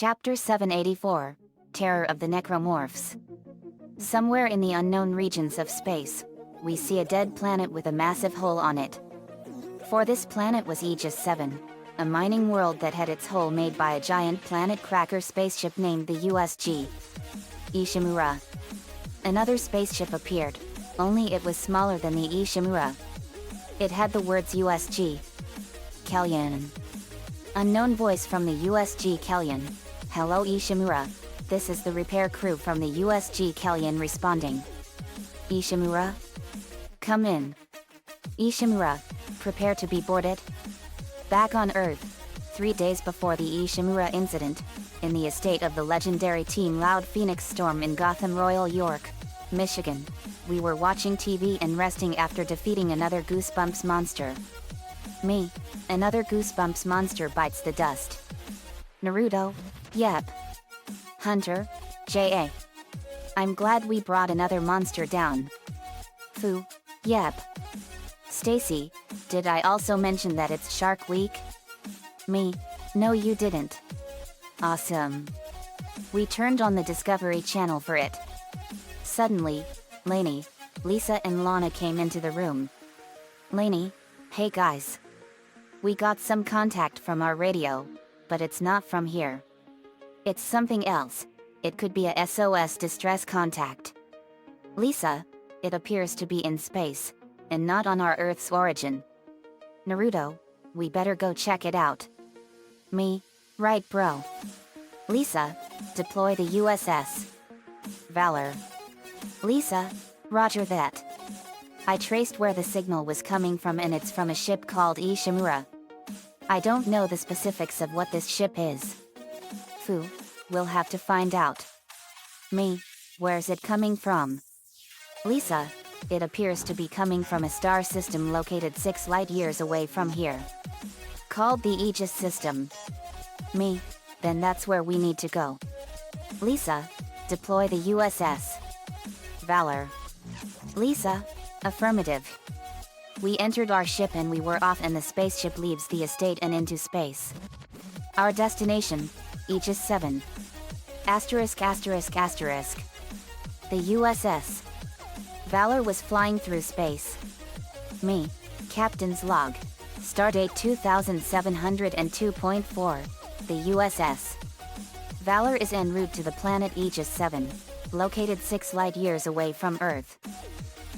Chapter 784, Terror of the Necromorphs. Somewhere in the unknown regions of space, we see a dead planet with a massive hole on it. For this planet was Aegis 7, a mining world that had its hole made by a giant planet cracker spaceship named the USG Ishimura. Another spaceship appeared, only it was smaller than the Ishimura. It had the words USG Kalyan. Unknown voice from the USG Kalyan. Hello Ishimura, this is the repair crew from the USG Kalyan responding. Ishimura? Come in. Ishimura, prepare to be boarded. Back on Earth, 3 days before the Ishimura incident, in the estate of the legendary Team Loud Phoenix Storm in Gotham Royal York, Michigan, we were watching TV and resting after defeating another Goosebumps monster. Me, another Goosebumps monster bites the dust. Naruto, yep. Hunter, J.A. I'm glad we brought another monster down. Fu, yep. Stacy, did I also mention that it's Shark Week? Me, no you didn't. Awesome. We turned on the Discovery Channel for it. Suddenly, Lainey, Lisa and Lana came into the room. Lainey, hey guys. We got some contact from our radio, but it's not from here. It's something else. It could be a SOS distress contact. Lisa, it appears to be in space, and not on our Earth's origin. Naruto, we better go check it out. Me, right bro. Lisa, deploy the USS Valor. Lisa, roger that. I traced where the signal was coming from and it's from a ship called Ishimura. I don't know the specifics of what this ship is. Fu, we'll have to find out. Me, where's it coming from? Lisa, it appears to be coming from a star system located 6 light years away from here. Called the Aegis system. Me, then that's where we need to go. Lisa, deploy the USS Valor. Lisa, affirmative. We entered our ship and we were off and the spaceship leaves the estate and into space. Our destination, Aegis 7. Asterisk asterisk asterisk. The USS Valor was flying through space. Me, Captain's Log. Stardate 2702.4. The USS Valor is en route to the planet Aegis 7, located 6 light years away from Earth.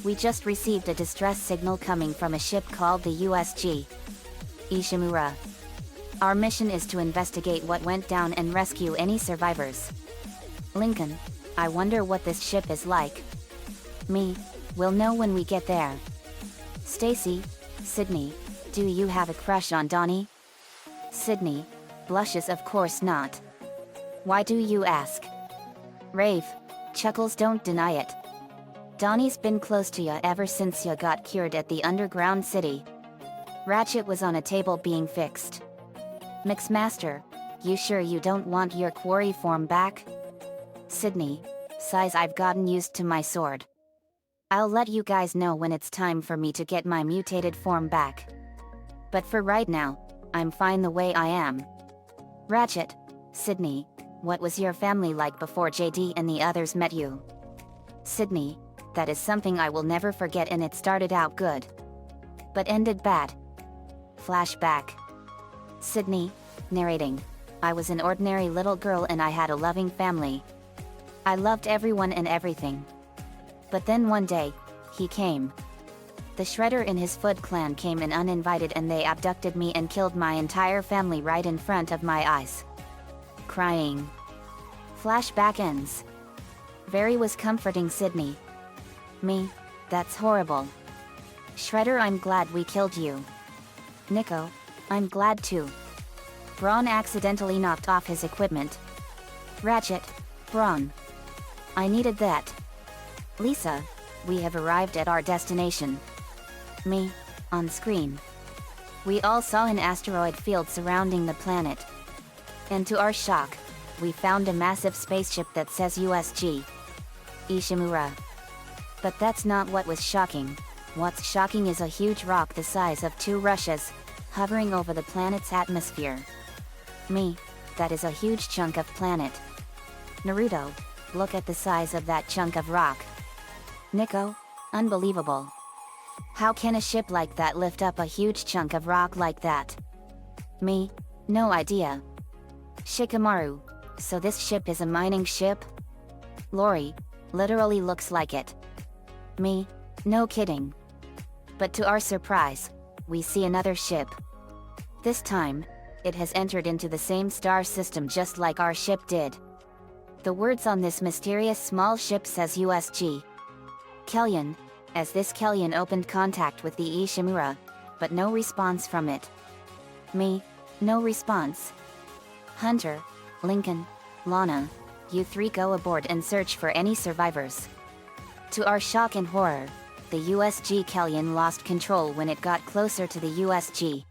We just received a distress signal coming from a ship called the USG Ishimura. Our mission is to investigate what went down and rescue any survivors. Lincoln, I wonder what this ship is like. Me, we'll know when we get there. Stacy, Sydney, do you have a crush on Donnie? Sydney, blushes of course not. Why do you ask? Rave, chuckles don't deny it. Donnie's been close to ya ever since ya got cured at the underground city. Ratchet was on a table being fixed. Mixmaster, you sure you don't want your quarry form back? Sydney, sighs I've gotten used to my sword. I'll let you guys know when it's time for me to get my mutated form back. But for right now, I'm fine the way I am. Ratchet, Sydney, what was your family like before JD and the others met you? Sydney, that is something I will never forget and it started out good, but ended bad. Flashback. Sydney, narrating. I was an ordinary little girl and I had a loving family. I loved everyone and everything. But then one day, he came. The Shredder and his Foot clan came in uninvited and they abducted me and killed my entire family right in front of my eyes. Crying. Flashback ends. Very was comforting Sydney. Me, that's horrible. Shredder, I'm glad we killed you. Nico, I'm glad too. Braun accidentally knocked off his equipment. Ratchet, Braun. I needed that. Lisa, we have arrived at our destination. Me, on screen. We all saw an asteroid field surrounding the planet. And to our shock, we found a massive spaceship that says USG Ishimura. But that's not what was shocking. What's shocking is a huge rock the size of 2 Russias, hovering over the planet's atmosphere. Me, That is a huge chunk of planet. Naruto, look at the size of that chunk of rock. Nico, unbelievable. How can a ship like that lift up a huge chunk of rock like that? Me, no idea. Shikamaru, so this ship is a mining ship? Lori, literally looks like it. Me, no kidding. But to our surprise, we see another ship. This time, it has entered into the same star system just like our ship did. The words on this mysterious small ship says USG. Kellyan, as this Kellyan opened contact with the Ishimura, but no response from it. Me, no response. Hunter, Lincoln, Lana, you three go aboard and search for any survivors. To our shock and horror, the USG Kellyan lost control when it got closer to the USG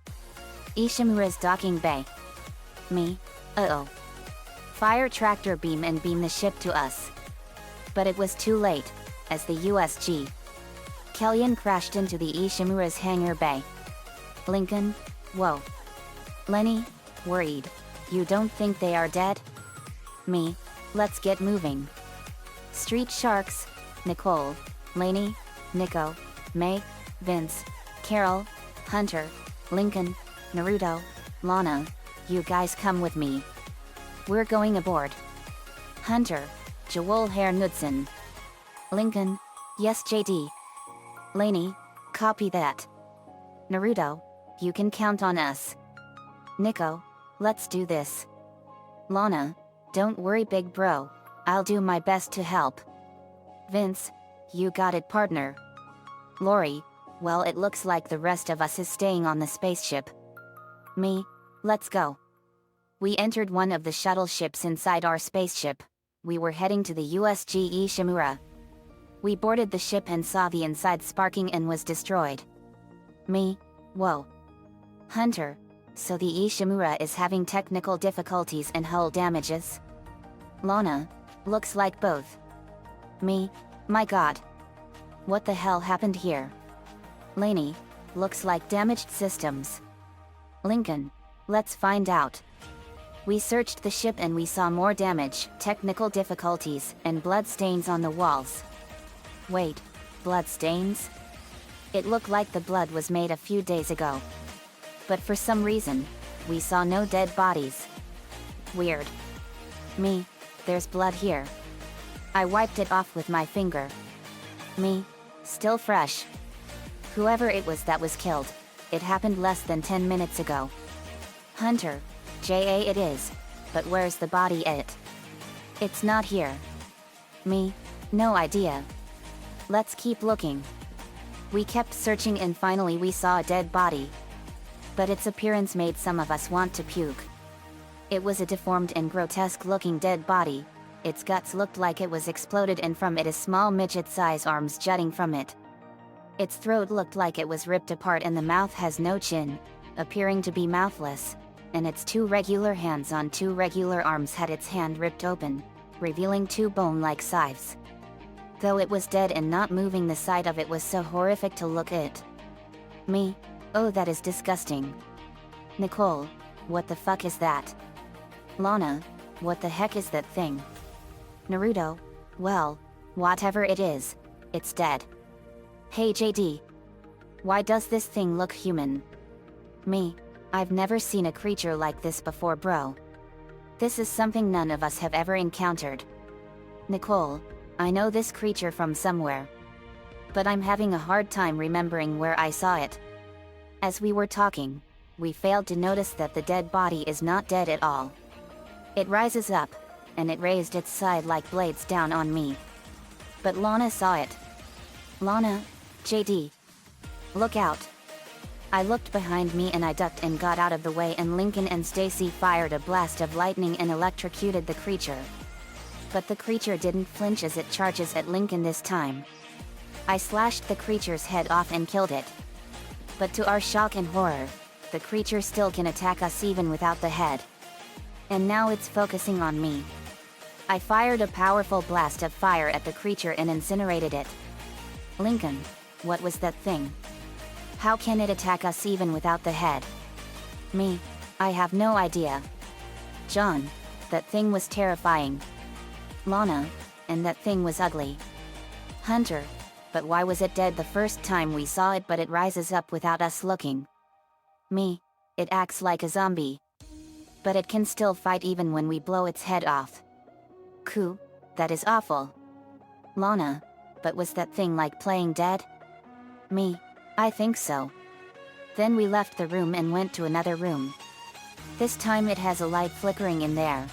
Ishimura's docking bay. Me, uh-oh. Fire tractor beam and beam the ship to us. But it was too late, as the USG Kellyan crashed into the Ishimura's hangar bay. Lincoln, whoa. Lenny, worried. You don't think they are dead? Me, let's get moving. Street Sharks, Nicole, Lainey, Nico, May, Vince, Carol, Hunter, Lincoln, Naruto, Lana, you guys come with me. We're going aboard. Hunter, Joel Herr Knudsen. Lincoln, yes JD. Lainey, copy that. Naruto, you can count on us. Nico, let's do this. Lana, don't worry big bro, I'll do my best to help. Vince, you got it partner. Lori, well it looks like the rest of us is staying on the spaceship. Me, let's go. We entered one of the shuttle ships inside our spaceship. We were heading to the USG Ishimura. We boarded the ship and saw the inside sparking and was destroyed. Me, whoa. Hunter, so the Ishimura is having technical difficulties and hull damages? Lana, looks like both. Me, my god. What the hell happened here? Lainey, looks like damaged systems. Lincoln, let's find out. We searched the ship and we saw more damage, technical difficulties, and blood stains on the walls. Wait, blood stains? It looked like the blood was made a few days ago. But for some reason, we saw no dead bodies. Weird. Me, there's blood here. I wiped it off with my finger. Me, still fresh. Whoever it was that was killed, it happened less than 10 minutes ago. Hunter, J.A. it is, but where's the body at? It's not here. Me, no idea. Let's keep looking. We kept searching and finally we saw a dead body. But its appearance made some of us want to puke. It was a deformed and grotesque looking dead body. Its guts looked like it was exploded and from it a small midget-size arms jutting from it. Its throat looked like it was ripped apart and the mouth has no chin, appearing to be mouthless, and its two regular hands on two regular arms had its hand ripped open, revealing two bone-like scythes. Though it was dead and not moving, the sight of it was so horrific to look at. Me, oh that is disgusting. Nicole, what the fuck is that? Lana, what the heck is that thing? Naruto, well, whatever it is, it's dead. Hey JD. Why does this thing look human? Me, I've never seen a creature like this before bro. This is something none of us have ever encountered. Nicole, I know this creature from somewhere. But I'm having a hard time remembering where I saw it. As we were talking, we failed to notice that the dead body is not dead at all. It rises up, and it raised its side like blades down on me. But Lana saw it. Lana, JD. Look out. I looked behind me and I ducked and got out of the way, and Lincoln and Stacy fired a blast of lightning and electrocuted the creature. But the creature didn't flinch as it charges at Lincoln this time. I slashed the creature's head off and killed it. But to our shock and horror, the creature still can attack us even without the head. And now it's focusing on me. I fired a powerful blast of fire at the creature and incinerated it. Lincoln, what was that thing? How can it attack us even without the head? Me, I have no idea. John, that thing was terrifying. Lana, and that thing was ugly. Hunter, but why was it dead the first time we saw it but it rises up without us looking? Me, it acts like a zombie. But it can still fight even when we blow its head off. Ku, that is awful. Lana, but was that thing like playing dead? Me, I think so. Then we left the room and went to another room. This time it has a light flickering in there.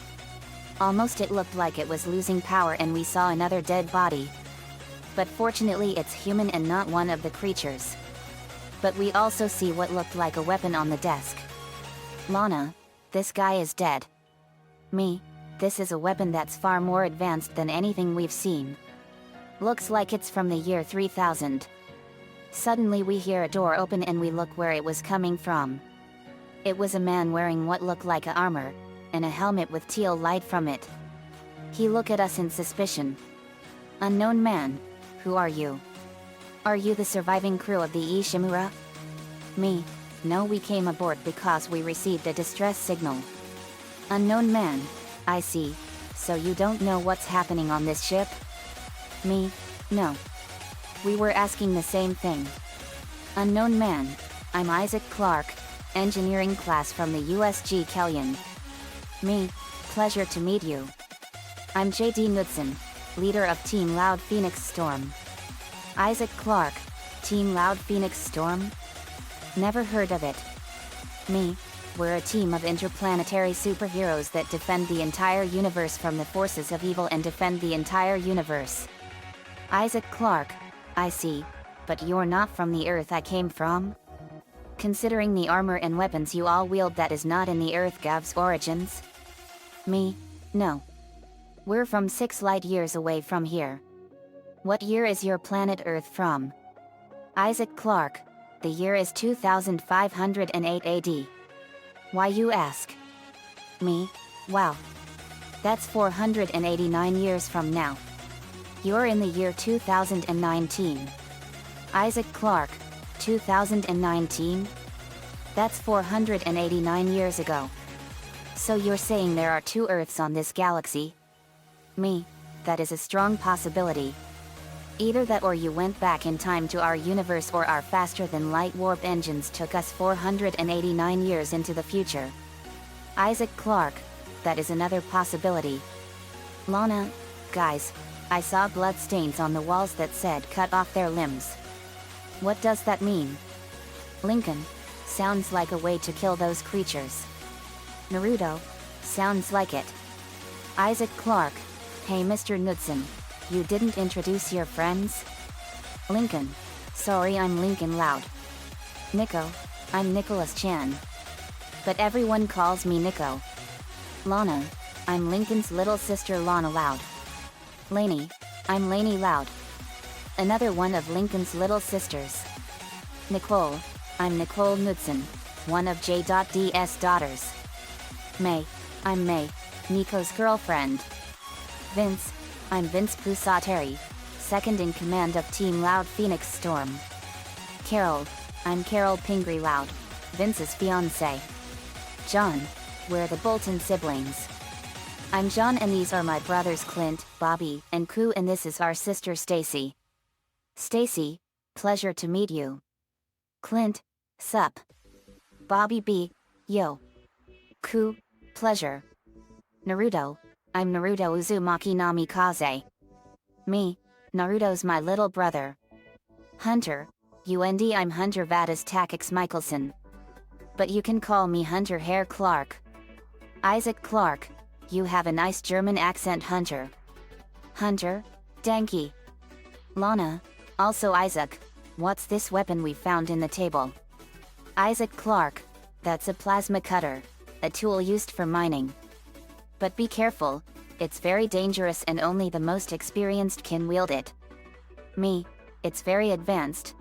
Almost it looked like it was losing power and we saw another dead body. But fortunately it's human and not one of the creatures. But we also see what looked like a weapon on the desk. Lana, this guy is dead. Me, this is a weapon that's far more advanced than anything we've seen. Looks like it's from the year 3000. Suddenly we hear a door open and we look where it was coming from. It was a man wearing what looked like a armor, and a helmet with teal light from it. He looked at us in suspicion. Unknown man, who are you? Are you the surviving crew of the Ishimura? Me, no, we came aboard because we received a distress signal. Unknown man, I see, so you don't know what's happening on this ship? Me, no. We were asking the same thing. Unknown man, I'm Isaac Clarke, engineering class from the USG Kellyan. Me, pleasure to meet you. I'm J.D. Knudsen, leader of Team Loud Phoenix Storm. Isaac Clarke, Team Loud Phoenix Storm? Never heard of it. Me, we're a team of interplanetary superheroes that defend the entire universe from the forces of evil and defend the entire universe. Isaac Clarke, I see, but you're not from the Earth I came from? Considering the armor and weapons you all wield, that is not in the Earth Gav's origins? Me, no. We're from 6 light years away from here. What year is your planet Earth from? Isaac Clarke, the year is 2508 AD. Why you ask? Me, wow. That's 489 years from now. You're in the year 2019. Isaac Clarke, 2019? That's 489 years ago. So you're saying there are 2 Earths on this galaxy? Me, that is a strong possibility. Either that or you went back in time to our universe, or our faster-than-light warp engines took us 489 years into the future. Isaac Clarke, that is another possibility. Lana, guys, I saw blood stains on the walls that said cut off their limbs. What does that mean? Lincoln, sounds like a way to kill those creatures. Naruto, sounds like it. Isaac Clarke, hey Mr. Knudsen, you didn't introduce your friends? Lincoln, sorry, I'm Lincoln Loud. Nico, I'm Nicholas Chan. But everyone calls me Nico. Lana, I'm Lincoln's little sister Lana Loud. Lainey, I'm Lainey Loud. Another one of Lincoln's little sisters. Nicole, I'm Nicole Knudsen, one of J.D.'s daughters. May, I'm May, Nico's girlfriend. Vince, I'm Vince Pusateri, second in command of Team Loud Phoenix Storm. Carol, I'm Carol Pingree Loud, Vince's fiancée. John, we're the Bolton siblings. I'm John and these are my brothers Clint, Bobby, and Ku, and this is our sister Stacy. Stacy, pleasure to meet you. Clint, sup. Bobby B, yo. Ku, pleasure. Naruto, I'm Naruto Uzumaki Namikaze. Me, Naruto's my little brother. Hunter, UND, I'm Hunter Vadas Takix Michelson. But you can call me Hunter Herr Clarke. Isaac Clarke, you have a nice German accent, Hunter. Hunter, Danke. Lana, also Isaac, what's this weapon we found in the table? Isaac Clarke, that's a plasma cutter, a tool used for mining. But be careful, it's very dangerous and only the most experienced can wield it. Me, it's very advanced.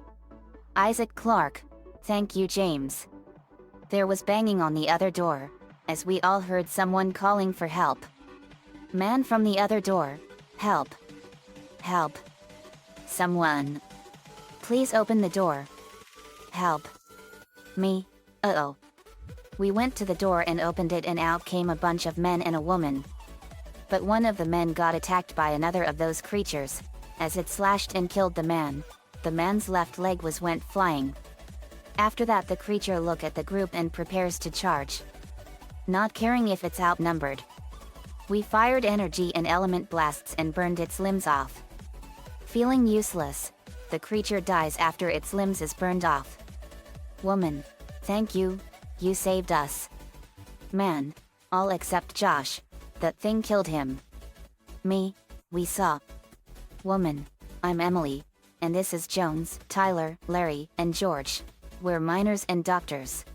Isaac Clarke, thank you James. There was banging on the other door, as we all heard someone calling for help. Man from the other door, help. Help. Someone. Please open the door. Help. Me, uh-oh. We went to the door and opened it, and out came a bunch of men and a woman. But one of the men got attacked by another of those creatures. As it slashed and killed the man's left leg went flying. After that, the creature looked at the group and prepares to charge. Not caring if it's outnumbered. We fired energy and element blasts and burned its limbs off. Feeling useless, the creature dies after its limbs is burned off. Woman, thank you, you saved us. Man, all except Josh, that thing killed him. Me, we saw. Woman, I'm Emily, and this is Jones, Tyler, Larry, and George. We're miners and doctors.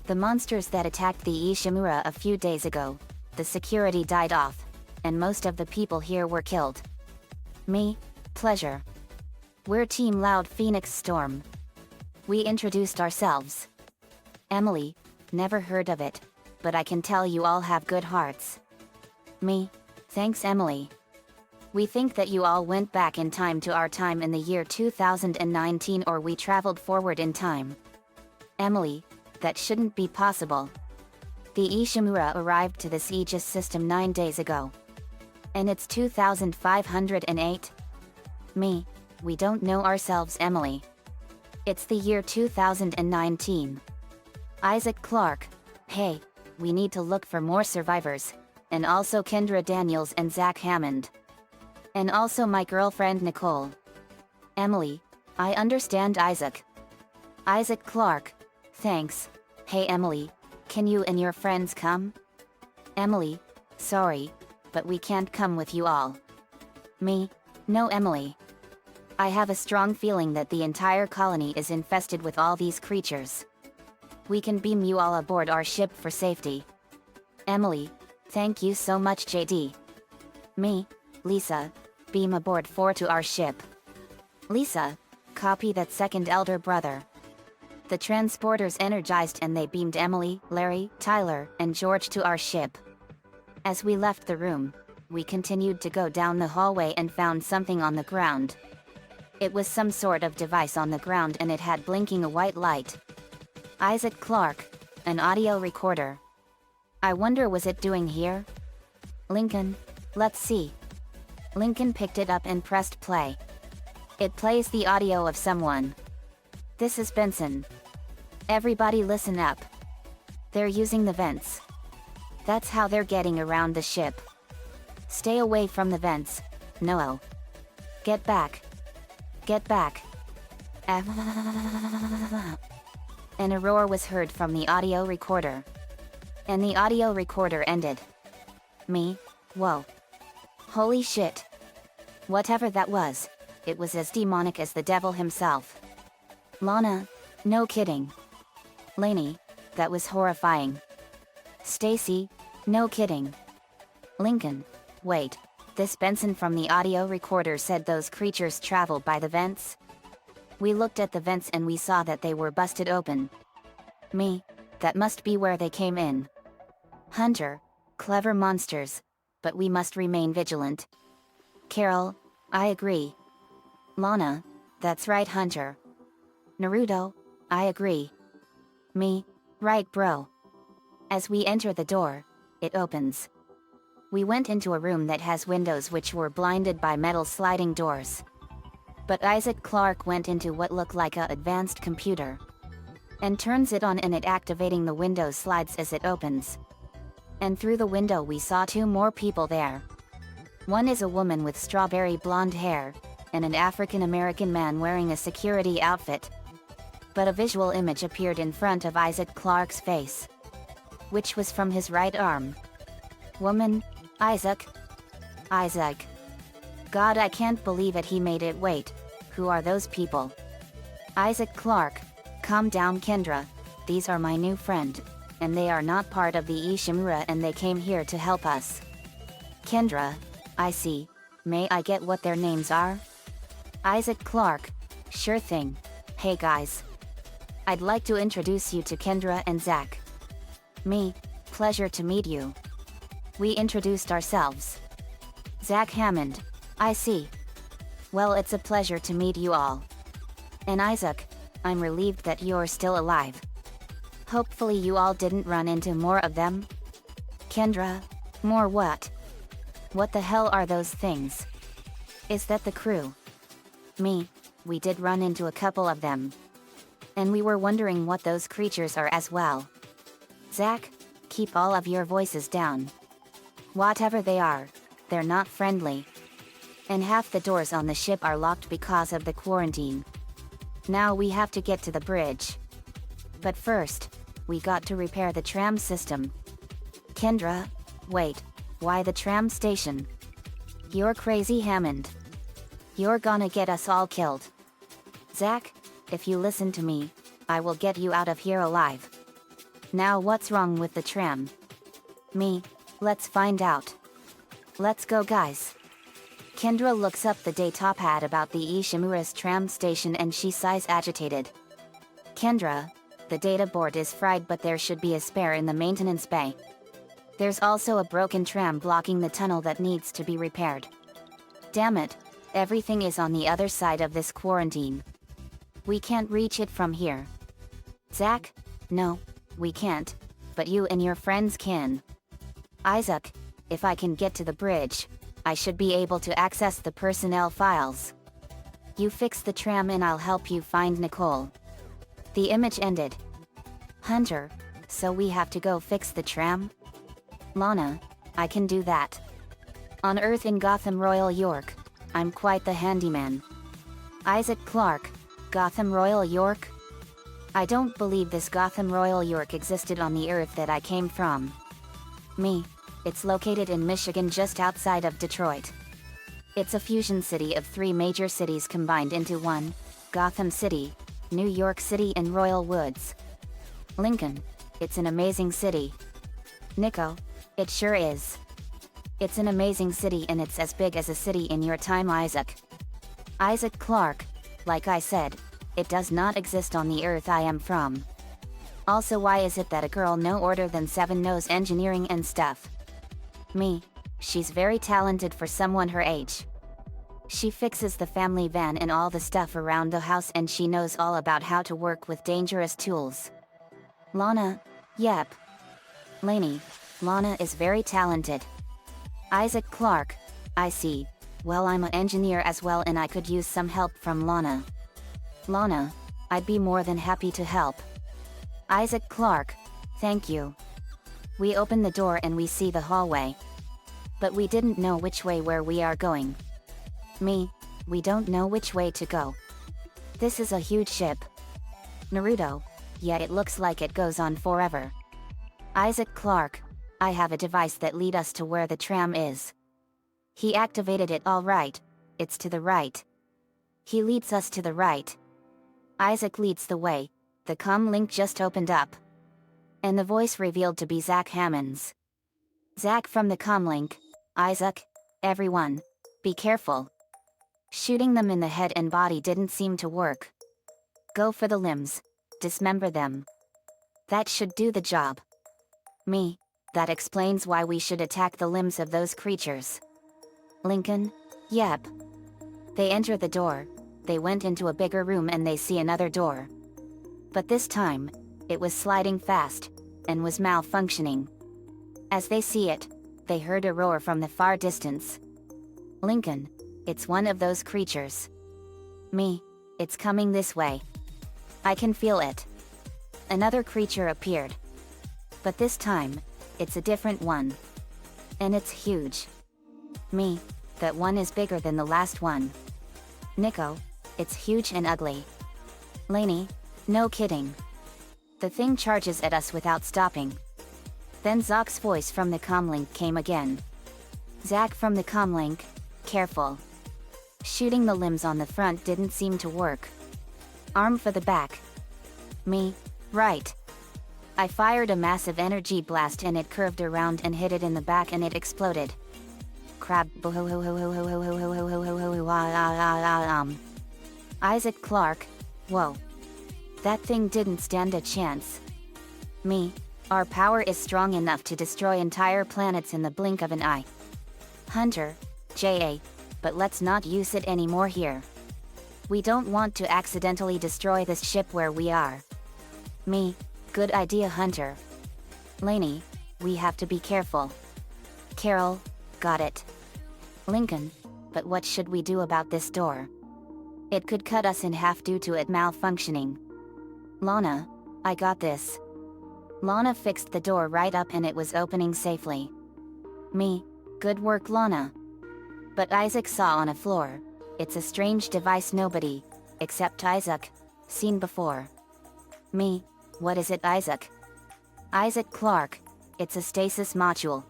The monsters that attacked the Ishimura a few days ago, the security died off, and most of the people here were killed. Me, pleasure. We're Team Loud Phoenix Storm. We introduced ourselves. Emily, never heard of it, but I can tell you all have good hearts. Me, thanks Emily. We think that you all went back in time to our time in the year 2019, or we traveled forward in time. Emily, that shouldn't be possible. The Ishimura arrived to this Aegis system 9 days ago. And it's 2508? Me, we don't know ourselves Emily. It's the year 2019. Isaac Clarke, hey, we need to look for more survivors, and also Kendra Daniels and Zach Hammond. And also my girlfriend Nicole. Emily, I understand Isaac. Isaac Clarke, thanks. Hey Emily, can you and your friends come? Emily, sorry, but we can't come with you all. Me, no Emily. I have a strong feeling that the entire colony is infested with all these creatures. We can beam you all aboard our ship for safety. Emily, thank you so much JD. Me, Lisa, beam aboard 4 to our ship. Lisa, copy that, second elder brother. The transporters energized and they beamed Emily, Larry, Tyler, and George to our ship. As we left the room, we continued to go down the hallway and found something on the ground. It was some sort of device on the ground and it had blinking a white light. Isaac Clarke, an audio recorder. I wonder was it doing here? Lincoln, let's see. Lincoln picked it up and pressed play. It plays the audio of someone. This is Benson. Everybody listen up. They're using the vents. That's how they're getting around the ship. Stay away from the vents, no. Get back. Get back. And a roar was heard from the audio recorder. And the audio recorder ended. Me, whoa. Holy shit. Whatever that was, it was as demonic as the devil himself. Lana, no kidding. Lainey, that was horrifying. Stacy, no kidding. Lincoln, wait, this Benson from the audio recorder said those creatures traveled by the vents? We looked at the vents and we saw that they were busted open. Me, that must be where they came in. Hunter, clever monsters, but we must remain vigilant. Carol, I agree. Lana, that's right Hunter. Naruto, I agree. Me, right bro. As we enter the door, it opens. We went into a room that has windows which were blinded by metal sliding doors. But Isaac Clarke went into what looked like a advanced computer. And turns it on and it activating the window slides as it opens. And through the window we saw 2 more people there. One is a woman with strawberry blonde hair, and an African American man wearing a security outfit. But a visual image appeared in front of Isaac Clarke's face. Which was from his right arm. Woman, Isaac. Isaac. God, I can't believe it, he made it. Wait, who are those people? Isaac Clarke, calm down Kendra, these are my new friend, and they are not part of the Ishimura and they came here to help us. Kendra, I see, may I get what their names are? Isaac Clarke, sure thing, hey guys. I'd like to introduce you to Kendra and Zach. Me, pleasure to meet you. We introduced ourselves. Zach Hammond, I see. Well, it's a pleasure to meet you all. And Isaac, I'm relieved that you're still alive. Hopefully you all didn't run into more of them. Kendra, more what? What the hell are those things? Is that the crew? Me, we did run into a couple of them. And we were wondering what those creatures are as well. Zach, keep all of your voices down. Whatever they are, they're not friendly. And half the doors on the ship are locked because of the quarantine. Now we have to get to the bridge. But first, we got to repair the tram system. Kendra, wait, why the tram station? You're crazy, Hammond. You're gonna get us all killed. Zach, if you listen to me, I will get you out of here alive. Now what's wrong with the tram? Me, let's find out. Let's go, guys. Kendra looks up the data pad about the Ishimura's tram station and she sighs agitated. Kendra, the data board is fried but there should be a spare in the maintenance bay. There's also a broken tram blocking the tunnel that needs to be repaired. Damn it, everything is on the other side of this quarantine. We can't reach it from here. Zach, no, we can't, but you and your friends can. Isaac, if I can get to the bridge, I should be able to access the personnel files. You fix the tram and I'll help you find Nicole. The image ended. Hunter, so we have to go fix the tram? Lana, I can do that. On Earth in Gotham Royal York, I'm quite the handyman. Isaac Clarke, Gotham Royal York? I don't believe this Gotham Royal York existed on the Earth that I came from. Me, it's located in Michigan just outside of Detroit. It's a fusion city of 3 major cities combined into one, Gotham City, New York City and Royal Woods. Lincoln, it's an amazing city. Nico, it sure is. It's an amazing city and it's as big as a city in your time, Isaac. Isaac Clarke, like I said, it does not exist on the Earth I am from. Also, why is it that a girl no older than 7 knows engineering and stuff? Me, she's very talented for someone her age. She fixes the family van and all the stuff around the house and she knows all about how to work with dangerous tools. Lana, yep. Lainey, Lana is very talented. Isaac Clarke, I see. Well, I'm an engineer as well and I could use some help from Lana. Lana, I'd be more than happy to help. Isaac Clarke, thank you. We open the door and we see the hallway. But we didn't know which way where we are going. Me, we don't know which way to go. This is a huge ship. Naruto, yeah, it looks like it goes on forever. Isaac Clarke, I have a device that lead us to where the tram is. He activated it all right, it's to the right. He leads us to the right. Isaac leads the way, the comm link just opened up. And the voice revealed to be Zach Hammond's. Zach from the comlink, Isaac, everyone, be careful. Shooting them in the head and body didn't seem to work. Go for the limbs, dismember them. That should do the job. Me, that explains why we should attack the limbs of those creatures. Lincoln, yep. They enter the door, they went into a bigger room and they see another door. But this time, it was sliding fast, and was malfunctioning. As they see it, they heard a roar from the far distance. Lincoln, it's one of those creatures. Me, it's coming this way. I can feel it. Another creature appeared. But this time, it's a different one. And it's huge. Me, that one is bigger than the last one. Nico, it's huge and ugly. Lainey, no kidding. The thing charges at us without stopping. Then Zach's voice from the comlink came again. Zach from the comlink, careful. Shooting the limbs on the front didn't seem to work. Arm for the back. Me, right. I fired a massive energy blast and it curved around and hit it in the back and it exploded. Crab. Isaac Clarke, whoa. That thing didn't stand a chance. Me, our power is strong enough to destroy entire planets in the blink of an eye. Hunter, J.A., but let's not use it anymore here. We don't want to accidentally destroy this ship where we are. Me, Good idea, Hunter. Lainey, we have to be careful. Carol, got it. Lincoln, but what should we do about this door? It could cut us in half due to it malfunctioning. Lana, I got this. Lana fixed the door right up and it was opening safely. Me, good work, Lana. But Isaac saw on a floor. It's a strange device nobody, except Isaac, seen before. Me, what is it, Isaac? Isaac Clarke, it's a stasis module.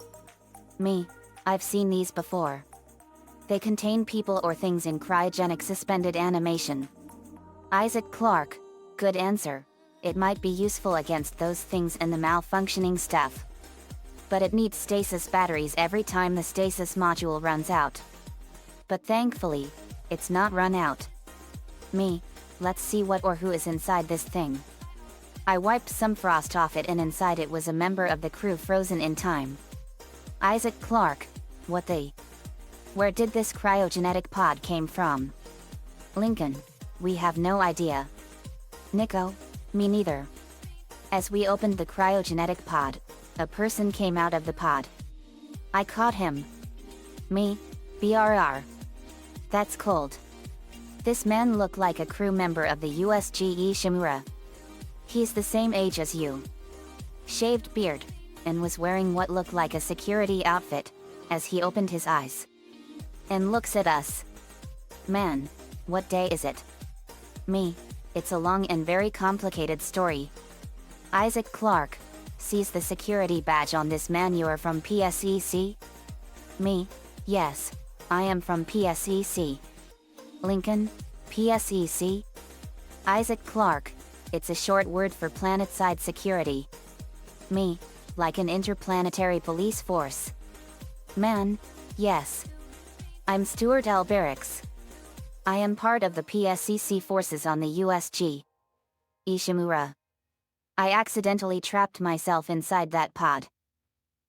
Me, I've seen these before. They contain people or things in cryogenic suspended animation. Isaac Clarke, good answer. It might be useful against those things and the malfunctioning stuff. But it needs stasis batteries every time the stasis module runs out. But thankfully, it's not run out. Me, let's see what or who is inside this thing. I wiped some frost off it and inside it was a member of the crew frozen in time. Isaac Clarke, what the? Where did this cryogenetic pod came from? Lincoln, we have no idea. Nico, me neither. As we opened the cryogenetic pod, a person came out of the pod. I caught him. Me, BRR. That's cold. This man looked like a crew member of the USGE Shimura. He's the same age as you. Shaved beard, and was wearing what looked like a security outfit, as he opened his eyes. And looks at us. Man, what day is it? Me, it's a long and very complicated story. Isaac Clarke, sees the security badge on this man. You are from PSEC? Me, yes, I am from PSEC. Lincoln, PSEC? Isaac Clarke, it's a short word for planet-side security. Me, like an interplanetary police force. Man, yes. I'm Stuart L. Barracks. I am part of the PSEC forces on the USG Ishimura. I accidentally trapped myself inside that pod.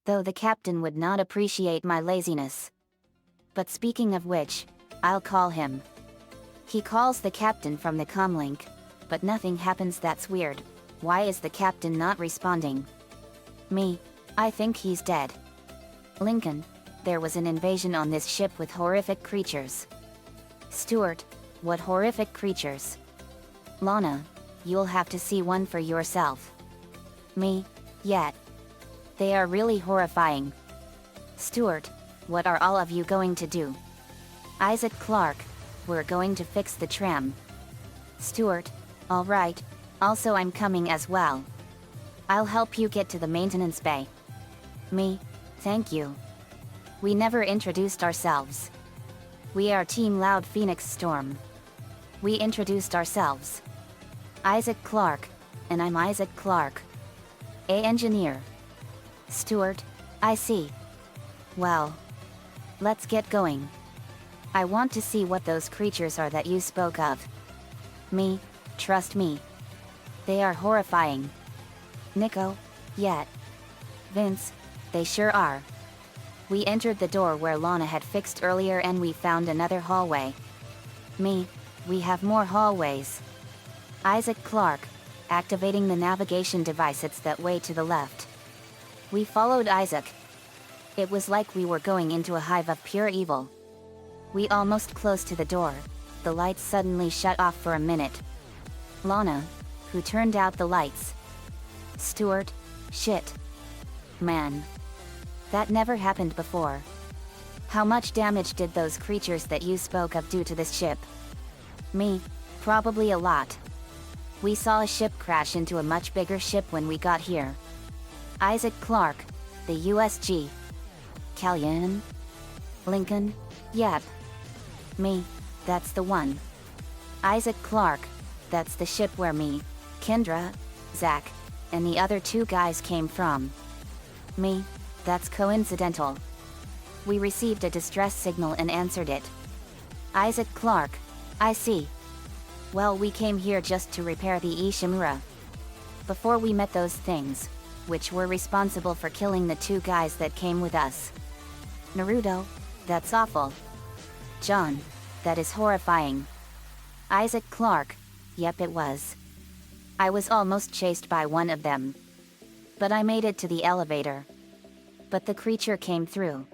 Though the captain would not appreciate my laziness. But speaking of which, I'll call him. He calls the captain from the comlink, but nothing happens. That's weird. Why is the captain not responding? Me, I think he's dead. Lincoln, there was an invasion on this ship with horrific creatures. Stuart, what horrific creatures? Lana, you'll have to see one for yourself. Me, yet. They are really horrifying. Stuart, what are all of you going to do? Isaac Clarke, we're going to fix the tram. Stuart, all right, also I'm coming as well. I'll help you get to the maintenance bay. Me, thank you. We never introduced ourselves. We are Team Loud Phoenix Storm. We introduced ourselves. Isaac Clarke, and I'm Isaac Clarke. A engineer. Stuart, I see. Well, let's get going. I want to see what those creatures are that you spoke of. Me, trust me. They are horrifying. Nico, yet. Vince, they sure are. We entered the door where Lana had fixed earlier and we found another hallway. Me, we have more hallways. Isaac Clarke, activating the navigation device. It's that way to the left. We followed Isaac. It was like we were going into a hive of pure evil. We almost close to the door. The lights suddenly shut off for a minute. Lana, who turned out the lights. Stuart, shit. Man. That never happened before. How much damage did those creatures that you spoke of do to this ship? Me, probably a lot. We saw a ship crash into a much bigger ship when we got here. Isaac Clarke, the USG. Callian? Lincoln? Yep. Me, that's the one. Isaac Clarke, that's the ship where me, Kendra, Zach, and the other two guys came from. Me, that's coincidental. We received a distress signal and answered it. Isaac Clarke, I see. Well, we came here just to repair the Ishimura. Before we met those things, which were responsible for killing the two guys that came with us. Naruto, that's awful. John, that is horrifying. Isaac Clarke, yep it was. I was almost chased by one of them. But I made it to the elevator. But the creature came through.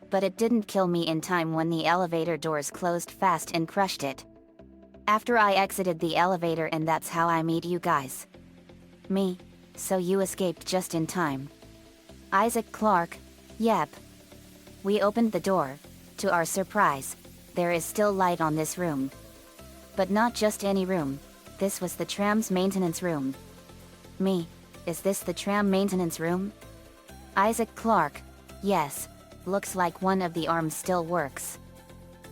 But it didn't kill me in time when the elevator doors closed fast and crushed it. After I exited the elevator, and that's how I meet you guys. Me, so you escaped just in time. Isaac Clarke, yep. We opened the door. To our surprise, there is still light on this room. But not just any room, this was the tram's maintenance room. Me, is this the tram maintenance room? Isaac Clarke, yes, looks like one of the arms still works.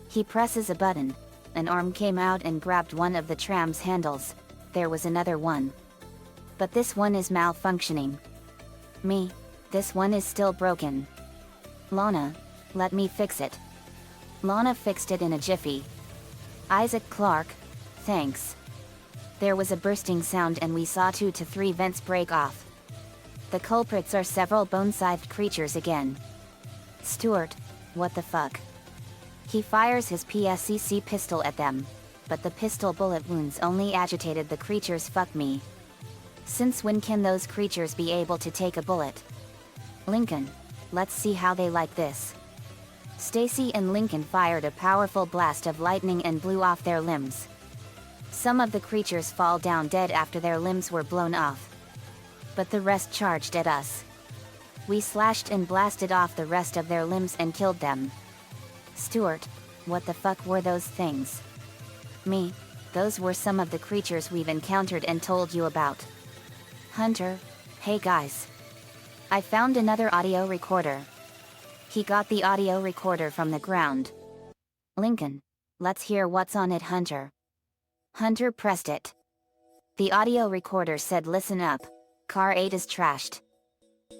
He presses a button, an arm came out and grabbed one of the tram's handles, there was another one. But this one is malfunctioning. Me, this one is still broken. Lana, let me fix it. Lana fixed it in a jiffy. Isaac Clarke, thanks. There was a bursting sound and we saw 2 to 3 vents break off. The culprits are several bone-scythed creatures again. Stuart, what the fuck? He fires his PSCC pistol at them, but the pistol bullet wounds only agitated the creatures. Fuck me. Since when can those creatures be able to take a bullet? Lincoln, let's see how they like this. Stacy and Lincoln fired a powerful blast of lightning and blew off their limbs. Some of the creatures fall down dead after their limbs were blown off. But the rest charged at us. We slashed and blasted off the rest of their limbs and killed them. Stuart, what the fuck were those things? Me, those were some of the creatures we've encountered and told you about. Hunter, hey guys. I found another audio recorder. He got the audio recorder from the ground. Lincoln, let's hear what's on it, Hunter. Hunter pressed it. The audio recorder said, listen up, car 8 is trashed.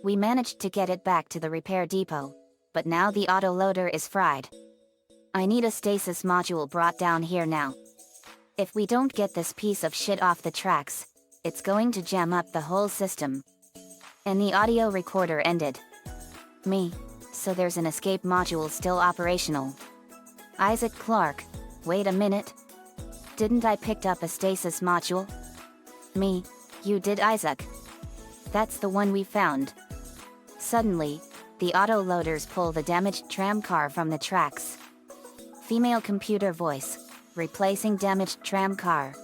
We managed to get it back to the repair depot, but now the autoloader is fried. I need a stasis module brought down here now. If we don't get this piece of shit off the tracks, it's going to jam up the whole system. And the audio recorder ended. Me, so there's an escape module still operational. Isaac Clarke, wait a minute. Didn't I picked up a stasis module? Me, you did, Isaac. That's the one we found. Suddenly, the autoloaders pull the damaged tram car from the tracks. Female computer voice, replacing damaged tram car.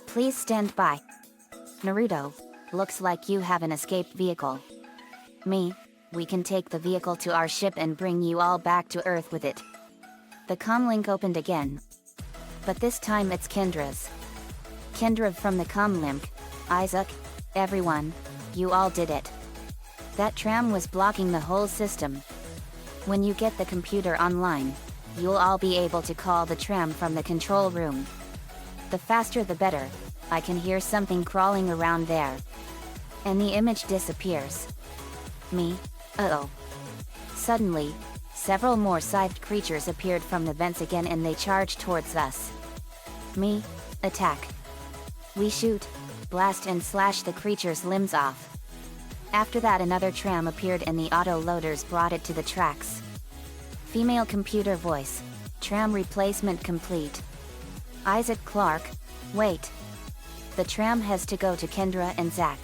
Please stand by. Naruto, looks like you have an escape vehicle. Me, we can take the vehicle to our ship and bring you all back to Earth with it. The comlink opened again. But this time it's Kendra's. Kendra from the comlink, Isaac, everyone, you all did it. That tram was blocking the whole system. When you get the computer online, you'll all be able to call the tram from the control room. The faster the better, I can hear something crawling around there. And the image disappears. Me, uh-oh. Suddenly, several more scythed creatures appeared from the vents again and they charged towards us. Me, attack. We shoot, blast and slash the creature's limbs off. After that another tram appeared and the auto-loaders brought it to the tracks. Female computer voice, tram replacement complete. Isaac Clarke, wait. The tram has to go to Kendra and Zach.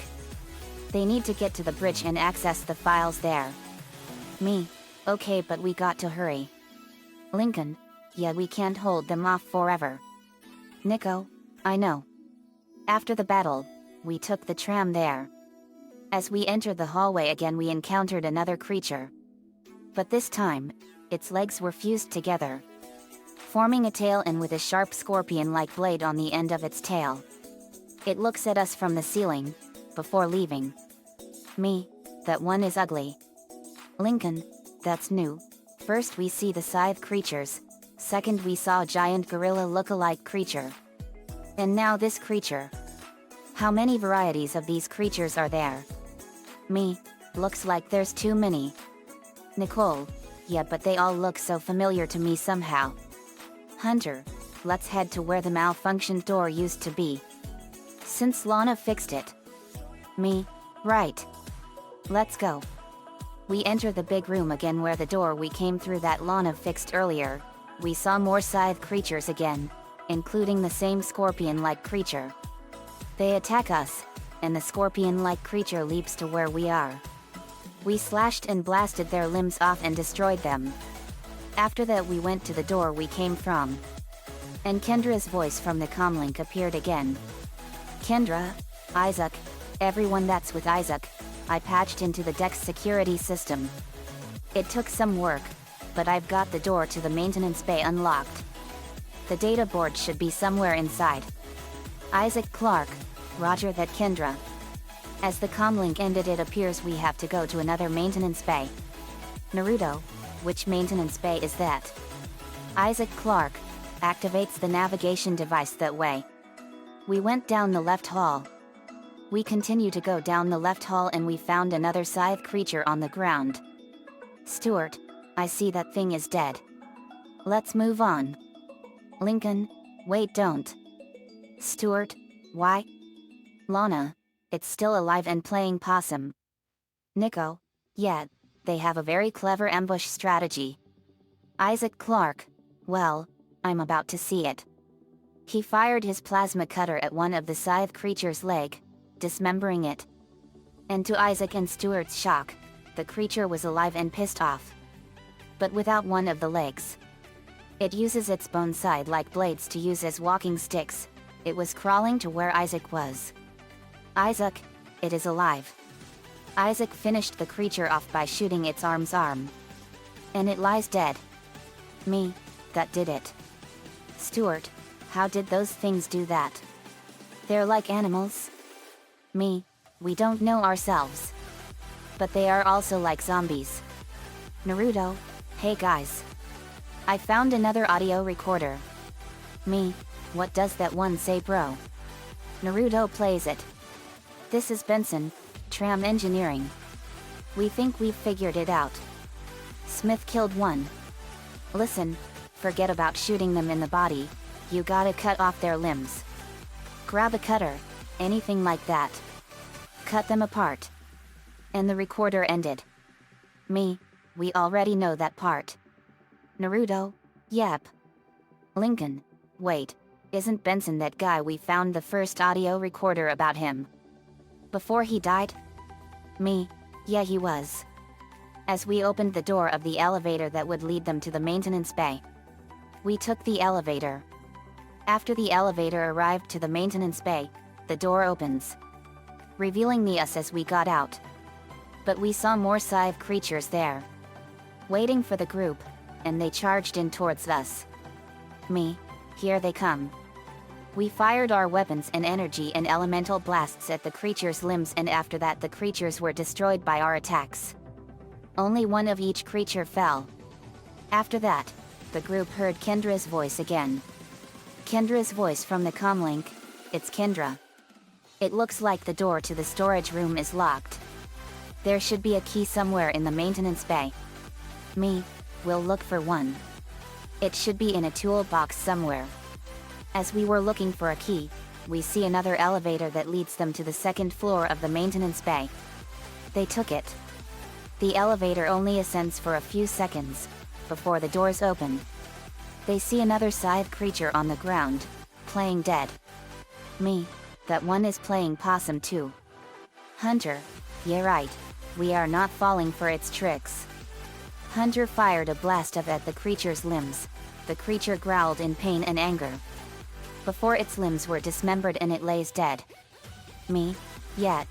They need to get to the bridge and access the files there. Me, okay, but we got to hurry. Lincoln, yeah, we can't hold them off forever. Nico, I know. After the battle, we took the tram there. As we entered the hallway again we encountered another creature. But this time, its legs were fused together, forming a tail and with a sharp scorpion-like blade on the end of its tail. It looks at us from the ceiling, before leaving. Me, that one is ugly. Lincoln, that's new. First we see the scythe creatures, second we saw a giant gorilla look-alike creature. And now this creature. How many varieties of these creatures are there? Me, looks like there's too many. Nicole, yeah, but they all look so familiar to me somehow. Hunter, let's head to where the malfunctioned door used to be. Since Lana fixed it. Me, right. Let's go. We enter the big room again where the door we came through that Lana fixed earlier. We saw more scythe creatures again, including the same scorpion-like creature. They attack us, and the scorpion-like creature leaps to where we are. We slashed and blasted their limbs off and destroyed them. After that we went to the door we came from. And Kendra's voice from the comlink appeared again. Kendra, Isaac, everyone that's with Isaac, I patched into the deck's security system. It took some work, but I've got the door to the maintenance bay unlocked. The data board should be somewhere inside. Isaac Clark, roger that Kendra. As the comlink ended, it appears we have to go to another maintenance bay. Naruto, which maintenance bay is that? Isaac Clark, activates the navigation device that way. We went down the left hall. We continue to go down the left hall and we found another scythe creature on the ground. Stuart, I see that thing is dead. Let's move on. Lincoln, wait, don't. Stuart, why? Lana, it's still alive and playing possum. Nico, yeah, they have a very clever ambush strategy. Isaac Clark, well, I'm about to see it. He fired his plasma cutter at one of the scythe creature's leg, dismembering it. And to Isaac and Stuart's shock, the creature was alive and pissed off. But without one of the legs. It uses its bone side like blades to use as walking sticks. It was crawling to where Isaac was. Isaac, it is alive. Isaac finished the creature off by shooting its arm. And it lies dead. Me, that did it. Stuart, how did those things do that? They're like animals. Me, we don't know ourselves. But they are also like zombies. Naruto, hey guys. I found another audio recorder. Me, what does that one say, bro? Naruto plays it. This is Benson, Tram Engineering. We think we've figured it out. Smith killed one. Listen, forget about shooting them in the body, you gotta cut off their limbs. Grab a cutter, anything like that. Cut them apart. And the recorder ended. Me, we already know that part. Naruto, yep. Lincoln, wait, isn't Benson that guy we found the first audio recorder about him? Before he died? Me, yeah he was. As we opened the door of the elevator that would lead them to the maintenance bay. We took the elevator. After the elevator arrived to the maintenance bay, the door opens, revealing us as we got out. But we saw more scythe creatures there, waiting for the group, and they charged in towards us. Me, here they come. We fired our weapons and energy and elemental blasts at the creatures' limbs, and after that the creatures were destroyed by our attacks. Only one of each creature fell. After that, the group heard Kendra's voice again. Kendra's voice from the comlink, it's Kendra. It looks like the door to the storage room is locked. There should be a key somewhere in the maintenance bay. Me, we'll look for one. It should be in a toolbox somewhere. As we were looking for a key, we see another elevator that leads them to the second floor of the maintenance bay. They took it. The elevator only ascends for a few seconds, before the doors open. They see another scythe creature on the ground, playing dead. Me, that one is playing possum too. Hunter, yeah right, we are not falling for its tricks. Hunter fired a blast at the creature's limbs. The creature growled in pain and anger. Before its limbs were dismembered and it lays dead. Me, yet.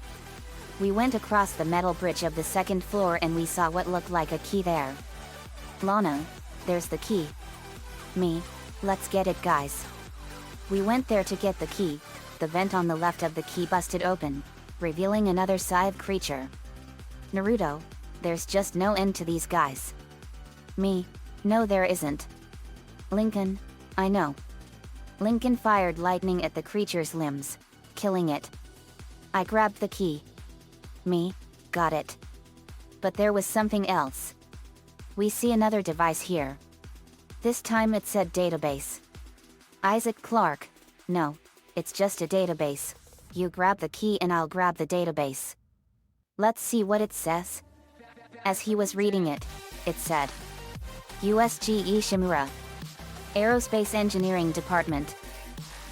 We went across the metal bridge of the second floor and we saw what looked like a key there. Lana, there's the key. Me, let's get it guys. We went there to get the key. The vent on the left of the key busted open, revealing another scythe creature. Naruto, there's just no end to these guys. Me, no there isn't. Lincoln, I know. Lincoln fired lightning at the creature's limbs, killing it. I grabbed the key. Me, got it. But there was something else. We see another device here. This time it said database. Isaac Clark, no, it's just a database. You grab the key and I'll grab the database. Let's see what it says. As he was reading it, it said, USGE Shimura. Aerospace Engineering Department.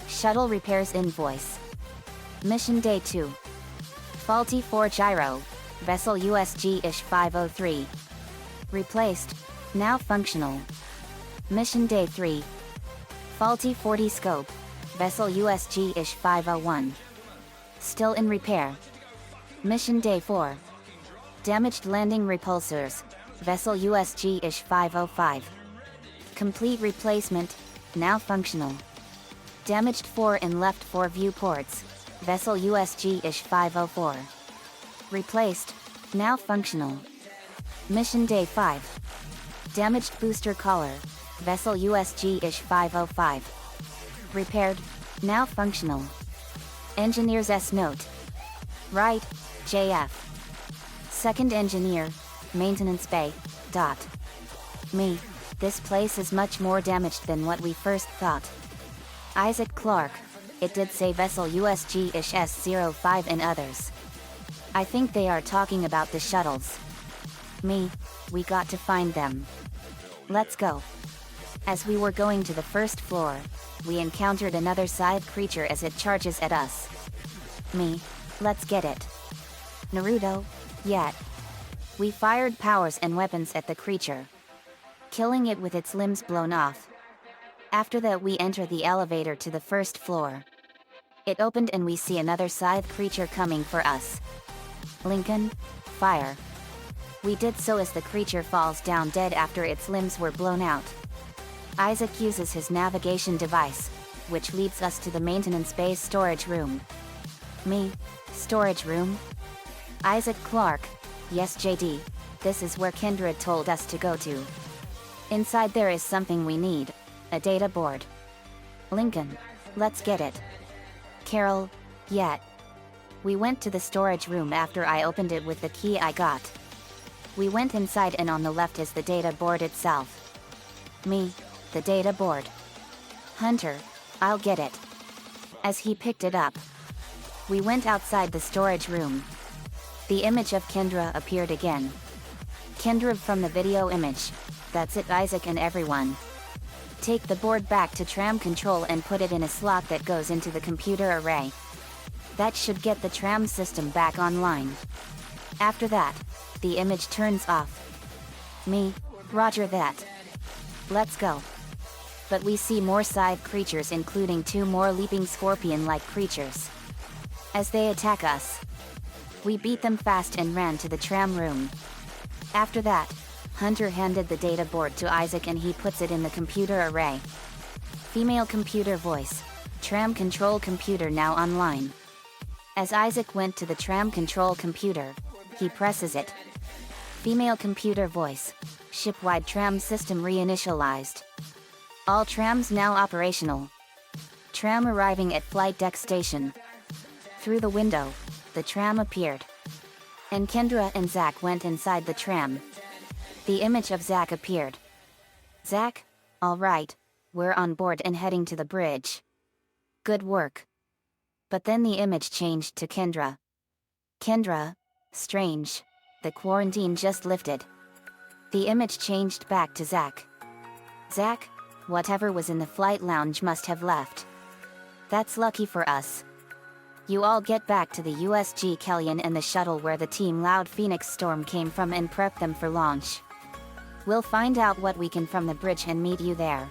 Shuttle repairs invoice. Mission Day 2. Faulty 4 gyro. Vessel USG-ish 503. Replaced. Now functional. Mission Day 3. Faulty 40 scope. Vessel USG-ish 501. Still in repair. Mission Day 4. Damaged landing repulsors. Vessel USG-ish 505. Complete replacement. Now functional. Damaged 4 in left 4 viewports. Vessel USG-ish 504. Replaced. Now functional. Mission Day 5. Damaged booster collar. Vessel USG-ish 505. Repaired. Now functional. Engineer's S note. Right, JF. Second engineer, maintenance bay, dot. Me, this place is much more damaged than what we first thought. Isaac Clarke, it did say vessel USG-ish S05 and others. I think they are talking about the shuttles. Me, we got to find them. Let's go. As we were going to the first floor, we encountered another scythe creature as it charges at us. Me, let's get it. Naruto, yet. We fired powers and weapons at the creature, killing it with its limbs blown off. After that we enter the elevator to the first floor. It opened and we see another scythe creature coming for us. Lincoln, fire. We did so as the creature falls down dead after its limbs were blown out. Isaac uses his navigation device, which leads us to the maintenance bay's storage room. Me, storage room? Isaac Clarke, yes JD, this is where Kendra told us to go to. Inside there is something we need, a data board. Lincoln, let's get it. Carol, yet. We went to the storage room after I opened it with the key I got. We went inside and on the left is the data board itself. Me, the data board. Hunter, I'll get it. As he picked it up, we went outside the storage room. The image of Kendra appeared again. Kendra from the video image. That's it, Isaac and everyone. Take the board back to tram control and put it in a slot that goes into the computer array. That should get the tram system back online. After that, the image turns off. Me, roger that. Let's go. But we see more scythe creatures, including 2 more leaping scorpion-like creatures. As they attack us, we beat them fast and ran to the tram room. After that, Hunter handed the data board to Isaac and he puts it in the computer array. Female computer voice. Tram control computer now online. As Isaac went to the tram control computer, he presses it. Female computer voice. Ship-wide tram system reinitialized. All trams now operational. Tram arriving at flight deck station. Through the window, the tram appeared. And Kendra and Zach went inside the tram. The image of Zach appeared. Zach, all right, we're on board and heading to the bridge. Good work. But then the image changed to Kendra. Kendra, strange. The quarantine just lifted. The image changed back to Zach. Zach, whatever was in the flight lounge must have left. That's lucky for us. You all get back to the USG Kellyan and the shuttle where the Team Loud Phoenix Storm came from and prep them for launch. We'll find out what we can from the bridge and meet you there.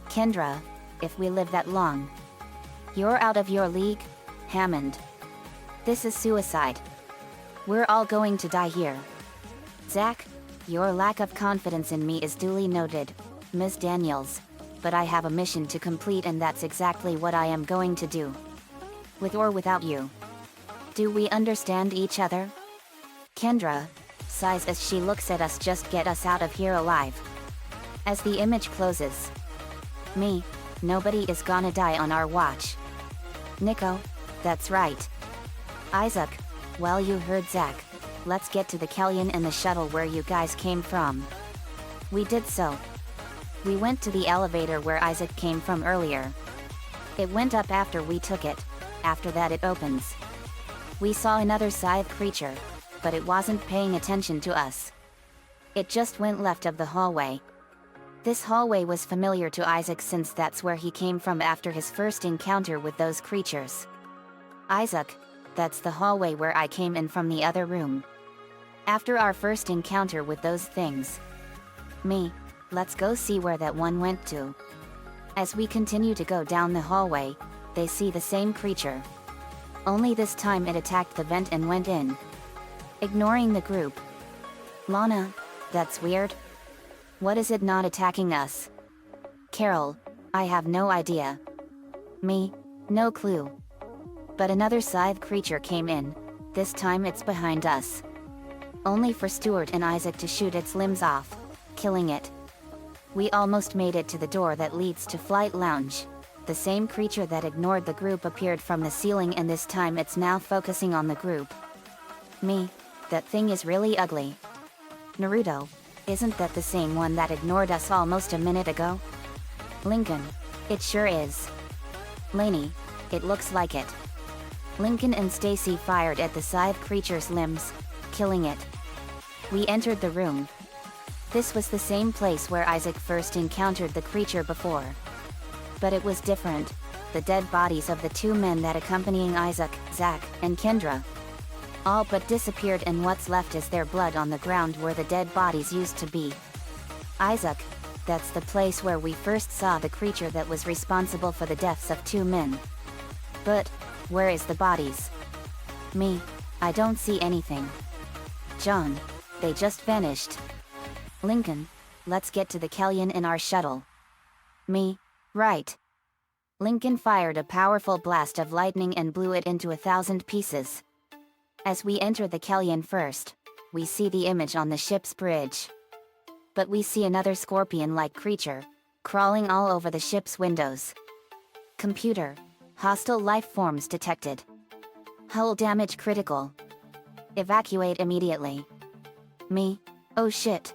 Kendra, if we live that long. You're out of your league, Hammond. This is suicide. We're all going to die here. Zach, your lack of confidence in me is duly noted, Ms. Daniels, but I have a mission to complete and that's exactly what I am going to do. With or without you. Do we understand each other? Kendra sighs as she looks at us. Just get us out of here alive. As the image closes. Me, nobody is gonna die on our watch. Nico, that's right. Isaac, well you heard Zach. Let's get to the Kellyan and the shuttle where you guys came from. We did so. We went to the elevator where Isaac came from earlier. It went up after we took it. After that it opens. We saw another scythe creature, but it wasn't paying attention to us. It just went left of the hallway. This hallway was familiar to Isaac since that's where he came from after his first encounter with those creatures. Isaac, that's the hallway where I came in from the other room. After our first encounter with those things. Me, let's go see where that one went to. As we continue to go down the hallway, they see the same creature. Only this time it attacked the vent and went in. Ignoring the group. Lana, that's weird. What is it not attacking us? Carol, I have no idea. Me, no clue. But another scythe creature came in, this time it's behind us. Only for Stuart and Isaac to shoot its limbs off, killing it. We almost made it to the door that leads to Flight Lounge. The same creature that ignored the group appeared from the ceiling, and this time it's now focusing on the group. Me, that thing is really ugly. Naruto, isn't that the same one that ignored us almost a minute ago? Lincoln, it sure is. Lainey, it looks like it. Lincoln and Stacy fired at the scythe creature's limbs, killing it. We entered the room. This was the same place where Isaac first encountered the creature before. But it was different. The dead bodies of the two men that accompanying Isaac, Zach, and Kendra all but disappeared, and what's left is their blood on the ground where the dead bodies used to be. Isaac, that's the place where we first saw the creature that was responsible for the deaths of two men. But, where is the bodies? Me, I don't see anything. John, they just vanished. Lincoln, let's get to the Kellyan in our shuttle. Me, right. Lincoln fired a powerful blast of lightning and blew it into 1,000 pieces. As we enter the Kellyan first, we see the image on the ship's bridge. But we see another scorpion-like creature, crawling all over the ship's windows. Computer, hostile life forms detected. Hull damage critical. Evacuate immediately. Me, oh shit.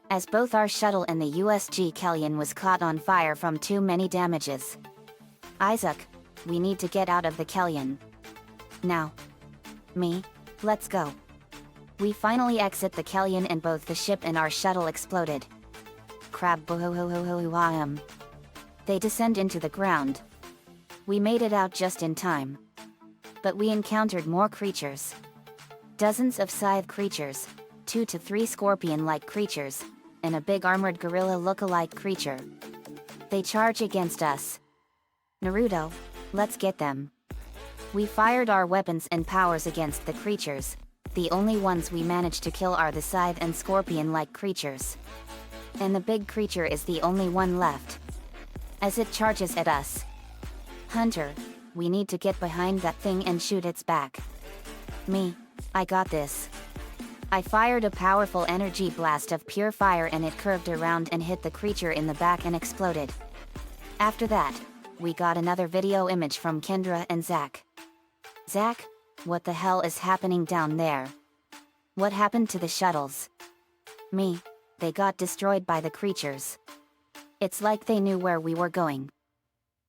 As both our shuttle and the USG Kellyan was caught on fire from too many damages. Isaac, we need to get out of the Kellyan. Now. Me, let's go. We finally exit the Kellyan and both the ship and our shuttle exploded. Crab bohohohohohoam. They descend into the ground. We made it out just in time. But we encountered more creatures. Dozens of scythe creatures, 2 to 3 scorpion-like creatures, and a big armored gorilla look-alike creature. They charge against us. Naruto, let's get them. We fired our weapons and powers against the creatures. The only ones we managed to kill are the scythe and scorpion-like creatures. And the big creature is the only one left. As it charges at us. Hunter, we need to get behind that thing and shoot its back. Me, I got this. I fired a powerful energy blast of pure fire and it curved around and hit the creature in the back and exploded. After that, we got another video image from Kendra and Zach. Zach, what the hell is happening down there? What happened to the shuttles? Me, they got destroyed by the creatures. It's like they knew where we were going.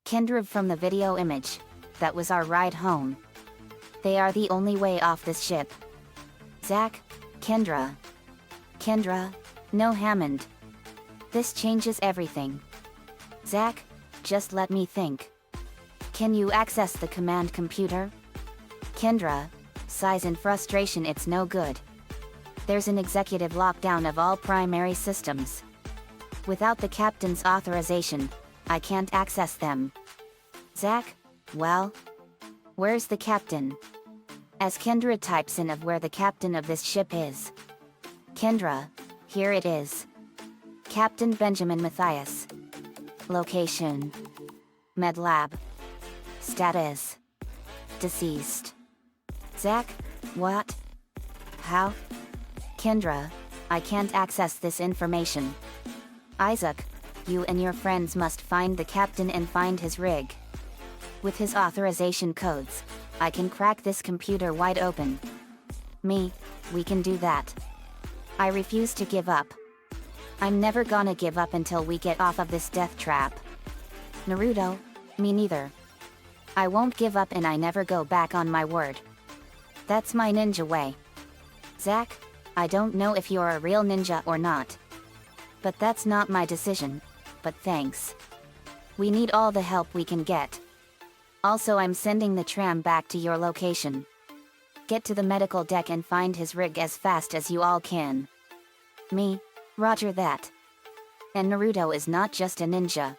Kendra, from the video image, that was our ride home. They are the only way off this ship. Zach, Kendra. Kendra, no Hammond. This changes everything. Zach, just let me think. Can you access the command computer? Kendra, sighs in frustration, it's no good. There's an executive lockdown of all primary systems. Without the captain's authorization, I can't access them. Zach, well? Where's the captain? As Kendra types in of where the captain of this ship is. Kendra, here it is. Captain Benjamin Matthias. Location. Med Lab. Status. Deceased. Zach, what? How? Kendra, I can't access this information. Isaac, you and your friends must find the captain and find his rig. With his authorization codes, I can crack this computer wide open. Me, we can do that. I refuse to give up. I'm never gonna give up until we get off of this death trap. Naruto, me neither. I won't give up and I never go back on my word. That's my ninja way. Zach, I don't know if you're a real ninja or not. But that's not my decision. But thanks. We need all the help we can get. Also, I'm sending the tram back to your location. Get to the medical deck and find his rig as fast as you all can. Me, roger that. And Naruto is not just a ninja.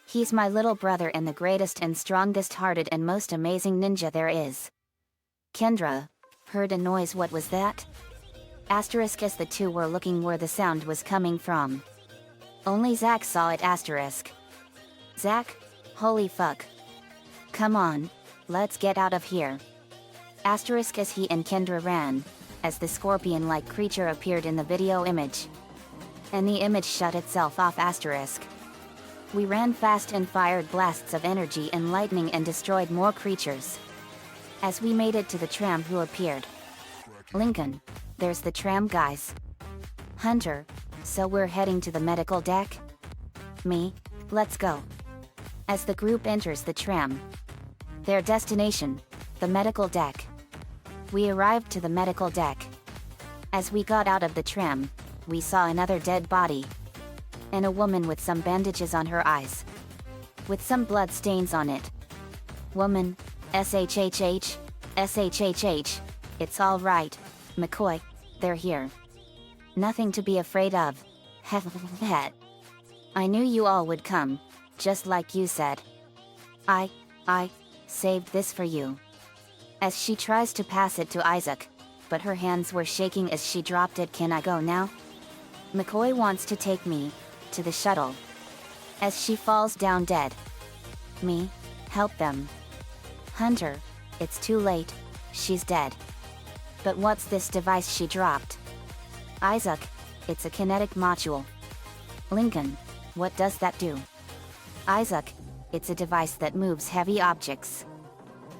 He's my little brother and the greatest and strongest hearted and most amazing ninja there is. Kendra, heard a noise, what was that? Asterisk as the two were looking where the sound was coming from. Only Zack saw it asterisk. Zack? Holy fuck. Come on, let's get out of here. Asterisk as he and Kendra ran, as the scorpion-like creature appeared in the video image. And the image shut itself off asterisk. We ran fast and fired blasts of energy and lightning and destroyed more creatures. As we made it to the tram, who appeared? Lincoln, there's the tram, guys. Hunter, so we're heading to the medical deck? Me, let's go. As the group enters the tram. Their destination, the medical deck. We arrived to the medical deck. As we got out of the tram, we saw another dead body. And a woman with some bandages on her eyes. With some blood stains on it. Woman, SHHH, SHHH, it's all right, McCoy, they're here. Nothing to be afraid of. Heh. I knew you all would come, just like you said. I saved this for you. As she tries to pass it to Isaac, but her hands were shaking as she dropped it. Can I go now? McCoy wants to take me to the shuttle. As she falls down dead. Me, help them. Hunter, it's too late, she's dead. But what's this device she dropped? Isaac, it's a kinetic module. Lincoln, what does that do? Isaac, it's a device that moves heavy objects.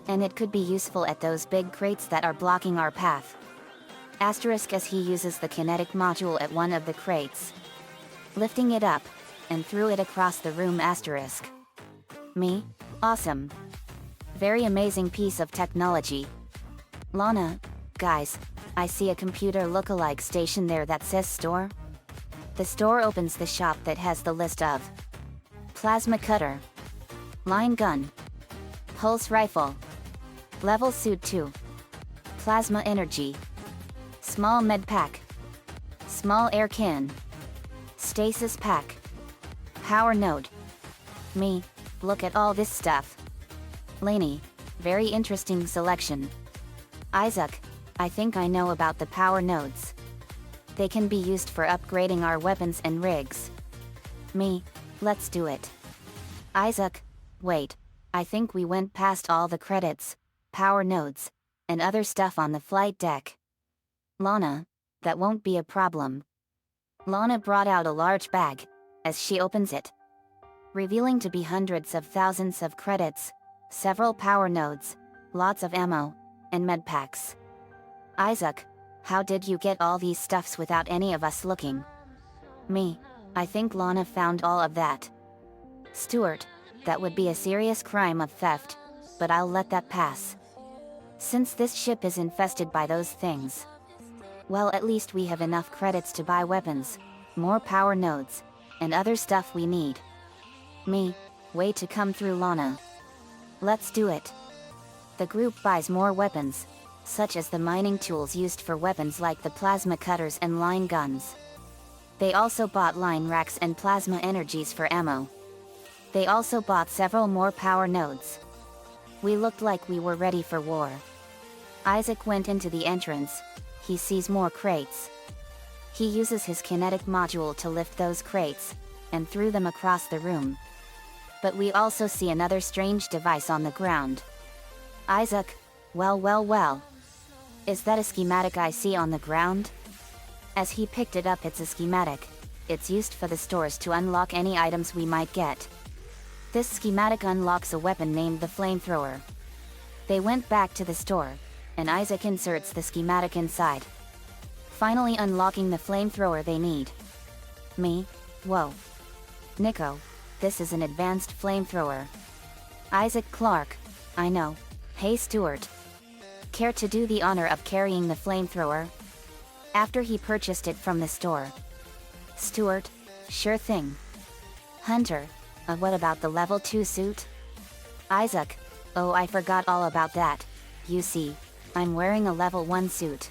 And it could be useful at those big crates that are blocking our path. Asterisk as he uses the kinetic module at one of the crates. Lifting it up, and threw it across the room asterisk. Me, awesome. Very amazing piece of technology. Lana, guys, I see a computer look-alike station there that says store. The store opens the shop that has the list of plasma cutter, line gun, pulse rifle, level suit 2, plasma energy, small med pack, small air can, stasis pack, power node. Me, look at all this stuff. Lainey, very interesting selection. Isaac, I think I know about the power nodes. They can be used for upgrading our weapons and rigs. Me, let's do it. Isaac, wait, I think we went past all the credits, power nodes, and other stuff on the flight deck. Lana, that won't be a problem. Lana brought out a large bag, as she opens it, revealing to be hundreds of thousands of credits, several power nodes, lots of ammo, and med packs. Isaac, how did you get all these stuffs without any of us looking? Me, I think Lana found all of that. Stuart, that would be a serious crime of theft, but I'll let that pass. Since this ship is infested by those things. Well, at least we have enough credits to buy weapons, more power nodes, and other stuff we need. Me, way to come through, Lana. Let's do it. The group buys more weapons, such as the mining tools used for weapons like the plasma cutters and line guns. They also bought line racks and plasma energies for ammo. They also bought several more power nodes. We looked like we were ready for war. Isaac went into the entrance. He sees more crates. He uses his kinetic module to lift those crates, and threw them across the room. But we also see another strange device on the ground. Isaac, well. Is that a schematic I see on the ground? As he picked it up, it's a schematic. It's used for the stores to unlock any items we might get. This schematic unlocks a weapon named the flamethrower. They went back to the store, and Isaac inserts the schematic inside. Finally unlocking the flamethrower they need. Me, whoa. Nico, this is an advanced flamethrower. Isaac Clark, I know. Hey Stuart. Care to do the honor of carrying the flamethrower? After he purchased it from the store. Stuart, sure thing. Hunter, what about the level 2 suit? Isaac, Oh, I forgot all about that. You see, I'm wearing a level 1 suit.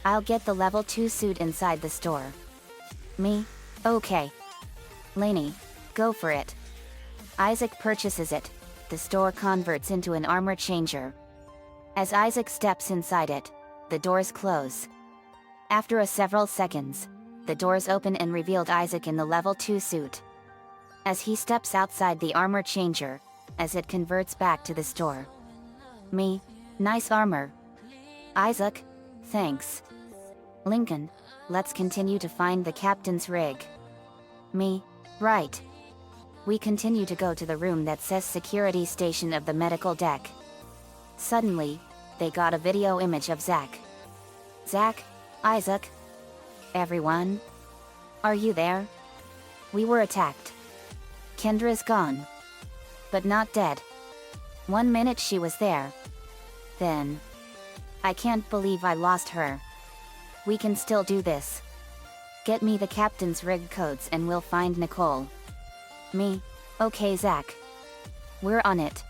I'll get the level 2 suit inside the store. Me? Okay. Lainey, go for it. Isaac purchases it. The store converts into an armor changer. As Isaac steps inside it, the doors close. After several seconds, the doors open and revealed Isaac in the level 2 suit. As he steps outside the armor changer, as it converts back to the store. Me? Nice armor. Isaac? Thanks. Lincoln, let's continue to find the captain's rig. Me? Right. We continue to go to the room that says security station of the medical deck. Suddenly, they got a video image of Zach. Zach? Isaac? Everyone? Are you there? We were attacked. Kendra's gone. But not dead. 1 minute she was there. Then. I can't believe I lost her. We can still do this. Get me the captain's rig codes and we'll find Nicole. Me? Okay, Zach. We're on it.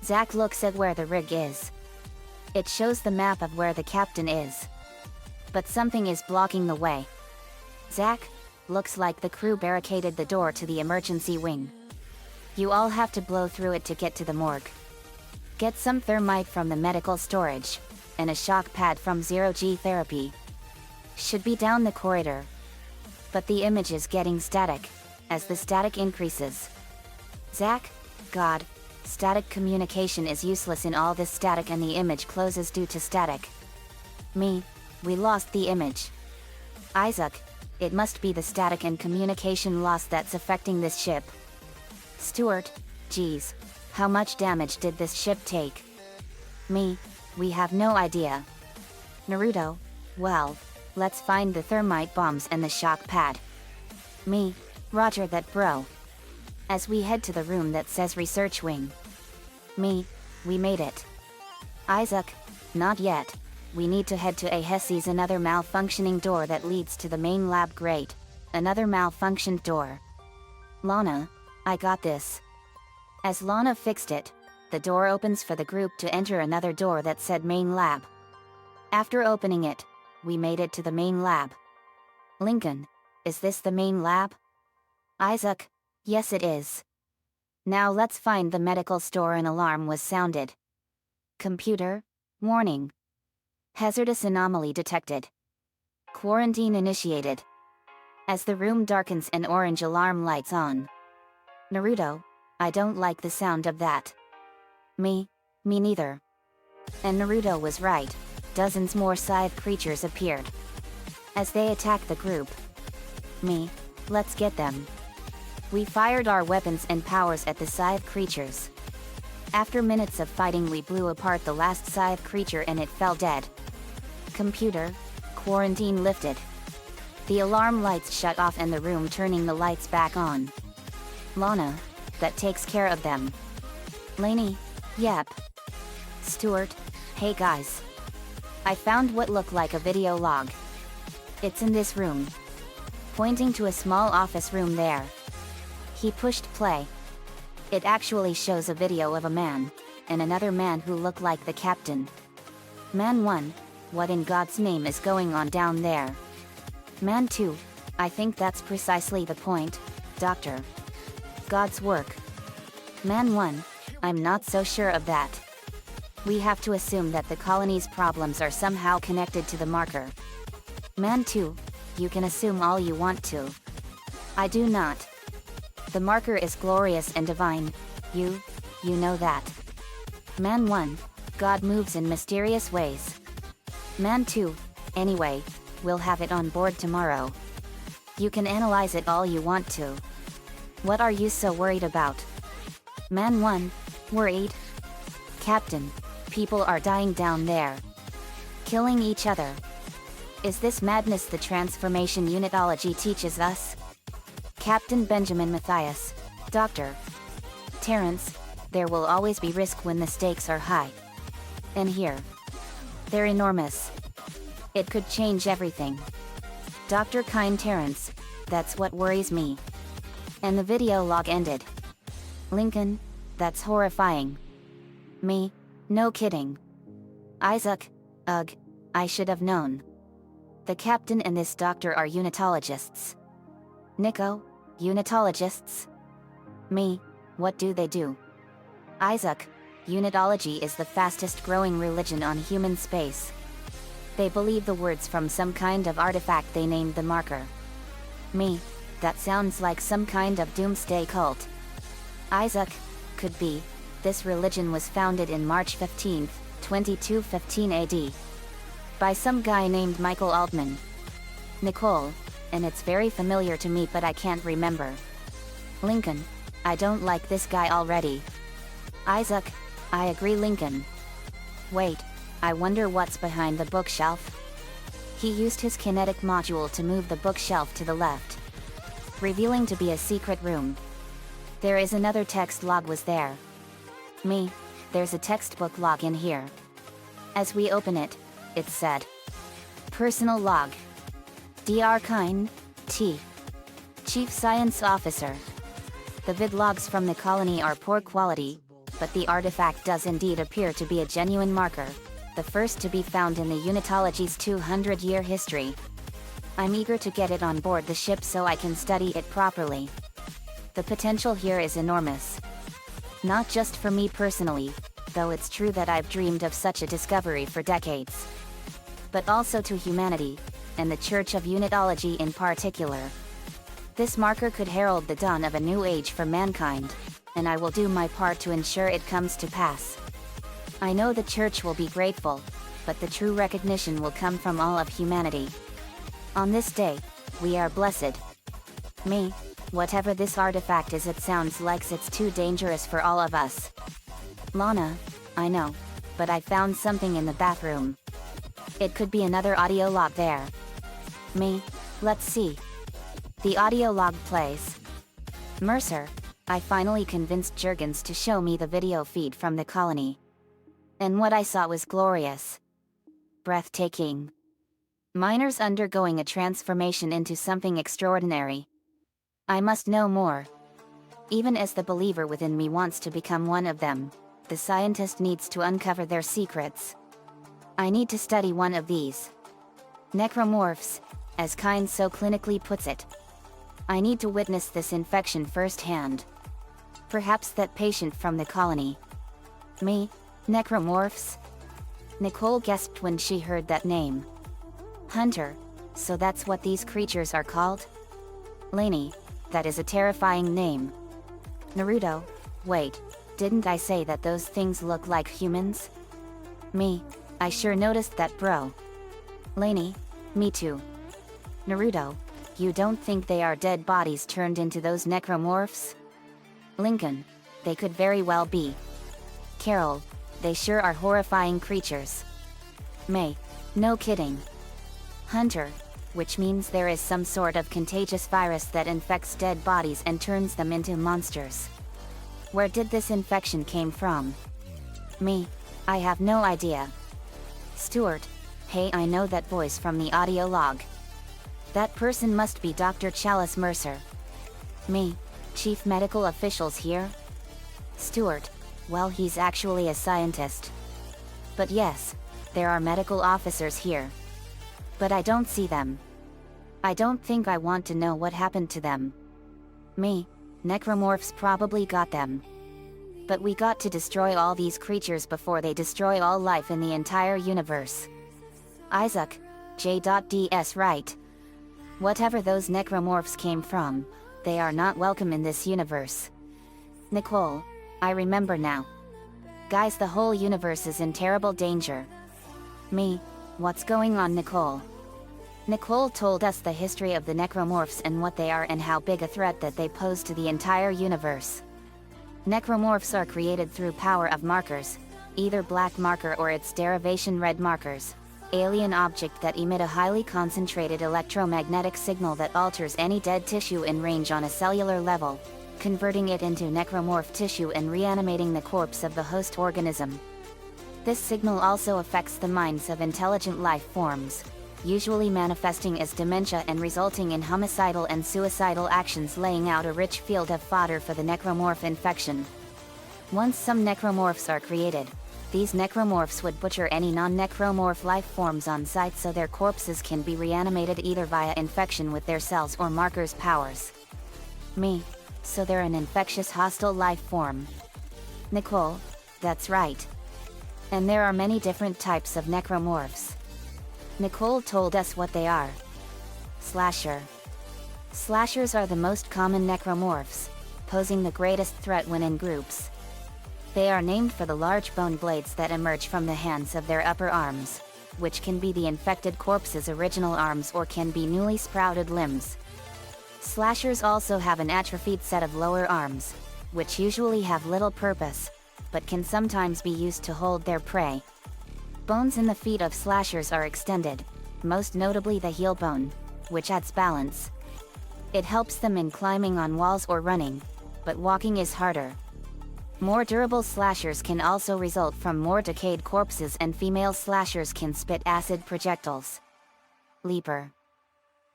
Zach looks at where the rig is. It shows the map of where the captain is. But something is blocking the way. Zach, looks like the crew barricaded the door to the emergency wing. You all have to blow through it to get to the morgue. Get some thermite from the medical storage, and a shock pad from Zero-G Therapy. Should be down the corridor. But the image is getting static, as the static increases. Zach? God, static communication is useless in all this static and the image closes due to static. Me? We lost the image. Isaac? It must be the static and communication loss that's affecting this ship. Stuart? Geez. How much damage did this ship take? Me? We have no idea. Naruto? Well, let's find the thermite bombs and the shock pad. Me? Roger that, bro. As we head to the room that says research wing. Me? We made it. Isaac? Not yet. We need to head to H.A.Y.'s another malfunctioning door that leads to the main lab. Great. Another malfunctioned door. Lana? I got this. As Lana fixed it, the door opens for the group to enter another door that said main lab. After opening it, we made it to the main lab. Lincoln, is this the main lab? Isaac, yes it is. Now let's find the medical store. An alarm was sounded. Computer, warning. Hazardous anomaly detected. Quarantine initiated. As the room darkens, an orange alarm lights on. Naruto, I don't like the sound of that. Me neither. And Naruto was right. Dozens more scythe creatures appeared. As they attack the group. Let's get them. We fired our weapons and powers at the scythe creatures. After minutes of fighting, we blew apart the last scythe creature and it fell dead. Computer, quarantine lifted. The alarm lights shut off and the room turning the lights back on. Lana, that takes care of them. Lainey, yep. Stuart, hey guys. I found what looked like a video log. It's in this room. Pointing to a small office room there. He pushed play. It actually shows a video of a man, and another man who looked like the captain. Man 1, what in God's name is going on down there? Man 2, I think that's precisely the point, Doctor. God's work. Man 1, I'm not so sure of that. We have to assume that the colony's problems are somehow connected to the marker. Man 2, you can assume all you want to. I do not. The marker is glorious and divine, you know that. Man 1, God moves in mysterious ways. Man 2, anyway, we'll have it on board tomorrow. You can analyze it all you want to. What are you so worried about? Man 1, worried? Captain, people are dying down there. Killing each other. Is this madness the transformation unitology teaches us? Captain Benjamin Matthias, Doctor. Terrence, there will always be risk when the stakes are high. And here. They're enormous. It could change everything. Dr. Kind Terrence, that's what worries me. And the video log ended. Lincoln, that's horrifying. Me? No kidding. Isaac? Ugh, I should have known. The captain and this doctor are unitologists. Nico? Unitologists? Me? What do they do? Isaac, unitology is the fastest growing religion on human space. They believe the words from some kind of artifact they named the marker. Me? That sounds like some kind of doomsday cult. Isaac? Could be. This religion was founded in March 15, 2215 AD. By some guy named Michael Altman. Nicole, and it's very familiar to me but I can't remember. Lincoln, I don't like this guy already. Isaac, I agree Lincoln. Wait, I wonder what's behind the bookshelf. He used his kinetic module to move the bookshelf to the left, revealing to be a secret room. There is another text log was there. Me, there's a textbook log in here. As we open it, it said, Personal log. Dr. Kine, T. Chief Science Officer. The vid logs from the colony are poor quality, but the artifact does indeed appear to be a genuine marker, the first to be found in the Unitology's 200-year history. I'm eager to get it on board the ship so I can study it properly. The potential here is enormous. Not just for me personally, though it's true that I've dreamed of such a discovery for decades. But also to humanity, and the Church of Unitology in particular. This marker could herald the dawn of a new age for mankind, and I will do my part to ensure it comes to pass. I know the Church will be grateful, but the true recognition will come from all of humanity. On this day, we are blessed. Me, whatever this artifact is, it sounds like it's too dangerous for all of us. Lana, I know, but I found something in the bathroom. It could be another audio log there. Me, let's see. The audio log plays. Mercer, I finally convinced Jurgens to show me the video feed from the colony. And what I saw was glorious. Breathtaking. Miners undergoing a transformation into something extraordinary. I must know more. Even as the believer within me wants to become one of them, the scientist needs to uncover their secrets. I need to study one of these. Necromorphs, as Kine so clinically puts it. I need to witness this infection firsthand. Perhaps that patient from the colony. Me, Necromorphs? Nicole gasped when she heard that name. Hunter, so that's what these creatures are called? Lainey, that is a terrifying name. Naruto, wait, didn't I say that those things look like humans? Me, I sure noticed that bro. Lainey, me too. Naruto, you don't think they are dead bodies turned into those necromorphs? Lincoln, they could very well be. Carol, they sure are horrifying creatures. May, no kidding. Hunter, which means there is some sort of contagious virus that infects dead bodies and turns them into monsters. Where did this infection came from? Me, I have no idea. Stuart, hey, I know that voice from the audio log. That person must be Dr. Chalice Mercer. Me, chief medical officials here? Stuart, well, he's actually a scientist. But yes, there are medical officers here. But I don't see them. I don't think I want to know what happened to them. Me, necromorphs probably got them. But we got to destroy all these creatures before they destroy all life in the entire universe. Isaac, J.D.S. right. Whatever those necromorphs came from, they are not welcome in this universe. Nicole, I remember now. Guys, the whole universe is in terrible danger. Me, what's going on, Nicole? Nicole told us the history of the necromorphs and what they are and how big a threat that they pose to the entire universe. Necromorphs are created through power of markers, either black marker or its derivation red markers, alien object that emit a highly concentrated electromagnetic signal that alters any dead tissue in range on a cellular level, converting it into necromorph tissue and reanimating the corpse of the host organism. This signal also affects the minds of intelligent life forms, usually manifesting as dementia and resulting in homicidal and suicidal actions, laying out a rich field of fodder for the necromorph infection. Once some necromorphs are created, these necromorphs would butcher any non-necromorph life forms on sight so their corpses can be reanimated either via infection with their cells or markers' powers. So they're an infectious hostile life form. Nicole, that's right. And there are many different types of necromorphs. Nicole told us what they are. Slasher. Slashers are the most common necromorphs, posing the greatest threat when in groups. They are named for the large bone blades that emerge from the hands of their upper arms, which can be the infected corpse's original arms or can be newly sprouted limbs. Slashers also have an atrophied set of lower arms, which usually have little purpose, but can sometimes be used to hold their prey. Bones in the feet of slashers are extended, most notably the heel bone, which adds balance. It helps them in climbing on walls or running, but walking is harder. More durable slashers can also result from more decayed corpses, and female slashers can spit acid projectiles. Leaper.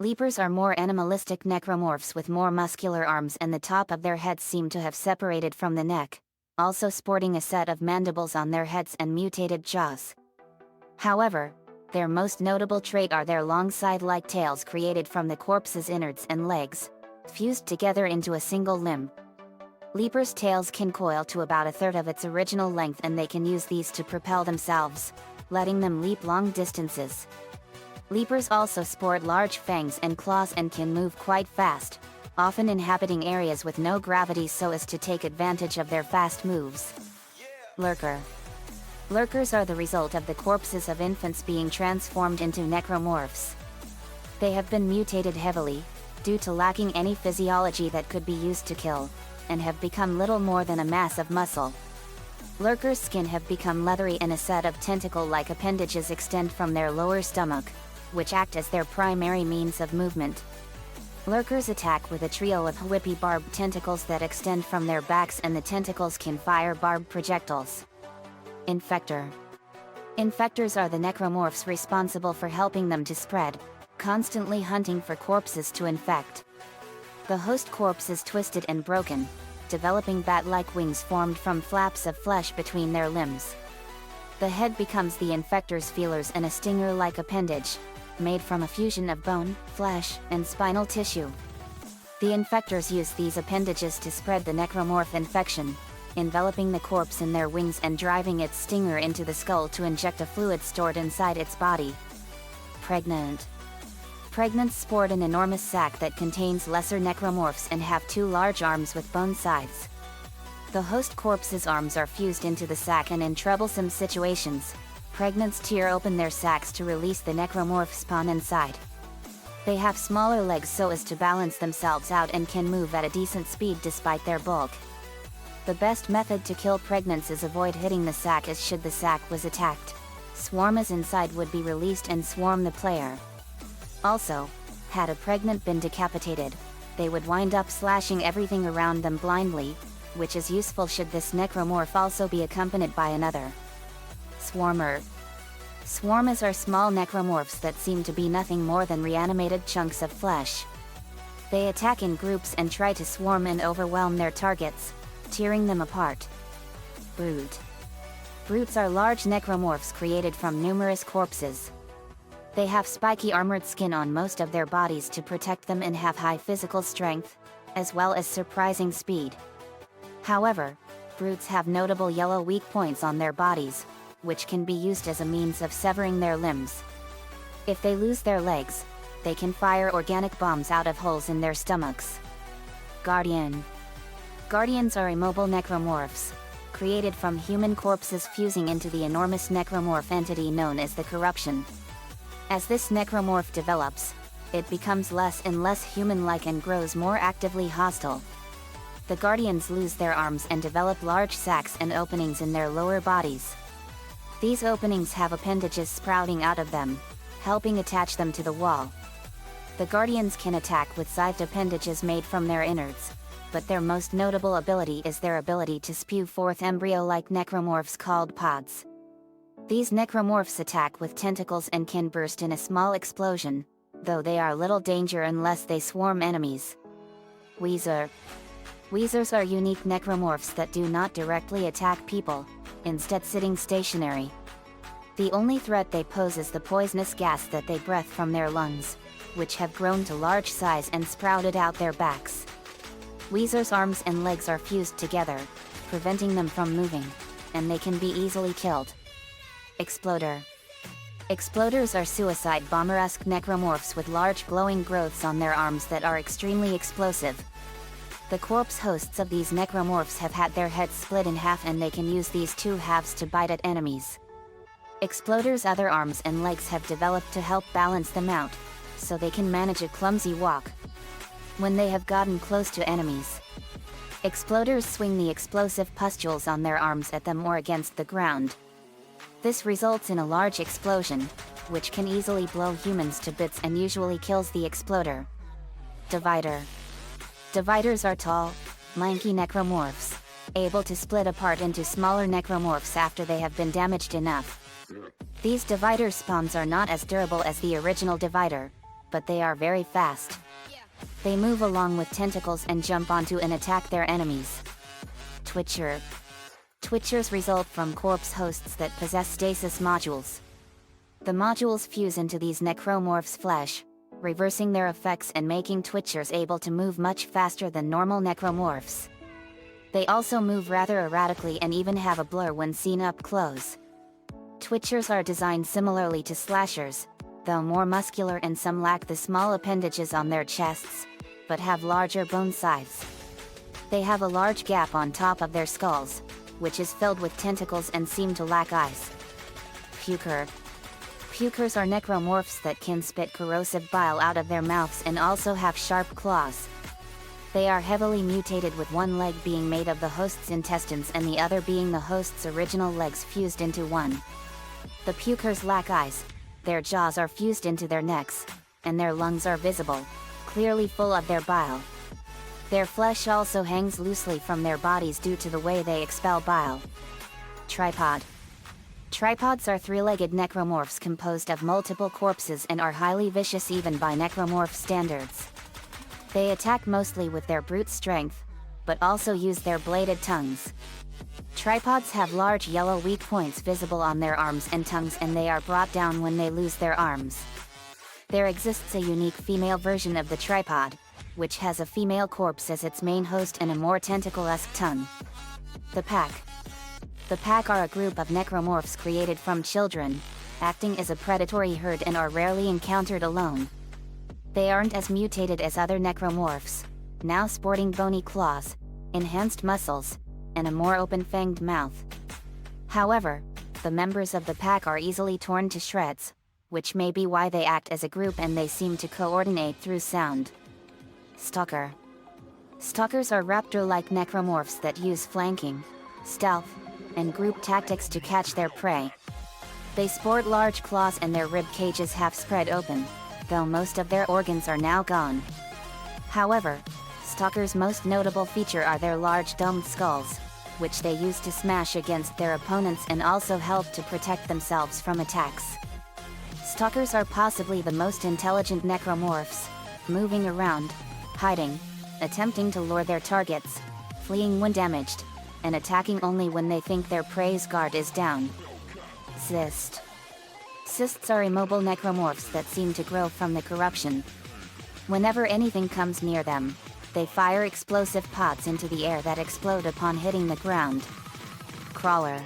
Leapers are more animalistic necromorphs with more muscular arms, and the top of their heads seem to have separated from the neck, also sporting a set of mandibles on their heads and mutated jaws. However, their most notable trait are their long side-like tails created from the corpse's innards and legs, fused together into a single limb. Leapers' tails can coil to about a third of its original length, and they can use these to propel themselves, letting them leap long distances. Leapers also sport large fangs and claws and can move quite fast, often inhabiting areas with no gravity so as to take advantage of their fast moves. Lurker. Lurkers are the result of the corpses of infants being transformed into necromorphs. They have been mutated heavily, due to lacking any physiology that could be used to kill, and have become little more than a mass of muscle. Lurkers' skin have become leathery, and a set of tentacle-like appendages extend from their lower stomach, which act as their primary means of movement. Lurkers attack with a trio of whippy barbed tentacles that extend from their backs, and the tentacles can fire barbed projectiles. Infector. Infectors are the necromorphs responsible for helping them to spread, constantly hunting for corpses to infect. The host corpse is twisted and broken, developing bat-like wings formed from flaps of flesh between their limbs. The head becomes the infector's feelers and a stinger-like appendage, made from a fusion of bone, flesh, and spinal tissue. The infectors use these appendages to spread the necromorph infection, enveloping the corpse in their wings and driving its stinger into the skull to inject a fluid stored inside its body. Pregnant. Pregnants sport an enormous sac that contains lesser necromorphs and have two large arms with bone sides. The host corpse's arms are fused into the sac, and in troublesome situations, pregnants tear open their sacs to release the necromorph spawn inside. They have smaller legs so as to balance themselves out and can move at a decent speed despite their bulk. The best method to kill pregnants is avoid hitting the sac, as should the sac was attacked, swarms inside would be released and swarm the player. Also, had a pregnant been decapitated, they would wind up slashing everything around them blindly, which is useful should this necromorph also be accompanied by another. Swarmer. Swarmers are small necromorphs that seem to be nothing more than reanimated chunks of flesh. They attack in groups and try to swarm and overwhelm their targets, tearing them apart. Brute. Brutes are large necromorphs created from numerous corpses. They have spiky armored skin on most of their bodies to protect them and have high physical strength, as well as surprising speed. However, brutes have notable yellow weak points on their bodies, which can be used as a means of severing their limbs. If they lose their legs, they can fire organic bombs out of holes in their stomachs. Guardian. Guardians are immobile necromorphs, created from human corpses fusing into the enormous necromorph entity known as the Corruption. As this necromorph develops, it becomes less and less human-like and grows more actively hostile. The Guardians lose their arms and develop large sacs and openings in their lower bodies. These openings have appendages sprouting out of them, helping attach them to the wall. The Guardians can attack with scythed appendages made from their innards, but their most notable ability is their ability to spew forth embryo-like necromorphs called pods. These necromorphs attack with tentacles and can burst in a small explosion, though they are little danger unless they swarm enemies. Weezer. Weezers are unique necromorphs that do not directly attack people, instead sitting stationary. The only threat they pose is the poisonous gas that they breathe from their lungs, which have grown to large size and sprouted out their backs. Weezers' arms and legs are fused together, preventing them from moving, and they can be easily killed. Exploder. Exploders are suicide bomber-esque necromorphs with large glowing growths on their arms that are extremely explosive. The corpse hosts of these necromorphs have had their heads split in half, and they can use these two halves to bite at enemies. Exploders' other arms and legs have developed to help balance them out, so they can manage a clumsy walk when they have gotten close to enemies. Exploders swing the explosive pustules on their arms at them or against the ground. This results in a large explosion, which can easily blow humans to bits and usually kills the exploder. Divider. Dividers are tall, lanky necromorphs, able to split apart into smaller necromorphs after they have been damaged enough. These divider spawns are not as durable as the original divider, but they are very fast. They move along with tentacles and jump onto and attack their enemies. Twitcher. Twitchers result from corpse hosts that possess stasis modules. The modules fuse into these necromorphs' flesh, reversing their effects and making Twitchers able to move much faster than normal necromorphs. They also move rather erratically and even have a blur when seen up close. Twitchers are designed similarly to slashers, though more muscular, and some lack the small appendages on their chests, but have larger bone size. They have a large gap on top of their skulls, which is filled with tentacles and seem to lack eyes. Puker. Pukers are necromorphs that can spit corrosive bile out of their mouths and also have sharp claws. They are heavily mutated, with one leg being made of the host's intestines and the other being the host's original legs fused into one. The pukers lack eyes, their jaws are fused into their necks, and their lungs are visible, clearly full of their bile. Their flesh also hangs loosely from their bodies due to the way they expel bile. Tripod. Tripods are three-legged necromorphs composed of multiple corpses and are highly vicious even by necromorph standards. They attack mostly with their brute strength, but also use their bladed tongues. Tripods have large yellow weak points visible on their arms and tongues, and they are brought down when they lose their arms. There exists a unique female version of the tripod, which has a female corpse as its main host and a more tentacle-esque tongue. The Pack. The Pack are a group of necromorphs created from children, acting as a predatory herd, and are rarely encountered alone. They aren't as mutated as other necromorphs, now sporting bony claws, enhanced muscles, and a more open-fanged mouth. However, the members of the Pack are easily torn to shreds, which may be why they act as a group and they seem to coordinate through sound. Stalker. Stalkers are raptor-like necromorphs that use flanking, stealth, and group tactics to catch their prey. They sport large claws and their rib cages half spread open, though most of their organs are now gone. However, stalkers' most notable feature are their large domed skulls, which they use to smash against their opponents and also help to protect themselves from attacks. Stalkers are possibly the most intelligent necromorphs, moving around, hiding, attempting to lure their targets, fleeing when damaged, and attacking only when they think their prey's guard is down. Cyst. Cysts are immobile necromorphs that seem to grow from the corruption. Whenever anything comes near them, they fire explosive pods into the air that explode upon hitting the ground. Crawler.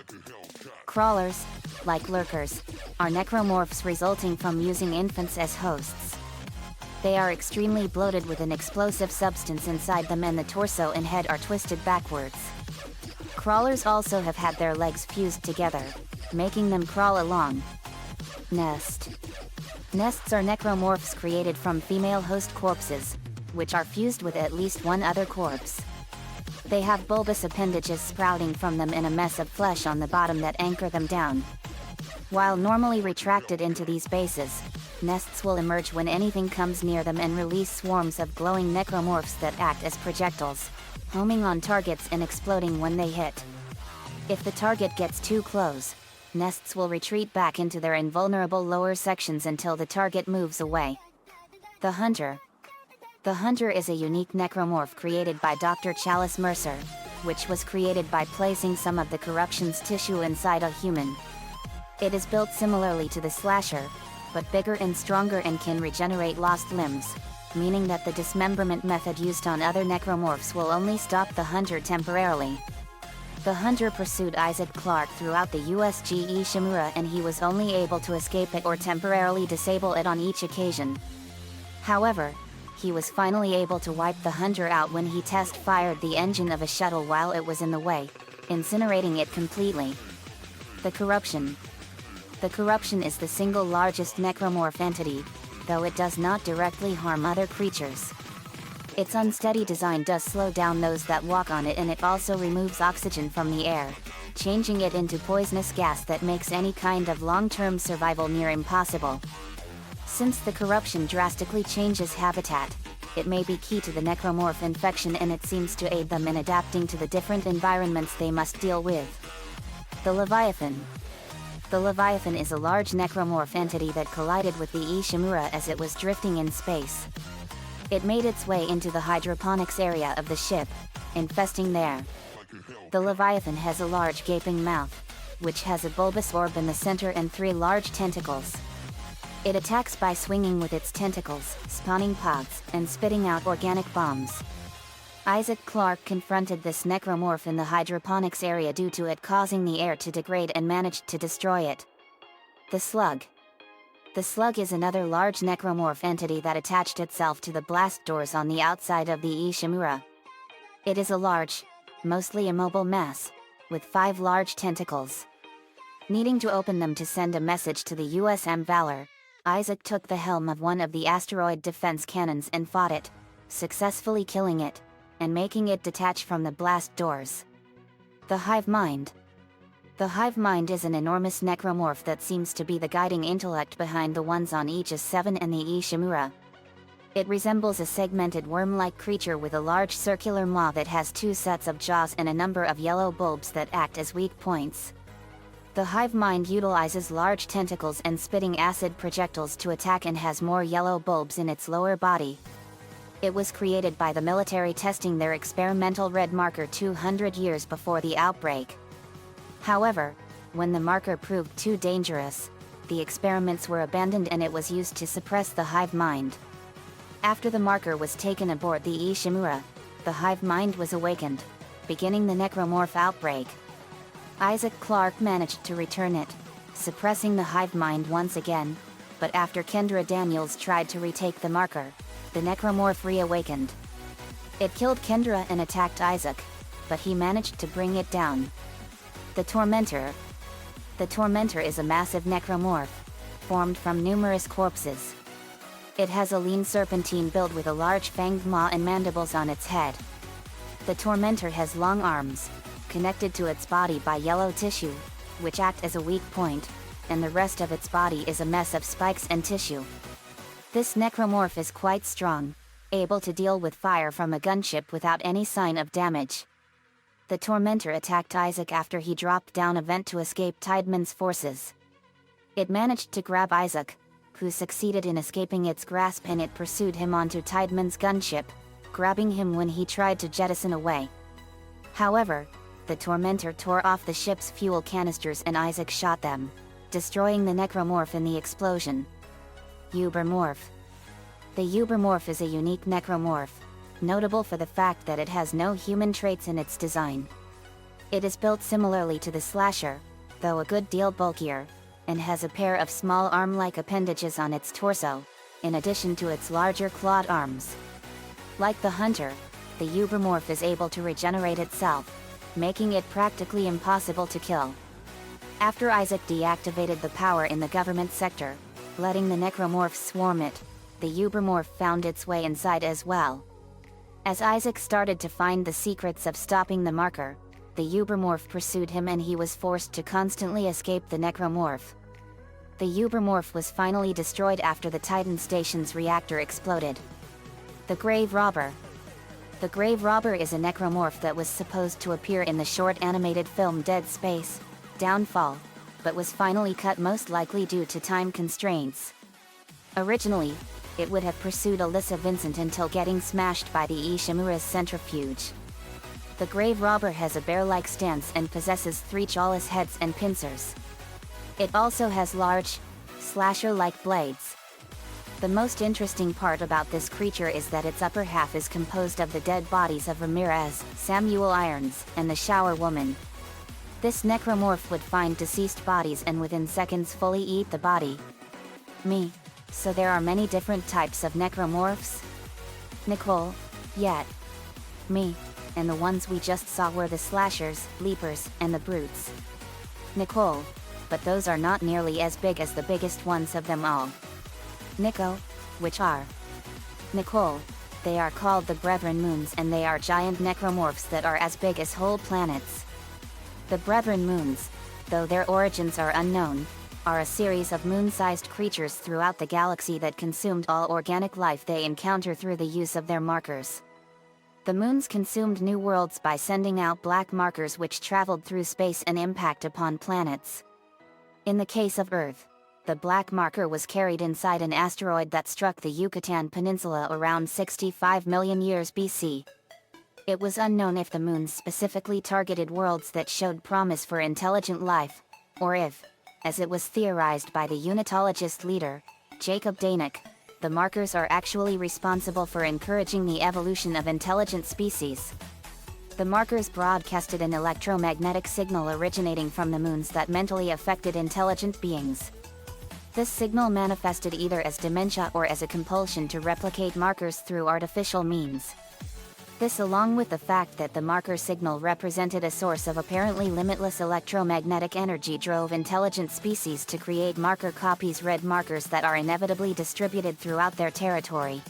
Crawlers, like lurkers, are necromorphs resulting from using infants as hosts. They are extremely bloated with an explosive substance inside them, and the torso and head are twisted backwards. Crawlers also have had their legs fused together, making them crawl along. Nest. Nests are necromorphs created from female host corpses, which are fused with at least one other corpse. They have bulbous appendages sprouting from them and a mess of flesh on the bottom that anchor them down. While normally retracted into these bases, nests will emerge when anything comes near them and release swarms of glowing necromorphs that act as projectiles, homing on targets and exploding when they hit. If the target gets too close, nests will retreat back into their invulnerable lower sections until the target moves away. The Hunter. The Hunter is a unique necromorph created by Dr. Chalice Mercer, which was created by placing some of the corruption's tissue inside a human. It is built similarly to the Slasher, but bigger and stronger and can regenerate lost limbs, meaning that the dismemberment method used on other necromorphs will only stop the Hunter temporarily. The Hunter pursued Isaac Clarke throughout the USGE Shimura, and he was only able to escape it or temporarily disable it on each occasion. However, he was finally able to wipe the Hunter out when he test-fired the engine of a shuttle while it was in the way, incinerating it completely. The Corruption. The Corruption is the single largest necromorph entity, though it does not directly harm other creatures. Its unsteady design does slow down those that walk on it, and it also removes oxygen from the air, changing it into poisonous gas that makes any kind of long-term survival near impossible. Since the Corruption drastically changes habitat, it may be key to the necromorph infection, and it seems to aid them in adapting to the different environments they must deal with. The Leviathan. The Leviathan is a large necromorph entity that collided with the Ishimura as it was drifting in space. It made its way into the hydroponics area of the ship, infesting there. The Leviathan has a large gaping mouth, which has a bulbous orb in the center and 3 large tentacles. It attacks by swinging with its tentacles, spawning pods, and spitting out organic bombs. Isaac Clarke confronted this necromorph in the hydroponics area due to it causing the air to degrade, and managed to destroy it. The Slug. The Slug is another large necromorph entity that attached itself to the blast doors on the outside of the Ishimura. It is a large, mostly immobile mass, with 5 large tentacles. Needing to open them to send a message to the USM Valor, Isaac took the helm of one of the asteroid defense cannons and fought it, successfully killing it, and making it detach from the blast doors. The Hive Mind. The Hive Mind is an enormous necromorph that seems to be the guiding intellect behind the ones on Aegis 7 and the Ishimura. It resembles a segmented worm-like creature with a large circular maw that has 2 sets of jaws and a number of yellow bulbs that act as weak points. The Hive Mind utilizes large tentacles and spitting acid projectiles to attack, and has more yellow bulbs in its lower body. It was created by the military testing their experimental red marker 200 years before the outbreak. However, when the marker proved too dangerous, the experiments were abandoned and it was used to suppress the Hive Mind. After the marker was taken aboard the Ishimura, the Hive Mind was awakened, beginning the necromorph outbreak. Isaac Clarke managed to return it, suppressing the Hive Mind once again, but after Kendra Daniels tried to retake the marker, the necromorph reawakened. It killed Kendra and attacked Isaac, but he managed to bring it down. The Tormentor. The Tormentor is a massive necromorph, formed from numerous corpses. It has a lean serpentine build with a large fanged maw and mandibles on its head. The Tormentor has long arms, connected to its body by yellow tissue, which act as a weak point, and the rest of its body is a mess of spikes and tissue. This necromorph is quite strong, able to deal with fire from a gunship without any sign of damage. The Tormentor attacked Isaac after he dropped down a vent to escape Tideman's forces. It managed to grab Isaac, who succeeded in escaping its grasp, and it pursued him onto Tideman's gunship, grabbing him when he tried to jettison away. However, the Tormentor tore off the ship's fuel canisters and Isaac shot them, destroying the necromorph in the explosion. Ubermorph. The Ubermorph is a unique necromorph, notable for the fact that it has no human traits in its design. It is built similarly to the Slasher, though a good deal bulkier, and has a pair of small arm-like appendages on its torso, in addition to its larger clawed arms. Like the Hunter, the Ubermorph is able to regenerate itself, making it practically impossible to kill. After Isaac deactivated the power in the government sector, letting the necromorphs swarm it, the Ubermorph found its way inside as well. As Isaac started to find the secrets of stopping the marker, the Ubermorph pursued him and he was forced to constantly escape the necromorph. The Ubermorph was finally destroyed after the Titan Station's reactor exploded. The Grave Robber. The Grave Robber is a necromorph that was supposed to appear in the short animated film Dead Space, Downfall, but was finally cut, most likely due to time constraints. Originally, it would have pursued Alyssa Vincent until getting smashed by the Ishimura's centrifuge. The grave robber has a bear-like stance and possesses 3 jawless heads and pincers. It also has large, slasher-like blades. The most interesting part about this creature is that its upper half is composed of the dead bodies of Ramirez, Samuel Irons, and the Shower Woman. This necromorph would find deceased bodies and within seconds fully eat the body. Me. So there are many different types of necromorphs? Nicole. Yet. Me. And the ones we just saw were the slashers, leapers, and the brutes. Nicole. But those are not nearly as big as the biggest ones of them all. Nico. Which are? Nicole. They are called the Brethren Moons and they are giant necromorphs that are as big as whole planets. The Brethren Moons, though their origins are unknown, are a series of moon-sized creatures throughout the galaxy that consumed all organic life they encounter through the use of their markers. The moons consumed new worlds by sending out black markers which traveled through space and impact upon planets. In the case of Earth, the black marker was carried inside an asteroid that struck the Yucatan Peninsula around 65 million years BC. It was unknown if the moons specifically targeted worlds that showed promise for intelligent life, or if, as it was theorized by the unitologist leader, Jacob Danick, the markers are actually responsible for encouraging the evolution of intelligent species. The markers broadcasted an electromagnetic signal originating from the moons that mentally affected intelligent beings. This signal manifested either as dementia or as a compulsion to replicate markers through artificial means. This, along with the fact that the marker signal represented a source of apparently limitless electromagnetic energy, drove intelligent species to create marker copies, red markers that are inevitably distributed throughout their territory.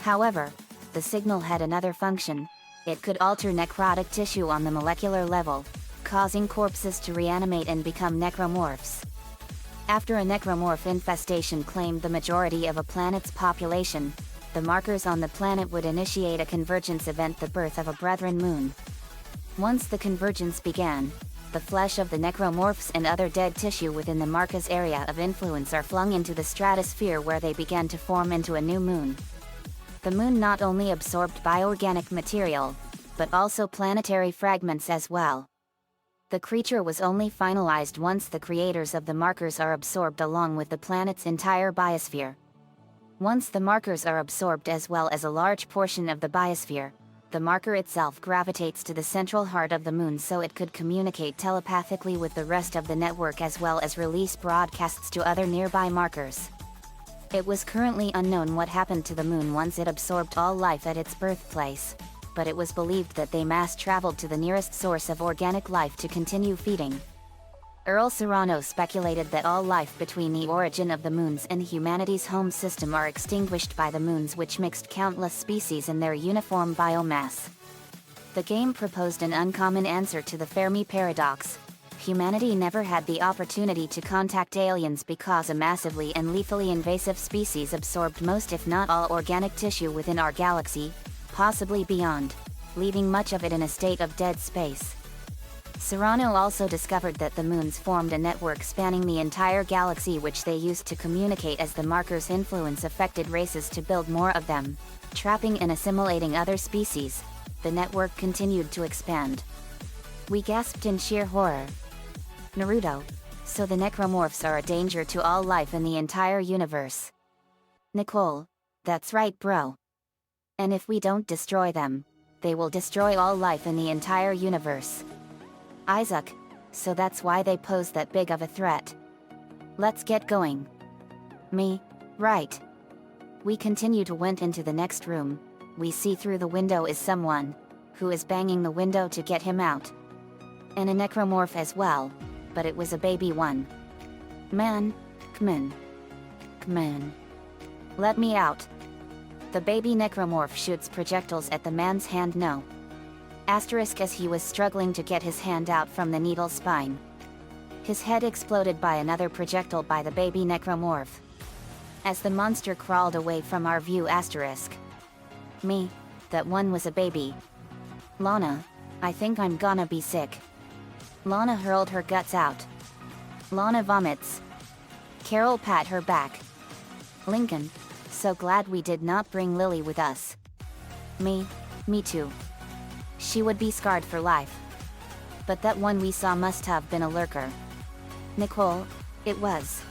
However, the signal had another function. It could alter necrotic tissue on the molecular level, causing corpses to reanimate and become necromorphs. After a necromorph infestation claimed the majority of a planet's population, the markers on the planet would initiate a convergence event, the birth of a Brethren Moon. Once the convergence began, the flesh of the necromorphs and other dead tissue within the marker's area of influence are flung into the stratosphere, where they began to form into a new moon. The moon not only absorbed bioorganic material, but also planetary fragments as well. The creature was only finalized once the creators of the markers are absorbed along with the planet's entire biosphere. Once the markers are absorbed as well as a large portion of the biosphere, the marker itself gravitates to the central heart of the moon so it could communicate telepathically with the rest of the network as well as release broadcasts to other nearby markers. It was currently unknown what happened to the moon once it absorbed all life at its birthplace, but it was believed that they mass traveled to the nearest source of organic life to continue feeding. Earl Serrano speculated that all life between the origin of the moons and humanity's home system are extinguished by the moons, which mixed countless species in their uniform biomass. The game proposed an uncommon answer to the Fermi paradox. Humanity never had the opportunity to contact aliens because a massively and lethally invasive species absorbed most if not all organic tissue within our galaxy, possibly beyond, leaving much of it in a state of dead space. Serrano also discovered that the moons formed a network spanning the entire galaxy, which they used to communicate as the marker's influence affected races to build more of them, trapping and assimilating other species. The network continued to expand. We gasped in sheer horror. Naruto. So the necromorphs are a danger to all life in the entire universe. Nicole. That's right, bro. And if we don't destroy them, they will destroy all life in the entire universe. Isaac. So that's why they pose that big of a threat. Let's get going. Me. Right. We continue to went into the next room. We see through the window is someone, who is banging the window to get him out. And a necromorph as well, but it was a baby one. Man, come in. Come in. Let me out. The baby necromorph shoots projectiles at the man's hand. No. Asterisk, as he was struggling to get his hand out from the needle's spine. His head exploded by another projectile by the baby necromorph. As the monster crawled away from our view. Asterisk. Me. That one was a baby. Lana. I think I'm gonna be sick. Lana hurled her guts out. Lana vomits. Carol pat her back. Lincoln. so glad we did not bring Lily with us. Me too. She would be scarred for life. But that one we saw must have been a lurker. Nicole, it was.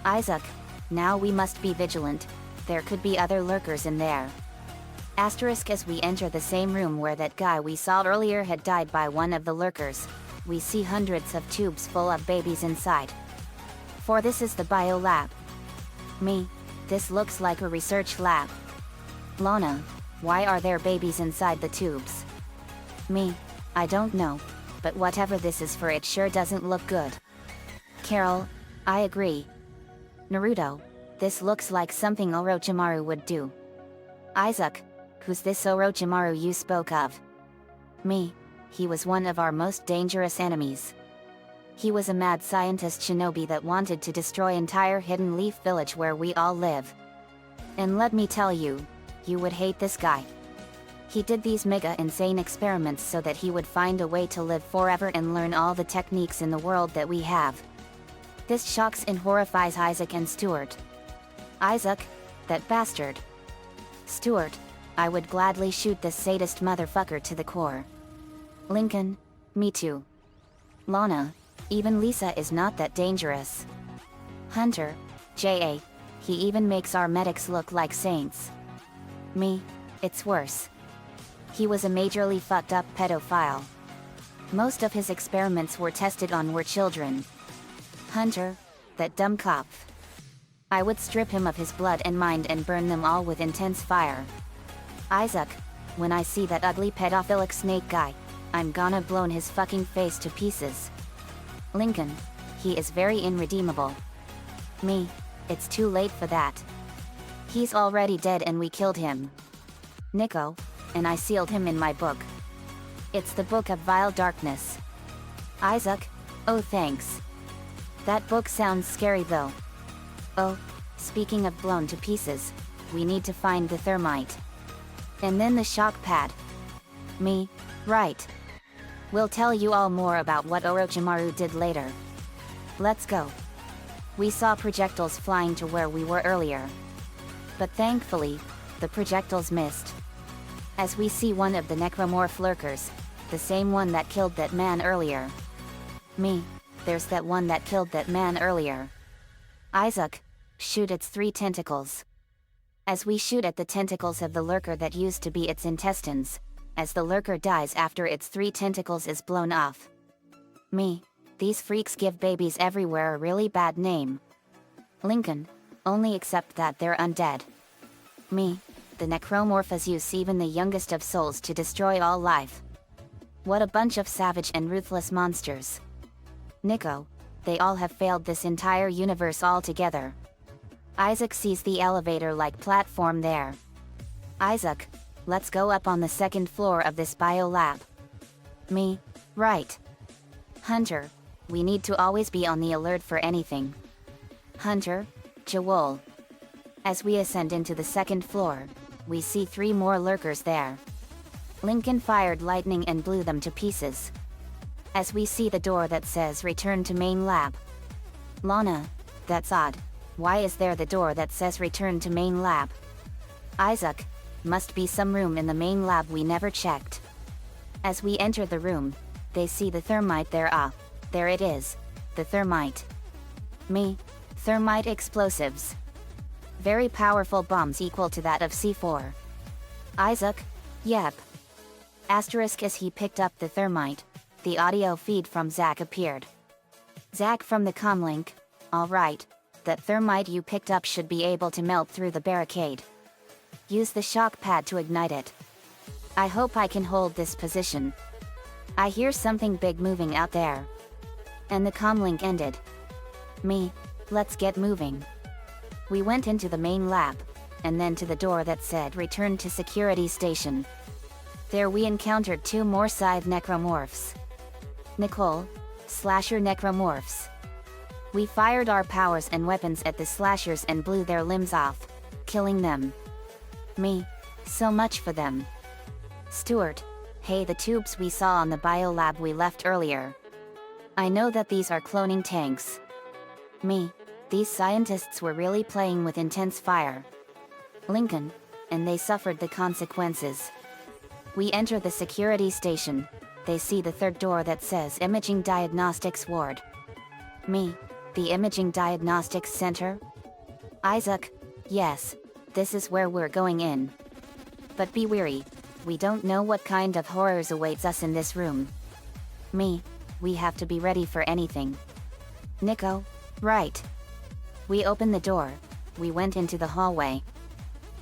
Isaac, now we must be vigilant, there could be other lurkers in there. Asterisk as we enter the same room where that guy we saw earlier had died by one of the lurkers, we see hundreds of tubes full of babies inside. For this is the bio lab. This looks like a research lab. Lana, why are there babies inside the tubes? I don't know, but whatever this is for it sure doesn't look good. Carol, I agree. Naruto, this looks like something Orochimaru would do. Isaac, who's this Orochimaru you spoke of? He was one of our most dangerous enemies. He was a mad scientist shinobi that wanted to destroy entire Hidden Leaf village where we all live. And let me tell you, you would hate this guy. He did these mega insane experiments so that he would find a way to live forever and learn all the techniques in the world that we have. This shocks and horrifies Isaac and Stuart. Isaac, that bastard. Stuart, I would gladly shoot this sadist motherfucker to the core. Lincoln, me too. Lana, even Lisa is not that dangerous. Hunter, J.A., he even makes our medics look like saints. It's worse. He was a majorly fucked up pedophile. Most of his experiments were tested on were children. Hunter, that dumb cop. I would strip him of his blood and mind and burn them all with intense fire. Isaac, when I see that ugly pedophilic snake guy, I'm gonna blown his fucking face to pieces. Lincoln, he is very irredeemable. It's too late for that. He's already dead and we killed him. Nico, and I sealed him in my book. It's the Book of Vile Darkness. Isaac, oh thanks. That book sounds scary though. Oh, speaking of blown to pieces, we need to find the thermite. And then the shock pad. Right. We'll tell you all more about what Orochimaru did later. Let's go. We saw projectiles flying to where we were earlier. But thankfully, the projectiles missed. As we see one of the necromorph lurkers, the same one that killed that man earlier. There's that one that killed that man earlier. Isaac, shoot its 3 tentacles. As we shoot at the tentacles of the lurker that used to be its intestines, as the lurker dies after its 3 tentacles is blown off. These freaks give babies everywhere a really bad name. Lincoln, only except that they're undead. The Necromorphs use even the youngest of souls to destroy all life. What a bunch of savage and ruthless monsters. Nico, they all have failed this entire universe altogether. Isaac sees the elevator-like platform there. Isaac, let's go up on the 2nd floor of this bio lab. Right. Hunter, we need to always be on the alert for anything. Hunter, Joel. As we ascend into the 2nd floor, we see 3 more lurkers there. Lincoln fired lightning and blew them to pieces. As we see the door that says return to main lab. Lana, that's odd. Why is there the door that says return to main lab? Isaac, must be some room in the main lab we never checked. As we enter the room, they see the thermite there. There it is. The thermite. Thermite explosives. Very powerful bombs equal to that of C4. Isaac, yep. Asterisk as he picked up the thermite, the audio feed from Zach appeared. Zach from the comlink, alright, that thermite you picked up should be able to melt through the barricade. Use the shock pad to ignite it. I hope I can hold this position. I hear something big moving out there. And the comlink ended. Let's get moving. We went into the main lab, and then to the door that said return to security station. There we encountered 2 more scythe necromorphs. Nicole, slasher necromorphs. We fired our powers and weapons at the slashers and blew their limbs off, killing them. So much for them. Stuart, hey, the tubes we saw on the biolab we left earlier. I know that these are cloning tanks. These scientists were really playing with intense fire. Lincoln, and they suffered the consequences. We enter the security station. They see the third door that says Imaging Diagnostics Ward. Me, the Imaging Diagnostics Center? Isaac, yes, this is where we're going in. But be wary, we don't know what kind of horrors awaits us in this room. Me, we have to be ready for anything. Nico, right. We opened the door, we went into the hallway.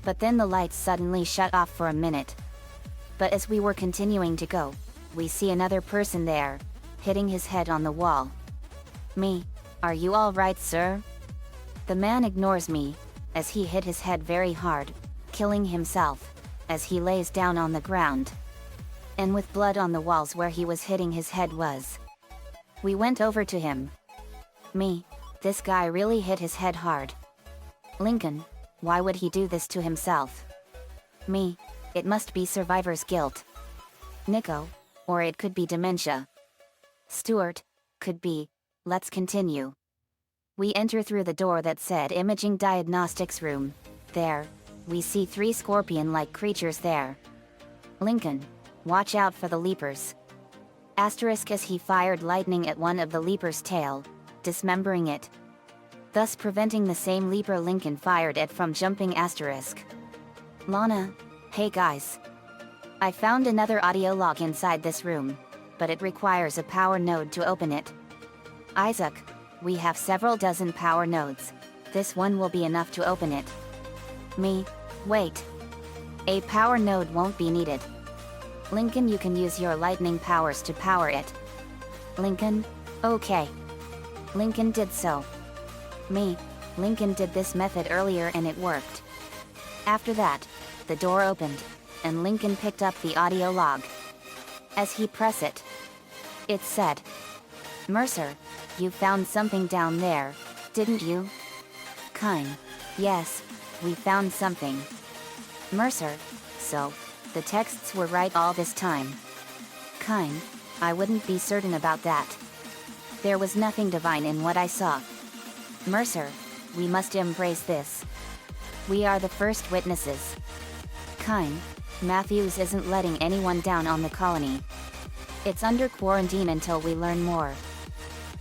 But then the lights suddenly shut off for a minute. But as we were continuing to go, we see another person there, hitting his head on the wall. Me, are you all right, sir? The man ignores me, as he hit his head very hard, killing himself, as he lays down on the ground. And with blood on the walls where he was hitting his head was. We went over to him. Me, this guy really hit his head hard. Lincoln, why would he do this to himself? Me, it must be survivor's guilt. Nico, or it could be dementia. Stuart, could be, let's continue. We enter through the door that said Imaging Diagnostics Room. There, we see 3 scorpion-like creatures there. Lincoln, watch out for the leapers. Asterisk as he fired lightning at one of the leaper's tail, dismembering it. Thus preventing the same leaper Lincoln fired at from jumping asterisk. Lana, hey guys. I found another audio log inside this room, but it requires a power node to open it. Isaac, we have several dozen power nodes. This one will be enough to open it. Me, wait. A power node won't be needed. Lincoln, you can use your lightning powers to power it. Lincoln, okay. Lincoln did so. Me, Lincoln did this method earlier and it worked. After that, the door opened, and Lincoln picked up the audio log. As he pressed it, it said, Mercer, you found something down there, didn't you? Kine, yes, we found something. Mercer, so, the texts were right all this time. Kine, I wouldn't be certain about that. There was nothing divine in what I saw. Mercer, we must embrace this. We are the first witnesses. Kine, Matthews isn't letting anyone down on the colony. It's under quarantine until we learn more.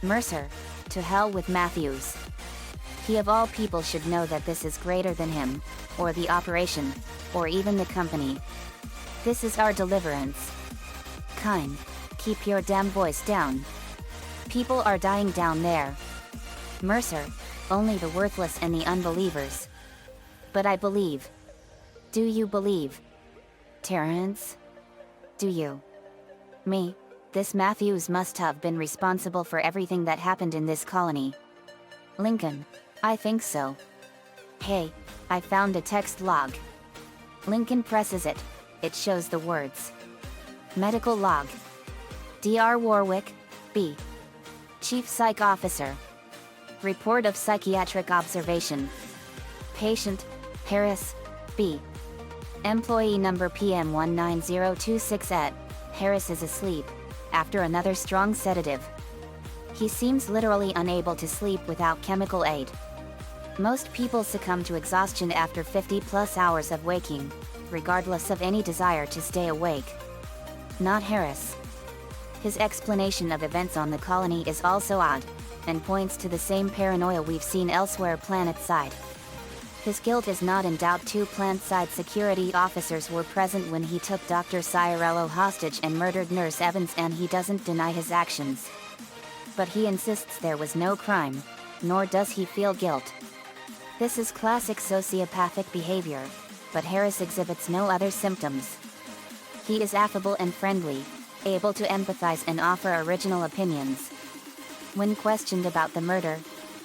Mercer, to hell with Matthews. He of all people should know that this is greater than him, or the operation, or even the company. This is our deliverance. Kine, keep your damn voice down. People are dying down there. Mercer, only the worthless and the unbelievers. But I believe. Do you believe? Terrence? Do you? Me, this Matthews must have been responsible for everything that happened in this colony. Lincoln, I think so. Hey, I found a text log. Lincoln presses it. It shows the words. Medical log. Dr. Warwick, B. Chief Psych Officer. Report of psychiatric observation. Patient, Harris, B. Employee number PM19026 at. Harris is asleep, after another strong sedative. He seems literally unable to sleep without chemical aid. Most people succumb to exhaustion after 50+ hours of waking, regardless of any desire to stay awake. Not Harris. His explanation of events on the colony is also odd, and points to the same paranoia we've seen elsewhere planet-side. His guilt is not in doubt. 2 plant-side security officers were present when he took Dr. Cirello hostage and murdered Nurse Evans, and he doesn't deny his actions. But he insists there was no crime, nor does he feel guilt. This is classic sociopathic behavior, but Harris exhibits no other symptoms. He is affable and friendly, able to empathize and offer original opinions. When questioned about the murder,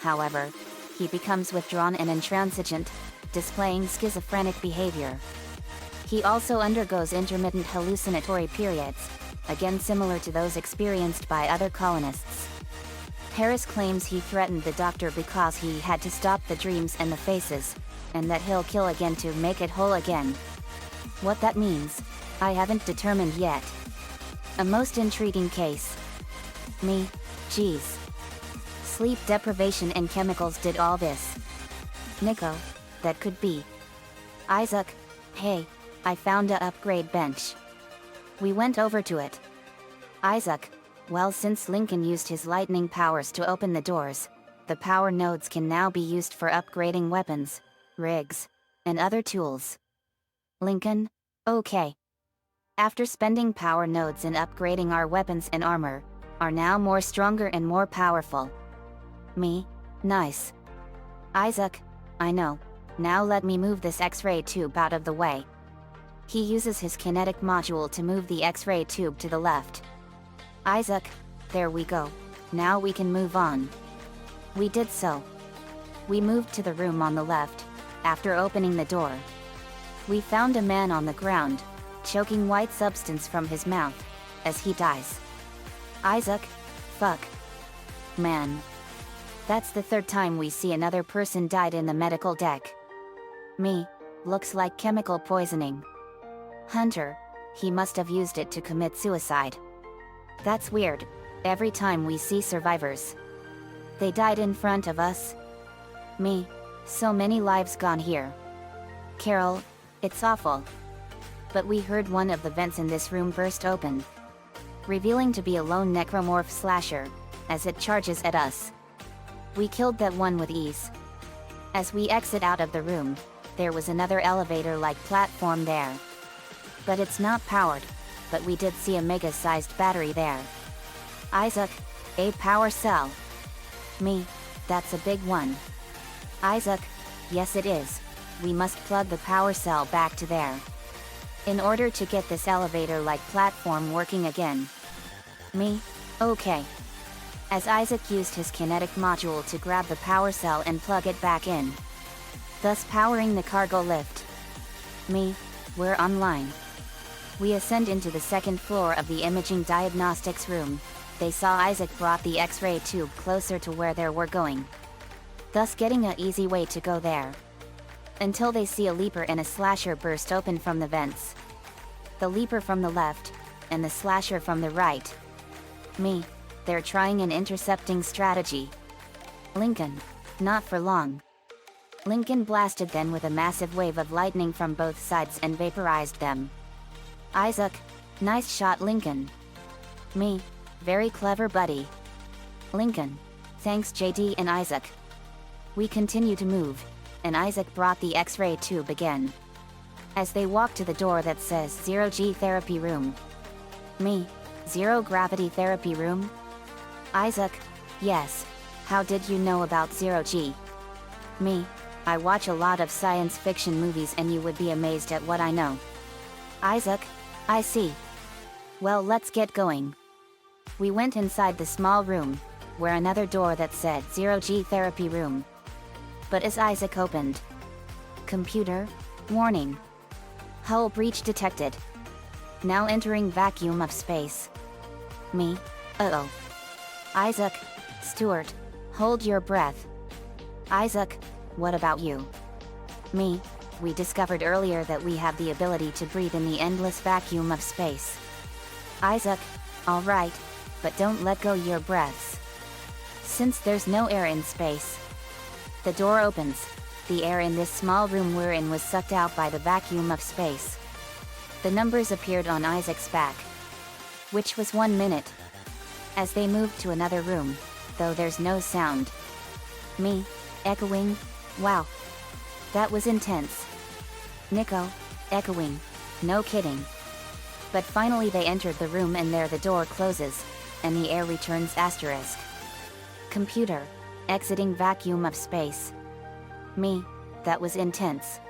however, he becomes withdrawn and intransigent, displaying schizophrenic behavior. He also undergoes intermittent hallucinatory periods, again similar to those experienced by other colonists. Harris claims he threatened the doctor because he had to stop the dreams and the faces, and that he'll kill again to make it whole again. What that means, I haven't determined yet. A most intriguing case. Me, geez. Sleep deprivation and chemicals did all this. Nico, that could be. Isaac, hey, I found a upgrade bench. We went over to it. Isaac, well, since Lincoln used his lightning powers to open the doors, the power nodes can now be used for upgrading weapons, rigs, and other tools. Lincoln, okay. After spending power nodes and upgrading our weapons and armor, are now more stronger and more powerful. Me, nice. Isaac, I know, now let me move this X-ray tube out of the way. He uses his kinetic module to move the X-ray tube to the left. Isaac, there we go, now we can move on. We did so. We moved to the room on the left. After opening the door, we found a man on the ground, choking white substance from his mouth, as he dies. Isaac, fuck. Man. That's the third time we see another person died in the medical deck. Me, looks like chemical poisoning. Hunter, he must have used it to commit suicide. That's weird, every time we see survivors. They died in front of us. Me, so many lives gone here. Carol, it's awful. But we heard one of the vents in this room burst open, revealing to be a lone necromorph slasher, as it charges at us. We killed that one with ease. As we exit out of the room, there was another elevator-like platform there. But it's not powered, but we did see a mega-sized battery there. Isaac, a power cell. Me, that's a big one. Isaac, yes it is, we must plug the power cell back to there, in order to get this elevator-like platform working again. Me, okay. As Isaac used his kinetic module to grab the power cell and plug it back in, thus powering the cargo lift. Me, we're online. We ascend into the second floor of the imaging diagnostics room. They saw Isaac brought the X-ray tube closer to where they were going, thus getting an easy way to go there. Until they see a leaper and a slasher burst open from the vents. The leaper from the left, and the slasher from the right. Me, they're trying an intercepting strategy. Lincoln, not for long. Lincoln blasted them with a massive wave of lightning from both sides and vaporized them. Isaac, nice shot Lincoln. Me, very clever buddy. Lincoln, thanks JD and Isaac. We continue to move, and Isaac brought the X-ray tube again. As they walk to the door that says 0G therapy room. Me, zero gravity therapy room? Isaac, yes, how did you know about 0G? Me, I watch a lot of science fiction movies and you would be amazed at what I know. Isaac, I see. Well, let's get going. We went inside the small room, where another door that said 0G therapy room. But as Isaac opened, computer, warning. Hull breach detected. Now entering vacuum of space. Me, uh-oh. Isaac, Stuart, hold your breath. Isaac, what about you? Me, we discovered earlier that we have the ability to breathe in the endless vacuum of space. Isaac, alright, but don't let go your breaths. Since there's no air in space. The door opens. The air in this small room we're in was sucked out by the vacuum of space. The numbers appeared on Isaac's back, which was 1 minute. As they moved to another room, though there's no sound. Me, echoing, wow. That was intense. Nico, echoing, no kidding. But finally they entered the room and there the door closes, and the air returns asterisk. Computer, exiting vacuum of space. Me, that was intense.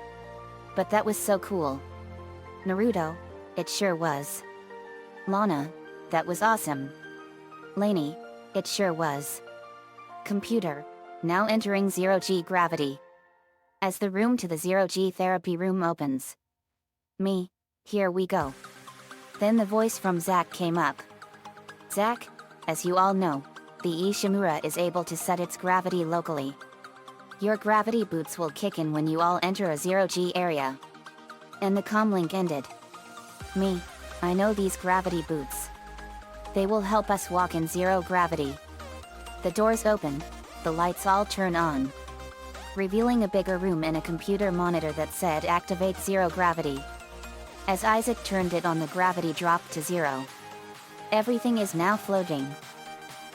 But that was so cool. Naruto, it sure was. Lana, that was awesome. Lainey, it sure was. Computer, now entering 0G gravity. As the room to the 0G therapy room opens. Me, here we go. Then the voice from Zack came up. Zack, as you all know, the Ishimura is able to set its gravity locally. Your gravity boots will kick in when you all enter a 0G area. And the comlink ended. Me, I know these gravity boots. They will help us walk in zero gravity. The doors open, the lights all turn on. revealing a bigger room and a computer monitor that said activate zero gravity. As Isaac turned it on, the gravity dropped to 0. Everything is now floating.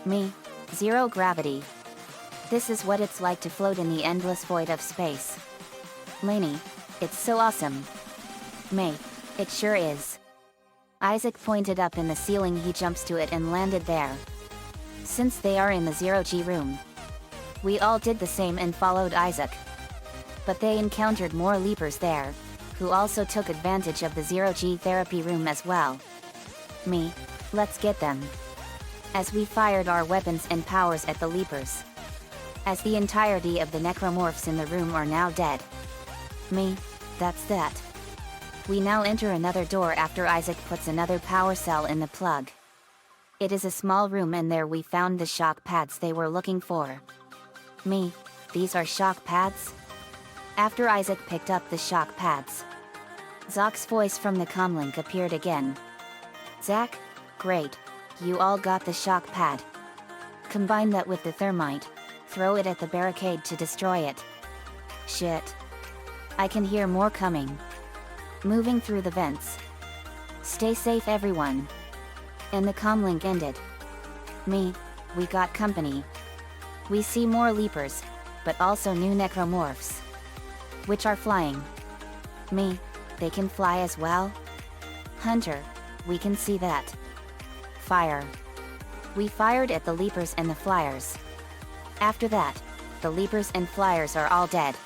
Me, zero gravity. This is what it's like to float in the endless void of space. Lainey, it's so awesome. Me, it sure is. Isaac pointed up in the ceiling. He jumps to it and landed there. Since they are in the 0G room, we all did the same and followed Isaac. But they encountered more leapers there, who also took advantage of the 0G therapy room as well. Me, let's get them. As we fired our weapons and powers at the leapers. As the entirety of the Necromorphs in the room are now dead. Me, that's that. We now enter another door after Isaac puts another power cell in the plug. It is a small room, and there we found the shock pads they were looking for. Me, these are shock pads? After Isaac picked up the shock pads, Zach's voice from the comlink appeared again. Zach, great, you all got the shock pad. Combine that with the thermite, throw it at the barricade to destroy it. Shit. I can hear more coming. Moving through the vents. Stay safe everyone. And the comlink ended. Me, we got company. We see more leapers, but also new necromorphs. Which are flying. Me, they can fly as well? Hunter, we can see that. Fire. We fired at the leapers and the flyers. After that, the leapers and flyers are all dead.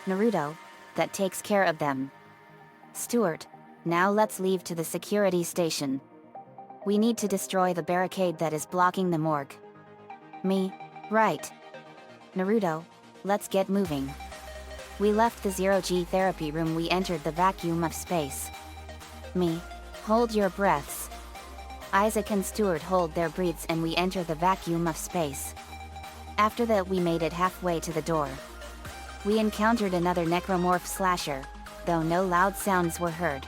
Naruto, that takes care of them. Stuart, now let's leave to the security station. We need to destroy the barricade that is blocking the morgue. Me, right. Naruto, let's get moving. We left the 0G therapy room. We entered the vacuum of space. Me, hold your breaths. Isaac and Stuart hold their breaths and we enter the vacuum of space. After that we made it halfway to the door. We encountered another necromorph slasher, though no loud sounds were heard.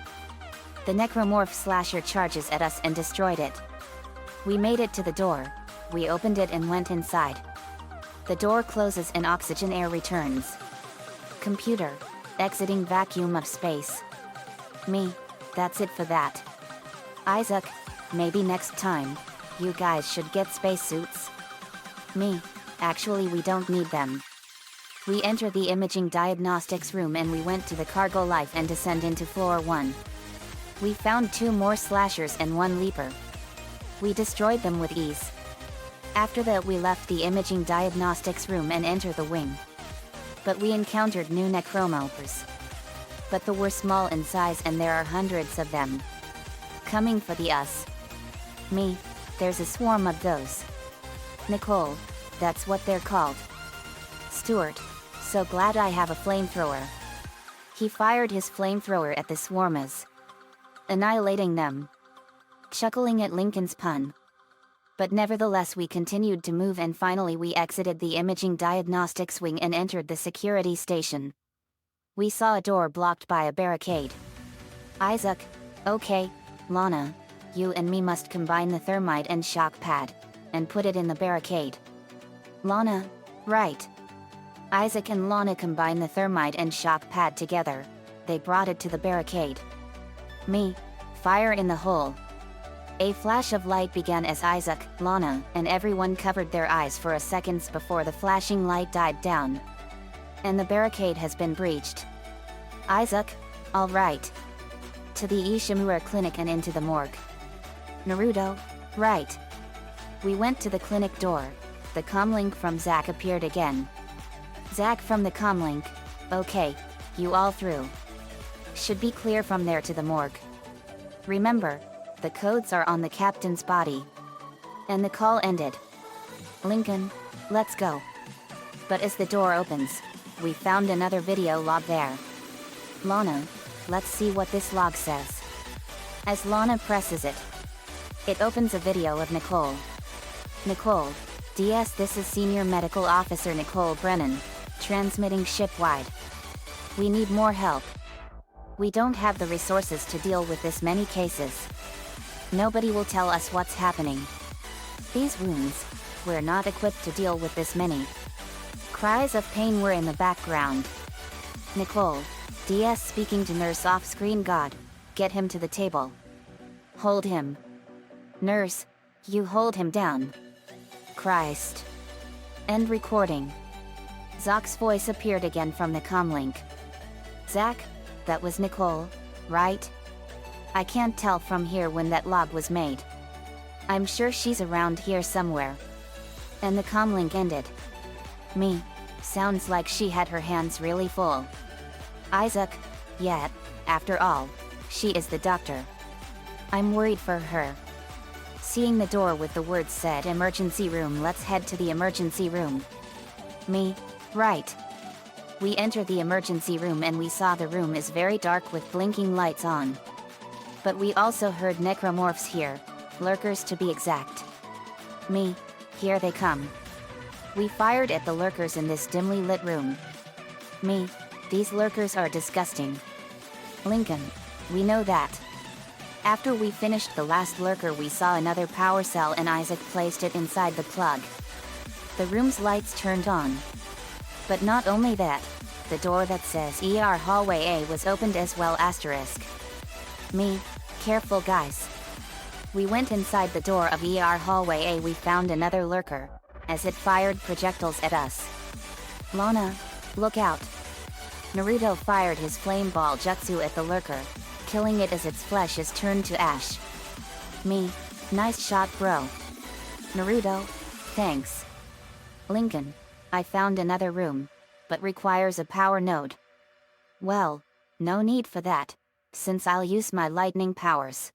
The necromorph slasher charges at us and destroyed it. We made it to the door, we opened it and went inside. The door closes and oxygen air returns. Computer, exiting vacuum of space. Me, that's it for that. Isaac, maybe next time, you guys should get spacesuits. Me, actually we don't need them. We enter the imaging diagnostics room and we went to the cargo life and descend into floor 1. We found 2 more slashers and 1 leaper. We destroyed them with ease. After that we left the imaging diagnostics room and entered the wing. But we encountered new necromorphs. But they were small in size and there are hundreds of them. Coming for the us. Me, there's a swarm of those. Nicole, that's what they're called. Stuart, so glad I have a flamethrower. He fired his flamethrower at the swarmers, annihilating them. Chuckling at Lincoln's pun. But nevertheless we continued to move and finally we exited the imaging diagnostics wing and entered the security station. We saw a door blocked by a barricade. Isaac, okay, Lana, you and me must combine the thermite and shock pad, and put it in the barricade. Lana, right. Isaac and Lana combined the thermite and shock pad together. They brought it to the barricade. Me, fire in the hole. A flash of light began as Isaac, Lana, and everyone covered their eyes for a second before the flashing light died down. And the barricade has been breached. Isaac, all right. To the Ishimura clinic and into the morgue. Naruto, right. We went to the clinic door. The comlink from Zack appeared again. Zack from the comlink, okay, you all through. Should be clear from there to the morgue. Remember, the codes are on the captain's body. And the call ended. Lincoln, let's go. But as the door opens, we found another video log there. Lana, let's see what this log says. As Lana presses it, it opens a video of Nicole. Nicole, DS, this is Senior Medical Officer Nicole Brennan, transmitting ship-wide. We need more help. We don't have the resources to deal with this many cases. Nobody will tell us what's happening. These wounds, we're not equipped to deal with this many. Cries of pain were in the background. Nicole, DS speaking to nurse off-screen. God, get him to the table. Hold him. Nurse, you hold him down. Christ. End recording. Zach's voice appeared again from the comlink. Zach, that was Nicole, right? I can't tell from here when that log was made. I'm sure she's around here somewhere. And the comlink ended. Me, sounds like she had her hands really full. Isaac, yet, after all, she is the doctor. I'm worried for her. Seeing the door with the words said emergency room, let's head to the emergency room. Me, right. We enter the emergency room and we saw the room is very dark with blinking lights on. But we also heard necromorphs here, lurkers to be exact. Me, here they come. We fired at the lurkers in this dimly lit room. Me, these lurkers are disgusting. Lincoln, we know that. After we finished the last lurker, we saw another power cell and Isaac placed it inside the plug. The room's lights turned on. But not only that, the door that says ER hallway A was opened as well. Asterisk. Me, careful guys. We went inside the door of ER hallway A. We found another lurker, as it fired projectiles at us. Lana, look out. Naruto fired his flame ball jutsu at the lurker, killing it as its flesh is turned to ash. Me, nice shot bro. Naruto, thanks. Lincoln, I found another room, but requires a power node. Well, no need for that, since I'll use my lightning powers.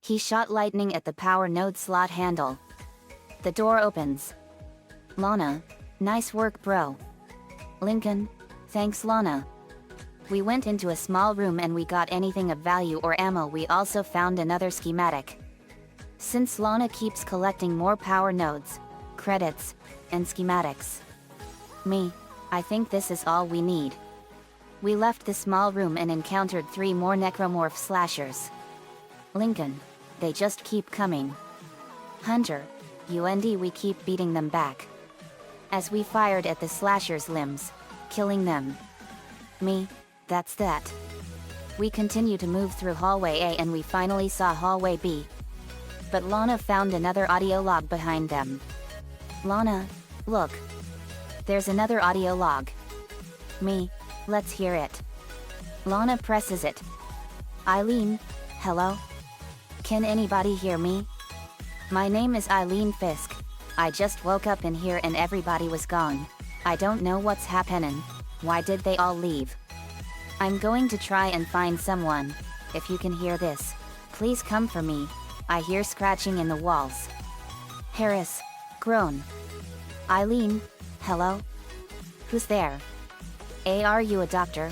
He shot lightning at the power node slot handle. The door opens. Lana, nice work bro. Lincoln, thanks Lana. We went into a small room and we got anything of value or ammo. We also found another schematic. Since Lana keeps collecting more power nodes, credits, and schematics. Me, I think this is all we need. We left the small room and encountered 3 more necromorph slashers. Lincoln, they just keep coming. Hunter, we keep beating them back. As we fired at the slashers' limbs, killing them. Me, that's that. We continue to move through hallway A and we finally saw hallway B. But Lana found another audio log behind them. Lana, look. There's another audio log. Me, let's hear it. Lana presses it. Eileen, hello? Can anybody hear me? My name is Eileen Fisk. I just woke up in here and everybody was gone. I don't know what's happening. Why did they all leave? I'm going to try and find someone. If you can hear this, please come for me. I hear scratching in the walls. Harris, groan. Eileen, hello? Who's there? Are you a doctor?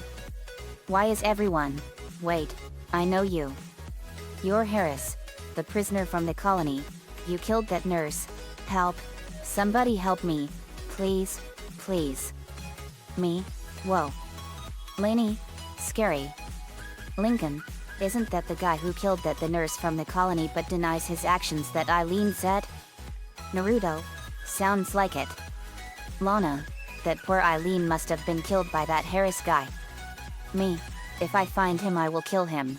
Why is everyone? Wait, I know you. You're Harris, the prisoner from the colony. You killed that nurse. Help. Somebody help me. Please, please. Me? Whoa. Lainey? Scary. Lincoln, isn't that the guy who killed the nurse from the colony but denies his actions that Eileen said? Naruto? Sounds like it. Lana, that poor Eileen must have been killed by that Harris guy. Me, if I find him I will kill him.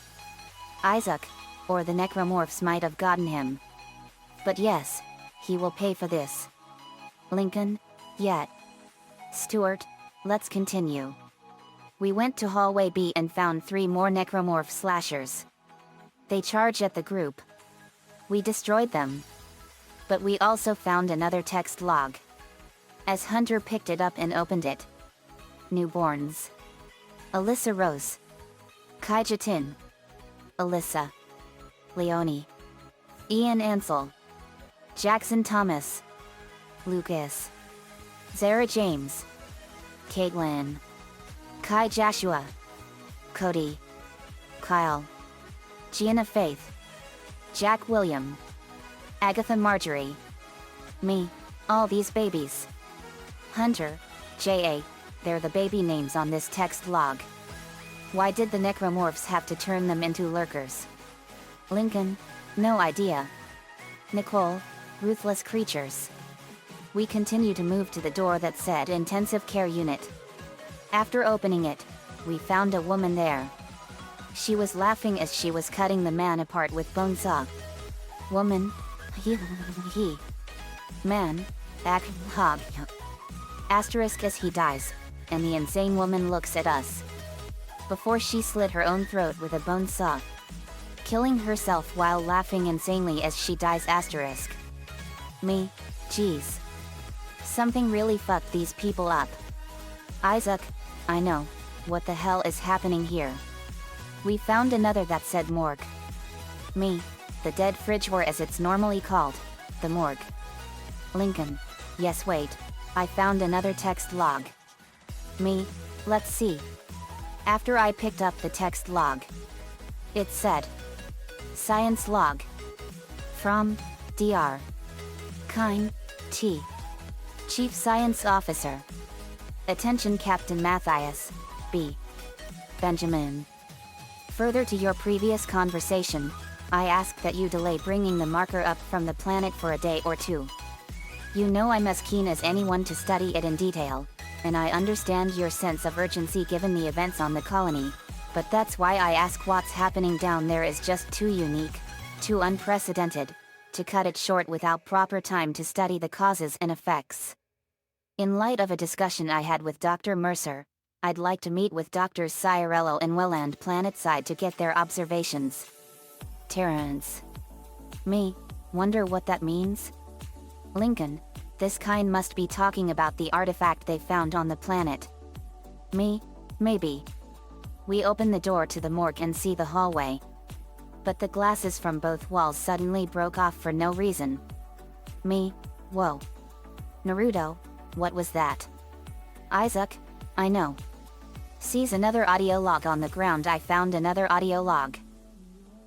Isaac, or the necromorphs might have gotten him. But yes, he will pay for this. Lincoln, yet. Stuart, let's continue. We went to hallway B and found 3 more necromorph slashers. They charge at the group. We destroyed them. But we also found another text log. As Hunter picked it up and opened it. Newborns. Alyssa Rose. Kaijatin. Alyssa. Leonie. Ian Ansel. Jackson Thomas. Lucas. Zara James. Caitlin. Kai Joshua. Cody. Kyle. Gianna Faith. Jack William. Agatha Marjorie. Me, all these babies. Hunter, J.A., they're the baby names on this text log. Why did the necromorphs have to turn them into lurkers? Lincoln, no idea. Nicole, ruthless creatures. We continue to move to the door that said intensive care unit. After opening it, we found a woman there. She was laughing as she was cutting the man apart with bone saw. Woman, he, man, hog, asterisk as he dies, and the insane woman looks at us. Before she slit her own throat with a bone saw, killing herself while laughing insanely as she dies asterisk. Me, jeez. Something really fucked these people up. Isaac, I know, what the hell is happening here? We found another that said morgue. Me, the dead fridge, or as it's normally called, the morgue. Lincoln, yes wait, I found another text log. Me, let's see. After I picked up the text log, it said, Science log. From, Dr. Kine, T. Chief Science Officer. Attention Captain Matthias, B. Benjamin. Further to your previous conversation, I ask that you delay bringing the marker up from the planet for a day or two. You know I'm as keen as anyone to study it in detail, and I understand your sense of urgency given the events on the colony, but that's why I ask. What's happening down there is just too unique, too unprecedented, to cut it short without proper time to study the causes and effects. In light of a discussion I had with Dr. Mercer, I'd like to meet with Drs. Cirello and Welland planetside to get their observations. Terrence. Me, wonder what that means? Lincoln, this kind must be talking about the artifact they found on the planet. Me, maybe. We open the door to the morgue and see the hallway. But the glasses from both walls suddenly broke off for no reason. Me, whoa. Naruto, what was that? Isaac, I know. Sees another audio log on the ground. I found another audio log.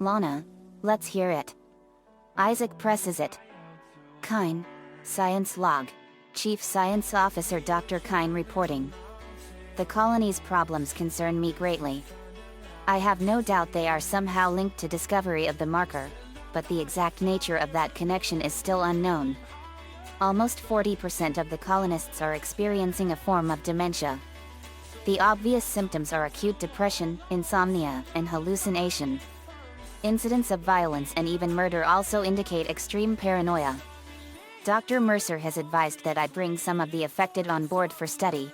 Lana, let's hear it. Isaac presses it. Kine, Science log. Chief Science Officer Dr. Kine reporting. The colony's problems concern me greatly. I have no doubt they are somehow linked to discovery of the marker, but the exact nature of that connection is still unknown. Almost 40% of the colonists are experiencing a form of dementia. The obvious symptoms are acute depression, insomnia, and hallucination. Incidents of violence and even murder also indicate extreme paranoia. Dr. Mercer has advised that I bring some of the affected on board for study.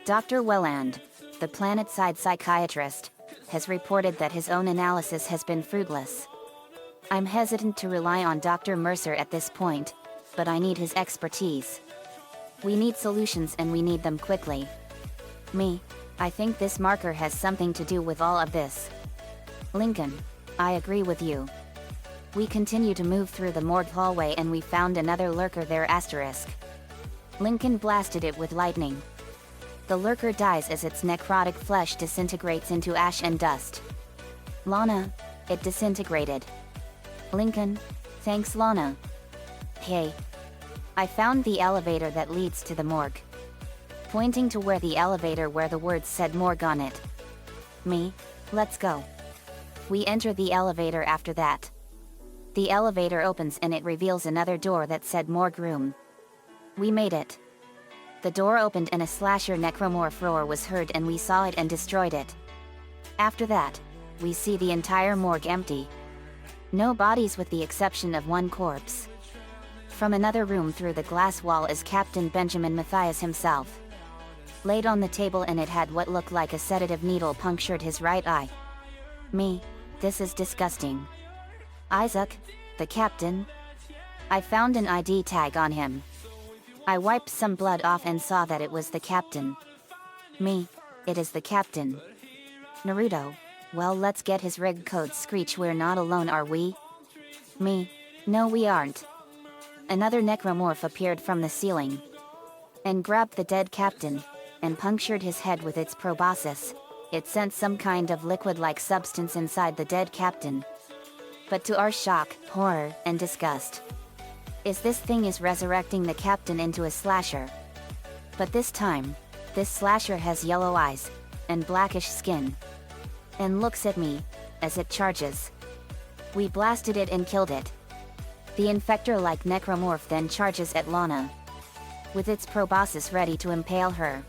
Dr. Welland, the planetside psychiatrist, has reported that his own analysis has been fruitless. I'm hesitant to rely on Dr. Mercer at this point, but I need his expertise. We need solutions and we need them quickly. Me, I think this marker has something to do with all of this. Lincoln, I agree with you. We continue to move through the morgue hallway and we found another lurker there asterisk. Lincoln blasted it with lightning. The lurker dies as its necrotic flesh disintegrates into ash and dust. Lana, it disintegrated. Lincoln, thanks Lana. Hey. I found the elevator that leads to the morgue. Pointing to where the elevator where the words said morgue on it. Me, let's go. We enter the elevator after that. The elevator opens and it reveals another door that said morgue room. We made it. The door opened and a slasher necromorph roar was heard and we saw it and destroyed it. After that, we see the entire morgue empty. No bodies with the exception of one corpse. From another room through the glass wall is Captain Benjamin Matthias himself. Laid on the table and it had what looked like a sedative needle punctured his right eye. Me, this is disgusting. Isaac, the captain. I found an ID tag on him. I wiped some blood off and saw that it was the captain. Me, it is the captain. Naruto, well let's get his rig code. Screech, we're not alone are we? Me, no we aren't. Another necromorph appeared from the ceiling. And grabbed the dead captain, and punctured his head with its proboscis. It sent some kind of liquid-like substance inside the dead captain. But to our shock, horror, and disgust, this thing is resurrecting the captain into a slasher. But this time, this slasher has yellow eyes, and blackish skin. And looks at me, as it charges. We blasted it and killed it. The infector-like necromorph then charges at Lana. with its proboscis ready to impale her.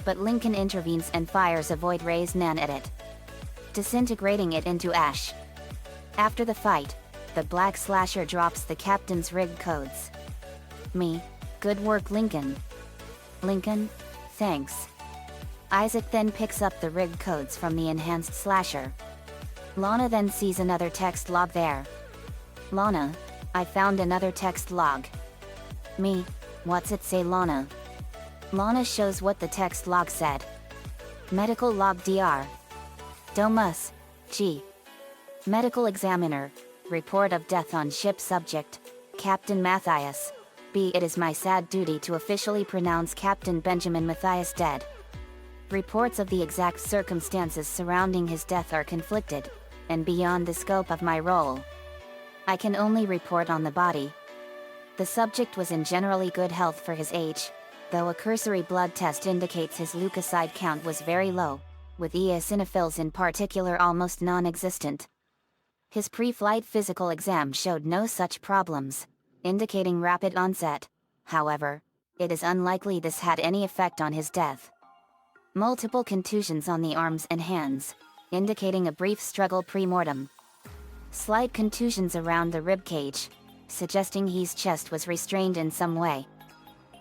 But Lincoln intervenes and fires a void rays nan at it, disintegrating it into ash. After the fight, the Black Slasher drops the captain's rig codes. Me, good work Lincoln. Lincoln, thanks. Isaac then picks up the rig codes from the enhanced slasher. Lana then sees another text log there. Lana, I found another text log. Me, what's it say Lana? Lana shows what the text log said. Medical log Dr. Domus, G. Medical examiner, report of death on ship subject, Captain Matthias. B. It is my sad duty to officially pronounce Captain Benjamin Matthias dead. Reports of the exact circumstances surrounding his death are conflicted, and beyond the scope of my role. I can only report on the body. The subject was in generally good health for his age, though a cursory blood test indicates his leukocyte count was very low, with eosinophils in particular almost non-existent. His pre-flight physical exam showed no such problems, indicating rapid onset. However, it is unlikely this had any effect on his death. Multiple contusions on the arms and hands, indicating a brief struggle pre-mortem. Slight contusions around the ribcage, suggesting his chest was restrained in some way.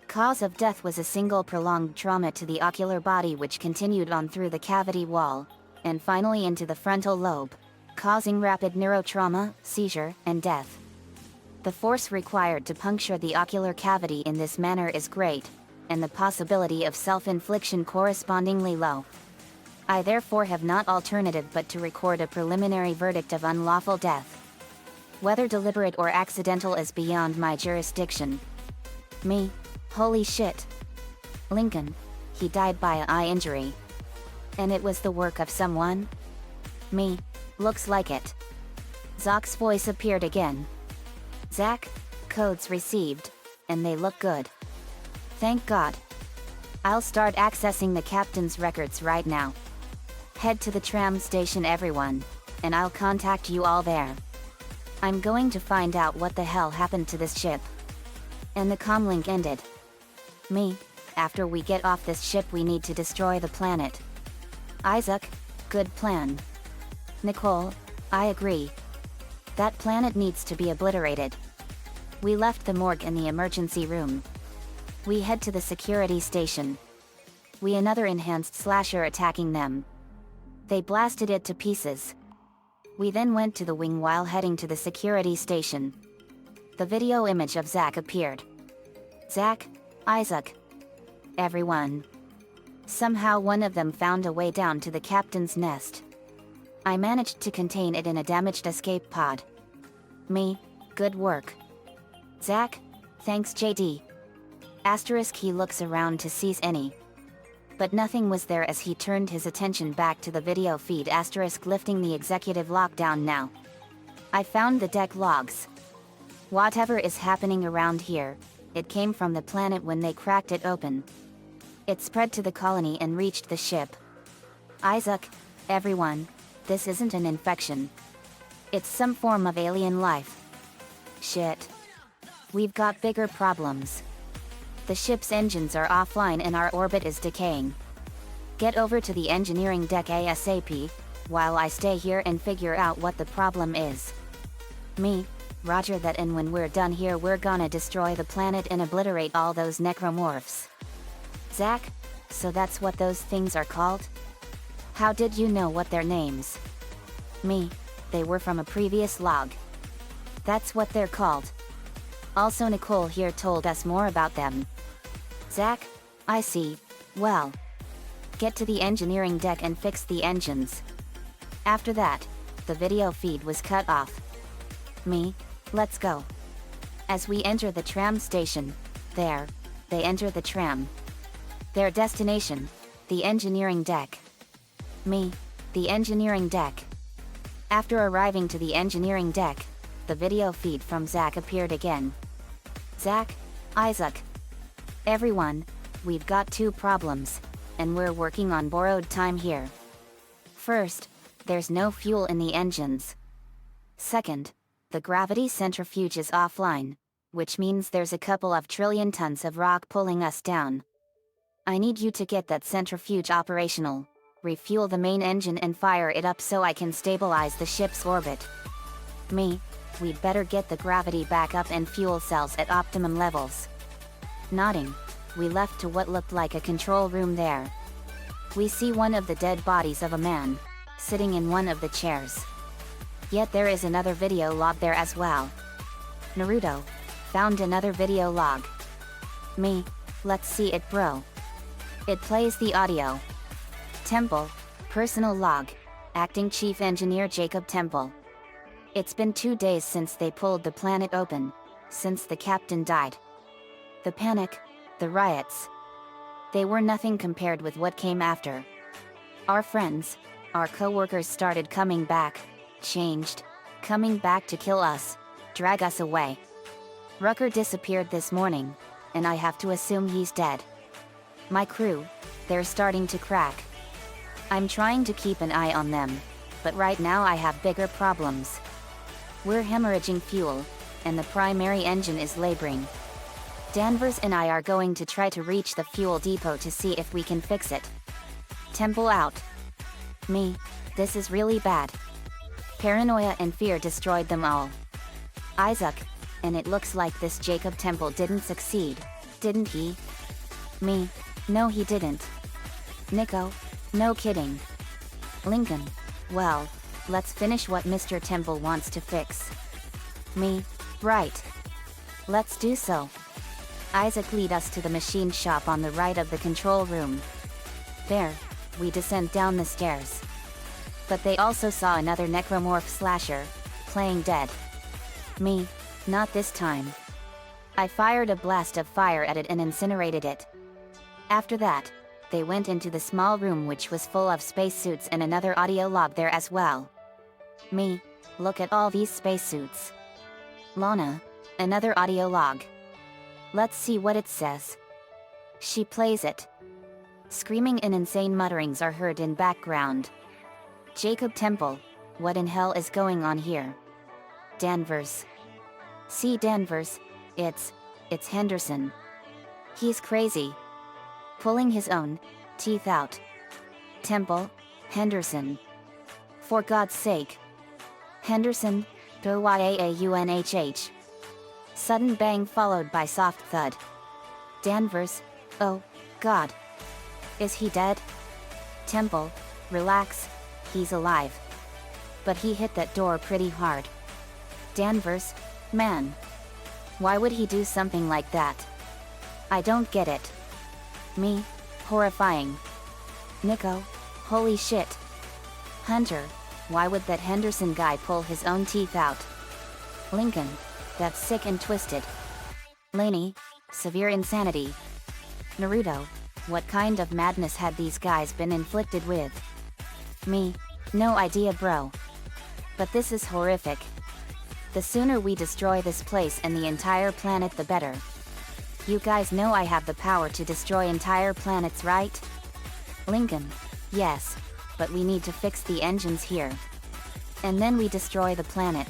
Cause of death was a single prolonged trauma to the ocular body which continued on through the cavity wall, and finally into the frontal lobe, causing rapid neurotrauma, seizure, and death. The force required to puncture the ocular cavity in this manner is great, and the possibility of self-infliction correspondingly low. I therefore have not alternative but to record a preliminary verdict of unlawful death. Whether deliberate or accidental is beyond my jurisdiction. Me, holy shit. Lincoln, he died by an eye injury. And it was the work of someone? Me, looks like it. Zach's voice appeared again. Zach, codes received, and they look good. Thank God. I'll start accessing the captain's records right now. Head to the tram station everyone, and I'll contact you all there. I'm going to find out what the hell happened to this ship. And the comlink ended. Me, after we get off this ship we need to destroy the planet. Isaac, good plan. Nicole, I agree. That planet needs to be obliterated. We left the morgue in the emergency room. We head to the security station. We another enhanced slasher attacking them. They blasted it to pieces. We then went to the wing while heading to the security station. The video image of Zach appeared. Zach, Isaac. Everyone. Somehow one of them found a way down to the captain's nest. I managed to contain it in a damaged escape pod. Me, good work. Zach, thanks JD. Asterisk he looks around to seize any. But nothing was there as he turned his attention back to the video feed asterisk lifting the executive lockdown now. I found the deck logs. Whatever is happening around here, it came from the planet when they cracked it open. It spread to the colony and reached the ship. Isaac, everyone, this isn't an infection. It's some form of alien life. Shit. We've got bigger problems. The ship's engines are offline and our orbit is decaying. Get over to the engineering deck ASAP, while I stay here and figure out what the problem is. Me, roger that, and when we're done here we're gonna destroy the planet and obliterate all those necromorphs. Zach, so that's what those things are called? How did you know what their names? Me, they were from a previous log. That's what they're called. Also Nicole here told us more about them. Zach, I see. Well, get to the engineering deck and fix the engines. After that, the video feed was cut off. Me, let's go. As we enter the tram station, there, they enter the tram. Their destination, the engineering deck. Me, the engineering deck. After arriving to the engineering deck, the video feed from Zach appeared again. Zach, Isaac. Everyone, we've got two problems, and we're working on borrowed time here. First, there's no fuel in the engines. Second, the gravity centrifuge is offline, which means there's a couple of trillion tons of rock pulling us down. I need you to get that centrifuge operational, refuel the main engine and fire it up so I can stabilize the ship's orbit. Me, we'd better get the gravity back up and fuel cells at optimum levels. Nodding, we left to what looked like a control room there. We see one of the dead bodies of a man, sitting in one of the chairs. Yet there is another video log there as well. Naruto, found another video log. Me, let's see it bro. It plays the audio. Temple, personal log, acting chief engineer Jacob Temple. It's been 2 days since they pulled the planet open, since the captain died. The panic, the riots. They were nothing compared with what came after. Our friends, our co-workers started coming back, changed, coming back to kill us, drag us away. Rucker disappeared this morning, and I have to assume he's dead. My crew, they're starting to crack. I'm trying to keep an eye on them, but right now I have bigger problems. We're hemorrhaging fuel, and the primary engine is laboring. Danvers and I are going to try to reach the fuel depot to see if we can fix it. Temple out. Me, this is really bad. Paranoia and fear destroyed them all. Isaac, and it looks like this Jacob Temple didn't succeed, didn't he? Me, no he didn't. Nico, no kidding. Lincoln, well, let's finish what Mr. Temple wants to fix. Me, right. Let's do so. Isaac lead us to the machine shop on the right of the control room. There, we descend down the stairs. But they also saw another Necromorph slasher, playing dead. Me, not this time. I fired a blast of fire at it and incinerated it. After that, they went into the small room which was full of spacesuits and another audio log there as well. Me, look at all these spacesuits. Lana, another audio log. Let's see what it says. She plays it. Screaming and insane mutterings are heard in background. Jacob Temple, what in hell is going on here? Danvers. See Danvers, it's Henderson. He's crazy. Pulling his own teeth out. Temple, Henderson. For God's sake. Henderson, Goyaunhh. Sudden bang followed by soft thud. Danvers, oh, God. Is he dead? Temple, relax, he's alive. But he hit that door pretty hard. Danvers, man. Why would he do something like that? I don't get it. Me, horrifying. Nico, holy shit. Hunter, why would that Henderson guy pull his own teeth out? Lincoln, that's sick and twisted. Laney, severe insanity. Naruto, what kind of madness had these guys been inflicted with? Me, no idea bro. But this is horrific. The sooner we destroy this place and the entire planet the better. You guys know I have the power to destroy entire planets, right? Lincoln, yes, but we need to fix the engines here. And then we destroy the planet.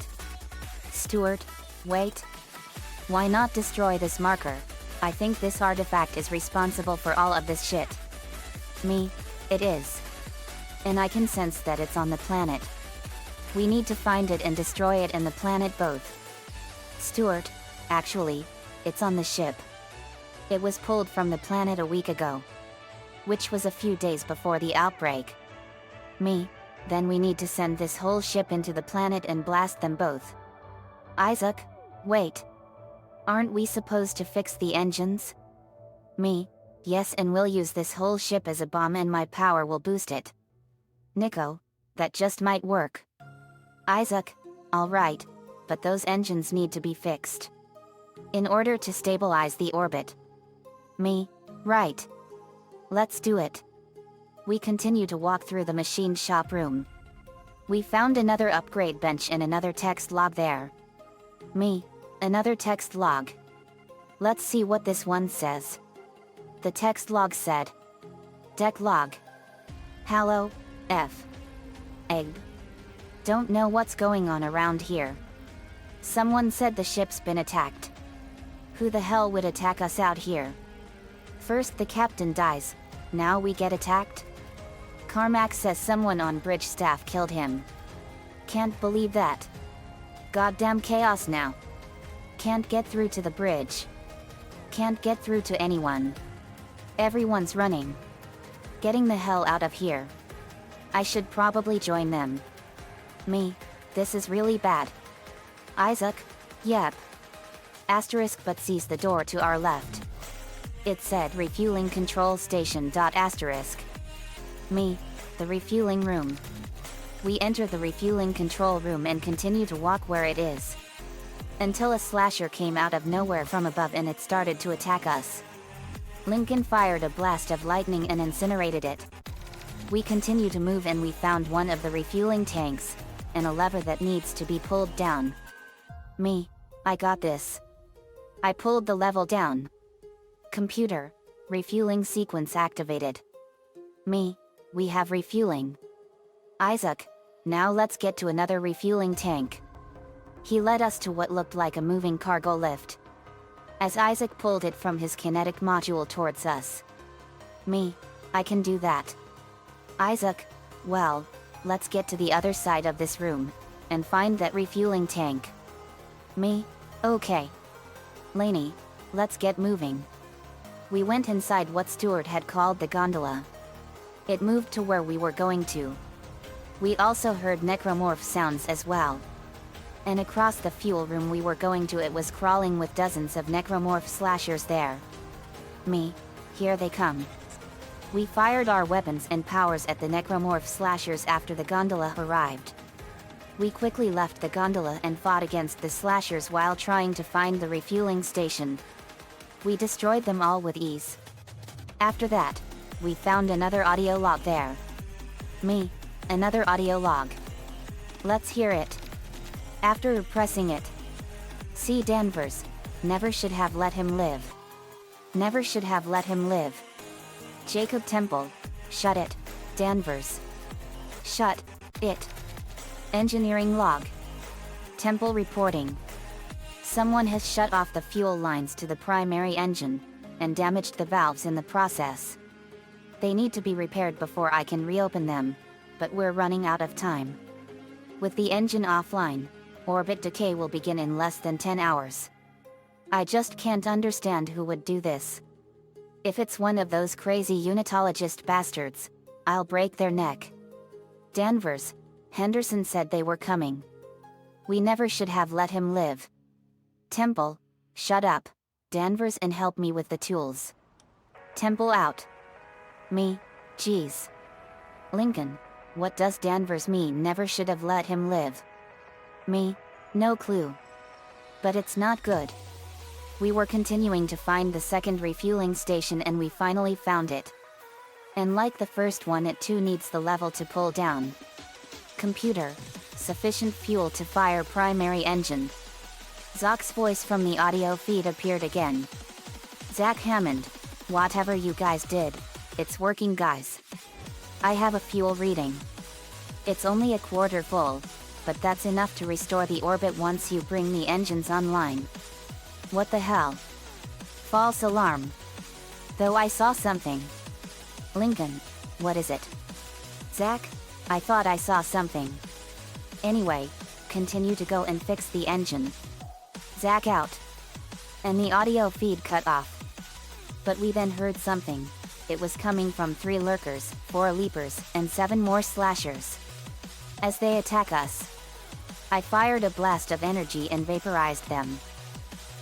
Stuart, wait. Why not destroy this marker? I think this artifact is responsible for all of this shit. Me, it is. And I can sense that it's on the planet. We need to find it and destroy it and the planet both. Stuart, actually, it's on the ship. It was pulled from the planet a week ago. Which was a few days before the outbreak. Me, then we need to send this whole ship into the planet and blast them both. Isaac, wait. Aren't we supposed to fix the engines? Me, yes, and we'll use this whole ship as a bomb and my power will boost it. Nico, that just might work. Isaac, alright, but those engines need to be fixed. In order to stabilize the orbit. Me, right. Let's do it. We continue to walk through the machine shop room. We found another upgrade bench and another text log there. Me, another text log. Let's see what this one says. The text log said. Deck log. Hallo, F. Egg. Don't know what's going on around here. Someone said the ship's been attacked. Who the hell would attack us out here? First the captain dies, now we get attacked? Carmack says someone on bridge staff killed him. Can't believe that. Goddamn chaos now. Can't get through to the bridge. Can't get through to anyone. Everyone's running. Getting the hell out of here. I should probably join them. Me, this is really bad. Isaac, yep. Asterisk but sees the door to our left. It said refueling control station. Asterisk. Me, the refueling room. We enter the refueling control room and continue to walk where it is. Until a slasher came out of nowhere from above and it started to attack us. Lincoln fired a blast of lightning and incinerated it. We continue to move and we found one of the refueling tanks, and a lever that needs to be pulled down. Me, I got this. I pulled the level down. Computer, refueling sequence activated. Me, we have refueling. Isaac, now let's get to another refueling tank. He led us to what looked like a moving cargo lift. As Isaac pulled it from his kinetic module towards us. Me, I can do that. Isaac, well, let's get to the other side of this room, and find that refueling tank. Me, okay. Laney, let's get moving. We went inside what Stuart had called the gondola. It moved to where we were going to. We also heard necromorph sounds as well. And across the fuel room we were going to, it was crawling with dozens of necromorph slashers there. Me, here they come. We fired our weapons and powers at the necromorph slashers after the gondola arrived. We quickly left the gondola and fought against the slashers while trying to find the refueling station. We destroyed them all with ease. After that, we found another audio log there. Me, another audio log. Let's hear it. After repressing it. C. Danvers, never should have let him live. Never should have let him live. Jacob Temple, shut it, Danvers. Shut it. Engineering log. Temple reporting. Someone has shut off the fuel lines to the primary engine, and damaged the valves in the process. They need to be repaired before I can reopen them, but we're running out of time. With the engine offline, orbit decay will begin in less than 10 hours. I just can't understand who would do this. If it's one of those crazy unitologist bastards, I'll break their neck. Danvers, Henderson said they were coming. We never should have let him live. Temple, shut up, Danvers, and help me with the tools. Temple out. Me, geez. Lincoln, what does Danvers mean never should have let him live? Me, no clue. But it's not good. We were continuing to find the second refueling station and we finally found it. And like the first one, it too needs the level to pull down. Computer, sufficient fuel to fire primary engine. Zach's voice from the audio feed appeared again. Zach Hammond, whatever you guys did, it's working, guys. I have a fuel reading. It's only a quarter full, but that's enough to restore the orbit once you bring the engines online. What the hell? False alarm. Though I saw something. Lincoln, what is it? Zach, I thought I saw something. Anyway, continue to go and fix the engine. Zach out. And the audio feed cut off. But we then heard something. It was coming from 3 lurkers, 4 leapers, and 7 more slashers. As they attack us, I fired a blast of energy and vaporized them.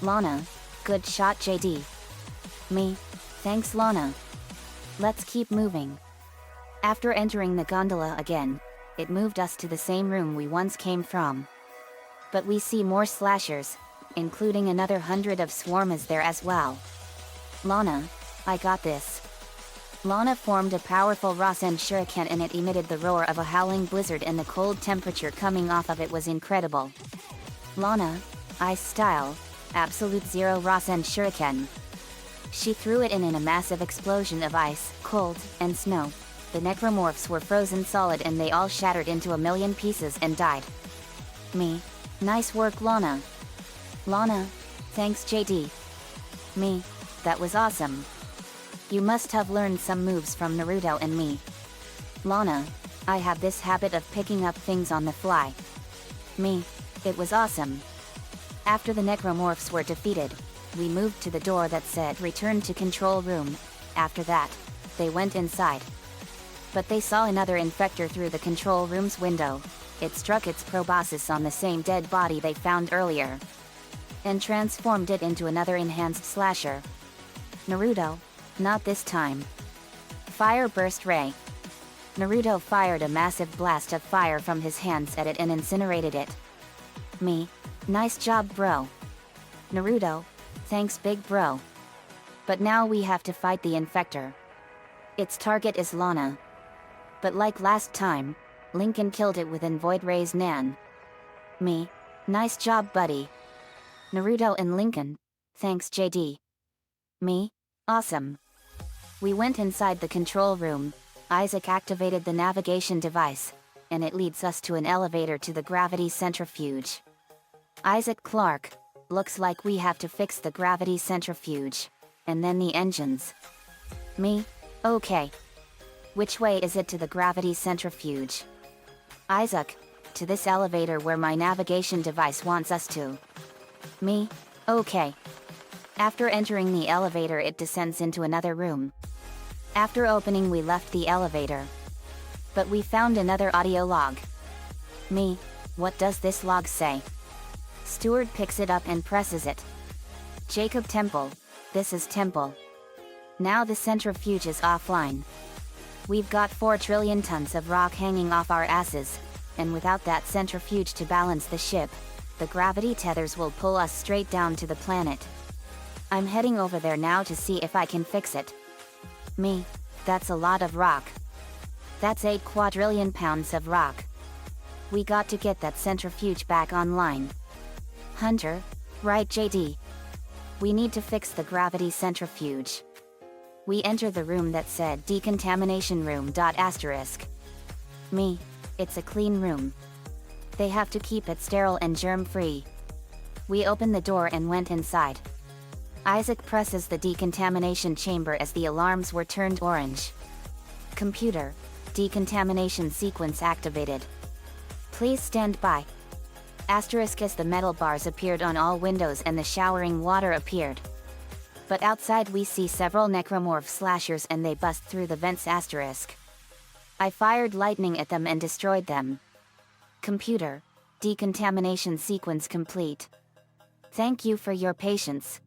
Lana, good shot, JD. Me, thanks, Lana. Let's keep moving. After entering the gondola again, it moved us to the same room we once came from. But we see more slashers, including another 100 of swarmers there as well. Lana, I got this. Lana formed a powerful Rasen shuriken and it emitted the roar of a howling blizzard, and the cold temperature coming off of it was incredible. Lana, ice style, absolute zero Rasen shuriken. She threw it in a massive explosion of ice, cold, and snow. The necromorphs were frozen solid and they all shattered into a million pieces and died. Me, nice work, Lana. Lana, thanks, JD. Me, that was awesome. You must have learned some moves from Naruto and me. Lana, I have this habit of picking up things on the fly. Me, it was awesome. After the Necromorphs were defeated, we moved to the door that said return to control room. After that, they went inside. But they saw another infector through the control room's window. It struck its proboscis on the same dead body they found earlier, and transformed it into another enhanced slasher. Naruto, not this time. Fire burst ray. Naruto fired a massive blast of fire from his hands at it and incinerated it. Me, nice job bro. Naruto, thanks big bro. But now we have to fight the infector. Its target is Lana. But like last time, Lincoln killed it with Void Ray's Nan. Me, nice job buddy. Naruto and Lincoln, thanks JD. Me, awesome. We went inside the control room. Isaac activated the navigation device, and it leads us to an elevator to the gravity centrifuge. Isaac Clarke, looks like we have to fix the gravity centrifuge, and then the engines. Me, okay. Which way is it to the gravity centrifuge? Isaac, to this elevator where my navigation device wants us to. Me, okay. After entering the elevator it descends into another room. After opening we left the elevator. But we found another audio log. Me, what does this log say? Steward picks it up and presses it. Jacob Temple, this is Temple. Now the centrifuge is offline. We've got 4 trillion tons of rock hanging off our asses, and without that centrifuge to balance the ship, the gravity tethers will pull us straight down to the planet. I'm heading over there now to see if I can fix it. Me, that's a lot of rock. That's 8 quadrillion pounds of rock. We got to get that centrifuge back online. Hunter, right JD? We need to fix the gravity centrifuge. We enter the room that said decontamination room. Asterisk. Me, it's a clean room. They have to keep it sterile and germ-free. We opened the door and went inside. Isaac presses the decontamination chamber as the alarms were turned orange. Computer, decontamination sequence activated. Please stand by. Asterisk as the metal bars appeared on all windows and the showering water appeared. But outside we see several necromorph slashers and they bust through the vents. Asterisk. I fired lightning at them and destroyed them. Computer, decontamination sequence complete. Thank you for your patience.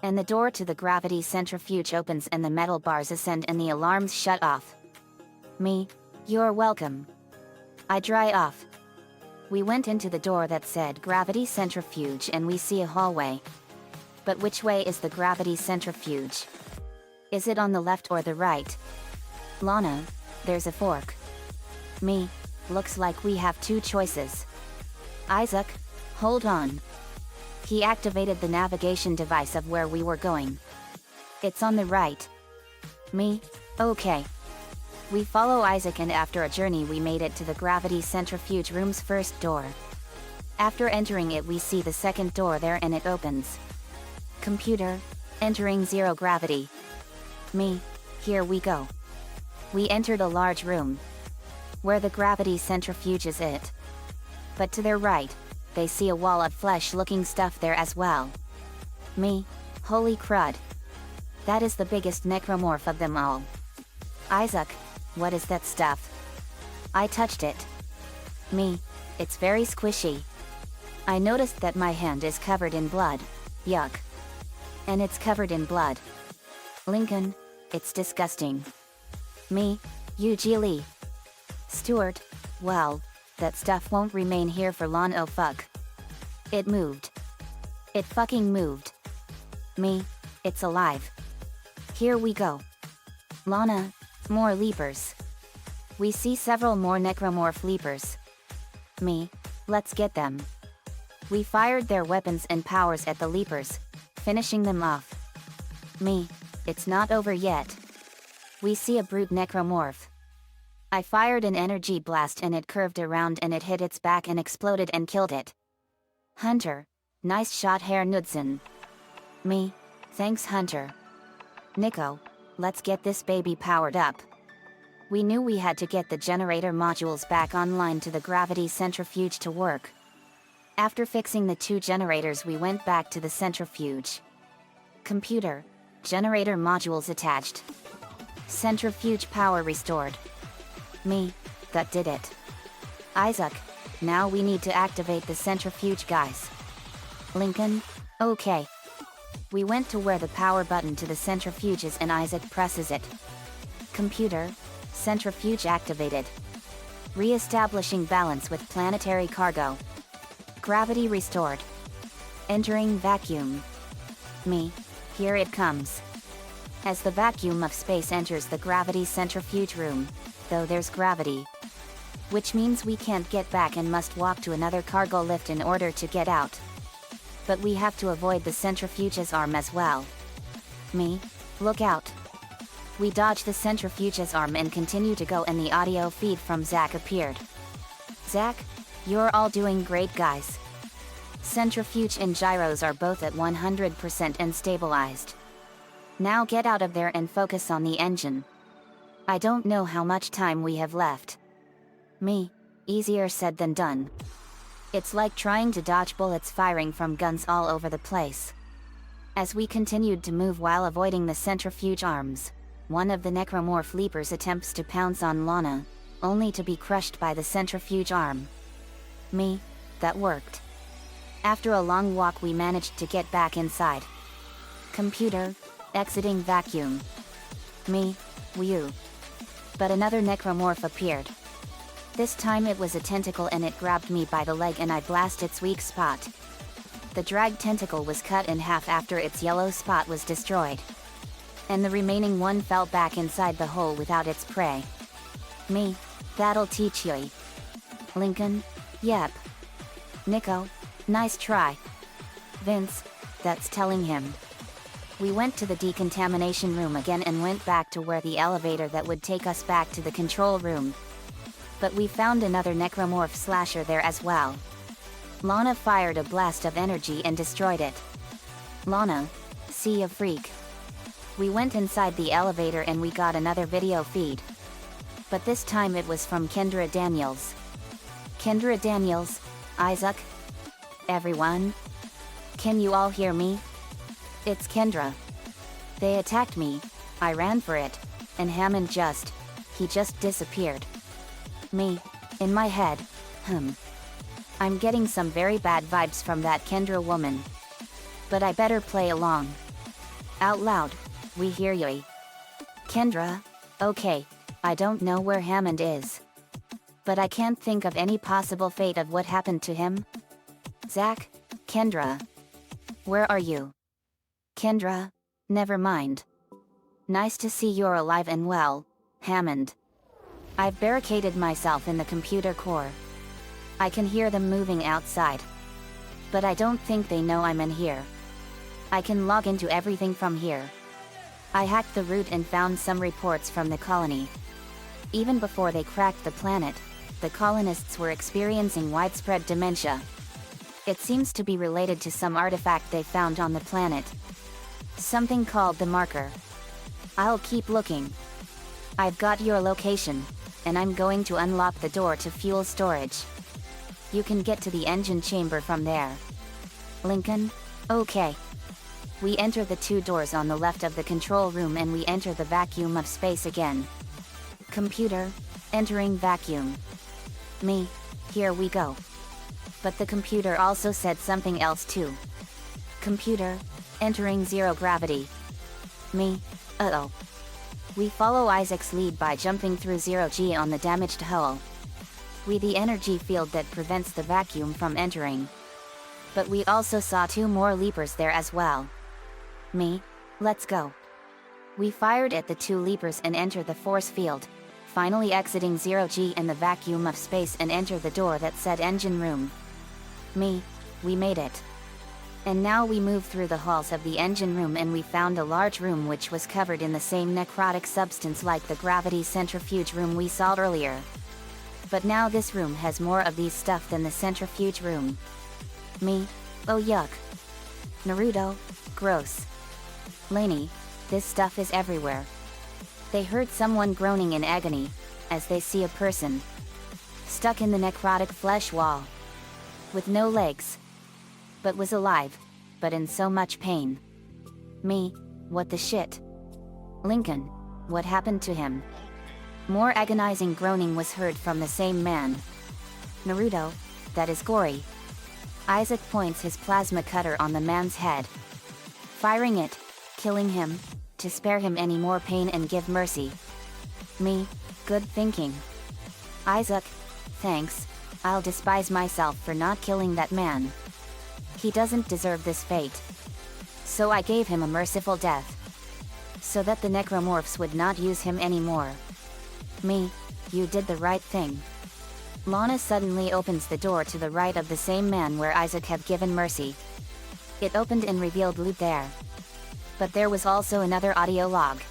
And the door to the gravity centrifuge opens and the metal bars ascend and the alarms shut off. Me, you're welcome. I dry off. We went into the door that said gravity centrifuge and we see a hallway. But which way is the gravity centrifuge? Is it on the left or the right? Lana, there's a fork. Me, looks like we have 2 choices. Isaac, hold on. He activated the navigation device of where we were going. It's on the right. Me, okay. We follow Isaac and after a journey we made it to the gravity centrifuge room's first door. After entering it we see the second door there and it opens. Computer, entering zero gravity. Me, here we go. We entered a large room, where the gravity centrifuge is it. But to their right, they see a wall of flesh-looking stuff there as well. Me, holy crud. That is the biggest necromorph of them all. Isaac, what is that stuff? I touched it. Me, it's very squishy. I noticed that my hand is covered in blood. Yuck. And it's covered in blood. Lincoln, it's disgusting. Me, Lee. Stuart, well, that stuff won't remain here for long. Oh fuck. It moved. It fucking moved. Me, it's alive. Here we go. Lana, more leapers. We see several more necromorph leapers. Me, let's get them. We fired their weapons and powers at the leapers, finishing them off. Me, it's not over yet. We see a brute necromorph. I fired an energy blast and it curved around and it hit its back and exploded and killed it. Hunter, nice shot Herr Knudsen. Me, Thanks, Hunter. Nico, let's get this baby powered up. We knew we had to get the generator modules back online to the gravity centrifuge to work. After fixing the 2 generators, we went back to the centrifuge. Computer, generator modules attached. Centrifuge power restored. Me, that did it. Isaac, now we need to activate the centrifuge, guys. Lincoln, okay. We went to where the power button to the centrifuge is and Isaac presses it. Computer, centrifuge activated. Re-establishing balance with planetary cargo. Gravity restored. Entering vacuum. Me, here it comes. As the vacuum of space enters the gravity centrifuge room, though there's gravity. Which means we can't get back and must walk to another cargo lift in order to get out. But we have to avoid the centrifuge's arm as well. Me, look out. We dodge the centrifuge's arm and continue to go, and the audio feed from Zach appeared. Zach, you're all doing great, guys. Centrifuge and gyros are both at 100% and stabilized. Now get out of there and focus on the engine. I don't know how much time we have left. Me, easier said than done. It's like trying to dodge bullets firing from guns all over the place. As we continued to move while avoiding the centrifuge arms, one of the necromorph leapers attempts to pounce on Lana, only to be crushed by the centrifuge arm. Me, that worked. After a long walk, we managed to get back inside. Computer, exiting vacuum. Me, whew. But another necromorph appeared. This time it was a tentacle and it grabbed me by the leg and I blasted its weak spot. The drag tentacle was cut in half after its yellow spot was destroyed. And the remaining one fell back inside the hole without its prey. Me, that'll teach you. Lincoln, yep. Nico, nice try. Vince, that's telling him. We went to the decontamination room again and went back to where the elevator that would take us back to the control room. But we found another necromorph slasher there as well. Lana fired a blast of energy and destroyed it. Lana, see a freak. We went inside the elevator and we got another video feed. But this time it was from Kendra Daniels. Kendra Daniels, Isaac. Everyone? Can you all hear me? It's Kendra. They attacked me, I ran for it, and Hammond he just disappeared. Me, in my head, I'm getting some very bad vibes from that Kendra woman. But I better play along. Out loud, we hear you. Kendra, okay, I don't know where Hammond is. But I can't think of any possible fate of what happened to him. Zach, Kendra. Where are you? Kendra, never mind. Nice to see you're alive and well, Hammond. I've barricaded myself in the computer core. I can hear them moving outside. But I don't think they know I'm in here. I can log into everything from here. I hacked the root and found some reports from the colony. Even before they cracked the planet, the colonists were experiencing widespread dementia. It seems to be related to some artifact they found on the planet. Something called the marker. I'll keep looking. I've got your location, and I'm going to unlock the door to fuel storage. You can get to the engine chamber from there. Lincoln, okay. We enter the 2 doors on the left of the control room and we enter the vacuum of space again. Computer, entering vacuum. Me, here we go. But the computer also said something else too. Computer, entering zero gravity. Me, uh-oh. We follow Isaac's lead by jumping through 0G on the damaged hull. We the energy field that prevents the vacuum from entering. But we also saw 2 more leapers there as well. Me, let's go. We fired at the 2 leapers and entered the force field, finally exiting 0G and the vacuum of space and enter the door that said engine room. Me, we made it. And now we move through the halls of the engine room and we found a large room which was covered in the same necrotic substance like the gravity centrifuge room we saw earlier. But now this room has more of these stuff than the centrifuge room. Me, oh yuck. Naruto, gross. Lainey, this stuff is everywhere. They heard someone groaning in agony, as they see a person stuck in the necrotic flesh wall, with no legs, but was alive, but in so much pain. Me, what the shit? Lincoln, what happened to him? More agonizing groaning was heard from the same man. Naruto, that is gory. Isaac points his plasma cutter on the man's head, firing it, killing him, to spare him any more pain and give mercy. Me, good thinking. Isaac, thanks, I'll despise myself for not killing that man. He doesn't deserve this fate. So I gave him a merciful death, so that the Necromorphs would not use him anymore. Me, you did the right thing. Lana suddenly opens the door to the right of the same man where Isaac had given mercy. It opened and revealed loot there. But there was also another audio log.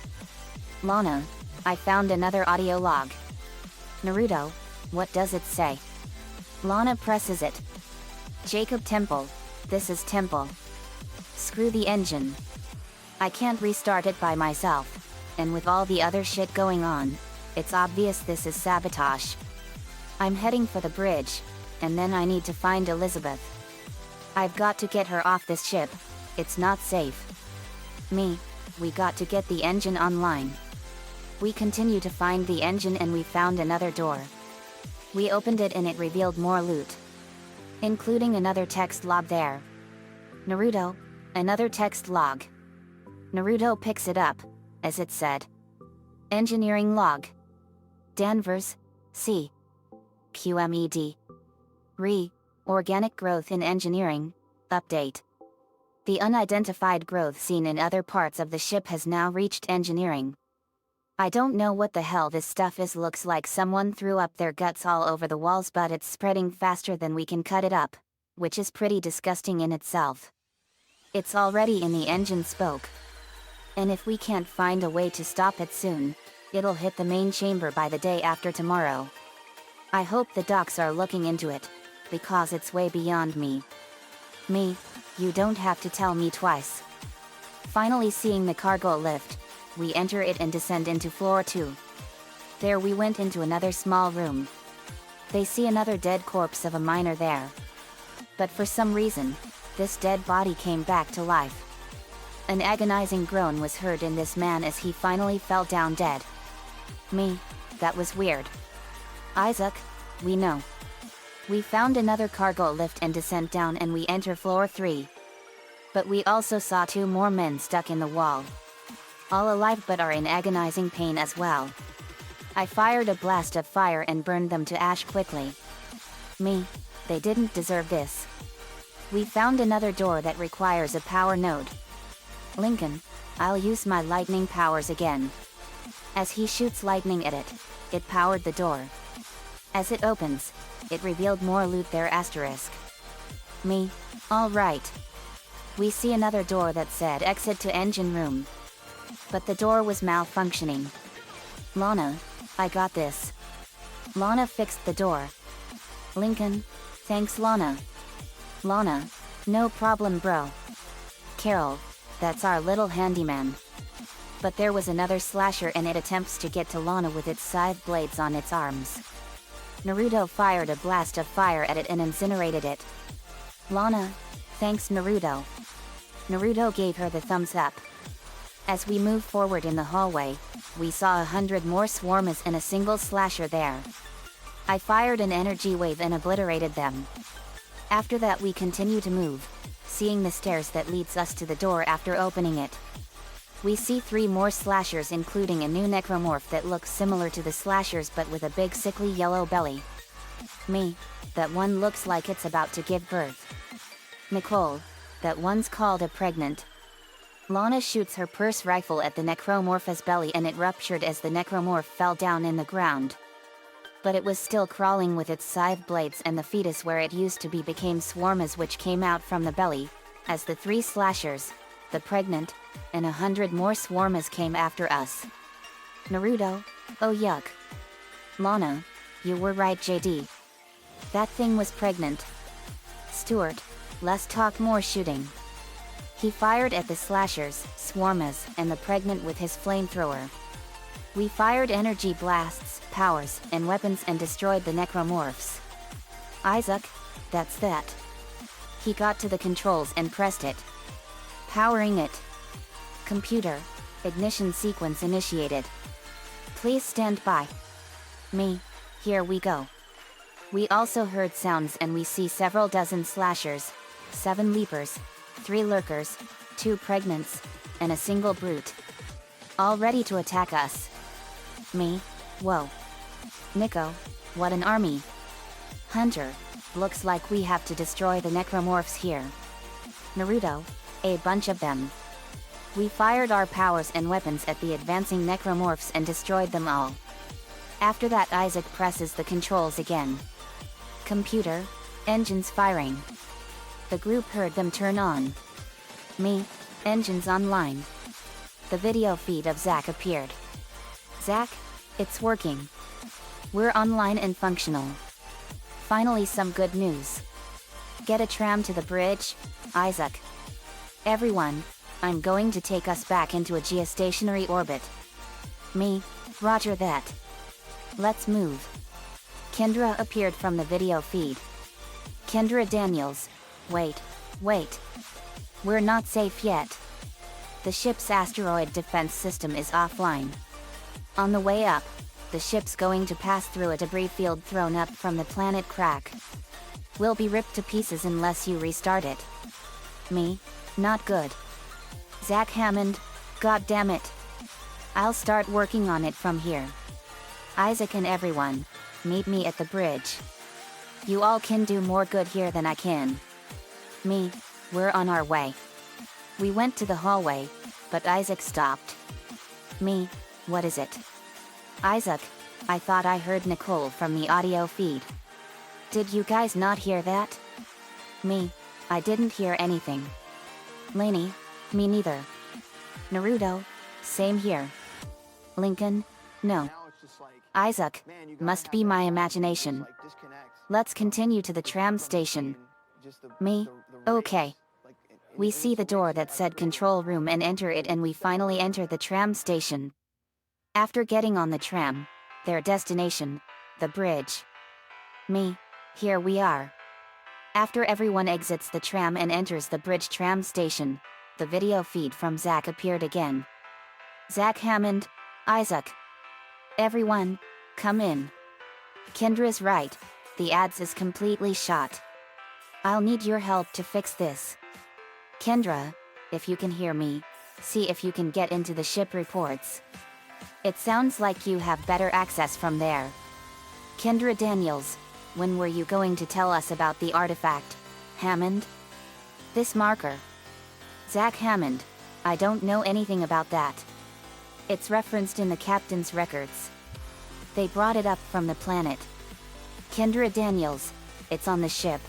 Lana, I found another audio log. Naruto, what does it say? Lana presses it. Jacob Temple, this is Temple. Screw the engine. I can't restart it by myself, and with all the other shit going on, it's obvious this is sabotage. I'm heading for the bridge, and then I need to find Elizabeth. I've got to get her off this ship, it's not safe. Me, we got to get the engine online. We continue to find the engine and we found another door. We opened it and it revealed more loot, including another text log there. Naruto, another text log. Naruto picks it up, as it said. Engineering log. Danvers, C. QMED. Organic growth in engineering, update. The unidentified growth seen in other parts of the ship has now reached engineering. I don't know what the hell this stuff is. Looks like someone threw up their guts all over the walls, but it's spreading faster than we can cut it up, which is pretty disgusting in itself. It's already in the engine spoke. And if we can't find a way to stop it soon, it'll hit the main chamber by the day after tomorrow. I hope the docs are looking into it, because it's way beyond me. Me, you don't have to tell me twice. Finally seeing the cargo lift, we enter it and descend into floor 2. There we went into another small room. They see another dead corpse of a miner there. But for some reason, this dead body came back to life. An agonizing groan was heard in this man as he finally fell down dead. Me, that was weird. Isaac, we know. We found another cargo lift and descent down and we enter floor 3. But we also saw 2 more men stuck in the wall. All alive but are in agonizing pain as well. I fired a blast of fire and burned them to ash quickly. Me, they didn't deserve this. We found another door that requires a power node. Lincoln, I'll use my lightning powers again. As he shoots lightning at it, it powered the door. As it opens, it revealed more loot there asterisk. Me, alright. We see another door that said exit to engine room. But the door was malfunctioning. Lana, I got this. Lana fixed the door. Lincoln, thanks Lana. Lana, no problem bro. Carol, that's our little handyman. But there was another slasher and it attempts to get to Lana with its scythe blades on its arms. Naruto fired a blast of fire at it and incinerated it. Lana, thanks Naruto. Naruto gave her the thumbs up. As we moved forward in the hallway, we saw 100 more swarmers and a single slasher there. I fired an energy wave and obliterated them. After that we continue to move, seeing the stairs that leads us to the door after opening it. We see 3 more slashers including a new necromorph that looks similar to the slashers but with a big sickly yellow belly. Me, that one looks like it's about to give birth. Nicole, that one's called a pregnant. Lana shoots her purse rifle at the necromorph's belly and it ruptured as the necromorph fell down in the ground. But it was still crawling with its scythe blades and the fetus where it used to be became swarmers which came out from the belly, as the 3 slashers, the pregnant, and 100 more swarmers came after us. Naruto, oh yuck. Lana, you were right JD. That thing was pregnant. Stuart, let's talk more shooting. He fired at the slashers, swarmers, and the pregnant with his flamethrower. We fired energy blasts, powers, and weapons and destroyed the Necromorphs. Isaac, that's that. He got to the controls and pressed it. Powering it. Computer, ignition sequence initiated. Please stand by. Me, here we go. We also heard sounds and we see several dozen slashers, 7 leapers, 3 lurkers, 2 pregnants, and a single brute. All ready to attack us. Me, whoa. Nico, what an army. Hunter, looks like we have to destroy the Necromorphs here. Naruto, a bunch of them. We fired our powers and weapons at the advancing Necromorphs and destroyed them all. After that Isaac presses the controls again. Computer, engines firing. The group heard them turn on. Me, engines online. The video feed of Zack appeared. Zack, it's working. We're online and functional. Finally some good news. Get a tram to the bridge, Isaac. Everyone, I'm going to take us back into a geostationary orbit. Me, roger that. Let's move. Kendra appeared from the video feed. Kendra Daniels, wait. We're not safe yet. The ship's asteroid defense system is offline. On the way up, the ship's going to pass through a debris field thrown up from the planet Crack. We'll be ripped to pieces unless you restart it. Me, not good. Zack Hammond, god damn it. I'll start working on it from here. Isaac and everyone, meet me at the bridge. You all can do more good here than I can. Me, we're on our way. We went to the hallway, but Isaac stopped. Me, what is it? Isaac, I thought I heard Nicole from the audio feed. Did you guys not hear that? Me, I didn't hear anything. Lainey, me neither. Naruto, same here. Lincoln, no. Isaac, must be my imagination. Let's continue to the tram station. Me, okay. We see the door that said control room and enter it, and we finally enter the tram station. After getting on the tram, their destination, the bridge. Me, here we are. After everyone exits the tram and enters the bridge tram station, the video feed from Zack appeared again. Zack Hammond, Isaac. Everyone, come in. Kendra's right, the ads is completely shot. I'll need your help to fix this. Kendra, if you can hear me, see if you can get into the ship reports. It sounds like you have better access from there. Kendra Daniels, when were you going to tell us about the artifact, Hammond? This marker. Zack Hammond, I don't know anything about that. It's referenced in the captain's records. They brought it up from the planet. Kendra Daniels, it's on the ship.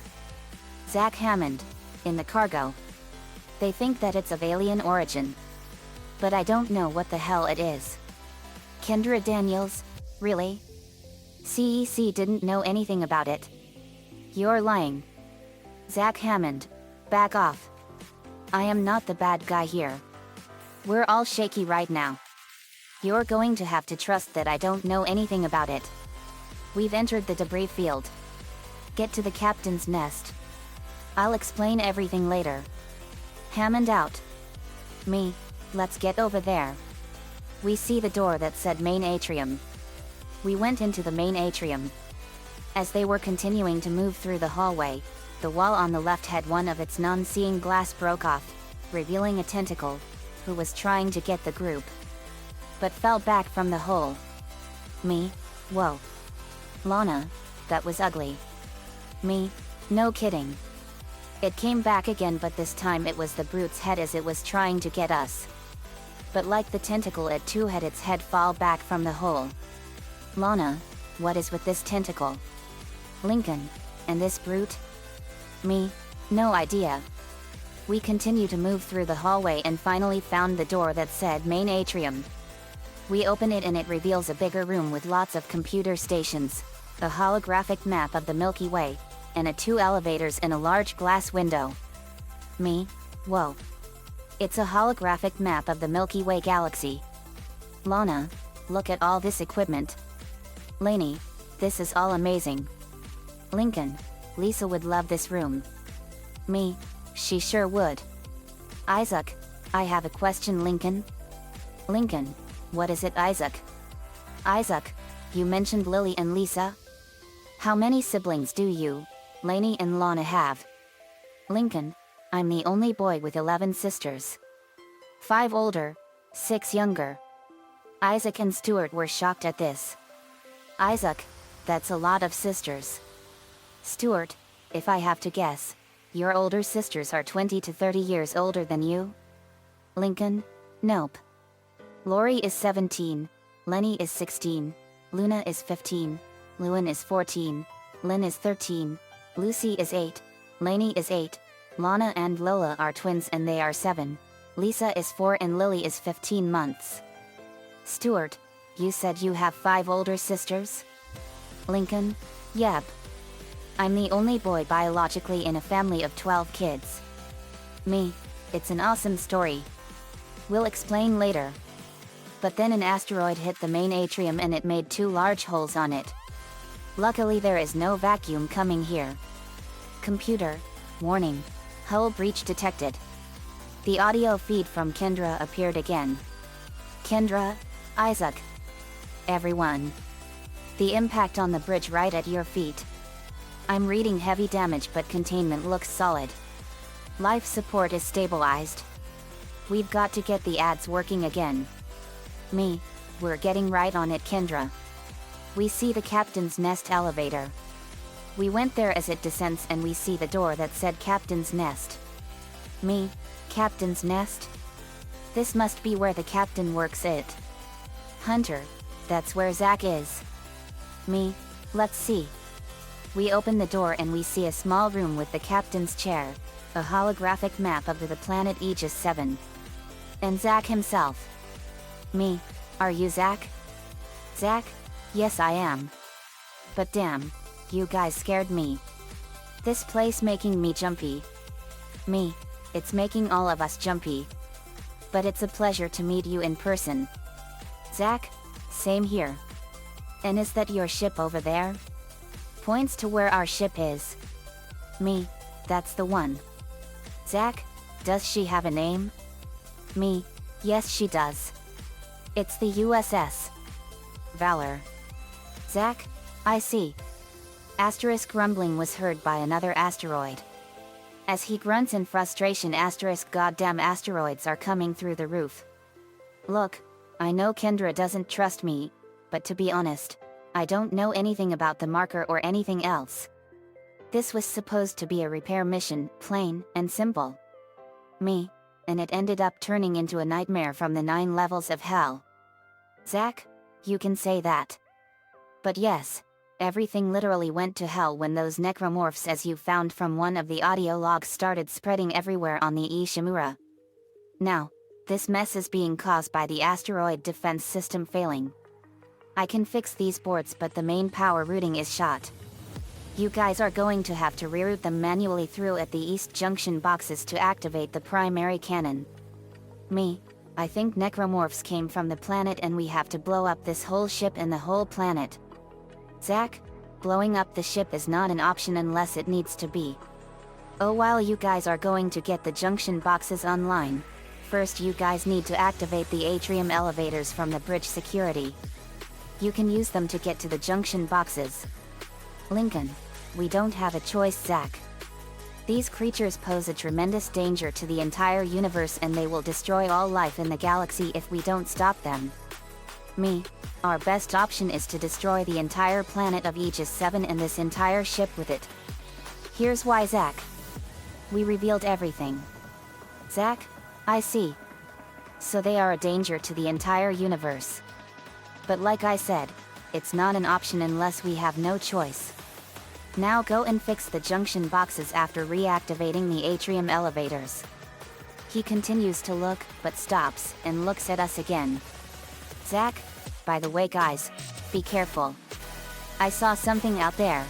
Zack Hammond, in the cargo. They think that it's of alien origin. But I don't know what the hell it is. Kendra Daniels, really? CEC didn't know anything about it. You're lying. Zack Hammond, back off. I am not the bad guy here. We're all shaky right now. You're going to have to trust that I don't know anything about it. We've entered the debris field. Get to the captain's nest. I'll explain everything later. Hammond out. Me, let's get over there. We see the door that said main atrium. We went into the main atrium. As they were continuing to move through the hallway, the wall on the left had one of its non-seeing glass broke off, revealing a tentacle, who was trying to get the group. But fell back from the hole. Me, whoa. Lana, that was ugly. Me, no kidding. It came back again, but this time it was the brute's head as it was trying to get us. But like the tentacle, it too had its head fall back from the hole. Lana, what is with this tentacle? Lincoln, and this brute? Me, no idea. We continue to move through the hallway and finally found the door that said main atrium. We open it and it reveals a bigger room with lots of computer stations, a holographic map of the Milky Way, and 2 elevators and a large glass window. Me, whoa. It's a holographic map of the Milky Way galaxy. Lana, look at all this equipment. Lainey, this is all amazing. Lincoln, Lisa would love this room. Me, she sure would. Isaac, I have a question, Lincoln. Lincoln, what is it, Isaac? Isaac, you mentioned Lily and Lisa. How many siblings do you, Lainey and Lana have? Lincoln, I'm the only boy with 11 sisters. 5 older, 6 younger. Isaac and Stuart were shocked at this. Isaac, that's a lot of sisters. Stuart, if I have to guess, your older sisters are 20 to 30 years older than you? Lincoln, nope. Lori is 17, Lenny is 16, Luna is 15, Lewin is 14, Lynn is 13, Lucy is 8, Lainey is 8, Lana and Lola are twins and they are 7, Lisa is 4 and Lily is 15 months. Stuart, you said you have 5 older sisters? Lincoln, yep. I'm the only boy biologically in a family of 12 kids. Me, it's an awesome story. We'll explain later. But then an asteroid hit the main atrium and it made 2 large holes on it. Luckily there is no vacuum coming here. Computer, warning, hull breach detected. The audio feed from Kendra appeared again. Kendra, Isaac. Everyone. The impact on the bridge right at your feet. I'm reading heavy damage but containment looks solid. Life support is stabilized. We've got to get the ads working again. Me, we're getting right on it, Kendra. We see the captain's nest elevator. We went there as it descends and we see the door that said captain's nest. Me, captain's nest? This must be where the captain works it. Hunter, that's where Zach is. Me, let's see. We open the door and we see a small room with the captain's chair, a holographic map of the planet Aegis 7. And Zach himself. Me, are you Zach? Zach? Yes I am. But damn, you guys scared me. This place making me jumpy. Me, it's making all of us jumpy. But it's a pleasure to meet you in person. Zach, same here. And is that your ship over there? Points to where our ship is. Me, that's the one. Zach, does she have a name? Me, yes she does. It's the USS Valor. Zach, I see. Asterisk rumbling was heard by another asteroid. As he grunts in frustration, asterisk goddamn asteroids are coming through the roof. Look, I know Kendra doesn't trust me, but to be honest, I don't know anything about the marker or anything else. This was supposed to be a repair mission, plain and simple. Me, and it ended up turning into a nightmare from the 9 levels of hell. Zach, you can say that. But yes, everything literally went to hell when those necromorphs, as you found from one of the audio logs, started spreading everywhere on the Ishimura. Now, this mess is being caused by the asteroid defense system failing. I can fix these boards but the main power routing is shot. You guys are going to have to reroute them manually through at the east junction boxes to activate the primary cannon. Me, I think necromorphs came from the planet and we have to blow up this whole ship and the whole planet. Zach, blowing up the ship is not an option unless it needs to be. Oh, while you guys are going to get the junction boxes online, first you guys need to activate the atrium elevators from the bridge security. You can use them to get to the junction boxes. Lincoln, we don't have a choice, Zach. These creatures pose a tremendous danger to the entire universe and they will destroy all life in the galaxy if we don't stop them. Me, our best option is to destroy the entire planet of Aegis 7 and this entire ship with it. Here's why, Zach. We revealed everything. Zach, I see. So they are a danger to the entire universe. But like I said, it's not an option unless we have no choice. Now go and fix the junction boxes after reactivating the atrium elevators. He continues to look, but stops, and looks at us again. Zach, by the way guys, be careful. I saw something out there.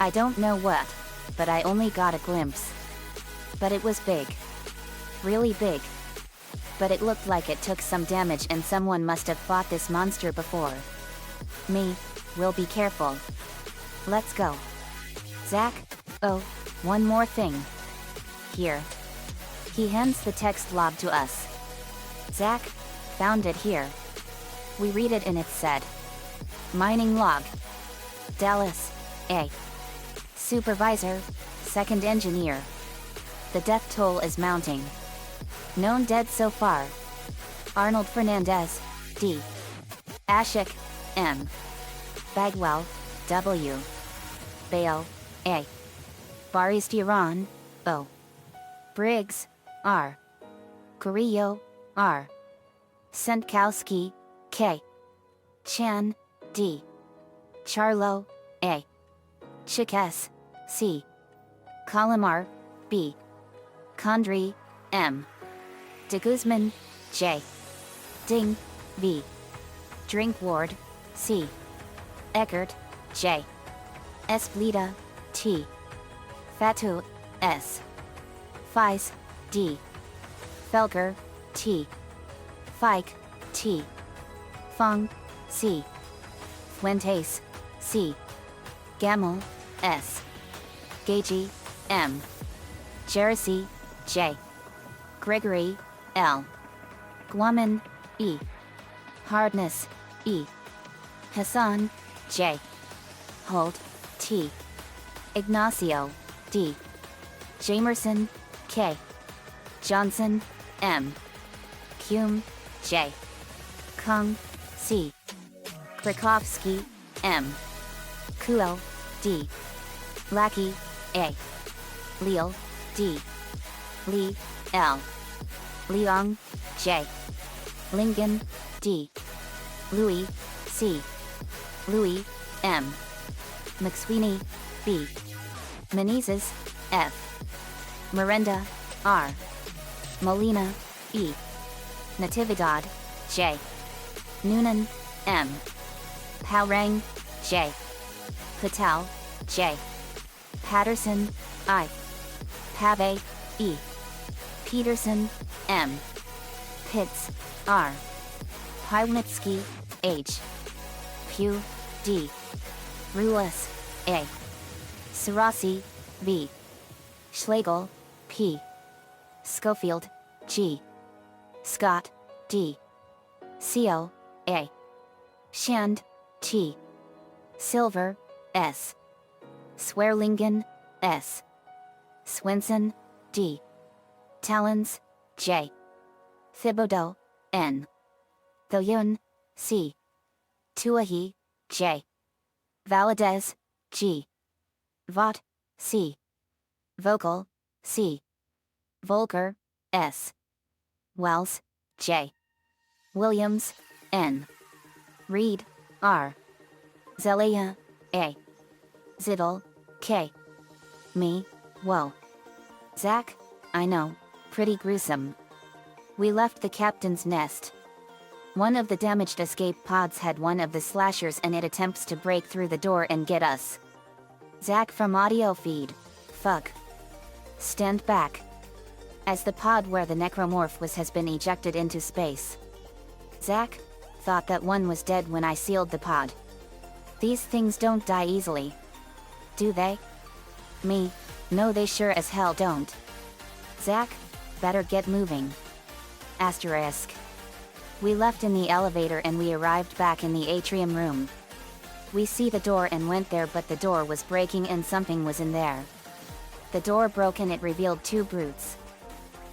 I don't know what, but I only got a glimpse. But it was big. Really big. But it looked like it took some damage and someone must have fought this monster before. We'll be careful. Let's go. Zach, oh, one more thing. Here. He hands the text log to us. Zach, found it here. We read it and it said. Mining log. Dallas, A. Supervisor, second engineer. The death toll is mounting. Known dead so far. Arnold Fernandez, D. Ashik, M. Bagwell, W. Bale, A. Baristiran, O. Briggs, R. Warriyo, R. Sentkowski, K. Chan, D. Charlo, A. Chikes, C. Kalamar, B. Kondry, M. De Guzman, J. Ding, V. Drinkward, C. Eckert, J. Esplita, T. Fatu, S. Feis, D. Felker, T. Fike, T. Fong, C. Fuentes, C. Gamel, S. Gagey, M. Jersey, J. Gregory, L. Guaman, E. Hardness, E. Hassan, J. Holt, T. Ignacio, D. Jamerson, K. Johnson, M. Kume, J. Kung, C. Krakovsky, M. Kuo, D. Lackey, A. Leal, D. Lee, L. Leong, J. Lingen, D. Louis, C. Louis, M. McSweeney, B. Menezes, F. Miranda, R. Molina, E. Natividad, J. Noonan, M. Paurang, J. Patel, J. Patterson, I. Pave, E. Peterson, M. Pitts, R. Pylnitsky, H. Pugh, D. Ruas, A. Sarasi, V. Schlegel, P. Schofield, G. Scott, D. Co, A. Shand, T. Silver, S. Swearlingen, S. Swenson, D. Talons, J. Thibodeau, N. Thoyun, C. Tuahi, J. Valadez, G. Vought, C. Vocal, C. Volker, S. Wells, J. Williams, N. Reed, R. Zelaya, A. Ziddle, K. Me, whoa. Zach, I know, pretty gruesome. We left the captain's nest. One of the damaged escape pods had one of the slashers and it attempts to break through the door and get us. Zach from audio feed. Fuck. Stand back. As the pod where the necromorph was has been ejected into space. Zach, thought that one was dead when I sealed the pod. These things don't die easily. Do they? Me, no they sure as hell don't. Zach, better get moving. Asterisk. We left in the elevator and we arrived back in the atrium room. We see the door and went there but the door was breaking and something was in there. The door broke and it revealed two brutes.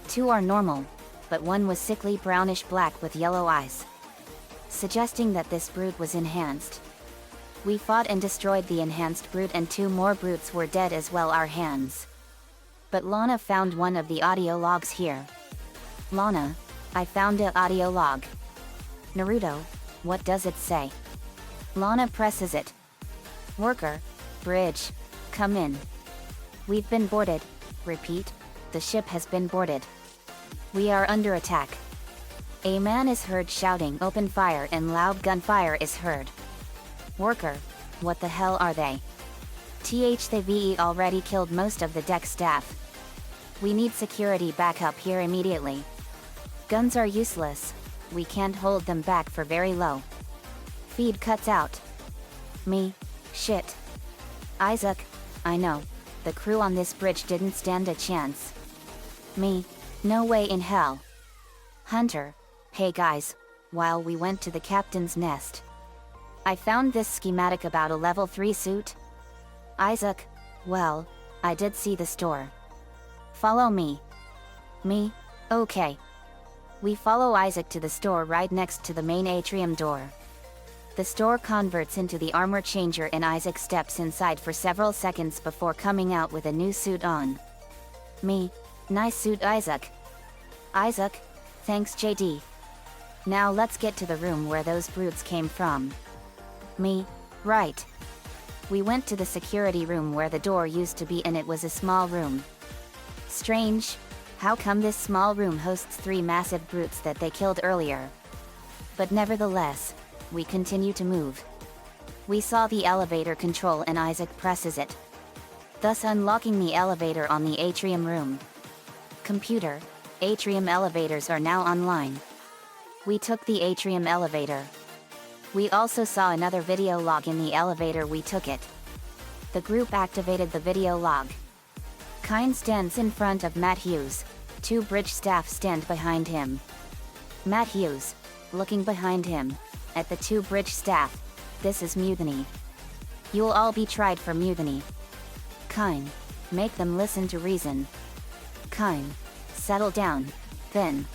Two are normal, but one was sickly brownish black with yellow eyes. Suggesting that this brute was enhanced. We fought and destroyed the enhanced brute and two more brutes were dead as well our hands. But Lana found one of the audio logs here. Lana, I found a audio log. Naruto, what does it say? Lana presses it. Worker, bridge, come in. We've been boarded. Repeat, the ship has been boarded. We are under attack. A man is heard shouting open fire and loud gunfire is heard. Worker, what the hell are they? THVE already killed most of the deck staff. We need security backup here immediately. Guns are useless. We can't hold them back for very low. Feed cuts out. Me. Shit. Isaac. I know. The crew on this bridge didn't stand a chance. Me. No way in hell. Hunter. Hey guys. While we went to the captain's nest, I found this schematic about a level 3 suit. Isaac. Well, I did see the store. Follow me. Me. Okay. We follow Isaac to the store right next to the main atrium door. The store converts into the armor changer and Isaac steps inside for several seconds before coming out with a new suit on. Me. Nice suit, Isaac. Isaac. Thanks, JD. Now let's get to the room where those brutes came from. Me. Right. We went to the security room where the door used to be and it was a small room. Strange. How come this small room hosts 3 massive brutes that they killed earlier? But nevertheless, we continue to move. We saw the elevator control and Isaac presses it, thus unlocking the elevator on the atrium room. Computer, atrium elevators are now online. We took the atrium elevator. We also saw another video log in the elevator. We took it. The group activated the video log. Kine stands in front of Matt Hughes. 2 bridge staff stand behind him. Matt Hughes, looking behind him, at the 2 bridge staff. This is mutiny. You'll all be tried for mutiny. Kine, make them listen to reason. Kine, settle down. Then,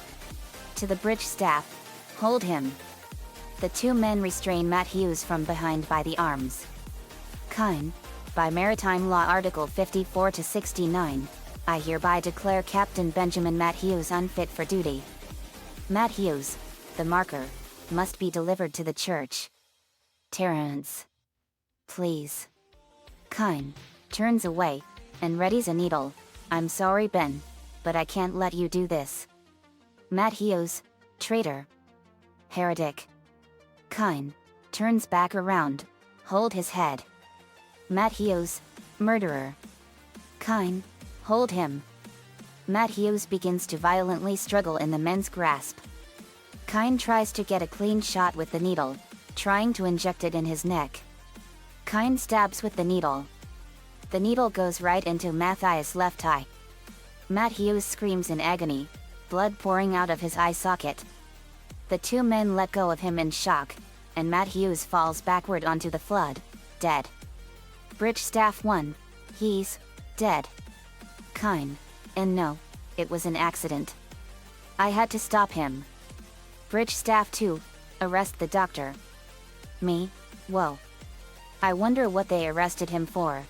to the bridge staff, hold him. The 2 men restrain Matt Hughes from behind by the arms. Kine, by Maritime Law Article 54 to 69, I hereby declare Captain Benjamin Matt Hughes unfit for duty. Matt Hughes, the marker, must be delivered to the church. Terrence. Please. Kine, turns away, and readies a needle. I'm sorry, Ben, but I can't let you do this. Matt Hughes, traitor. Heretic. Kine, turns back around, hold his head. Matt Hughes, murderer. Kine, hold him. Matt Hughes begins to violently struggle in the men's grasp. Kine tries to get a clean shot with the needle, trying to inject it in his neck. Kine stabs with the needle. The needle goes right into Matthias' left eye. Matt Hughes screams in agony, blood pouring out of his eye socket. The 2 men let go of him in shock, and Matt Hughes falls backward onto the flood, dead. Bridge Staff 1, he's dead. Kine, and no, it was an accident. I had to stop him. Bridge Staff 2, arrest the doctor. Me, whoa. I wonder what they arrested him for.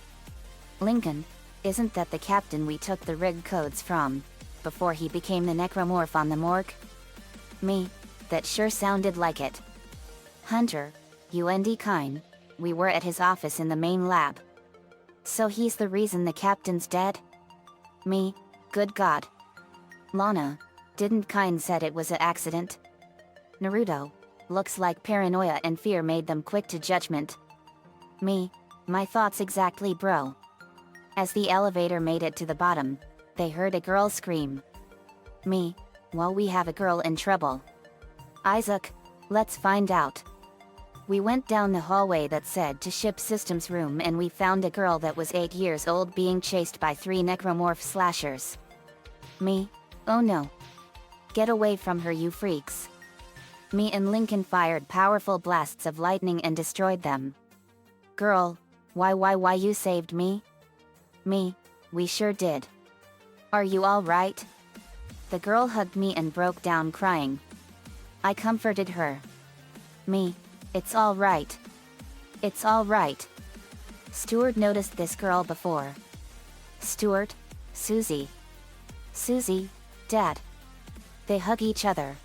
Lincoln, isn't that the captain we took the rig codes from, before he became the necromorph on the morgue? Me, that sure sounded like it. Hunter, UND Kine, we were at his office in the main lab. So he's the reason the captain's dead? Me, good God. Lana, didn't Kine said it was an accident? Naruto, looks like paranoia and fear made them quick to judgment. Me, my thoughts exactly, bro. As the elevator made it to the bottom, they heard a girl scream. Me, well, we have a girl in trouble. Isaac, let's find out. We went down the hallway that said to ship systems room and we found a girl that was 8 years old being chased by 3 necromorph slashers. Me, oh no. Get away from her, you freaks. Me and Lincoln fired powerful blasts of lightning and destroyed them. Girl, why you saved me? Me, we sure did. Are you all right? The girl hugged me and broke down crying. I comforted her. Me, it's all right. It's all right. Stuart noticed this girl before. Stuart, Susie. Susie, Dad. They hug each other.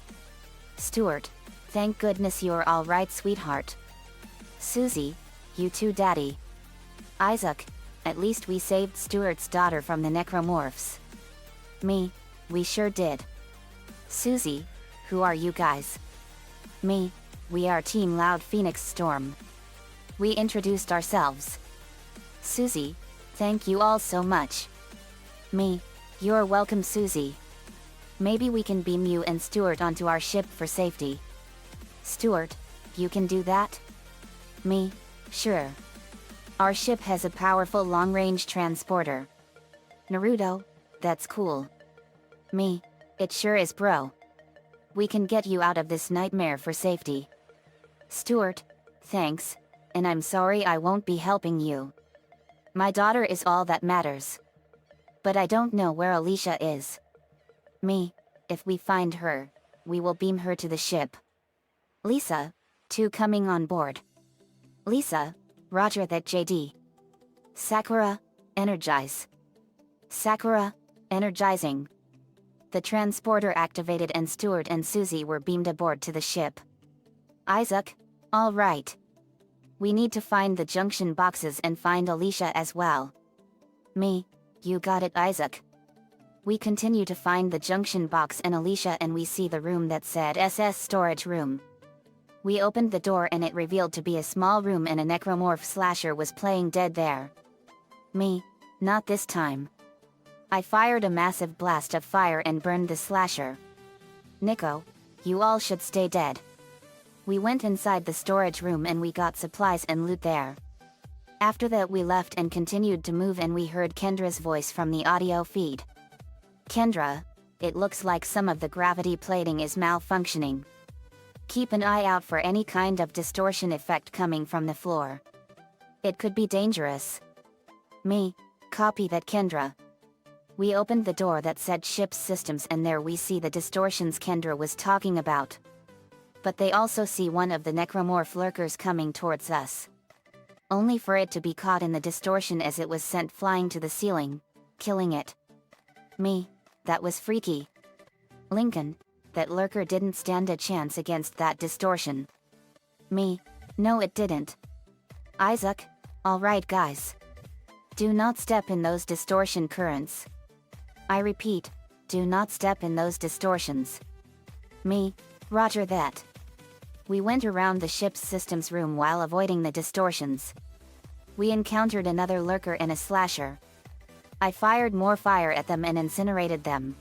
Stuart, thank goodness you're all right, sweetheart. Susie, you too, Daddy. Isaac, at least we saved Stuart's daughter from the necromorphs. Me, we sure did. Susie, who are you guys? Me, we are Team Loud Phoenix Storm. We introduced ourselves. Susie, thank you all so much. Me, You're welcome, Susie. Maybe we can beam you and Stuart onto our ship for safety. Stuart, you can do that? Me? Sure. Our ship has a powerful long-range transporter. Naruto? That's cool. Me? It sure is, bro. We can get you out of this nightmare for safety. Stuart, thanks, and I'm sorry I won't be helping you. My daughter is all that matters. But I don't know where Alicia is. Me, if we find her, we will beam her to the ship. Lisa, 2 coming on board. Lisa, roger that, JD. Sakura, energize. Sakura, energizing. The transporter activated and Stuart and Susie were beamed aboard to the ship. Isaac, all right. We need to find the junction boxes and find Alicia as well. Me, you got it, Isaac. We continue to find the junction box and Alicia, and we see the room that said SS storage room. We opened the door and it revealed to be a small room, and a necromorph slasher was playing dead there. Me, not this time. I fired a massive blast of fire and burned the slasher. Nico, you all should stay dead. We went inside the storage room and we got supplies and loot there. After that we left and continued to move, and we heard Kendra's voice from the audio feed. Kendra, it looks like some of the gravity plating is malfunctioning. Keep an eye out for any kind of distortion effect coming from the floor. It could be dangerous. Me, copy that, Kendra. We opened the door that said ship's systems, and there we see the distortions Kendra was talking about. But they also see one of the necromorph lurkers coming towards us. Only for it to be caught in the distortion as it was sent flying to the ceiling, killing it. Me, that was freaky. Lincoln, that lurker didn't stand a chance against that distortion. Me, no it didn't. Isaac, alright guys. Do not step in those distortion currents. I repeat, do not step in those distortions. Me, roger that. We went around the ship's systems room while avoiding the distortions. We encountered another lurker and a slasher. I fired more fire at them and incinerated them.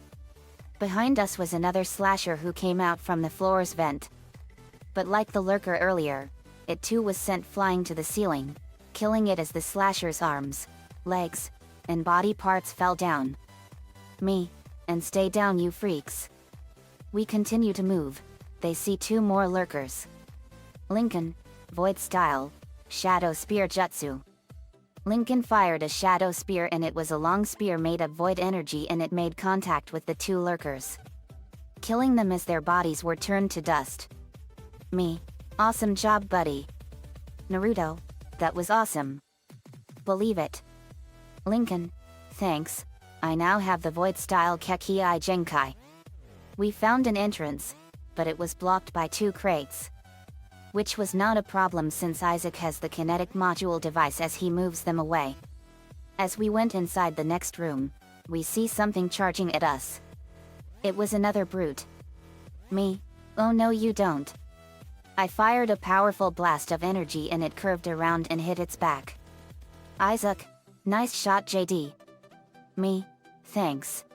Behind us was another slasher who came out from the floor's vent. But like the lurker earlier, it too was sent flying to the ceiling, killing it as the slasher's arms, legs, and body parts fell down. Me, and stay down you freaks. We continue to move. They see 2 more lurkers. Lincoln, Void Style, Shadow Spear Jutsu. Lincoln fired a Shadow Spear, and it was a long spear made of void energy, and it made contact with the 2 lurkers, killing them as their bodies were turned to dust. Me, awesome job buddy. Naruto, that was awesome. Believe it. Lincoln, thanks, I now have the Void Style Kekii Genkai. We found an entrance, but it was blocked by 2 crates. Which was not a problem since Isaac has the kinetic module device as he moves them away. As we went inside the next room, we see something charging at us. It was another brute. Me, oh no you don't. I fired a powerful blast of energy and it curved around and hit its back. Isaac, nice shot JD. Me, thanks.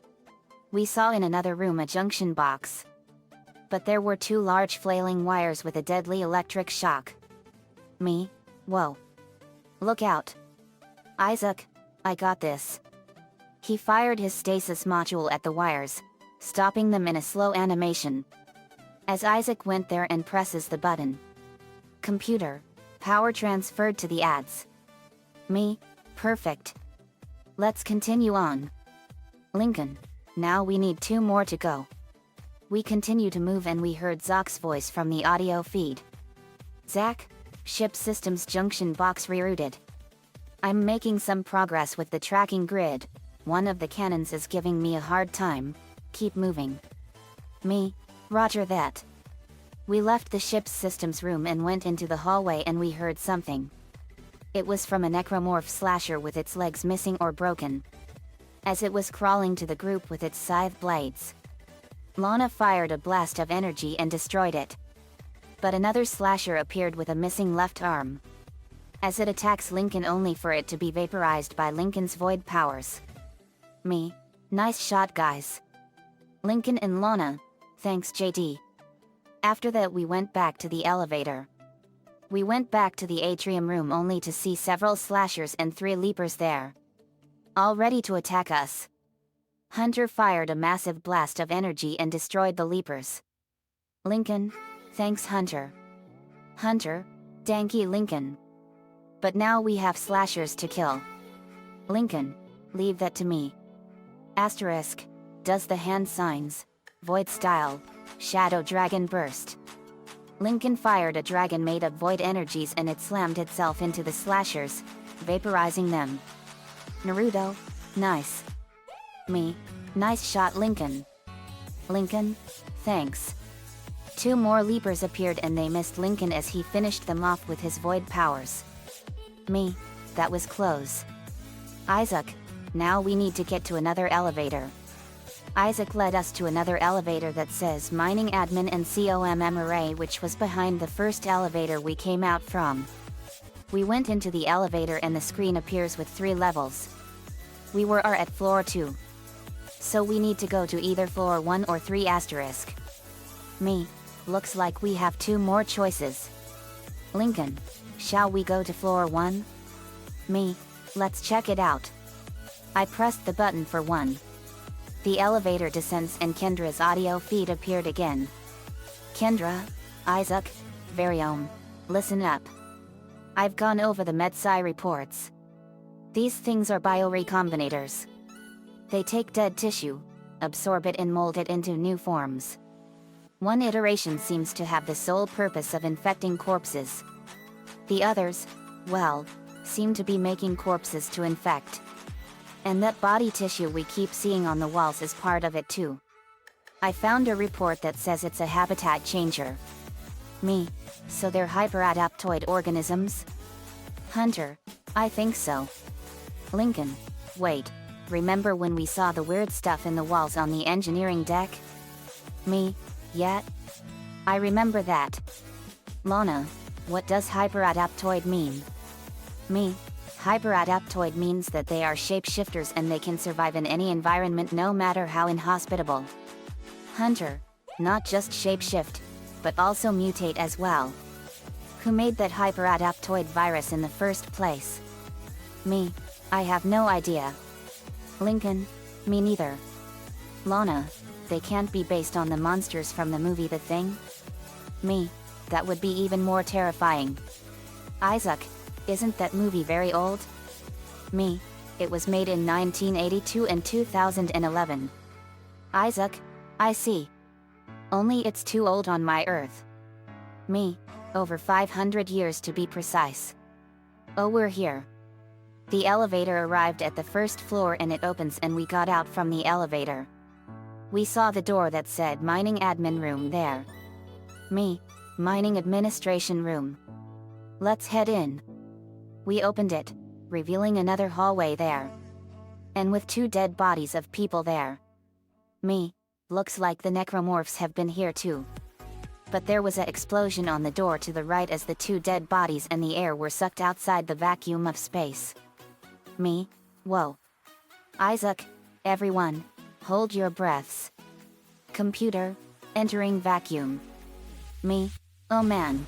We saw in another room a junction box. But there were 2 large flailing wires with a deadly electric shock. Me, whoa. Look out. Isaac, I got this. He fired his stasis module at the wires, stopping them in a slow animation. As Isaac went there and presses the button. Computer, power transferred to the ads. Me, perfect. Let's continue on. Lincoln, now we need 2 more to go. We continue to move and we heard Zach's voice from the audio feed. Zach, ship systems junction box rerouted. I'm making some progress with the tracking grid. One of the cannons is giving me a hard time. Keep moving. Me, roger that. We left the ship's systems room and went into the hallway and we heard something. It was from a necromorph slasher with its legs missing or broken. As it was crawling to the group with its scythe blades. Lana fired a blast of energy and destroyed it. But another slasher appeared with a missing left arm. As it attacks Lincoln only for it to be vaporized by Lincoln's void powers. Me, Nice shot, guys. Lincoln and Lana. Thanks, JD. After that, we went back to the elevator. We went back to the atrium room only to see several slashers and 3 leapers there, all ready to attack us. Hunter fired a massive blast of energy and destroyed the leapers. Lincoln. Thanks, Hunter. Hunter. Danky Lincoln. But now we have slashers to kill. Lincoln. Leave that to me. Asterisk. Does the hand signs. Void style. Shadow dragon burst. Lincoln fired a dragon made of void energies and it slammed itself into the slashers, vaporizing them. Naruto. Nice. Me. Nice shot, Lincoln. Lincoln. Thanks. 2 more leapers appeared and they missed Lincoln as he finished them off with his void powers. Me. That was close. Isaac. Now we need to get to another elevator. Isaac led us to another elevator that says Mining Admin and COMM Array, which was behind the first elevator we came out from. We went into the elevator and the screen appears with 3 levels. We are at floor 2. So we need to go to either floor 1 or 3 asterisk. Me. Looks like we have 2 more choices. Lincoln. Shall we go to floor 1? Me. Let's check it out. I pressed the button for 1. The elevator descends and Kendra's audio feed appeared again. Kendra. Isaac. Verm. Listen up. I've gone over the MedSci reports. These things are biorecombinators. They take dead tissue, absorb it and mold it into new forms. One iteration seems to have the sole purpose of infecting corpses. The others, well, seem to be making corpses to infect. And that body tissue we keep seeing on the walls is part of it too. I found a report that says it's a habitat changer. Me. So they're hyperadaptoid organisms? Hunter. I think so. Lincoln. Wait. Remember when we saw the weird stuff in the walls on the engineering deck? Me. Yeah? I remember that. Lana. What does hyperadaptoid mean? Me. Hyperadaptoid means that they are shapeshifters and they can survive in any environment no matter how inhospitable. Hunter. Not just shapeshift, but also mutate as well. Who made that hyperadaptoid virus in the first place? Me. I have no idea. Lincoln. Me neither. Lana. They can't be based on the monsters from the movie The Thing? Me. That would be even more terrifying. Isaac. Isn't that movie very old? Me. It was made in 1982 and 2011. Isaac. I see. Only it's too old on my Earth. Me. Over 500 years to be precise. Oh, we're here. The elevator arrived at the first floor and it opens and we got out from the elevator. We saw the door that said Mining Admin Room there. Me. Mining Administration Room. Let's head in. We opened it, revealing another hallway there. And with 2 dead bodies of people there. Me. Looks like the Necromorphs have been here too. But there was an explosion on the door to the right as the 2 dead bodies and the air were sucked outside the vacuum of space. Me. Whoa. Isaac. Everyone. Hold your breaths. Computer. Entering vacuum. Me. Oh man.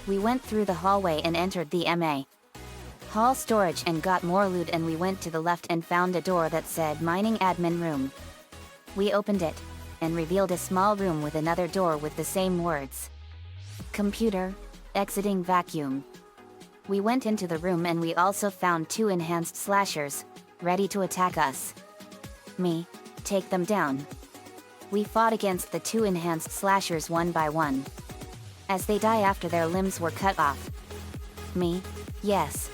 We went through the hallway and entered the MA Hall storage and got more loot and we went to the left and found a door that said Mining Admin Room. We opened it, and revealed a small room with another door with the same words. Computer. Exiting vacuum. We went into the room and we also found 2 enhanced slashers, ready to attack us. Me. Take them down. We fought against the 2 enhanced slashers one by one. As they die after their limbs were cut off. Me. Yes.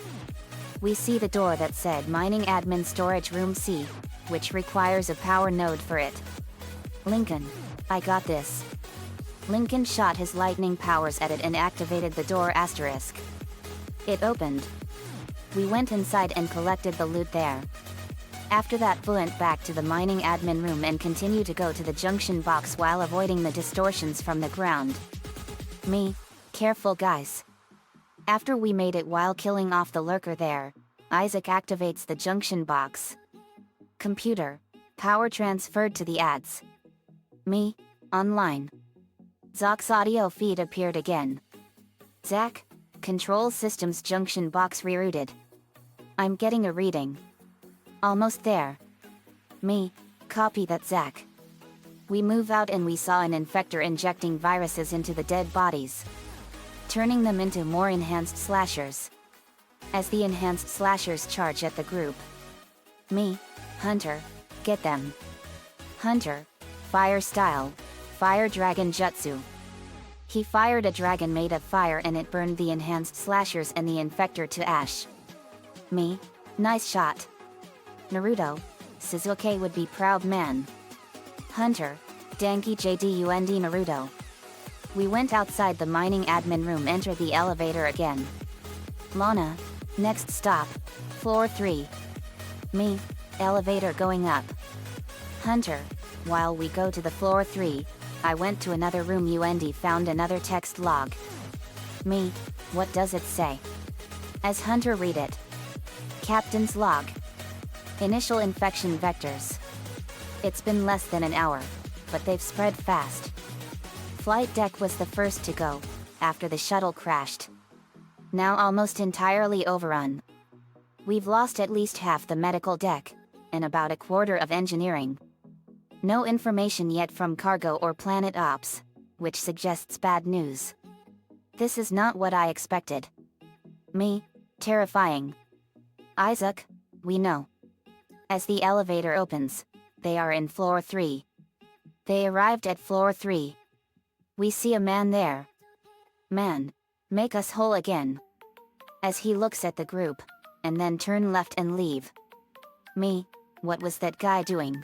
We see the door that said Mining Admin Storage Room C, which requires a power node for it. Lincoln. I got this. Lincoln shot his lightning powers at it and activated the door asterisk. It opened. We went inside and collected the loot there. After that we went back to the Mining Admin Room and continued to go to the junction box while avoiding the distortions from the ground. Me. Careful guys. After we made it while killing off the lurker there, Isaac activates the junction box. Computer. Power transferred to the ads. Me, online. Zach's audio feed appeared again. Zach, control systems junction box rerouted. I'm getting a reading. Almost there. Me, copy that Zach. We move out and we saw an infector injecting viruses into the dead bodies, turning them into more enhanced slashers. As the enhanced slashers charge at the group. Me, Hunter, get them. Hunter, fire style, fire dragon jutsu. He fired a dragon made of fire and it burned the enhanced slashers and the infector to ash. Me, nice shot. Naruto, Suzuki would be proud man. Hunter, Danky JDUND Naruto. We went outside the mining admin room, entered the elevator again. Lana, next stop, floor 3. Me, elevator going up. Hunter, while we go to the floor 3, I went to another room. UND found another text log. Me, what does it say? As Hunter read it. Captain's log. Initial infection vectors. It's been less than an hour, but they've spread fast. Flight deck was the first to go, after the shuttle crashed. Now almost entirely overrun. We've lost at least half the medical deck, and about a quarter of engineering. No information yet from cargo or planet ops, which suggests bad news. This is not what I expected. Me, terrifying. Isaac, we know. As the elevator opens, they are in floor 3. They arrived at floor 3. We see a man there. Man, make us whole again. As he looks at the group, and then turn left and leave. Me, what was that guy doing?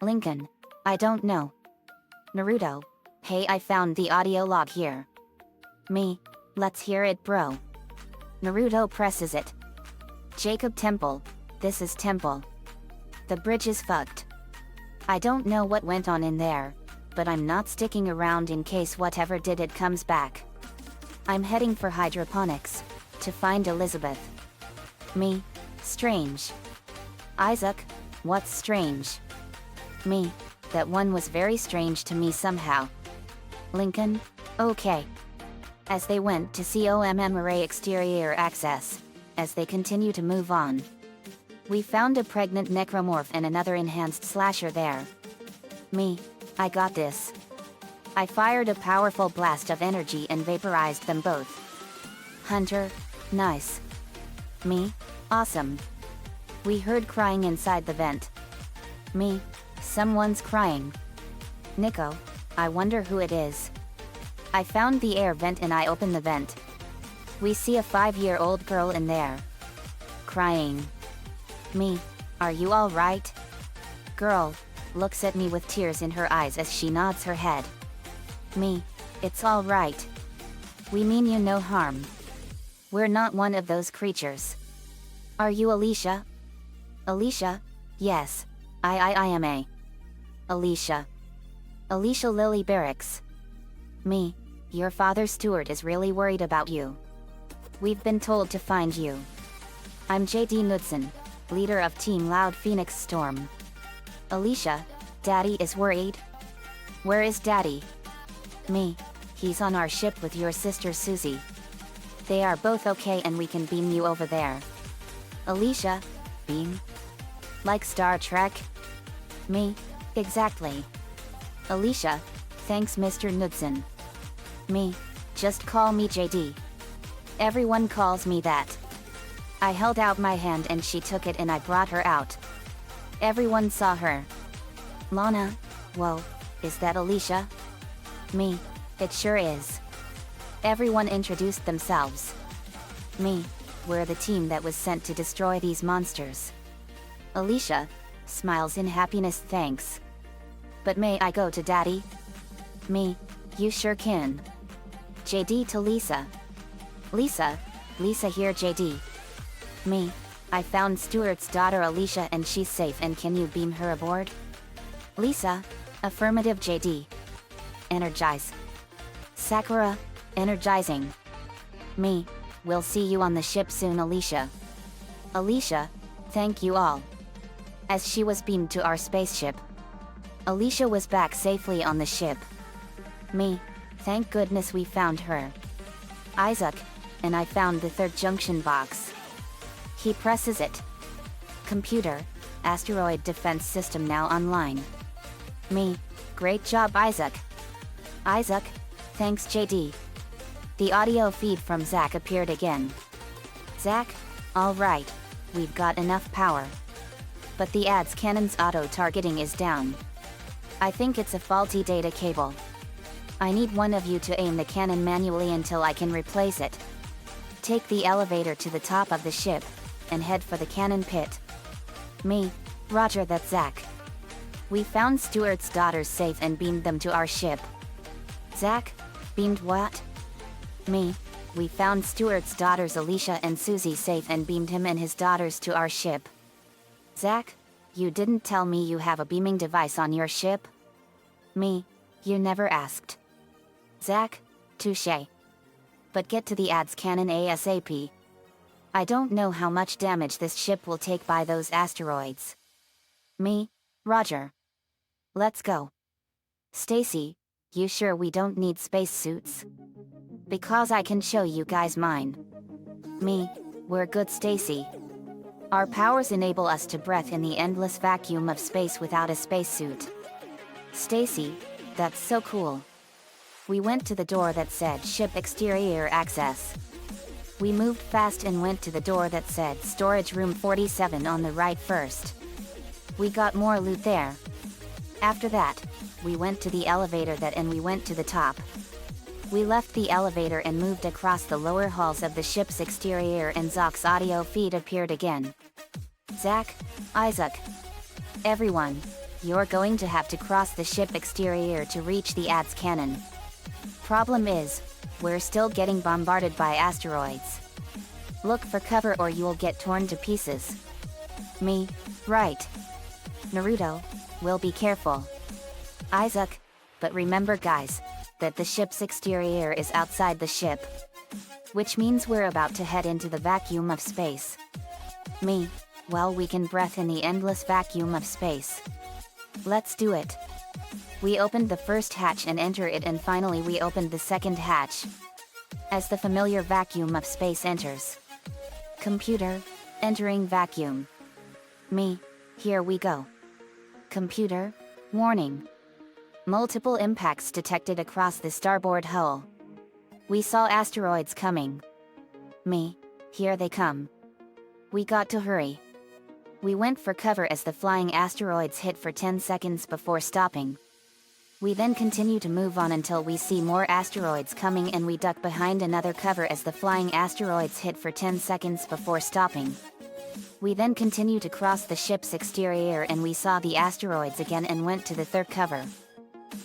Lincoln, I don't know. Naruto, hey, I found the audio log here. Me, let's hear it, bro. Naruto presses it. Jacob Temple, this is Temple. The bridge is fucked. I don't know what went on in there, but I'm not sticking around in case whatever did it comes back. I'm heading for hydroponics, to find Elizabeth. Me, strange. Isaac, what's strange? Me, that one was very strange to me somehow. Lincoln, okay. As they went to COMM array exterior access, as they continue to move on. We found a pregnant necromorph and another enhanced slasher there. Me, I got this. I fired a powerful blast of energy and vaporized them both. Hunter, nice. Me, awesome. We heard crying inside the vent. Me, someone's crying. Nico, I wonder who it is. I found the air vent and I opened the vent. We see a 5-year-old girl in there. Crying. Me, are you alright? Girl, looks at me with tears in her eyes as she nods her head. Me, it's alright. We mean you no harm. We're not one of those creatures. Are you Alicia? Alicia? Yes. I am a. Alicia. Alicia Lily Barracks. Me, your father Stuart is really worried about you. We've been told to find you. I'm JD Knudsen, leader of Team Loud Phoenix Storm. Alicia, Daddy is worried? Where is Daddy? Me, he's on our ship with your sister Susie. They are both okay and we can beam you over there. Alicia, beam? Like Star Trek? Me, exactly. Alicia, thanks Mr. Knudsen. Me, just call me JD. Everyone calls me that. I held out my hand and she took it and I brought her out. Everyone saw her. Lana, whoa, is that Alicia? Me, it sure is. Everyone introduced themselves. Me, we're the team that was sent to destroy these monsters. Alicia, smiles in happiness, thanks. But may I go to Daddy? Me, you sure can. JD to Lisa. Lisa here JD. Me, I found Stuart's daughter Alicia and she's safe and can you beam her aboard? Lisa, affirmative JD. Energize. Sakura, energizing. Me, we'll see you on the ship soon Alicia. Alicia, thank you all. as she was beamed to our spaceship. Alicia was back safely on the ship. Me, thank goodness we found her. Isaac, and I found the third junction box. He presses it. Computer, asteroid defense system now online. Me, great job Isaac. Isaac, thanks JD. The audio feed from Zach appeared again. Zach, alright, we've got enough power. But the ad's cannon's auto-targeting is down. I think it's a faulty data cable. I need one of you to aim the cannon manually until I can replace it. Take the elevator to the top of the ship, and head for the cannon pit. Me, Roger, that's Zach. We found Stuart's daughters safe and beamed them to our ship. Zach, beamed what? Me, we found Stuart's daughters Alicia and Susie safe and beamed him and his daughters to our ship. Zach, you didn't tell me you have a beaming device on your ship? Me, you never asked. Zach, touché. But get to the ad's cannon ASAP. I don't know how much damage this ship will take by those asteroids. Me, Roger. Let's go. Stacy, you sure we don't need spacesuits? Because I can show you guys mine. Me, we're good Stacy. Our powers enable us to breathe in the endless vacuum of space without a spacesuit. Stacy, that's so cool. We went to the door that said Ship Exterior Access. We moved fast and went to the door that said Storage Room 47 on the right first. We got more loot there. After that, we went to the elevator and we went to the top. We left the elevator and moved across the lower halls of the ship's exterior and Zach's audio feed appeared again. Zach, Isaac. Everyone, you're going to have to cross the ship exterior to reach the ad's cannon. Problem is, we're still getting bombarded by asteroids. Look for cover or you'll get torn to pieces. Me, right. Naruto, we'll be careful. Isaac, but remember guys, that the ship's exterior is outside the ship. Which means we're about to head into the vacuum of space. Me, well we can breathe in the endless vacuum of space. Let's do it. We opened the first hatch and enter it and finally we opened the second hatch. As the familiar vacuum of space enters. Computer, entering vacuum. Me, here we go. Computer, warning. Multiple impacts detected across the starboard hull. We saw asteroids coming. Me, here they come. We got to hurry. We went for cover as the flying asteroids hit for 10 seconds before stopping. We then continue to move on until we see more asteroids coming and we duck behind another cover as the flying asteroids hit for 10 seconds before stopping. We then continue to cross the ship's exterior and we saw the asteroids again and went to the third cover.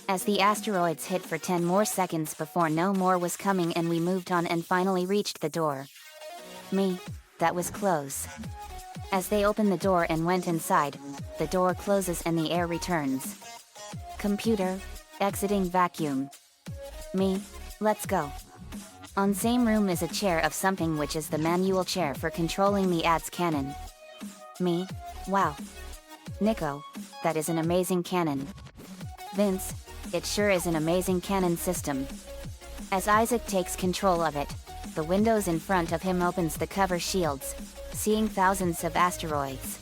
As the asteroids hit for 10 more seconds before no more was coming and we moved on and finally reached the door. Me, that was close. As they open the door and went inside, the door closes and the air returns. Computer, exiting vacuum. Me, let's go. On same room is a chair of something which is the manual chair for controlling the ad's cannon. Me, wow. Nico, that is an amazing cannon. Vince, it sure is an amazing cannon system. As Isaac takes control of it, the windows in front of him opens the cover shields, seeing thousands of asteroids.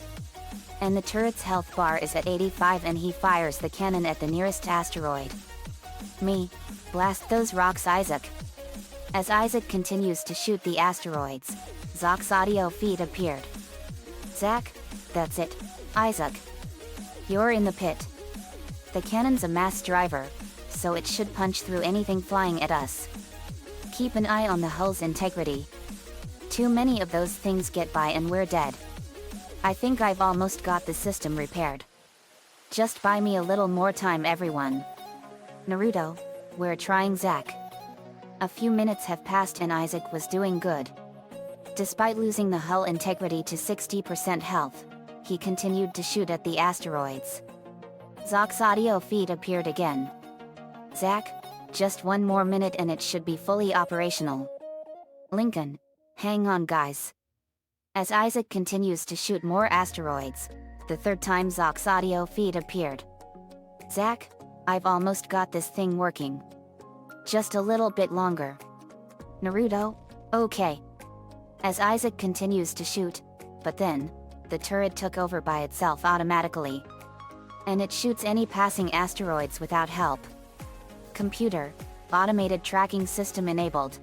And the turret's health bar is at 85 and he fires the cannon at the nearest asteroid. Me, blast those rocks Isaac. As Isaac continues to shoot the asteroids, Zach's audio feed appeared. Zach, that's it, Isaac. You're in the pit. The cannon's a mass driver, so it should punch through anything flying at us. Keep an eye on the hull's integrity. Too many of those things get by and we're dead. I think I've almost got the system repaired. Just buy me a little more time everyone. Naruto, we're trying Zach. A few minutes have passed and Isaac was doing good. Despite losing the hull integrity to 60% health, he continued to shoot at the asteroids. Zach's audio feed appeared again. Zach, just one more minute and it should be fully operational. Lincoln, hang on guys. As Isaac continues to shoot more asteroids, the third time Zach's audio feed appeared. Zach, I've almost got this thing working. Just a little bit longer. Naruto? Okay. As Isaac continues to shoot, but then, the turret took over by itself automatically. And it shoots any passing asteroids without help. Computer, automated tracking system enabled.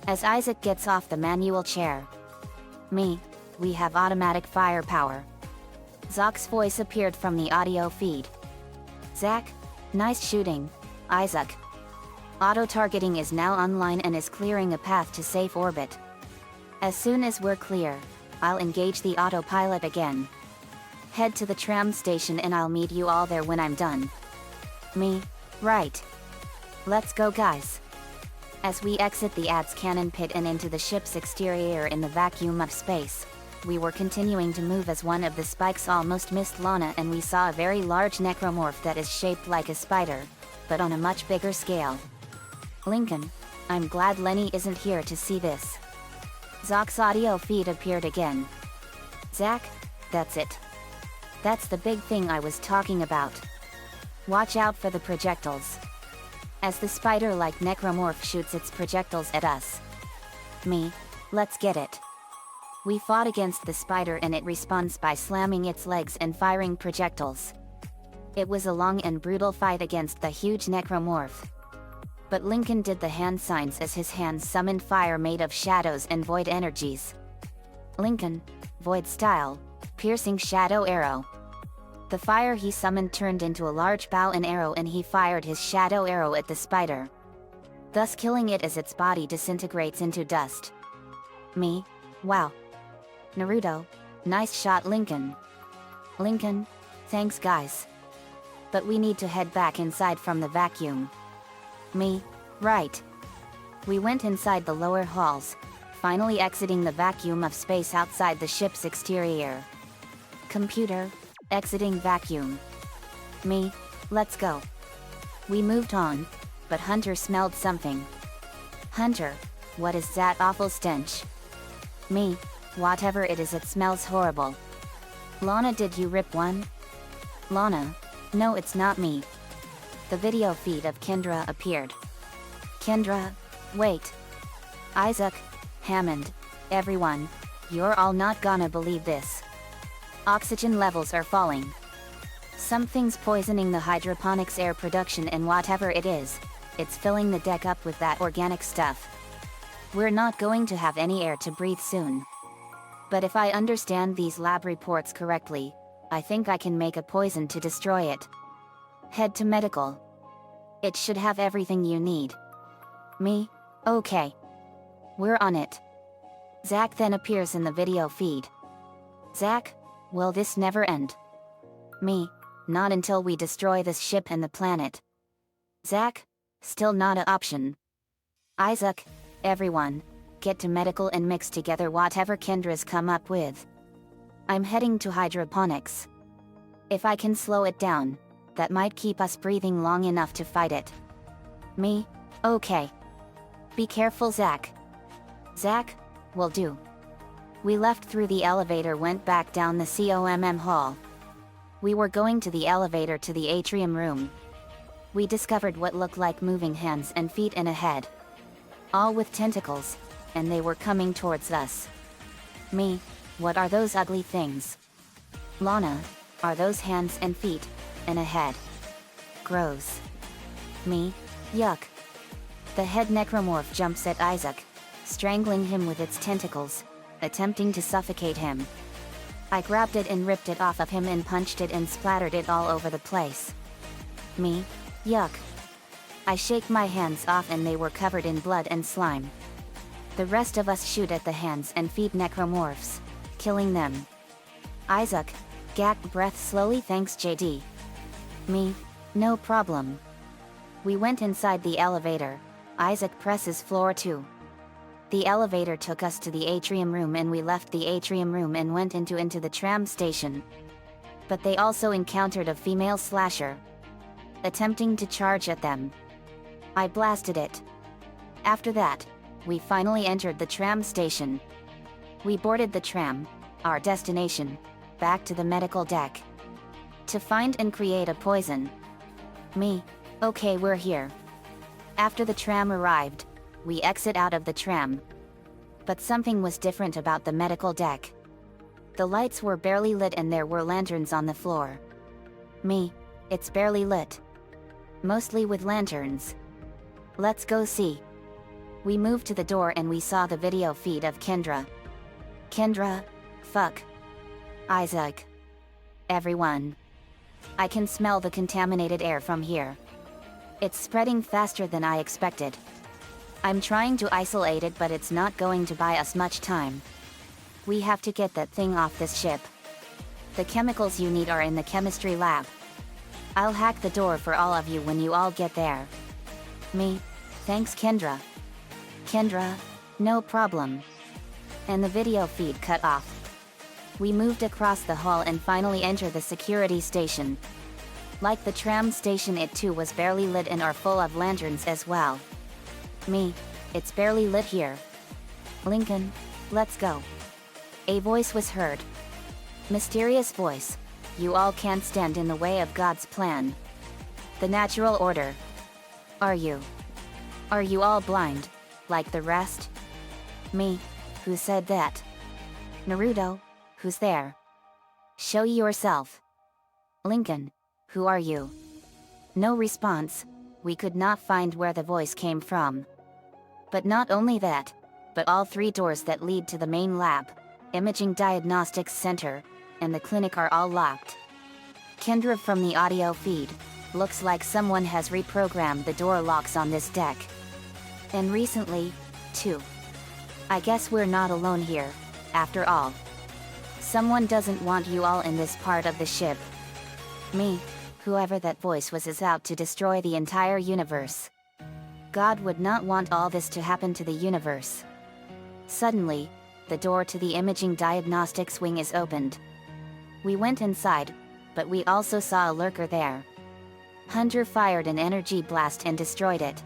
As Isaac gets off the manual chair. Me, we have automatic firepower. Zach's voice appeared from the audio feed. Zach, nice shooting, Isaac. Auto-targeting is now online and is clearing a path to safe orbit. As soon as we're clear, I'll engage the autopilot again. Head to the tram station and I'll meet you all there when I'm done. Me, right. Let's go guys. As we exit the ad's cannon pit and into the ship's exterior in the vacuum of space, we were continuing to move as one of the spikes almost missed Lana and we saw a very large necromorph that is shaped like a spider, but on a much bigger scale. Lincoln, I'm glad Lenny isn't here to see this. Zach's audio feed appeared again. Zach, that's it. That's the big thing I was talking about. Watch out for the projectiles. As the spider-like necromorph shoots its projectiles at us. Me, let's get it. We fought against the spider and it responds by slamming its legs and firing projectiles. It was a long and brutal fight against the huge necromorph. But Lincoln did the hand signs as his hands summoned fire made of shadows and void energies. Lincoln, void style, piercing shadow arrow. The fire he summoned turned into a large bow and arrow and he fired his shadow arrow at the spider, thus killing it as its body disintegrates into dust. Me, wow. Naruto, nice shot Lincoln. Lincoln, thanks guys. But we need to head back inside from the vacuum. Me, right. We went inside the lower halls, finally exiting the vacuum of space outside the ship's exterior. Computer, exiting vacuum. Me, let's go. We moved on, but Hunter smelled something. Hunter, what is that awful stench? Me, whatever it is, it smells horrible. Lana, did you rip one? Lana, no, it's not me. The video feed of Kendra appeared. Kendra, wait. Isaac, Hammond, everyone, you're all not gonna believe this. Oxygen levels are falling. Something's poisoning the hydroponics air production and whatever it is, it's filling the deck up with that organic stuff. We're not going to have any air to breathe soon. But if I understand these lab reports correctly, I think I can make a poison to destroy it. Head to medical. It should have everything you need. Me, okay. We're on it. Zach then appears in the video feed. Zach, will this never end? Me, not until we destroy this ship and the planet. Zach, still not an option. Isaac, everyone, get to medical and mix together whatever Kendra's come up with. I'm heading to hydroponics. If I can slow it down, that might keep us breathing long enough to fight it. Me, okay. Be careful Zach. Zach, will do. We left through the elevator, went back down the COMM hall. We were going to the elevator to the atrium room. We discovered what looked like moving hands and feet and a head. All with tentacles, and they were coming towards us. Me, what are those ugly things? Lana, are those hands and feet, and a head? Gross. Me, yuck. The head necromorph jumps at Isaac, strangling him with its tentacles, attempting to suffocate him. I grabbed it and ripped it off of him and punched it and splattered it all over the place. Me, yuck. I shake my hands off and they were covered in blood and slime. The rest of us shoot at the hands and feet necromorphs, killing them. Isaac, gack breath slowly, thanks JD. Me, no problem. We went inside the elevator. Isaac presses floor 2. The elevator took us to the atrium room and we left the atrium room and went into the tram station. But they also encountered a female slasher, attempting to charge at them. I blasted it. After that, we finally entered the tram station. We boarded the tram, our destination, back to the medical deck. To find and create a poison. Me. Okay, we're here. After the tram arrived, we exit out of the tram. But something was different about the medical deck. The lights were barely lit and there were lanterns on the floor. Me. It's barely lit. Mostly with lanterns. Let's go see. We moved to the door and we saw the video feed of Kendra. Kendra. Fuck. Isaac. Everyone. I can smell the contaminated air from here. It's spreading faster than I expected. I'm trying to isolate it, but it's not going to buy us much time. We have to get that thing off this ship. The chemicals you need are in the chemistry lab. I'll hack the door for all of you when you all get there. Me. Thanks, Kendra. Kendra. No problem. And the video feed cut off. We moved across the hall and finally entered the security station. Like the tram station, it too was barely lit and are full of lanterns as well. Me. It's barely lit here. Lincoln. Let's go. A voice was heard. Mysterious voice. You all can't stand in the way of God's plan. The natural order. Are you? Are you all blind, like the rest? Me. Who said that? Naruto. Who's there? Show yourself. Lincoln. Who are you? No response. We could not find where the voice came from. But not only that, but all three doors that lead to the main lab, Imaging Diagnostics Center, and the clinic are all locked. Kendra from the audio feed. Looks like someone has reprogrammed the door locks on this deck. And recently, too. I guess we're not alone here, after all. Someone doesn't want you all in this part of the ship. Me. Whoever that voice was is out to destroy the entire universe. God would not want all this to happen to the universe. Suddenly, the door to the Imaging Diagnostics wing is opened. We went inside, but we also saw a lurker there. Hunter fired an energy blast and destroyed it.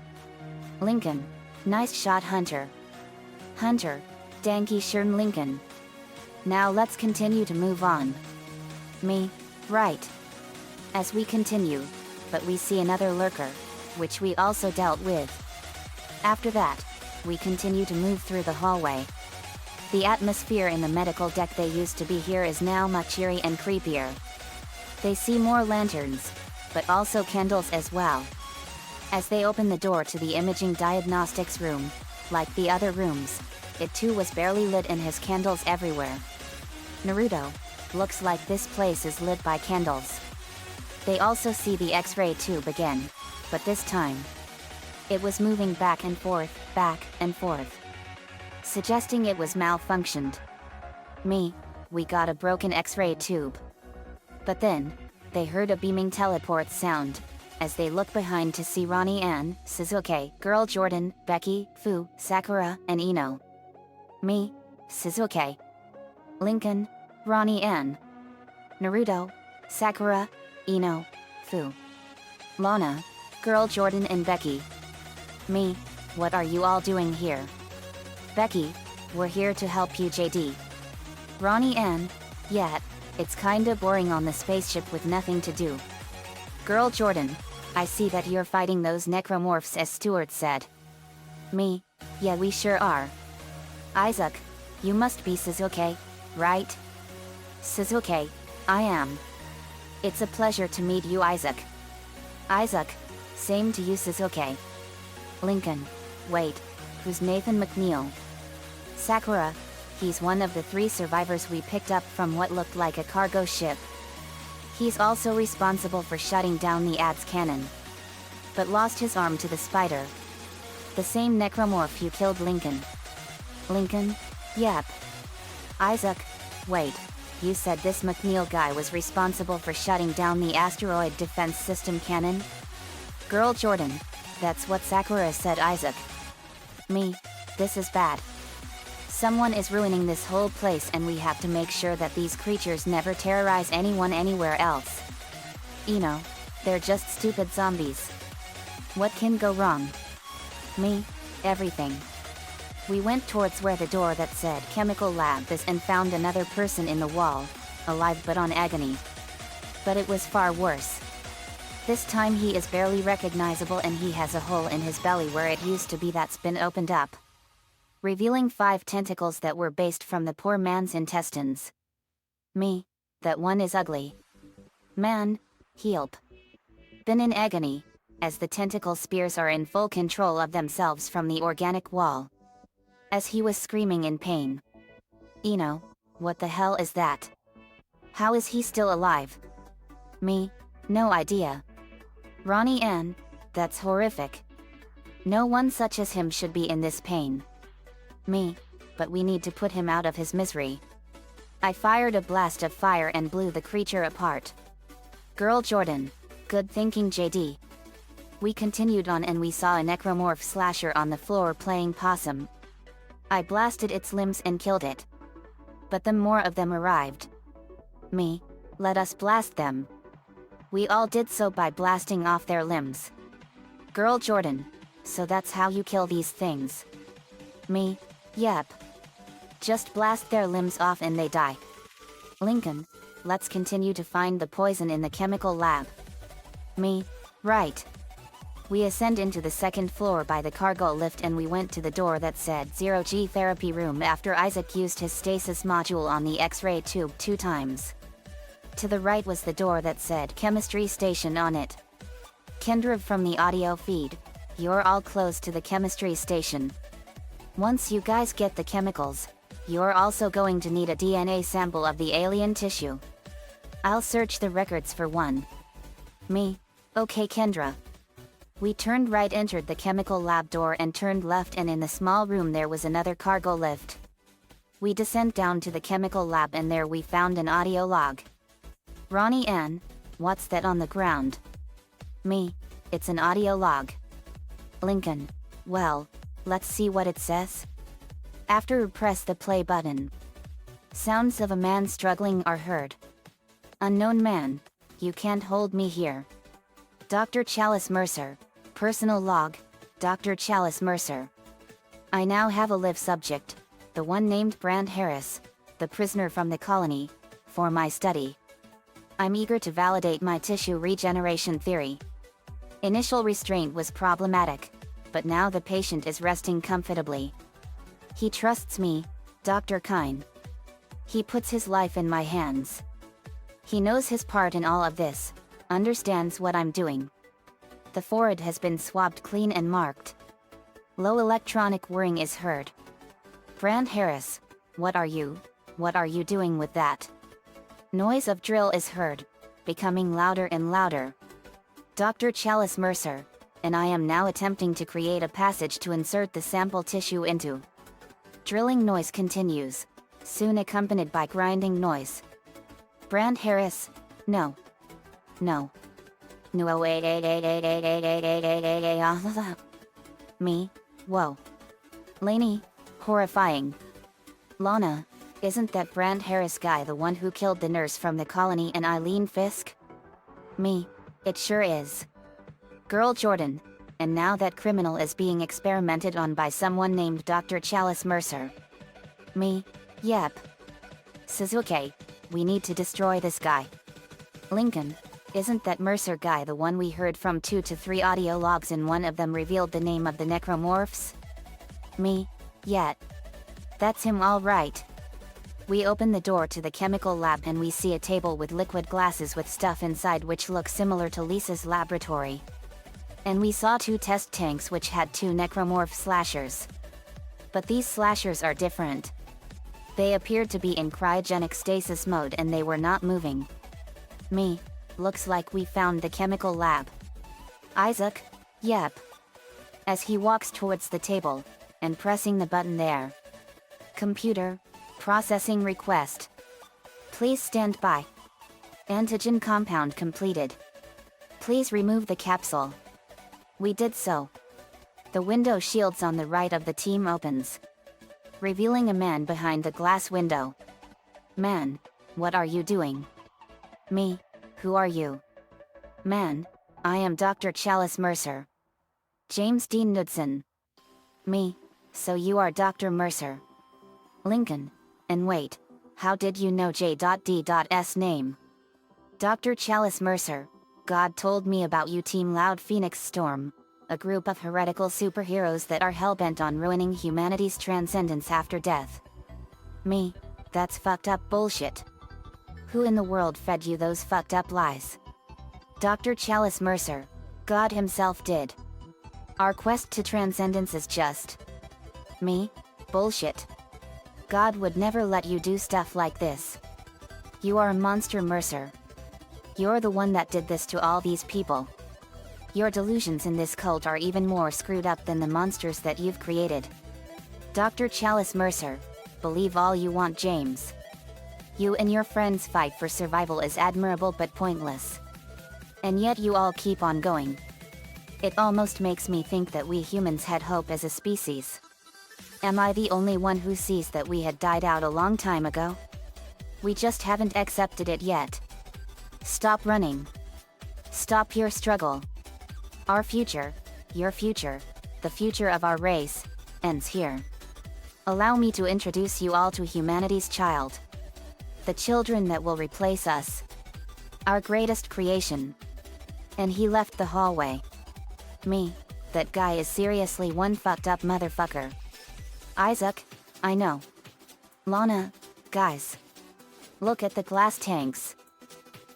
Lincoln. Nice shot, Hunter. Hunter. Danke schön, Lincoln. Now let's continue to move on. Me. Right. As we continue, but we see another lurker, which we also dealt with. After that, we continue to move through the hallway. The atmosphere in the medical deck they used to be here is now much eerie and creepier. They see more lanterns, but also candles as well. As they open the door to the Imaging Diagnostics room, like the other rooms, it too was barely lit and has candles everywhere. Naruto. Looks like this place is lit by candles. They also see the X-ray tube again, but this time, it was moving back and forth, suggesting it was malfunctioned. Me. We got a broken X-ray tube. But then, they heard a beaming teleport sound, as they look behind to see Ronnie Ann, Suzuki, Girl Jordan, Becky, Fu, Sakura, and Ino. Me. Suzuki. Lincoln. Ronnie Ann. Naruto. Sakura. Ino. Fu. Lana. Girl Jordan and Becky. Me. What are you all doing here? Becky. We're here to help you, JD. Ronnie Ann. Yeah, it's kinda boring on the spaceship with nothing to do. Girl Jordan. I see that you're fighting those Necromorphs, as Stuart said. Me. Yeah, we sure are. Isaac. You must be Suzuki, right? Suzuki. I am. It's a pleasure to meet you, Isaac. Isaac. Same to you, Suzuki. Lincoln. Wait. Who's Nathan McNeil? Sakura. He's one of the 3 survivors we picked up from what looked like a cargo ship. He's also responsible for shutting down the ADS cannon. But lost his arm to the spider. The same necromorph you killed, Lincoln. Lincoln? Yep. Isaac. Wait. You said this McNeil guy was responsible for shutting down the asteroid defense system cannon? Girl Jordan. That's what Sakura said, Isaac. Me. This is bad. Someone is ruining this whole place and we have to make sure that these creatures never terrorize anyone anywhere else. Ino. They're just stupid zombies. What can go wrong? Me. Everything. We went towards where the door that said Chemical Lab is and found another person in the wall, alive but on agony. But it was far worse. This time he is barely recognizable and he has a hole in his belly where it used to be that's been opened up, revealing 5 tentacles that were based from the poor man's intestines. Me, that one is ugly. Man, help. Been in agony, as the tentacle spears are in full control of themselves from the organic wall. As he was screaming in pain. Eno, what the hell is that? How is he still alive? Me, no idea. Ronnie Ann, that's horrific. No one such as him should be in this pain. Me, but we need to put him out of his misery. I fired a blast of fire and blew the creature apart. Girl Jordan, good thinking JD. We continued on and we saw a necromorph slasher on the floor playing possum. I blasted its limbs and killed it. But then more of them arrived. Me, let us blast them. We all did so by blasting off their limbs. Girl Jordan, so that's how you kill these things. Me, yep. Just blast their limbs off and they die. Lincoln, let's continue to find the poison in the chemical lab. Me, right. We ascend into the 2nd floor by the cargo lift and we went to the door that said 0G therapy room after Isaac used his stasis module on the X-ray tube 2 times. To the right was the door that said chemistry station on it. Kendra from the audio feed, you're all close to the chemistry station. Once you guys get the chemicals, you're also going to need a DNA sample of the alien tissue. I'll search the records for one. Me, okay Kendra. We turned right, entered the chemical lab door and turned left, and in the small room there was another cargo lift. We descend down to the chemical lab and there we found an audio log. Ronnie Ann, what's that on the ground? Me, it's an audio log. Lincoln, well, let's see what it says. After press the play button. Sounds of a man struggling are heard. Unknown man, you can't hold me here. Dr. Chalice Mercer, personal log, Dr. Chalice Mercer. I now have a live subject, the one named Brand Harris, the prisoner from the colony, for my study. I'm eager to validate my tissue regeneration theory. Initial restraint was problematic, but now the patient is resting comfortably. He trusts me, Dr. Kine. He puts his life in my hands. He knows his part in all of this, understands what I'm doing. The forehead has been swabbed clean and marked. Low electronic whirring is heard. Brand Harris, what are you doing with that? Noise of drill is heard, becoming louder and louder. Dr. Chalice Mercer, and I am now attempting to create a passage to insert the sample tissue into. Drilling noise continues, soon accompanied by grinding noise. Brand Harris, no. No. No, me, whoa. Lainey, horrifying. Lana, isn't that Brand Harris guy the one who killed the nurse from the colony and Eileen Fisk? Me, it sure is. Girl Jordan, and now that criminal is being experimented on by someone named Dr. Chalice Mercer. Me, yep. Suzuki, we need to destroy this guy. Lincoln, isn't that Mercer guy the one we heard from 2 to 3 audio logs and one of them revealed the name of the Necromorphs? Me, yet. That's him all right. We open the door to the chemical lab and we see a table with liquid glasses with stuff inside which looks similar to Lisa's laboratory. And we saw 2 test tanks which had 2 necromorph slashers. But these slashers are different. They appeared to be in cryogenic stasis mode and they were not moving. Me, looks like we found the chemical lab. Isaac, yep. As he walks towards the table, and pressing the button there. Computer, processing request. Please stand by. Antigen compound completed. Please remove the capsule. We did so. The window shields on the right of the team opens, revealing a man behind the glass window. Man, what are you doing? Me, who are you? Man, I am Dr. Chalice Mercer. James Dean Knudsen. Me, so you are Dr. Mercer. Lincoln, and wait, How did you know J.D.'s name? Dr. Chalice Mercer. God told me about you, Team Loud Phoenix Storm. A group of heretical superheroes that are hellbent on ruining humanity's transcendence after death. Me? That's fucked up bullshit. Who in the world fed you those fucked up lies? Dr. Chalice Mercer. God himself did. Our quest to transcendence is just... me? Bullshit. God would never let you do stuff like this. You are a monster, Mercer. You're the one that did this to all these people. Your delusions in this cult are even more screwed up than the monsters that you've created. Dr. Chalice Mercer, believe all you want, James. You and your friends' fight for survival is admirable but pointless. And yet you all keep on going. It almost makes me think that we humans had hope as a species. Am I the only one who sees that we had died out a long time ago? We just haven't accepted it yet. Stop running. Stop your struggle. Our future, your future, the future of our race, ends here. Allow me to introduce you all to humanity's child. The children that will replace us. Our greatest creation. And he left the hallway. Me, that guy is seriously one fucked up motherfucker. Isaac, I know. Lana, guys. Look at the glass tanks.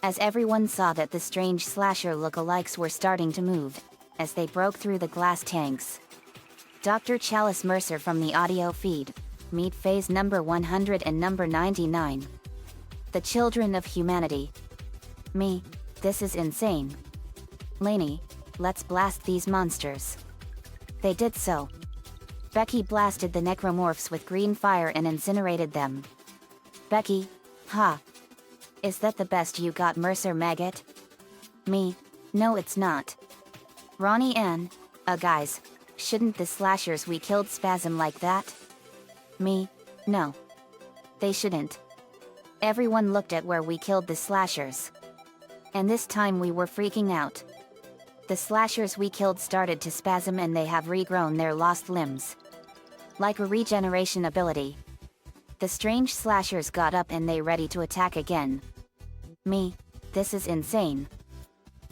As everyone saw that the strange slasher lookalikes were starting to move, as they broke through the glass tanks. Dr. Chalice Mercer from the audio feed, meet phase number 100 and number 99. The children of humanity. Me, this is insane. Lainey, let's blast these monsters. They did so. Becky blasted the Necromorphs with green fire and incinerated them. Becky, ha. Is that the best you got, Mercer maggot? Me, no it's not. Ronnie Ann, guys, shouldn't the slashers we killed spasm like that? Me, no. They shouldn't. Everyone looked at where we killed the slashers. And this time we were freaking out. The slashers we killed started to spasm and they have regrown their lost limbs. Like a regeneration ability. The strange slashers got up and they ready to attack again. Me, this is insane.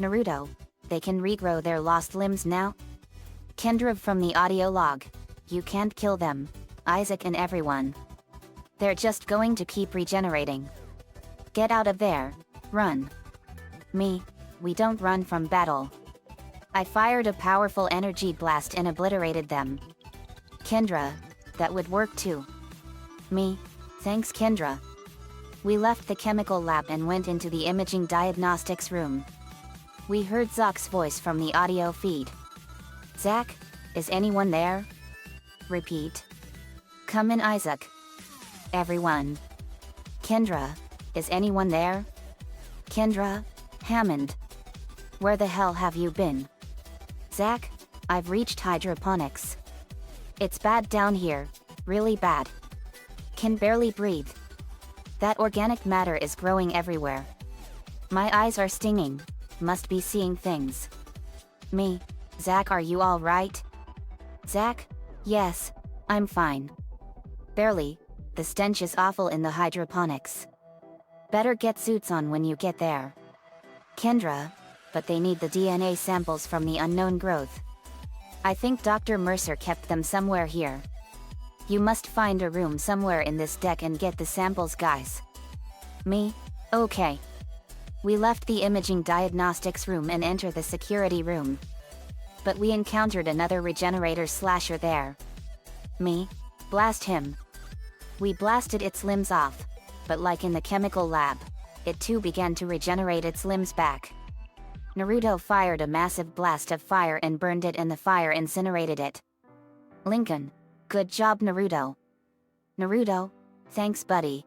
Naruto, they can regrow their lost limbs now? Kendra from the audio log, you can't kill them, Isaac and everyone. They're just going to keep regenerating. Get out of there, run. Me, we don't run from battle. I fired a powerful energy blast and obliterated them. Kendra, that would work too. Me, thanks Kendra. We left the chemical lab and went into the imaging diagnostics room. We heard Zach's voice from the audio feed. Zach, is anyone there? Repeat. Come in, Isaac. Everyone. Kendra, is anyone there? Kendra, Hammond. Where the hell have you been? Zach, I've reached hydroponics. It's bad down here, really bad. Can barely breathe. That organic matter is growing everywhere. My eyes are stinging, must be seeing things. Me, Zach, are you all right? Zach, yes, I'm fine. Barely, the stench is awful in the hydroponics. Better get suits on when you get there. Kendra, but they need the DNA samples from the unknown growth. I think Dr. Mercer kept them somewhere here. You must find a room somewhere in this deck and get the samples, guys. Me? Okay. We left the imaging diagnostics room and entered the security room. But we encountered another regenerator slasher there. Me? Blast him. We blasted its limbs off, but like in the chemical lab, it too began to regenerate its limbs back. Naruto fired a massive blast of fire and burned it and the fire incinerated it. Lincoln. Good job, Naruto. Naruto, thanks buddy.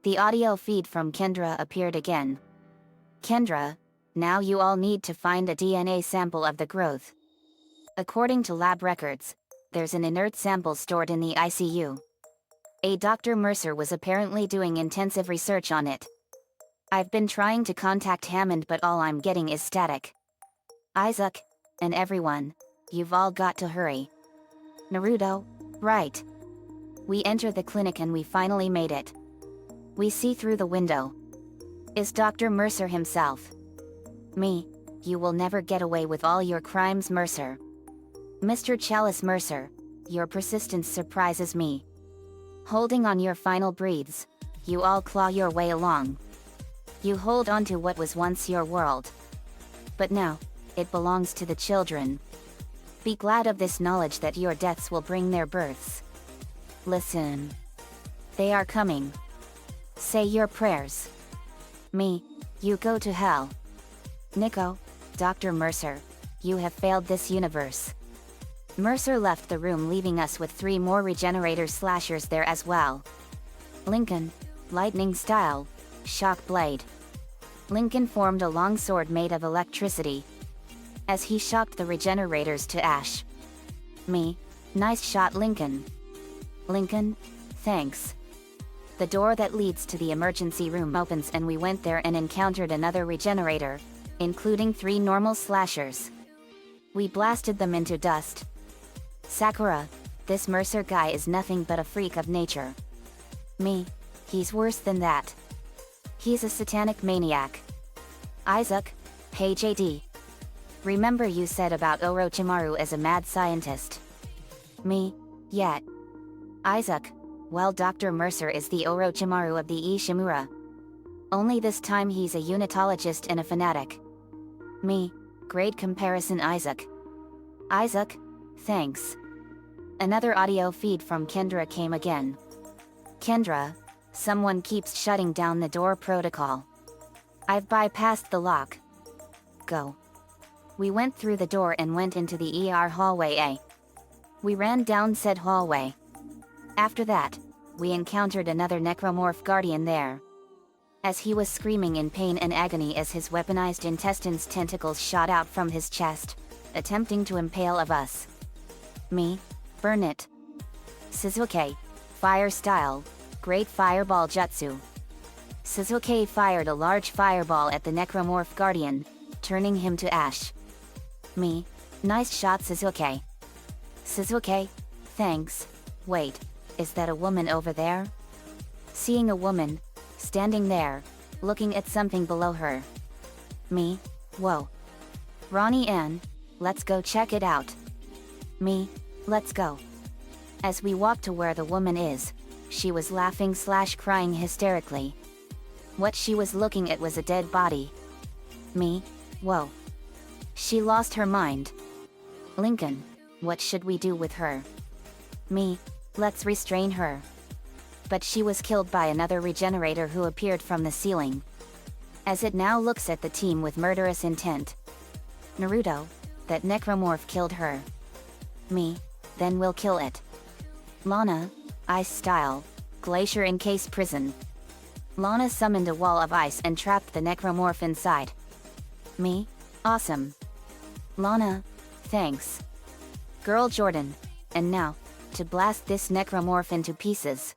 The audio feed from Kendra appeared again. Kendra, now you all need to find a DNA sample of the growth. According to lab records, there's an inert sample stored in the ICU. Dr. Mercer was apparently doing intensive research on it. I've been trying to contact Hammond but all I'm getting is static. Isaac, and everyone, you've all got to hurry. Naruto, right. We entered the clinic and we finally made it. We see through the window. Is Dr. Mercer himself. Me. You will never get away with all your crimes, Mercer. Mr. Chalice Mercer, your persistence surprises me. Holding on your final breaths, you all claw your way along. You hold on to what was once your world. But now, it belongs to the children. Be glad of this knowledge that your deaths will bring their births. Listen. They are coming. Say your prayers. Me, you go to hell. Nico, Dr. Mercer, you have failed this universe. Mercer left the room, leaving us with 3 more regenerator slashers there as well. Lincoln, lightning style, shock blade. Lincoln formed a long sword made of electricity. As he shocked the regenerators to ash. Me, nice shot, Lincoln. Lincoln, thanks. The door that leads to the emergency room opens and we went there and encountered another regenerator, including 3 normal slashers. We blasted them into dust. Sakura, this Mercer guy is nothing but a freak of nature. Me, he's worse than that. He's a satanic maniac. Isaac, H.A.Y. Remember you said about Orochimaru as a mad scientist. Me, yet. Isaac, well, Dr. Mercer is the Orochimaru of the Ishimura. Only this time he's a unitologist and a fanatic. Me, great comparison, Isaac. Isaac, thanks. Another audio feed from Kendra came again. Kendra, someone keeps shutting down the door protocol. I've bypassed the lock. Go. We went through the door and went into the ER hallway A. We ran down said hallway. After that, we encountered another Necromorph guardian there. As he was screaming in pain and agony as his weaponized intestines tentacles shot out from his chest, attempting to impale of us. Me, burn it. Suzuki, fire style, great fireball jutsu. Suzuki fired a large fireball at the Necromorph guardian, turning him to ash. Me, nice shot, Suzuki. Suzuki, thanks. Wait, is that a woman over there? Seeing a woman, standing there, looking at something below her. Me, whoa. Ronnie Ann, let's go check it out. Me, let's go. As we walked to where the woman is, she was laughing/crying hysterically. What she was looking at was a dead body. Me, whoa. She lost her mind. Lincoln, what should we do with her? Me, let's restrain her. But she was killed by another regenerator who appeared from the ceiling. As it now looks at the team with murderous intent. Naruto, that necromorph killed her. Me, then we'll kill it. Lana, ice style, glacier encase prison. Lana summoned a wall of ice and trapped the necromorph inside. Me, awesome. Lana, thanks. Girl Jordan, and now, to blast this necromorph into pieces.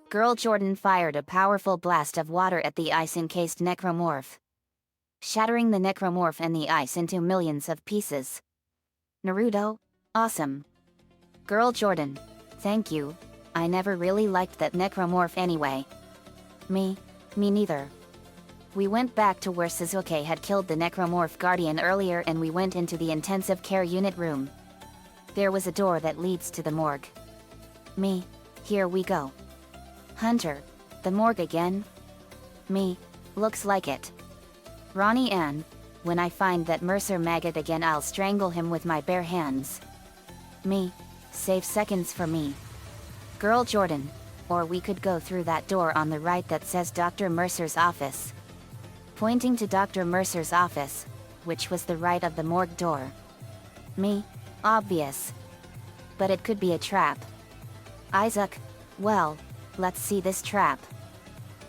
Girl Jordan fired a powerful blast of water at the ice-encased necromorph, shattering the necromorph and the ice into millions of pieces. Naruto, awesome. Girl Jordan, thank you. I never really liked that necromorph anyway. Me neither. We went back to where Suzuki had killed the necromorph guardian earlier and we went into the intensive care unit room. There was a door that leads to the morgue. Me, here we go. Hunter, the morgue again? Me, looks like it. Ronnie Ann, when I find that Mercer maggot again I'll strangle him with my bare hands. Me, save seconds for me. Girl Jordan, or we could go through that door on the right that says Dr. Mercer's office. Pointing to Dr. Mercer's office, which was the right of the morgue door. Me, obvious. But it could be a trap. Isaac, well, let's see this trap.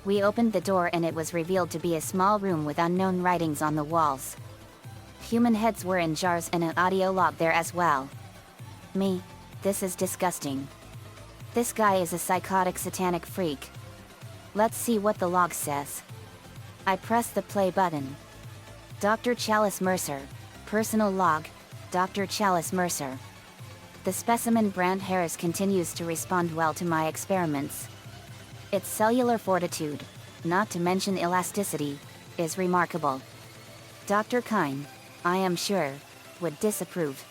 We opened the door and it was revealed to be a small room with unknown writings on the walls. Human heads were in jars and an audio log there as well. Me, this is disgusting. This guy is a psychotic satanic freak. Let's see what the log says. I press the play button. Dr. Chalice Mercer, personal log, Dr. Chalice Mercer. The specimen Brand Harris continues to respond well to my experiments. Its cellular fortitude, not to mention elasticity, is remarkable. Dr. Kine, I am sure, would disapprove.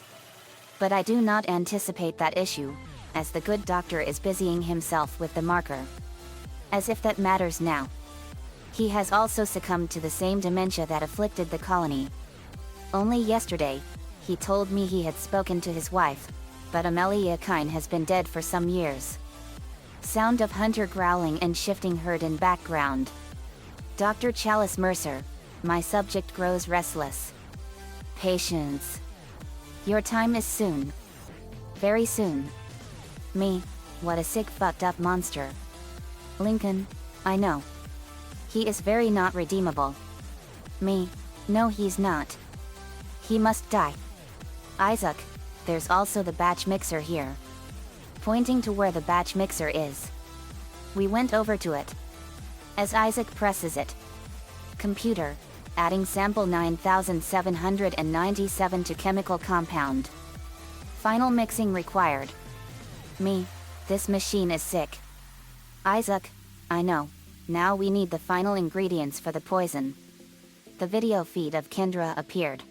But I do not anticipate that issue, as the good doctor is busying himself with the marker. As if that matters now. He has also succumbed to the same dementia that afflicted the colony. Only yesterday, he told me he had spoken to his wife, but Amelia Kine has been dead for some years. Sound of hunter growling and shifting herd in background. Dr. Chalice Mercer, my subject grows restless. Patience. Your time is soon. Very soon. Me, what a sick fucked up monster. Lincoln, I know. He is very not redeemable. Me, no he's not. He must die. Isaac, there's also the batch mixer here. Pointing to where the batch mixer is. We went over to it. As Isaac presses it. Computer, adding sample 9797 to chemical compound. Final mixing required. Me, this machine is sick. Isaac, I know. Now we need the final ingredients for the poison. The video feed of Kendra appeared.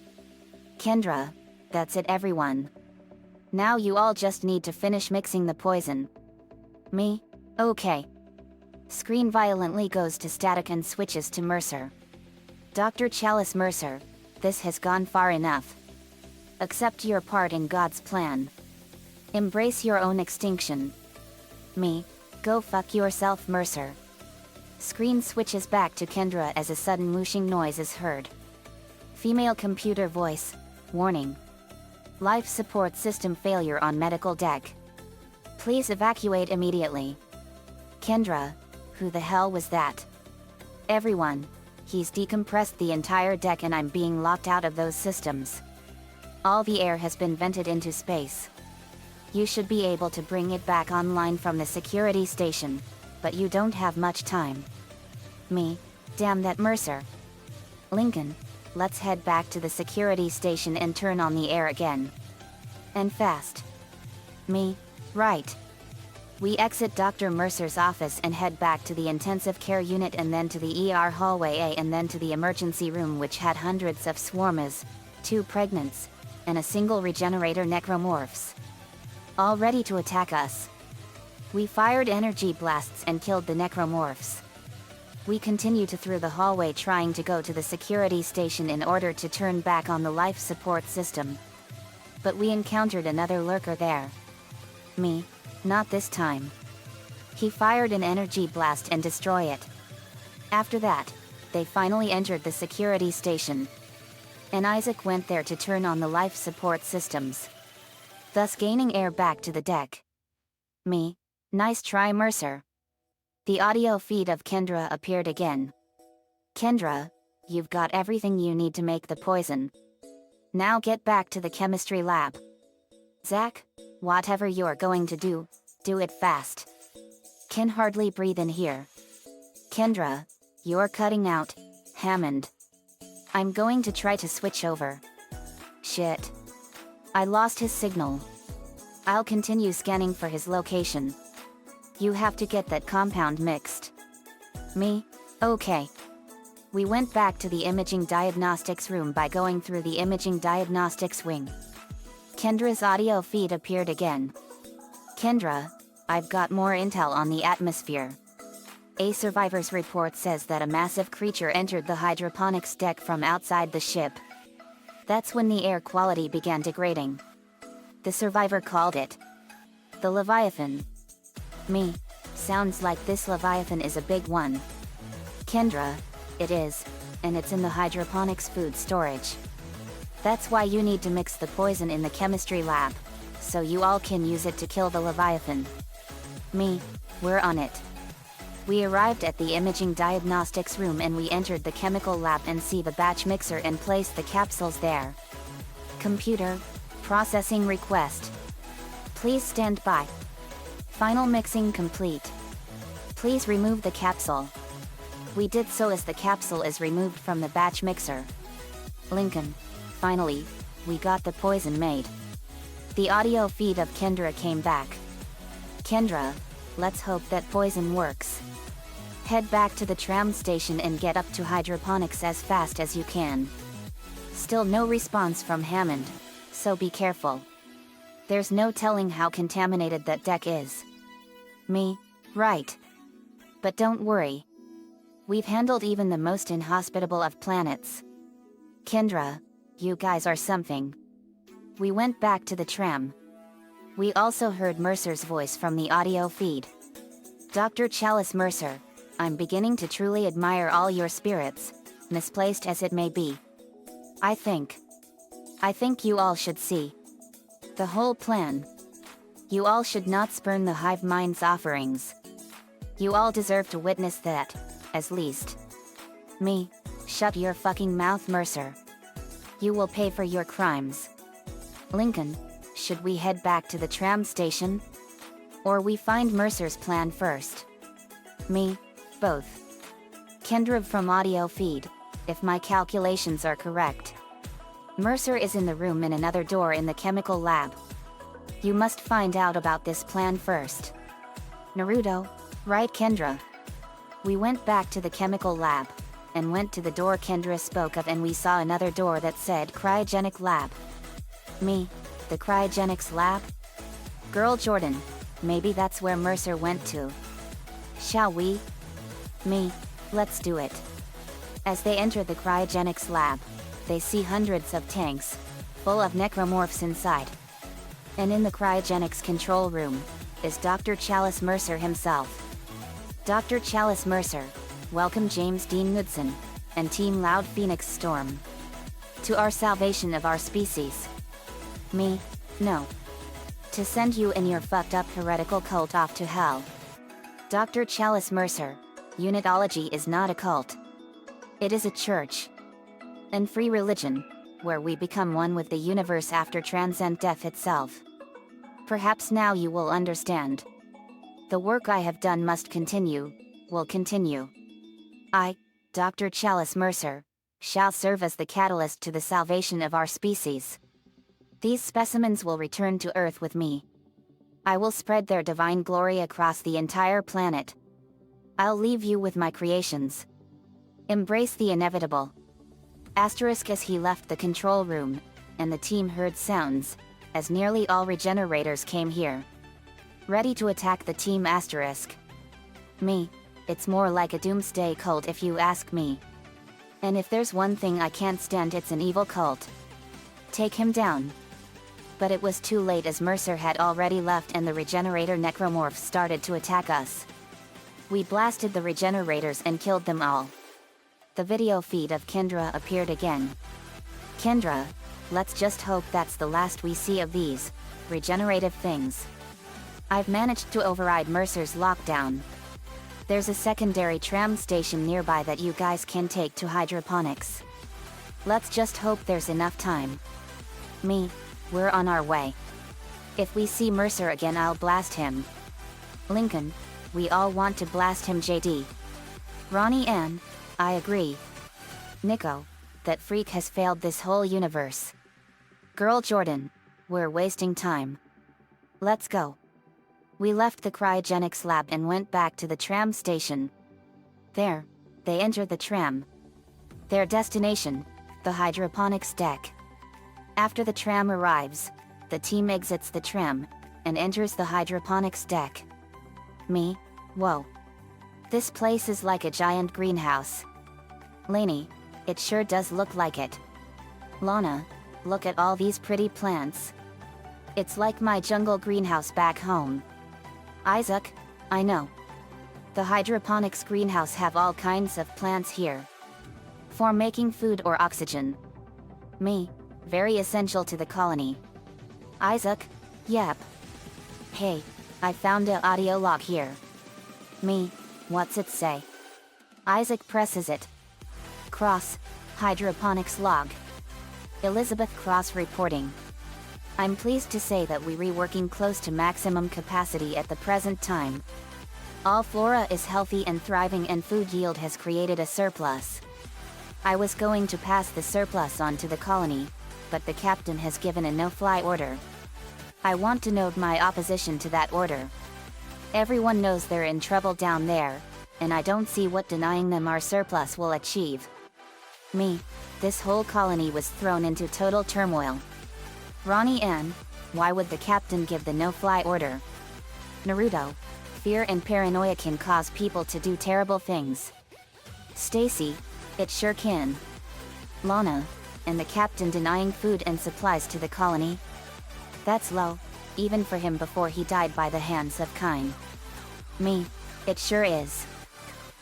Kendra, that's it everyone. Now you all just need to finish mixing the poison. Me? Okay. Screen violently goes to static and switches to Mercer. Dr. Chalice Mercer, this has gone far enough. Accept your part in God's plan. Embrace your own extinction. Me, go fuck yourself Mercer. Screen switches back to Kendra as a sudden whooshing noise is heard. Female computer voice, warning. Life support system failure on medical deck. Please evacuate immediately. Kendra, who the hell was that? Everyone, he's decompressed the entire deck and I'm being locked out of those systems. All the air has been vented into space. You should be able to bring it back online from the security station, but you don't have much time. Me, damn that Mercer. Lincoln, let's head back to the security station and turn on the air again. And fast. Me, right. We exit Dr. Mercer's office and head back to the intensive care unit and then to the ER hallway A and then to the emergency room which had hundreds of swarmers, 2 pregnants, and a single regenerator necromorphs. All ready to attack us. We fired energy blasts and killed the necromorphs. We continue to through the hallway trying to go to the security station in order to turn back on the life support system. But we encountered another lurker there. Me, not this time. He fired an energy blast and destroy it. After that, they finally entered the security station. And Isaac went there to turn on the life support systems. Thus gaining air back to the deck. Me, nice try Mercer. The audio feed of Kendra appeared again. Kendra, you've got everything you need to make the poison. Now get back to the chemistry lab. Zach, whatever you're going to do it fast. Can hardly breathe in here. Kendra, you're cutting out, Hammond. I'm going to try to switch over. Shit. I lost his signal. I'll continue scanning for his location. You have to get that compound mixed. Me? Okay. We went back to the imaging diagnostics room by going through the imaging diagnostics wing. Kendra's audio feed appeared again. Kendra, I've got more intel on the atmosphere. A survivor's report says that a massive creature entered the hydroponics deck from outside the ship. That's when the air quality began degrading. The survivor called it the Leviathan. Me, sounds like this Leviathan is a big one. Kendra, it is, and it's in the hydroponics food storage. That's why you need to mix the poison in the chemistry lab, so you all can use it to kill the Leviathan. Me, we're on it. We arrived at the imaging diagnostics room and we entered the chemical lab and see the batch mixer and placed the capsules there. Computer, processing request. Please stand by. Final mixing complete. Please remove the capsule. We did so as the capsule is removed from the batch mixer. Lincoln, finally, we got the poison made. The audio feed of Kendra came back. Kendra, let's hope that poison works. Head back to the tram station and get up to hydroponics as fast as you can. Still no response from Hammond, so be careful. There's no telling how contaminated that deck is. Me, right. But don't worry. We've handled even the most inhospitable of planets. Kendra, you guys are something. We went back to the tram. We also heard Mercer's voice from the audio feed. Dr. Chalice Mercer, I'm beginning to truly admire all your spirits, misplaced as it may be. I think you all should see the whole plan. You all should not spurn the hive mind's offerings. You all deserve to witness that, as least. Me, shut your fucking mouth, Mercer. You will pay for your crimes. Lincoln, should we head back to the tram station? Or we find Mercer's plan first? Me, both. Kendra from audio feed, if my calculations are correct. Mercer is in the room in another door in the chemical lab. You must find out about this plan first. Naruto, right Kendra? We went back to the chemical lab, and went to the door Kendra spoke of, and we saw another door that said cryogenic lab. Me, the cryogenics lab? Girl Jordan, maybe that's where Mercer went to. Shall we? Me, let's do it. As they enter the cryogenics lab, they see hundreds of tanks, full of necromorphs inside. And in the cryogenics control room, is Dr. Chalice Mercer himself. Dr. Chalice Mercer, welcome James Dean Goodson, and Team Loud Phoenix Storm. To our salvation of our species. Me, no. To send you and your fucked up heretical cult off to hell. Dr. Chalice Mercer, unitology is not a cult. It is a church. And free religion, where we become one with the universe after transcend death itself. Perhaps now you will understand. The work I have done must continue, will continue. I, Dr. Chalice Mercer, shall serve as the catalyst to the salvation of our species. These specimens will return to Earth with me. I will spread their divine glory across the entire planet. I'll leave you with my creations. Embrace the inevitable. Asterisk as he left the control room, and the team heard sounds, as nearly all regenerators came here. Ready to attack the team asterisk. Me, it's more like a doomsday cult if you ask me. And if there's one thing I can't stand, it's an evil cult. Take him down. But it was too late, as Mercer had already left and the regenerator necromorphs started to attack us. We blasted the regenerators and killed them all. The video feed of Kendra appeared again. Kendra, let's just hope that's the last we see of these regenerative things. I've managed to override Mercer's lockdown. There's a secondary tram station nearby that you guys can take to hydroponics. Let's just hope there's enough time. Me, we're on our way. If we see Mercer again, I'll blast him. Lincoln, we all want to blast him. JD. Ronnie Ann, I agree. Nico, that freak has failed this whole universe. Girl Jordan, we're wasting time. Let's go. We left the cryogenics lab and went back to the tram station. There, they entered the tram. Their destination, the hydroponics deck. After the tram arrives, the team exits the tram, and enters the hydroponics deck. Me, whoa. This place is like a giant greenhouse. Lainey, it sure does look like it. Lana, look at all these pretty plants. It's like my jungle greenhouse back home. Isaac, I know. The hydroponics greenhouse have all kinds of plants here. For making food or oxygen. Me, very essential to the colony. Isaac, yep. Hey, I found an audio log here. Me, what's it say? Isaac presses it. Cross, hydroponics log. Elizabeth Cross reporting. I'm pleased to say that we're reworking close to maximum capacity at the present time. All flora is healthy and thriving, and food yield has created a surplus. I was going to pass the surplus on to the colony, but the captain has given a no-fly order. I want to note my opposition to that order. Everyone knows they're in trouble down there, and I don't see what denying them our surplus will achieve. This whole colony was thrown into total turmoil. Ronnie N, why would the captain give the no-fly order? Naruto, fear and paranoia can cause people to do terrible things. Stacy, it sure can. Lana, and the captain denying food and supplies to the colony? That's low, even for him before he died by the hands of Kine. It sure is.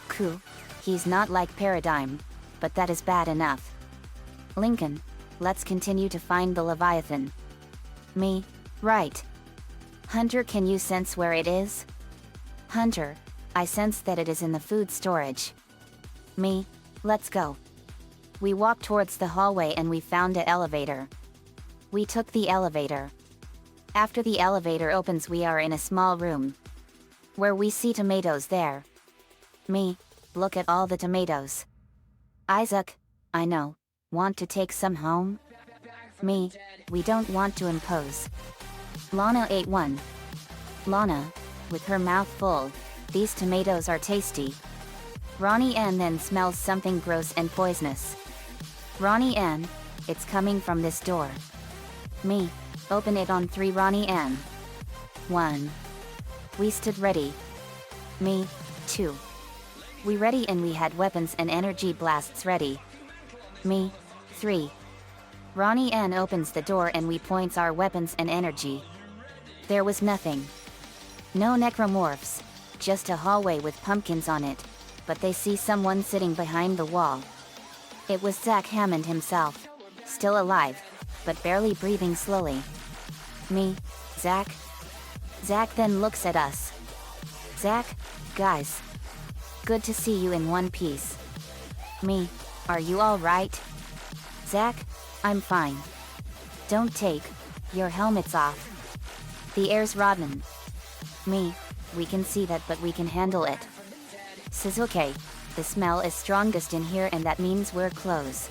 Ku, he's not like Paradigm, but that is bad enough. Lincoln, let's continue to find the Leviathan. Right. Hunter, can you sense where it is? Hunter, I sense that it is in the food storage. Let's go. We walked towards the hallway and we found an elevator. We took the elevator. After the elevator opens, we are in a small room, where we see tomatoes there. Look at all the tomatoes. Isaac, I know, want to take some home? We don't want to impose. Lana ate one. Lana, with her mouth full, these tomatoes are tasty. Ronnie N then smells something gross and poisonous. Ronnie N, it's coming from this door. Open it on 3. Ronnie N. 1. We stood ready. 2. We ready, and we had weapons and energy blasts ready. 3. Ronnie N opens the door and we points our weapons and energy. There was nothing. No necromorphs, just a hallway with pumpkins on it, but they see someone sitting behind the wall. It was Zach Hammond himself, still alive, but barely breathing slowly. Zach? Zach then looks at us. Zach, guys. Good to see you in one piece. Are you alright? Zach, I'm fine. Don't take your helmets off. The air's rotten. We can see that, but we can handle it. Suzuki, the smell is strongest in here and that means we're close.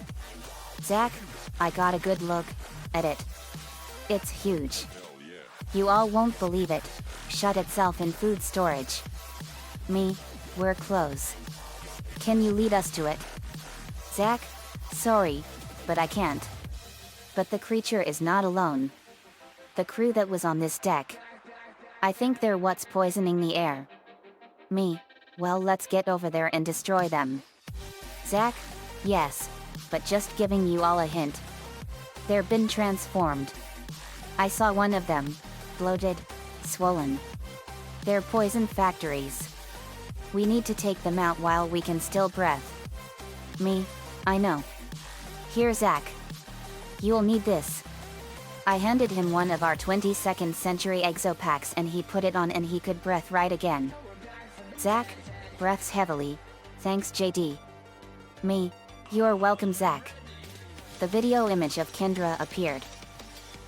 Zach, I got a good look at it. It's huge. You all won't believe it, shut itself in food storage. We're close. Can you lead us to it? Zach, sorry, but I can't. But the creature is not alone. The crew that was on this deck. I think they're what's poisoning the air. Well, let's get over there and destroy them. Zach, yes, but just giving you all a hint. They've been transformed. I saw one of them, bloated, swollen. They're poison factories. We need to take them out while we can still breathe. I know. Here, Zach. You'll need this. I handed him one of our 22nd century exopacks and he put it on and he could breathe right again. Zach, breaths heavily. Thanks, JD. You're welcome, Zach. The video image of Kendra appeared.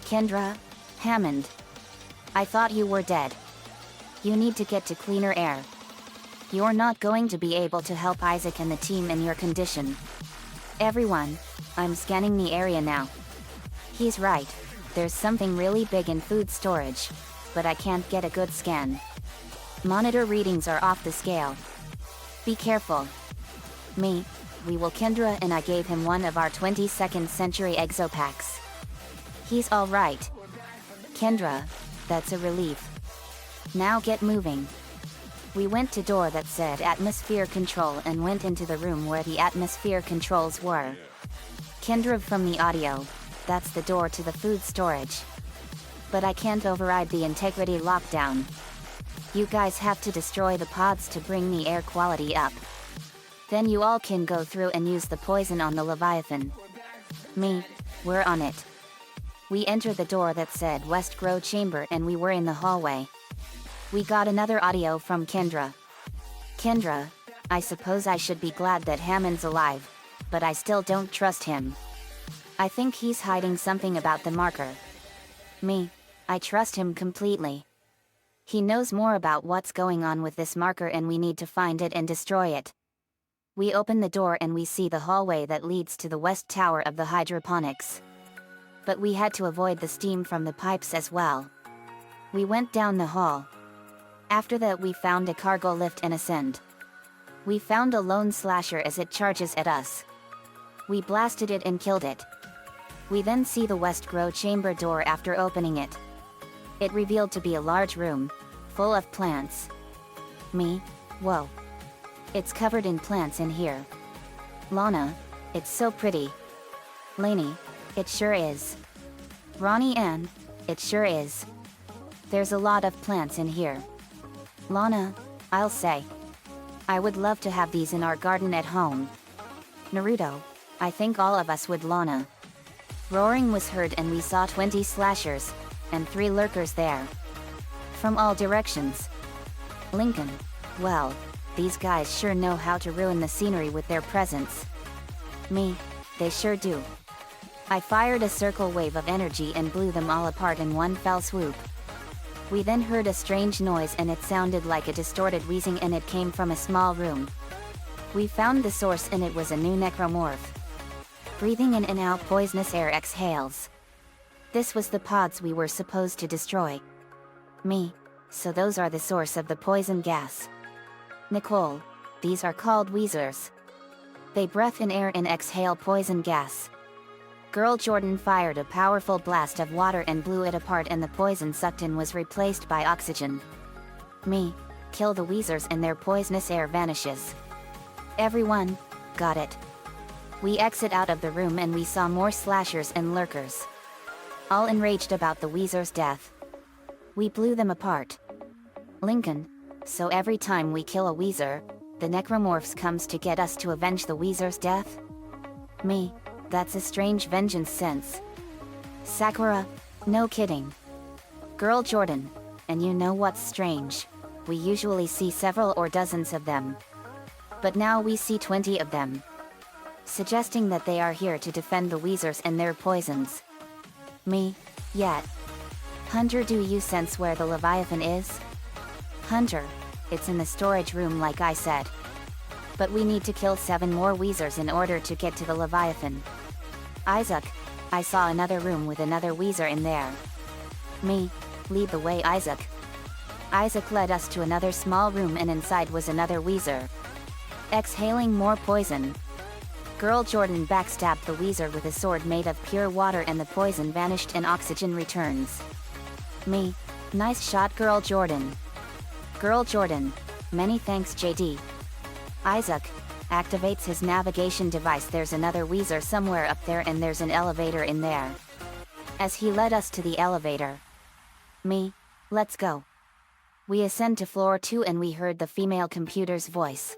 Kendra, Hammond. I thought you were dead. You need to get to cleaner air. You're not going to be able to help Isaac and the team in your condition. Everyone, I'm scanning the area now. He's right, there's something really big in food storage, but I can't get a good scan. Monitor readings are off the scale. Be careful. We will. Kendra and I gave him one of our 22nd century exopacks. He's alright. Kendra, that's a relief. Now get moving. We went to door that said atmosphere control and went into the room where the atmosphere controls were. Kendra, from the audio, that's the door to the food storage. But I can't override the integrity lockdown. You guys have to destroy the pods to bring the air quality up. Then you all can go through and use the poison on the Leviathan. We're on it. We entered the door that said West Grow Chamber and we were in the hallway. We got another audio from Kendra. Kendra, I suppose I should be glad that Hammond's alive, but I still don't trust him. I think he's hiding something about the marker. I trust him completely. He knows more about what's going on with this marker and we need to find it and destroy it. We open the door and we see the hallway that leads to the west tower of the hydroponics. But we had to avoid the steam from the pipes as well. We went down the hall. After that we found a cargo lift and ascend. We found a lone slasher as it charges at us. We blasted it and killed it. We then see the west grow chamber door after opening it. It revealed to be a large room, full of plants. Me, whoa. It's covered in plants in here. Lana, it's so pretty. Lainey, it sure is. Ronnie Ann, it sure is. There's a lot of plants in here. Lana, I'll say. I would love to have these in our garden at home. Naruto, I think all of us would. Lana. Roaring was heard and we saw 20 slashers, and 3 lurkers there. From all directions. Lincoln, well, these guys sure know how to ruin the scenery with their presence. Me, they sure do. I fired a circle wave of energy and blew them all apart in one fell swoop. We then heard a strange noise and it sounded like a distorted wheezing and it came from a small room. We found the source and it was a new necromorph. Breathing in and out poisonous air exhales. This was the pods we were supposed to destroy. Me, so those are the source of the poison gas. Nicole, these are called wheezers. They breath in air and exhale poison gas. Girl Jordan fired a powerful blast of water and blew it apart and the poison sucked in was replaced by oxygen. Me, kill the wheezers and their poisonous air vanishes. Everyone, got it. We exit out of the room and we saw more slashers and lurkers. All enraged about the wheezer's death. We blew them apart. Lincoln, so every time we kill a wheezer, the necromorphs comes to get us to avenge the wheezer's death? Me, that's a strange vengeance sense. Sakura, no kidding. Girl Jordan, and you know what's strange? We usually see several or dozens of them. But now we see 20 of them. Suggesting that they are here to defend the wheezers and their poisons. Me, yet. Hunter, do you sense where the Leviathan is? Hunter, it's in the storage room like I said. But we need to kill 7 more wheezers in order to get to the Leviathan. Isaac, I saw another room with another wheezer in there. Me, lead the way Isaac. Isaac led us to another small room and inside was another wheezer. Exhaling more poison. Girl Jordan backstabbed the wheezer with a sword made of pure water and the poison vanished and oxygen returns. Me, nice shot Girl Jordan. Girl Jordan, many thanks JD. Isaac, activates his navigation device. There's another wheezer somewhere up there and there's an elevator in there. As he led us to the elevator. Me, let's go. We ascend to floor 2 and we heard the female computer's voice.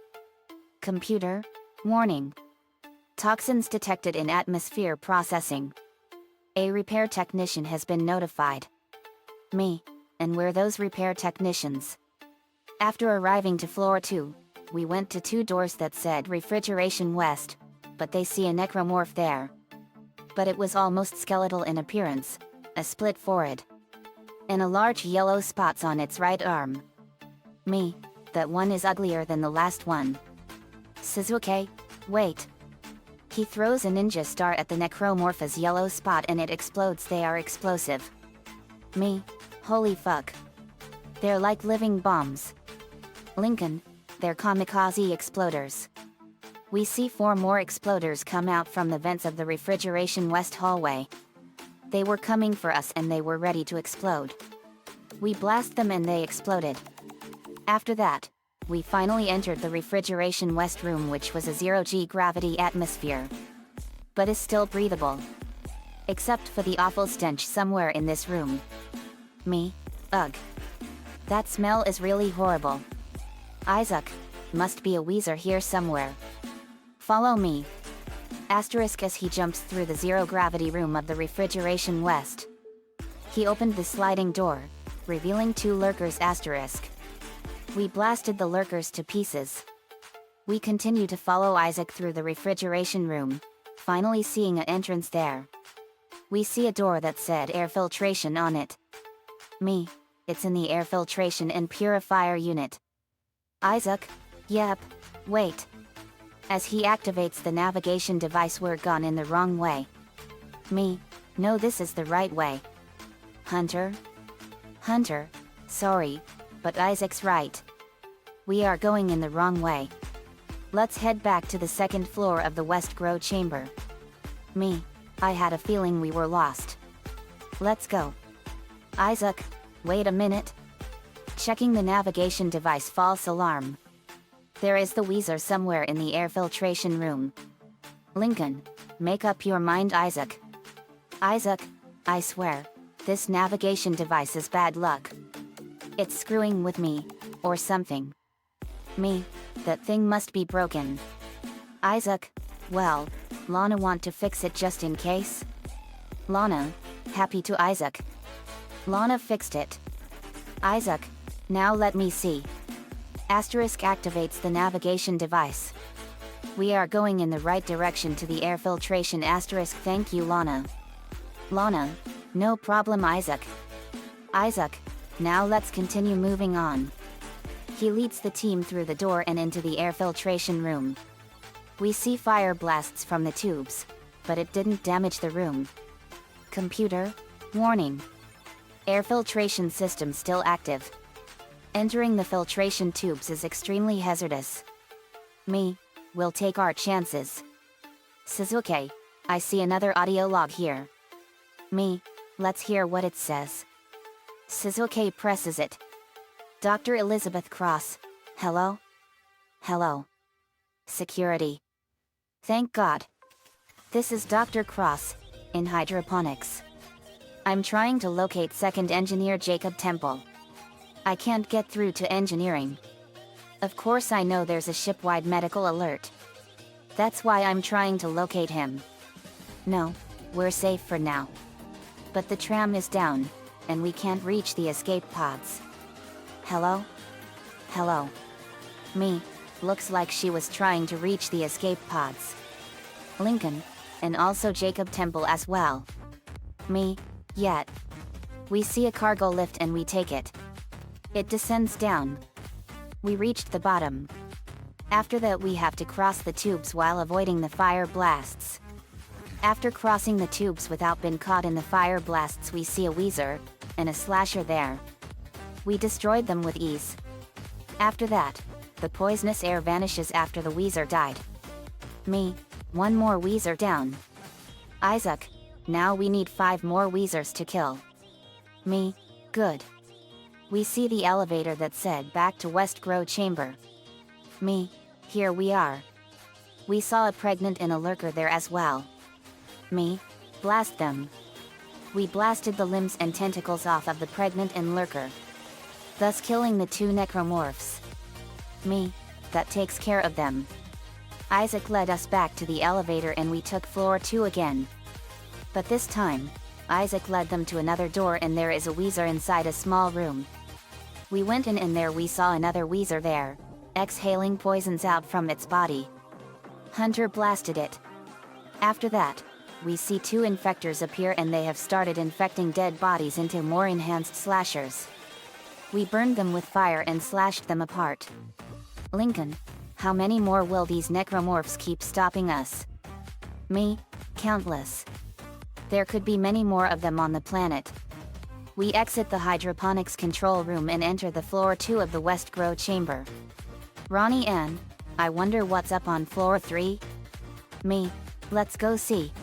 Computer, warning. Toxins detected in atmosphere processing. A repair technician has been notified. Me, and we're those repair technicians. After arriving to floor 2, we went to 2 doors that said Refrigeration West, but they see a necromorph there. But it was almost skeletal in appearance, a split forehead. And a large yellow spots on its right arm. Me, that one is uglier than the last one. Suzuki, wait. He throws a ninja star at the necromorph's yellow spot and it explodes. They are explosive. Me, holy fuck. They're like living bombs. Lincoln, they're kamikaze exploders. We see 4 more exploders come out from the vents of the Refrigeration West hallway. They were coming for us and they were ready to explode. We blast them and they exploded. After that, we finally entered the Refrigeration West room, which was a 0G gravity atmosphere. But is still breathable. Except for the awful stench somewhere in this room. Me, ugh. That smell is really horrible. Isaac, must be a wheezer here somewhere. Follow me. Asterisk as he jumps through the zero-gravity room of the Refrigeration West. He opened the sliding door, revealing 2 lurkers asterisk. We blasted the lurkers to pieces. We continue to follow Isaac through the refrigeration room, finally seeing an entrance there. We see a door that said air filtration on it. Me, it's in the air filtration and purifier unit. Isaac, yep, wait. As he activates the navigation device, we're gone in the wrong way. Me, no, this is the right way. Hunter? Hunter, sorry, but Isaac's right. We are going in the wrong way. Let's head back to the second floor of the West Grow chamber. Me. I had a feeling we were lost. Let's go. Isaac, wait a minute. Checking the navigation device, false alarm. There is the Weezer somewhere in the air filtration room. Lincoln, make up your mind, Isaac. Isaac, I swear, this navigation device is bad luck. It's screwing with me, or something. Me, that thing must be broken. Isaac, well, Lana want to fix it just in case? Lana, happy to Isaac. Lana fixed it. Isaac, now let me see. Asterisk activates the navigation device. We are going in the right direction to the air filtration. Asterisk, thank you, Lana. Lana, no problem, Isaac. Isaac, now let's continue moving on. He leads the team through the door and into the air filtration room. We see fire blasts from the tubes, but it didn't damage the room. Computer, warning. Air filtration system still active. Entering the filtration tubes is extremely hazardous. Me, we'll take our chances. Suzuki, I see another audio log here. Me, let's hear what it says. Suzuki presses it. Dr. Elizabeth Cross, hello? Hello. Security. Thank God. This is Dr. Cross, in hydroponics. I'm trying to locate second engineer Jacob Temple. I can't get through to engineering. Of course I know there's a ship-wide medical alert. That's why I'm trying to locate him. No, we're safe for now. But the tram is down, and we can't reach the escape pods. Hello? Hello. Me, looks like she was trying to reach the escape pods. Lincoln, and also Jacob Temple as well. Me, yet. We see a cargo lift and we take it. It descends down. We reached the bottom. After that we have to cross the tubes while avoiding the fire blasts. After crossing the tubes without being caught in the fire blasts, we see a Weezer, and a Slasher there. We destroyed them with ease. After that, the poisonous air vanishes after the Weezer died. Me, one more Weezer down. Isaac, now we need 5 more Weezers to kill. Me, good. We see the elevator that said back to West Grow chamber. Me, here we are. We saw a pregnant and a lurker there as well. Me, blast them. We blasted the limbs and tentacles off of the pregnant and lurker, thus killing the 2 necromorphs. Me, that takes care of them. Isaac led us back to the elevator and we took floor 2 again. But this time, Isaac led them to another door and there is a Weezer inside a small room. We went in and there we saw another Weezer there, exhaling poisons out from its body. Hunter blasted it. After that, we see 2 infectors appear and they have started infecting dead bodies into more enhanced slashers. We burned them with fire and slashed them apart. Lincoln, how many more will these necromorphs keep stopping us? Me, countless. There could be many more of them on the planet. We exit the hydroponics control room and enter the floor 2 of the West Grow chamber. Ronnie Ann, I wonder what's up on floor 3? Me, let's go see.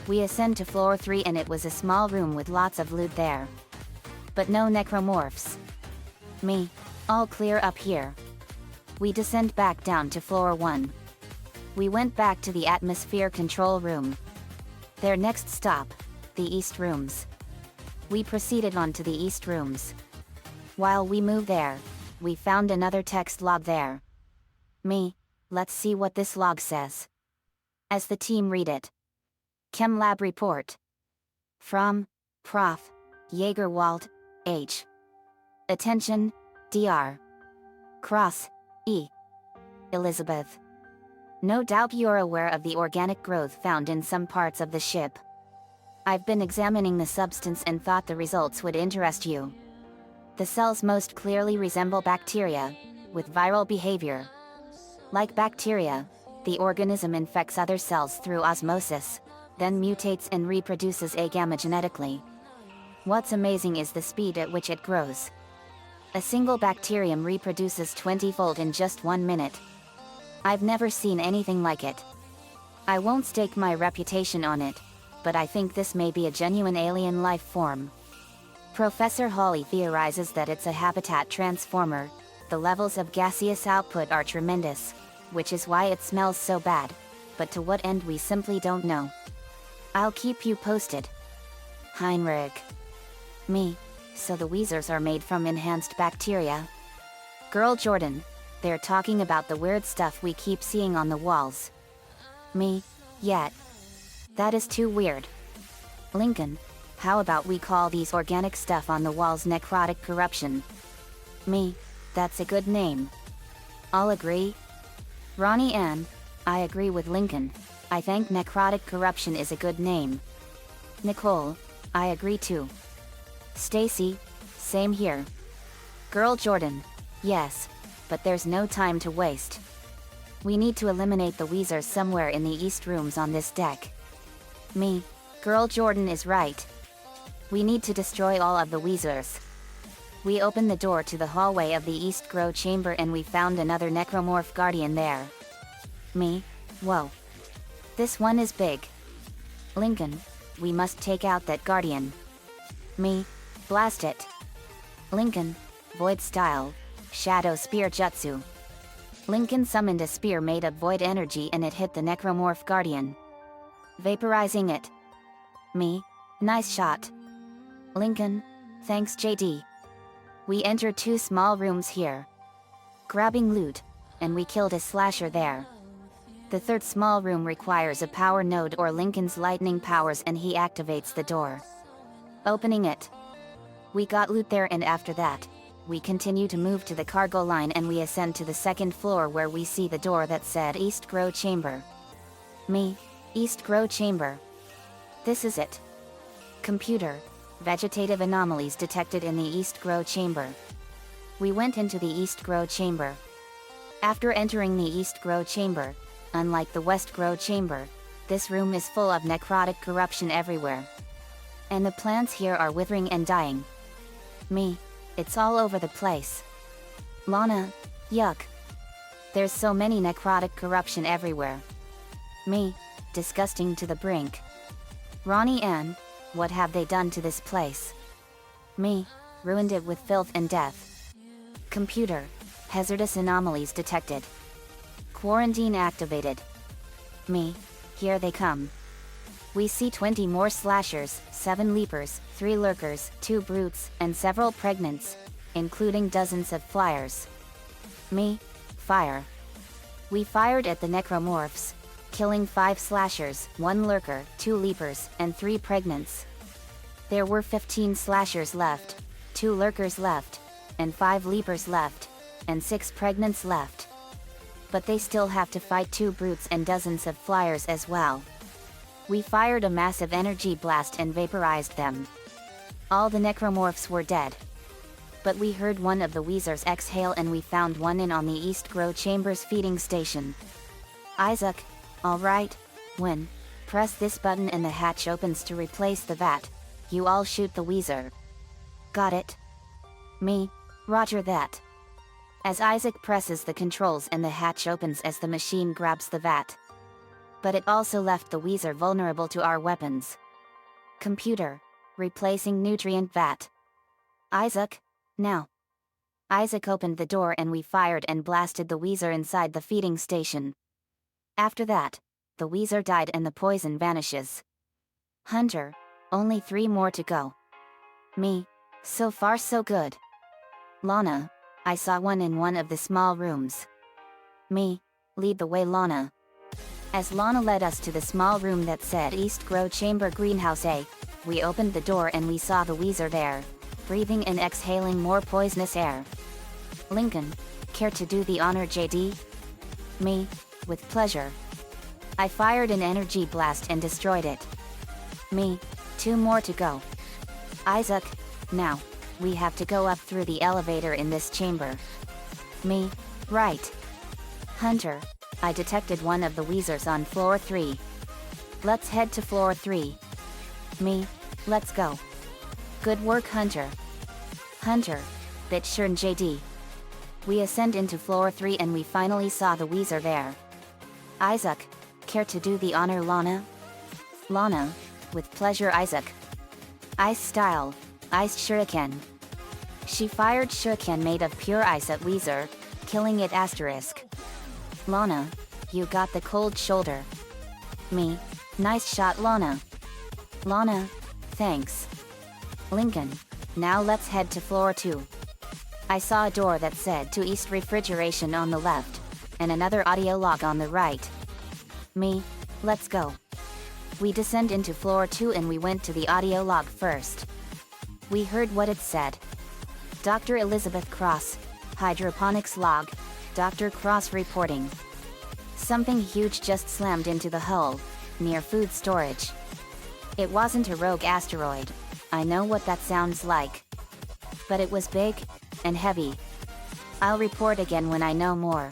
We ascend to floor 3 and it was a small room with lots of loot there. But no necromorphs. Me, all clear up here. We descend back down to floor 1. We went back to the atmosphere control room. Their next stop, the East Rooms. We proceeded on to the East Rooms. While we moved there, we found another text log there. Me, let's see what this log says. As the team read it. Chem Lab Report. From, Prof. Jaegerwald, H. Attention, Dr. Cross, E. Elizabeth. No doubt you're aware of the organic growth found in some parts of the ship. I've been examining the substance and thought the results would interest you. The cells most clearly resemble bacteria, with viral behavior. Like bacteria, the organism infects other cells through osmosis, then mutates and reproduces agamogenetically. What's amazing is the speed at which it grows. A single bacterium reproduces 20-fold in just 1 minute. I've never seen anything like it. I won't stake my reputation on it, but I think this may be a genuine alien life form. Professor Hawley theorizes that it's a habitat transformer. The levels of gaseous output are tremendous, which is why it smells so bad, but to what end we simply don't know. I'll keep you posted. Heinrich. Me. So the Weezers are made from enhanced bacteria? Girl Jordan. They're talking about the weird stuff we keep seeing on the walls. Me. Yet. That is too weird. Lincoln. How about we call these organic stuff on the walls necrotic corruption? Me. That's a good name. All agree? Ronnie Ann. I agree with Lincoln. I think necrotic corruption is a good name. Nicole. I agree too. Stacy. Same here. Girl Jordan. Yes. But there's no time to waste. We need to eliminate the Weezers somewhere in the east rooms on this deck. Me. Girl Jordan is right. We need to destroy all of the Weezers. We opened the door to the hallway of the East Grow chamber and we found another Necromorph Guardian there. Me. Whoa. This one is big. Lincoln. We must take out that Guardian. Me. Blast it. Lincoln. Void style. Shadow Spear Jutsu. Lincoln summoned a spear made of void energy and it hit the Necromorph Guardian, vaporizing it. Me. Nice shot. Lincoln. Thanks JD. We entered 2 small rooms here, grabbing loot, and we killed a slasher there. The 3rd small room requires a power node or Lincoln's lightning powers and he activates the door, opening it. We got loot there and after that, we continue to move to the cargo line and we ascend to the 2nd floor where we see the door that said East Grow Chamber. Me. East Grow Chamber. This is it. Computer. Vegetative anomalies detected in the East Grow Chamber. We went into the East Grow Chamber. After entering the East Grow Chamber, unlike the West Grow Chamber, this room is full of necrotic corruption everywhere. And the plants here are withering and dying. Me. It's all over the place. Lana. Yuck. There's so many necrotic corruption everywhere. Me. Disgusting to the brink. Ronnie Ann. What have they done to this place? Me. Ruined it with filth and death. Computer. Hazardous anomalies detected. Quarantine activated. Me. Here they come. We see 20 more slashers, 7 leapers, 3 lurkers, 2 brutes, and several pregnants, including dozens of flyers. Me. Fire. We fired at the Necromorphs, killing 5 slashers, 1 lurker, 2 leapers, and 3 pregnants. There were 15 slashers left, 2 lurkers left, and 5 leapers left, and 6 pregnants left. But they still have to fight 2 brutes and dozens of flyers as well. We fired a massive energy blast and vaporized them. All the Necromorphs were dead. But we heard one of the Weezers exhale and we found one in on the East Grow Chamber's feeding station. Isaac. Alright. When. Press this button and the hatch opens to replace the vat. You all shoot the Weezer. Got it? Me. Roger that. As Isaac presses the controls and the hatch opens as the machine grabs the vat. But it also left the Weezer vulnerable to our weapons. Computer. Replacing nutrient vat. Isaac. Now. Isaac opened the door and we fired and blasted the Weezer inside the feeding station. After that, the Weezer died and the poison vanishes. Hunter. Only 3 more to go. Me. So far so good. Lana. I saw one in one of the small rooms. Me. Lead the way Lana. As Lana led us to the small room that said East Grow Chamber Greenhouse A, we opened the door and we saw the Weezer there, breathing and exhaling more poisonous air. Lincoln. Care to do the honor JD? Me. With pleasure. I fired an energy blast and destroyed it. Me. 2 more to go. Isaac. Now. We have to go up through the elevator in this chamber. Me. Right. Hunter. I detected one of the Weezers on floor 3. Let's head to floor 3. Me. Let's go. Good work Hunter. Hunter. Bitchern JD. We ascend into floor 3 and we finally saw the Weezer there. Isaac, care to do the honor, Lana? Lana, with pleasure, Isaac. Ice style, ice shuriken. She fired shuriken made of pure ice at Weezer, killing it asterisk. Lana, you got the cold shoulder. Me, nice shot, Lana. Lana, thanks. Lincoln, now let's head to floor 2. I saw a door that said to East Refrigeration on the left, and another audio log on the right. Me, let's go. We descend into floor 2 and we went to the audio log first. We heard what it said. Dr. Elizabeth Cross, hydroponics log, Dr. Cross reporting. Something huge just slammed into the hull, near food storage. It wasn't a rogue asteroid, I know what that sounds like. But it was big, and heavy. I'll report again when I know more.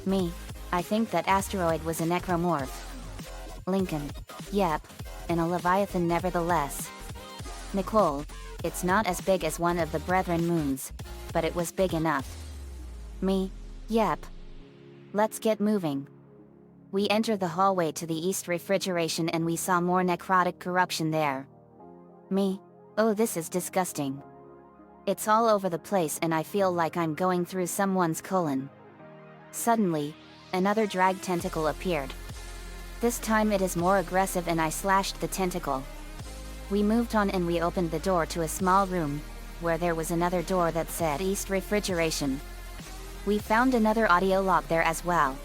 Me, I think that asteroid was a necromorph. Lincoln, yep, and a leviathan nevertheless. Nicole, it's not as big as one of the Brethren moons, but it was big enough. Me, yep. Let's get moving. We enter the hallway to the East Refrigeration and we saw more necrotic corruption there. Me, oh, this is disgusting. It's all over the place and I feel like I'm going through someone's colon. Suddenly, another drag tentacle appeared. This time it is more aggressive and I slashed the tentacle. We moved on and we opened the door to a small room, where there was another door that said East Refrigeration. We found another audio log there as well.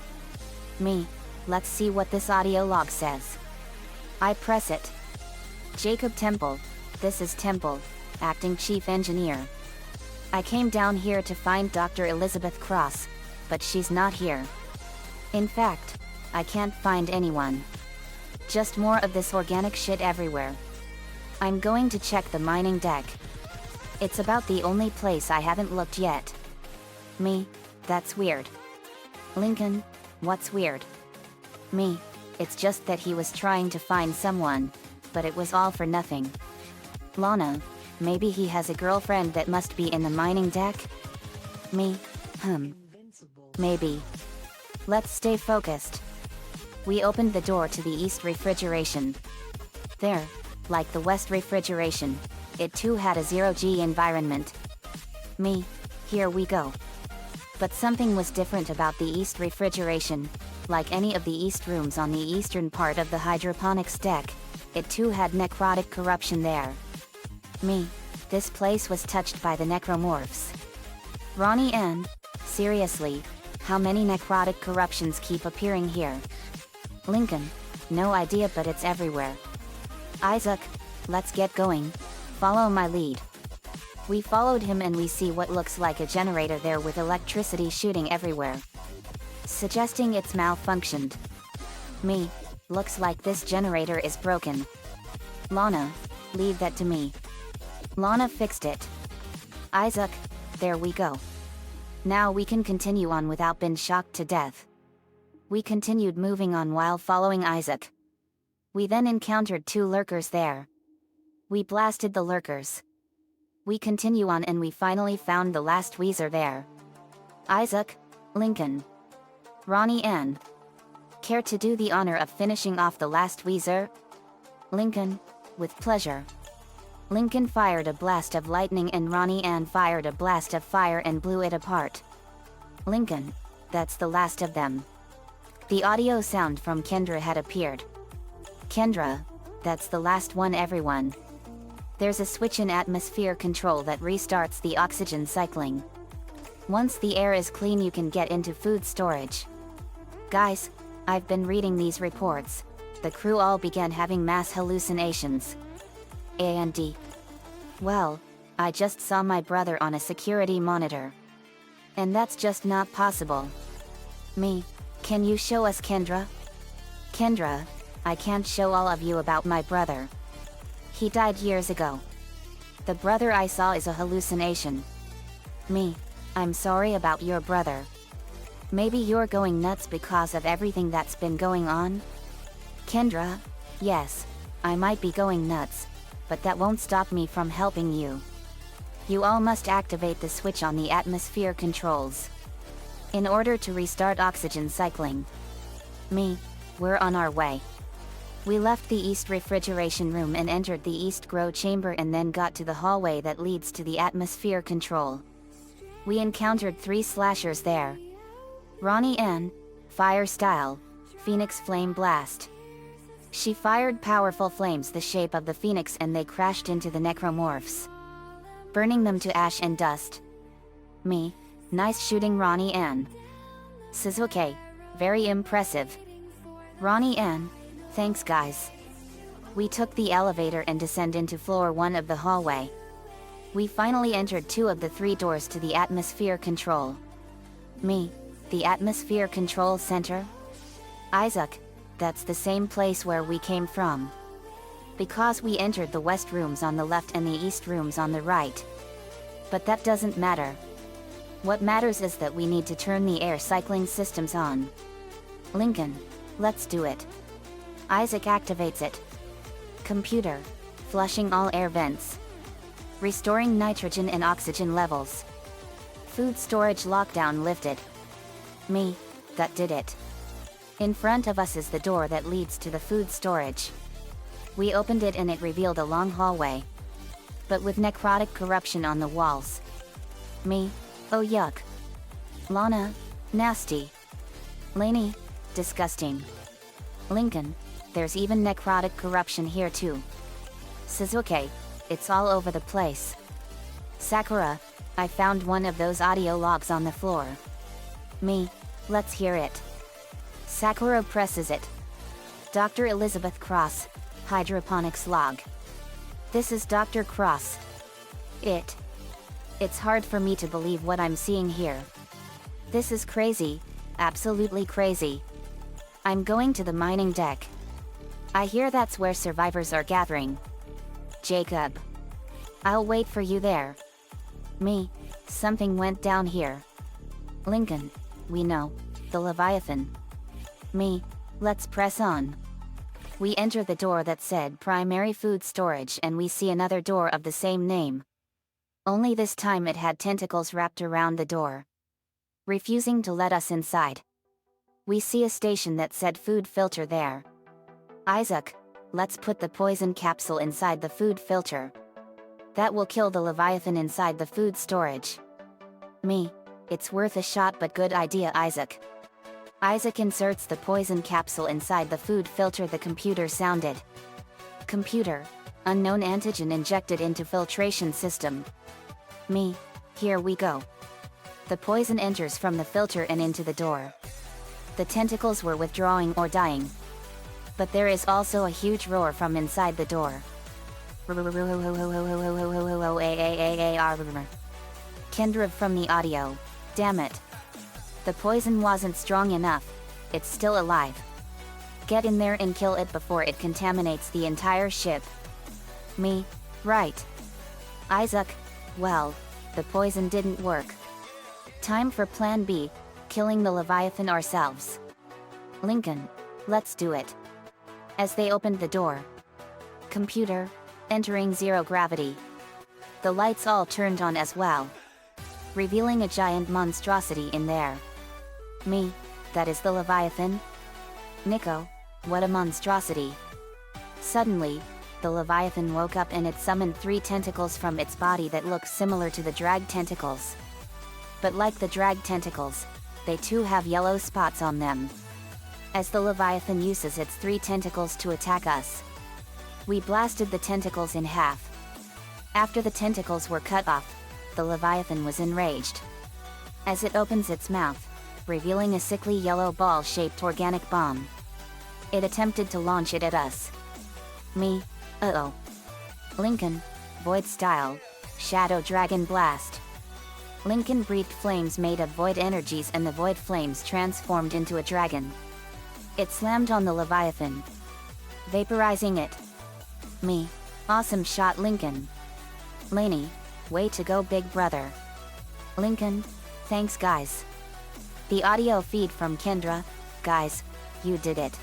Me, let's see what this audio log says. I press it. Jacob Temple, this is Temple, acting chief engineer. I came down here to find Dr. Elizabeth Cross, but she's not here. In fact, I can't find anyone. Just more of this organic shit everywhere. I'm going to check the mining deck. It's about the only place I haven't looked yet. Me, that's weird. Lincoln, what's weird? Me, it's just that he was trying to find someone, but it was all for nothing. Lana, maybe he has a girlfriend that must be in the mining deck? Me, maybe. Let's stay focused. We opened the door to the East Refrigeration. There, like the West Refrigeration, it too had a zero-G environment. Me, here we go. But something was different about the East Refrigeration. Like any of the East rooms on the eastern part of the hydroponics deck, it too had necrotic corruption there. Me, this place was touched by the Necromorphs. Ronnie and, seriously, how many necrotic corruptions keep appearing here? Lincoln, no idea, but it's everywhere. Isaac, let's get going, follow my lead. We followed him and we see what looks like a generator there with electricity shooting everywhere, suggesting it's malfunctioned. Me, looks like this generator is broken. Lana, leave that to me. Lana fixed it. Isaac, there we go. Now we can continue on without being shocked to death. We continued moving on while following Isaac. We then encountered 2 lurkers there. We blasted the lurkers. We continue on and we finally found the last Weezer there. Isaac, Lincoln, Ronnie and care to do the honor of finishing off the last Weezer? Lincoln, with pleasure. Lincoln fired a blast of lightning and Ronnie Ann fired a blast of fire and blew it apart. Lincoln, that's the last of them. The audio sound from Kendra had appeared. Kendra, that's the last one, everyone. There's a switch in atmosphere control that restarts the oxygen cycling. Once the air is clean you can get into food storage. Guys, I've been reading these reports. The crew all began having mass hallucinations. And well, I just saw my brother on a security monitor. And that's just not possible. Me, can you show us Kendra? Kendra, I can't show all of you about my brother. He died years ago. The brother I saw is a hallucination. Me, I'm sorry about your brother. Maybe you're going nuts because of everything that's been going on? Kendra, yes, I might be going nuts, but that won't stop me from helping you. You all must activate the switch on the atmosphere controls in order to restart oxygen cycling. Me, we're on our way. We left the east refrigeration room and entered the east grow chamber and then got to the hallway that leads to the atmosphere control. We encountered 3 slashers there. Ronnie N, Fire Style, Phoenix Flame Blast. She fired powerful flames the shape of the phoenix and they crashed into the Necromorphs, burning them to ash and dust. Me, nice shooting Ronnie N. Suzuki, very impressive. Ronnie N, thanks guys. We took the elevator and descend into floor 1 of the hallway. We finally entered 2 of the 3 doors to the atmosphere control. Me, the atmosphere control center? Isaac, that's the same place where we came from. Because we entered the west rooms on the left and the east rooms on the right. But that doesn't matter. What matters is that we need to turn the air cycling systems on. Lincoln, let's do it. Isaac activates it. Computer, flushing all air vents. Restoring nitrogen and oxygen levels. Food storage lockdown lifted. Me, that did it. In front of us is the door that leads to the food storage. We opened it and it revealed a long hallway, but with necrotic corruption on the walls. Me, oh yuck. Lana, nasty. Lainey, disgusting. Lincoln, there's even necrotic corruption here too. Suzuki, it's all over the place. Sakura, I found one of those audio logs on the floor. Me, let's hear it. Sakura presses it. Dr. Elizabeth Cross, hydroponics log. This is Dr. Cross. It's hard for me to believe what I'm seeing here. This is crazy, absolutely crazy. I'm going to the mining deck. I hear that's where survivors are gathering. Jacob. I'll wait for you there. Me, something went down here. Lincoln, we know, the Leviathan. Me, let's press on. We enter the door that said primary food storage and we see another door of the same name. Only this time it had tentacles wrapped around the door, refusing to let us inside. We see a station that said food filter there. Isaac, let's put the poison capsule inside the food filter. That will kill the Leviathan inside the food storage. Me, it's worth a shot but good idea Isaac. Isaac inserts the poison capsule inside the food filter. The computer sounded. Computer, unknown antigen injected into filtration system. Me, here we go. The poison enters from the filter and into the door. The tentacles were withdrawing or dying. But there is also a huge roar from inside the door. Kendra from the audio. Damn it. The poison wasn't strong enough. It's still alive. Get in there and kill it before it contaminates the entire ship. Me, right. Isaac, well, the poison didn't work. Time for plan B, killing the Leviathan ourselves. Lincoln, let's do it. As they opened the door. Computer, entering zero gravity. The lights all turned on as well, revealing a giant monstrosity in there. Me, that is the Leviathan? Nico, what a monstrosity. Suddenly, the Leviathan woke up and it summoned 3 tentacles from its body that look similar to the drag tentacles. But like the drag tentacles, they too have yellow spots on them. As the Leviathan uses its 3 tentacles to attack us, we blasted the tentacles in half. After the tentacles were cut off, the Leviathan was enraged. As it opens its mouth, revealing a sickly yellow ball-shaped organic bomb, it attempted to launch it at us. Me, uh-oh. Lincoln, Void Style, Shadow Dragon Blast. Lincoln breathed flames made of void energies and the void flames transformed into a dragon. It slammed on the Leviathan, vaporizing it. Me, awesome shot Lincoln. Laney, way to go big brother. Lincoln, thanks guys. The audio feed from Kendra, guys, you did it.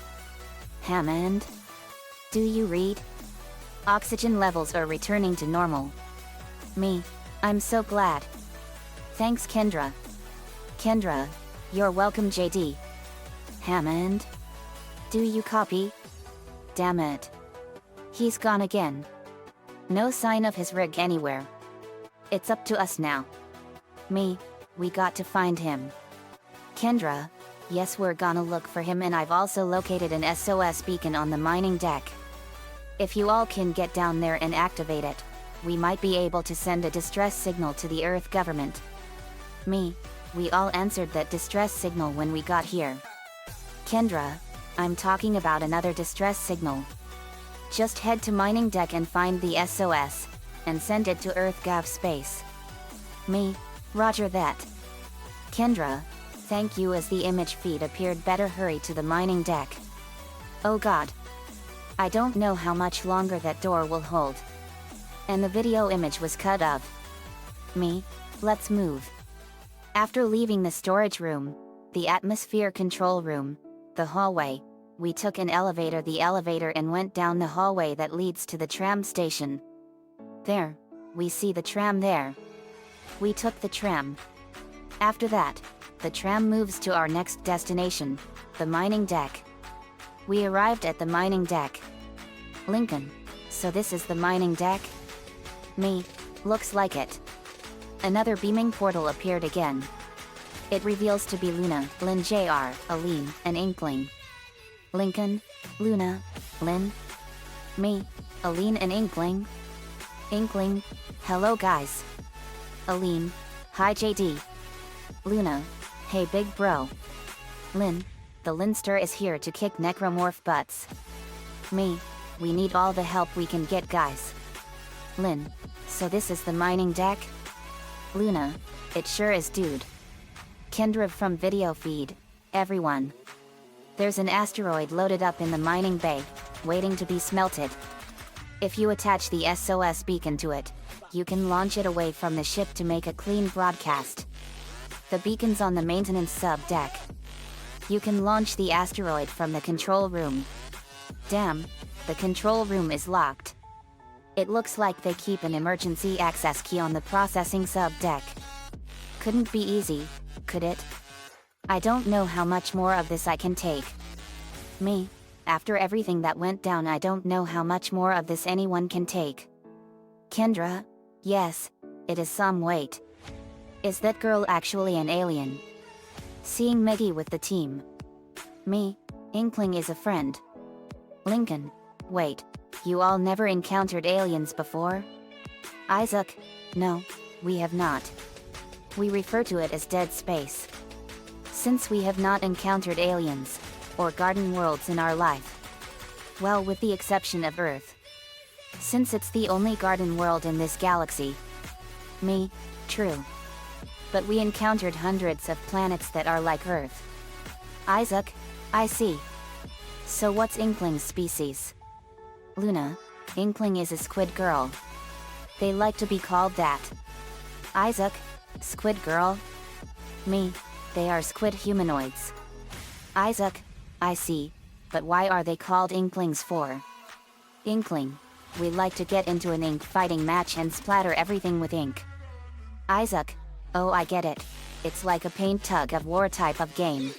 Hammond? Do you read? Oxygen levels are returning to normal. Me, I'm so glad. Thanks Kendra. Kendra, you're welcome JD. Hammond? Do you copy? Damn it. He's gone again. No sign of his rig anywhere. It's up to us now. We got to find him. Kendra, yes, we're gonna look for him, and I've also located an SOS beacon on the mining deck. If you all can get down there and activate it, we might be able to send a distress signal to the Earth government. We all answered that distress signal when we got here. Kendra, I'm talking about another distress signal. Just head to mining deck and find the SOS, and send it to Earth Gov space. Roger that. Kendra, thank you. As the image feed appeared, better hurry to the mining deck. Oh god. I don't know how much longer that door will hold. And the video image was cut off. Let's move. After leaving the storage room, the atmosphere control room, the hallway, we took an elevator, and went down the hallway that leads to the tram station. There, we see the tram there. We took the tram. After that, the tram moves to our next destination, the mining deck. We arrived at the mining deck. Lincoln, so this is the mining deck? Looks like it. Another beaming portal appeared again. It reveals to be Luna, Lynn Jr., Aline, and Inkling. Lincoln, Luna, Lynn, Aline and Inkling. Inkling, hello guys. Aline, hi JD. Luna, hey big bro. Lynn, the Linster is here to kick Necromorph butts. We need all the help we can get guys. Lynn, so this is the mining deck? Luna, it sure is dude. Kendra from video feed, everyone. There's an asteroid loaded up in the mining bay, waiting to be smelted. If you attach the SOS beacon to it, you can launch it away from the ship to make a clean broadcast. The beacon's on the maintenance sub-deck. You can launch the asteroid from the control room. Damn, the control room is locked. It looks like they keep an emergency access key on the processing sub-deck. Couldn't be easy, could it? I don't know how much more of this I can take. After everything that went down, I don't know how much more of this anyone can take. Kendra, yes, it is some weight. Is that girl actually an alien? Seeing Meggy with the team. Inkling is a friend. Lincoln, wait, you all never encountered aliens before? Isaac, no, we have not. We refer to it as dead space. Since we have not encountered aliens, or garden worlds in our life. Well, with the exception of Earth. Since it's the only garden world in this galaxy. True. But we encountered hundreds of planets that are like Earth. Isaac, I see. So what's Inkling's species? Luna, Inkling is a squid girl. They like to be called that. Isaac, squid girl? They are squid humanoids. Isaac, I see, but why are they called Inklings for? Inkling, we like to get into an ink fighting match and splatter everything with ink. Isaac, oh I get it, it's like a paint tug of war type of game.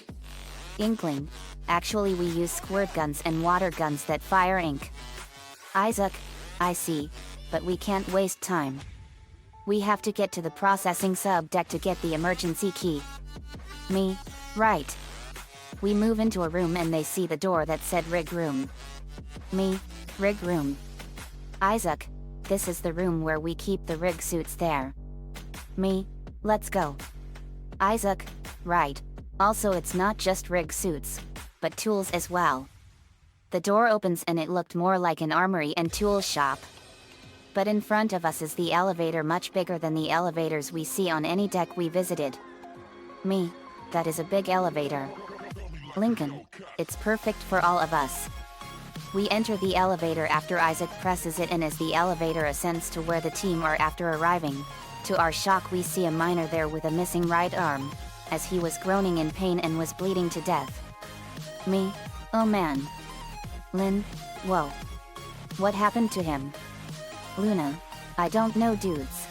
Inkling, actually we use squirt guns and water guns that fire ink. Isaac, I see, but we can't waste time. We have to get to the processing sub-deck to get the emergency key. Right. We move into a room and they see the door that said rig room. Rig room. Isaac, this is the room where we keep the rig suits there. Let's go. Isaac, right. Also it's not just rig suits, but tools as well. The door opens and it looked more like an armory and tool shop. But in front of us is the elevator, much bigger than the elevators we see on any deck we visited. That is a big elevator. Lincoln, it's perfect for all of us. We enter the elevator after Isaac presses it, and as the elevator ascends to where the team are after arriving, to our shock we see a miner there with a missing right arm, as he was groaning in pain and was bleeding to death. Oh man. Lynn, whoa. What happened to him? Luna, I don't know dudes.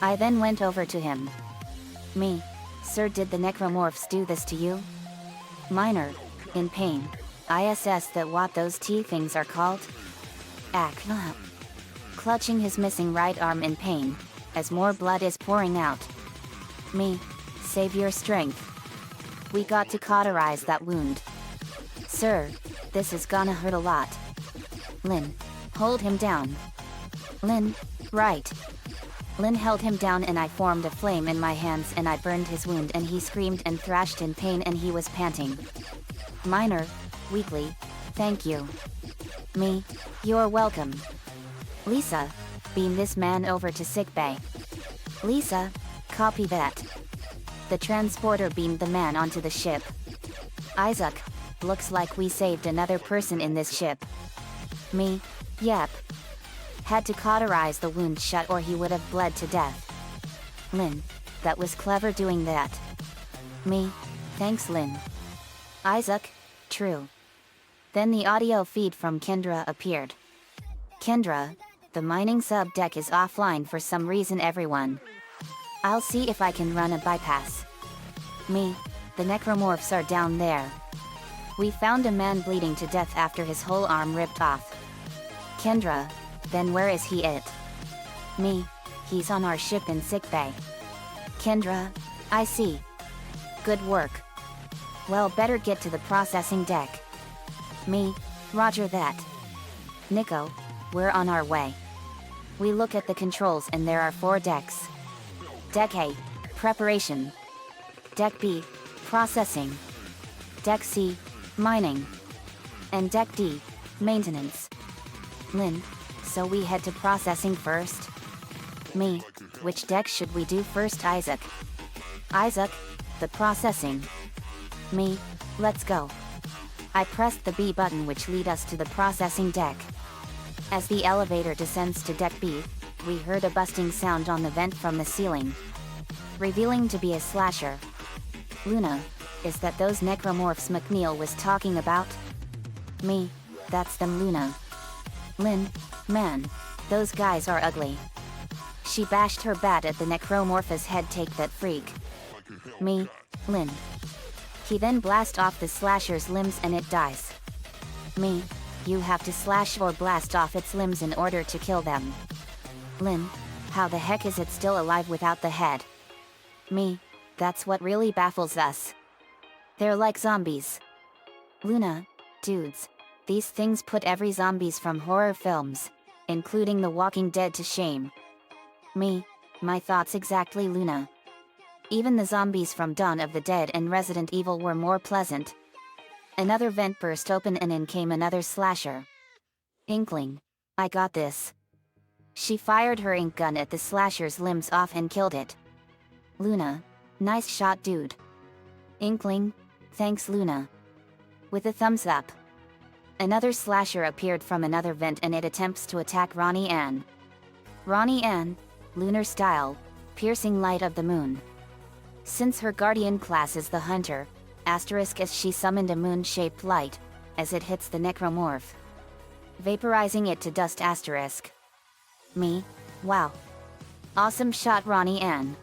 I then went over to him. Me. Sir, did the Necromorphs do this to you? Minor. In pain. ISS that what those things are called? Ack. Clutching his missing right arm in pain, as more blood is pouring out. Me. Save your strength. We got to cauterize that wound. Sir, this is gonna hurt a lot. Lin. Hold him down. Lin. Right. Lin held him down and I formed a flame in my hands and I burned his wound and he screamed and thrashed in pain and he was panting. Minor. Weakly. Thank you. Me. You're welcome. Lisa. Beam this man over to sickbay. Lisa. Copy that. The transporter beamed the man onto the ship. Isaac. Looks like we saved another person in this ship. Me. Yep. Had to cauterize the wound shut or he would have bled to death. Lin. That was clever doing that. Me. Thanks, Lin. Isaac. True. Then the audio feed from Kendra appeared. Kendra. The mining sub-deck is offline for some reason, everyone. I'll see if I can run a bypass. Me. The Necromorphs are down there. We found a man bleeding to death after his whole arm ripped off. Kendra. Then where is he it? Me. He's on our ship in sickbay. Kendra. I see. Good work. Well, better get to the processing deck. Me. Roger that. Nico. We're on our way. We look at the controls and there are 4 decks. Deck A. Preparation. Deck B. Processing. Deck C. Mining. And Deck D. Maintenance. Lin. So we head to processing first? Me. Which deck should we do first, Isaac? Isaac. The processing. Me. Let's go. I pressed the B button which lead us to the processing deck. As the elevator descends to Deck B, we heard a busting sound on the vent from the ceiling. Revealing to be a slasher. Luna. Is that those Necromorphs McNeil was talking about? Me. That's them, Luna. Lin. Man. Those guys are ugly. She bashed her bat at the Necromorph's head. Take that freak. Me. Lin. He then blast off the slasher's limbs and it dies. Me. You have to slash or blast off its limbs in order to kill them. Lin. How the heck is it still alive without the head? Me. That's what really baffles us. They're like zombies. Luna. Dudes. These things put every zombies from horror films, including The Walking Dead, to shame. Me. My thoughts exactly, Luna. Even the zombies from Dawn of the Dead and Resident Evil were more pleasant. Another vent burst open and in came another slasher. Inkling. I got this. She fired her ink gun at the slasher's limbs off and killed it. Luna. Nice shot, dude. Inkling. Thanks, Luna. With a thumbs up. Another slasher appeared from another vent and it attempts to attack Ronnie Ann. Ronnie Ann. Lunar style. Piercing light of the moon. Since her guardian class is the hunter, asterisk as she summoned a moon-shaped light, as it hits the Necromorph, vaporizing it to dust asterisk. Me. Wow. Awesome shot, Ronnie Ann.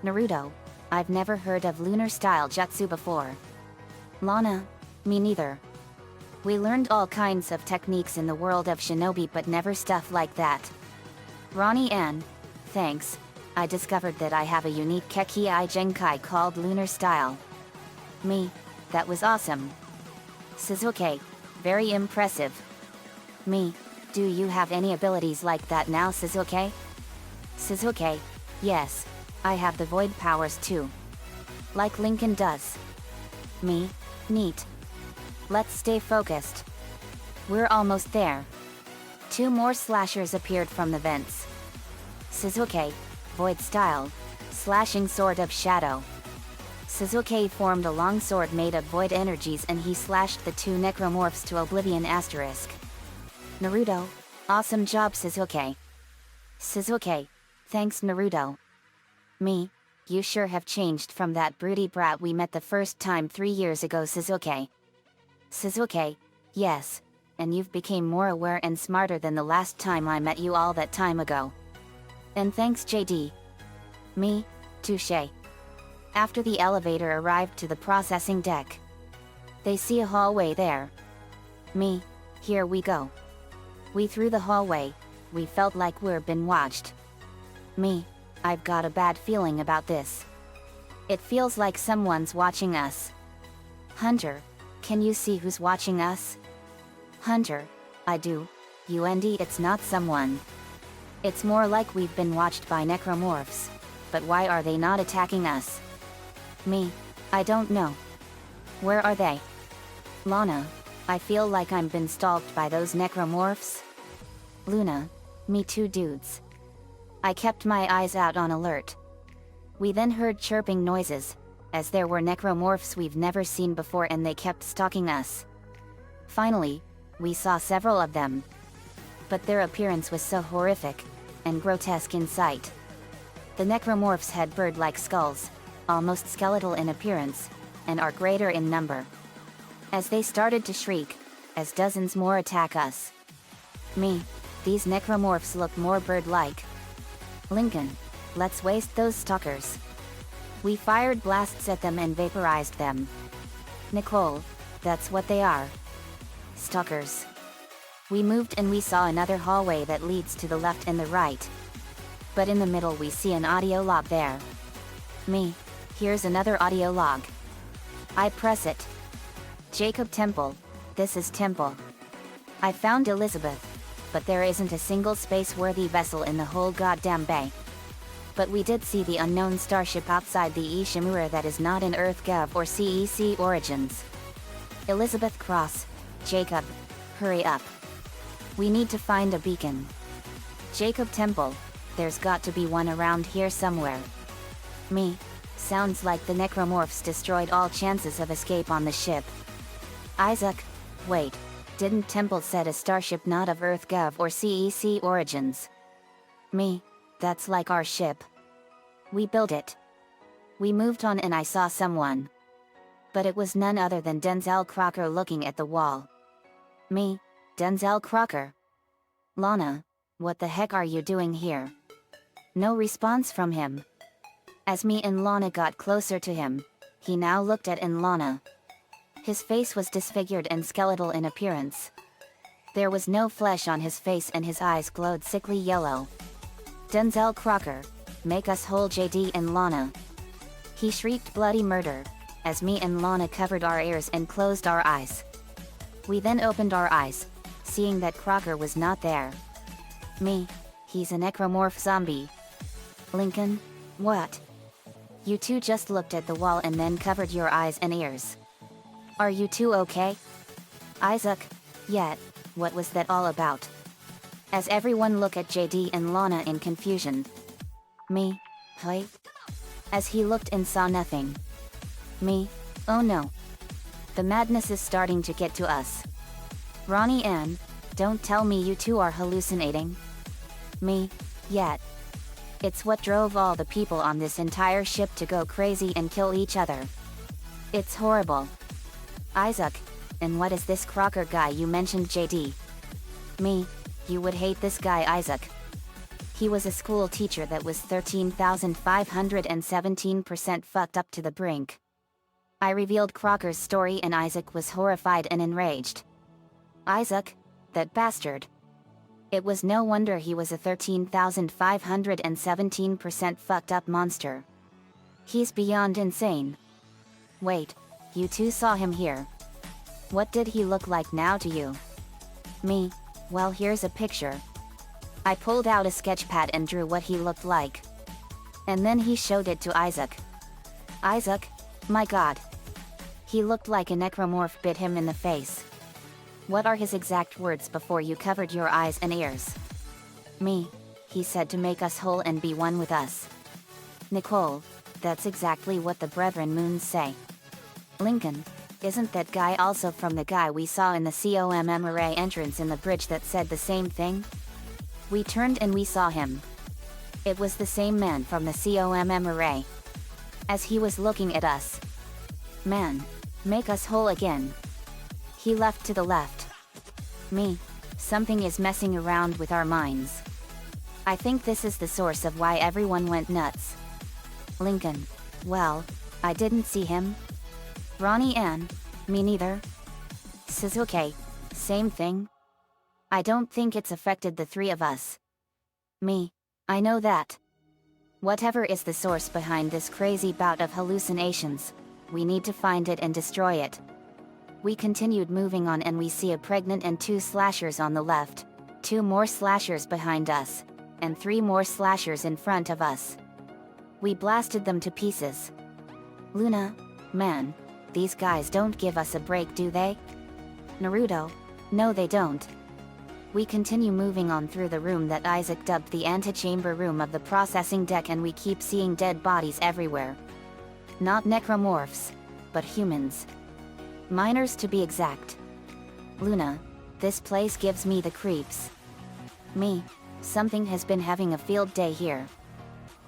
Naruto. I've never heard of lunar style jutsu before. Lana. Me neither. We learned all kinds of techniques in the world of shinobi but never stuff like that. Ronnie Ann. Thanks. I discovered that I have a unique Kekii Genkai called lunar style. Me. That was awesome. Suzuki. Very impressive. Me. Do you have any abilities like that now, Suzuki? Suzuki. Yes. I have the void powers too. Like Lincoln does. Me. Neat. Let's stay focused. We're almost there. 2 more slashers appeared from the vents. Suzuki. Void style. Slashing sword of shadow. Suzuki formed a long sword made of void energies and he slashed the 2 Necromorphs to oblivion asterisk. Naruto. Awesome job, Suzuki. Suzuki. Thanks, Naruto. Me. You sure have changed from that broody brat we met the first time 3 years ago, Suzuki. Suzuki. Yes. And you've became more aware and smarter than the last time I met you all that time ago. And thanks, JD. Me, touche. After the elevator arrived to the processing deck. They see a hallway there. Me, here we go. We through the hallway, we felt like we're been watched. Me, I've got a bad feeling about this. It feels like someone's watching us. Hunter, can you see who's watching us? Hunter, I do. It's not someone. It's more like we've been watched by Necromorphs. But why are they not attacking us? Me, I don't know. Where are they? Lana, I feel like I'm been stalked by those Necromorphs. Luna, me too dudes. I kept my eyes out on alert. We then heard chirping noises, as there were Necromorphs we've never seen before and they kept stalking us. Finally, we saw several of them. But their appearance was so horrific, and grotesque in sight. The Necromorphs had bird-like skulls, almost skeletal in appearance, and are greater in number. As they started to shriek, as dozens more attack us. Me, these Necromorphs look more bird-like. Lincoln, let's waste those stalkers. We fired blasts at them and vaporized them. Nicole, that's what they are. Stalkers. We moved and we saw another hallway that leads to the left and the right. But in the middle we see an audio log there. Me, here's another audio log. I press it. Jacob Temple, this is Temple. I found Elizabeth, but there isn't a single space-worthy vessel in the whole goddamn bay. But we did see the unknown starship outside the Ishimura that is not in EarthGov or CEC origins. Elizabeth Cross, Jacob, hurry up. We need to find a beacon. Jacob Temple, there's got to be one around here somewhere. Me, sounds like the Necromorphs destroyed all chances of escape on the ship. Isaac, wait, didn't Temple set a starship not of EarthGov or CEC origins? Me, that's like our ship. We built it. We moved on and I saw someone. But it was none other than Denzel Crocker looking at the wall. Me, Denzel Crocker. Lana, what the heck are you doing here? No response from him. As me and Lana got closer to him, he now looked at Lana. His face was disfigured and skeletal in appearance. There was no flesh on his face and his eyes glowed sickly yellow. Denzel Crocker, make us whole JD and Lana. He shrieked bloody murder, as me and Lana covered our ears and closed our eyes. We then opened our eyes, seeing that Crocker was not there. Me, he's a necromorph zombie. Lincoln, what? You two just looked at the wall and then covered your eyes and ears. Are you two okay? Isaac, yet, what was that all about? As everyone looked at JD and Lana in confusion. Me, H.A.Y? As he looked and saw nothing. Me, oh no. The madness is starting to get to us. Ronnie Ann, don't tell me you two are hallucinating. Me, yet. It's what drove all the people on this entire ship to go crazy and kill each other. It's horrible. Isaac, and what is this Crocker guy you mentioned, JD? Me, you would hate this guy, Isaac. He was a school teacher that was 13,517% fucked up to the brink. I revealed Crocker's story and Isaac was horrified and enraged. Isaac, that bastard. It was no wonder he was a 13,517% fucked up monster. He's beyond insane. Wait, you two saw him here. What did he look like now to you? Me, well here's a picture. I pulled out a sketch pad and drew what he looked like. And then he showed it to Isaac. Isaac, my god. He looked like a necromorph bit him in the face. What are his exact words before you covered your eyes and ears? Me, he said to make us whole and be one with us. Nicole, that's exactly what the Brethren Moons say. Lincoln, isn't that guy also from the guy we saw in the COMM array entrance in the bridge that said the same thing? We turned and we saw him. It was the same man from the COMM array. As he was looking at us. Man, make us whole again. He left to the left. Me, something is messing around with our minds. I think this is the source of why everyone went nuts. Lincoln. Well, I didn't see him. Ronnie Ann. Me neither. Suzuki. Same thing. I don't think it's affected the three of us. Me. I know that. Whatever is the source behind this crazy bout of hallucinations, we need to find it and destroy it. We continued moving on and we see a pregnant and 2 slashers on the left, 2 more slashers behind us, and 3 more slashers in front of us. We blasted them to pieces. Luna, man, these guys don't give us a break, do they? Naruto, no they don't. We continue moving on through the room that Isaac dubbed the antechamber room of the processing deck, and we keep seeing dead bodies everywhere. Not necromorphs, but humans. Miners to be exact. Luna, this place gives me the creeps. Me, something has been having a field day here.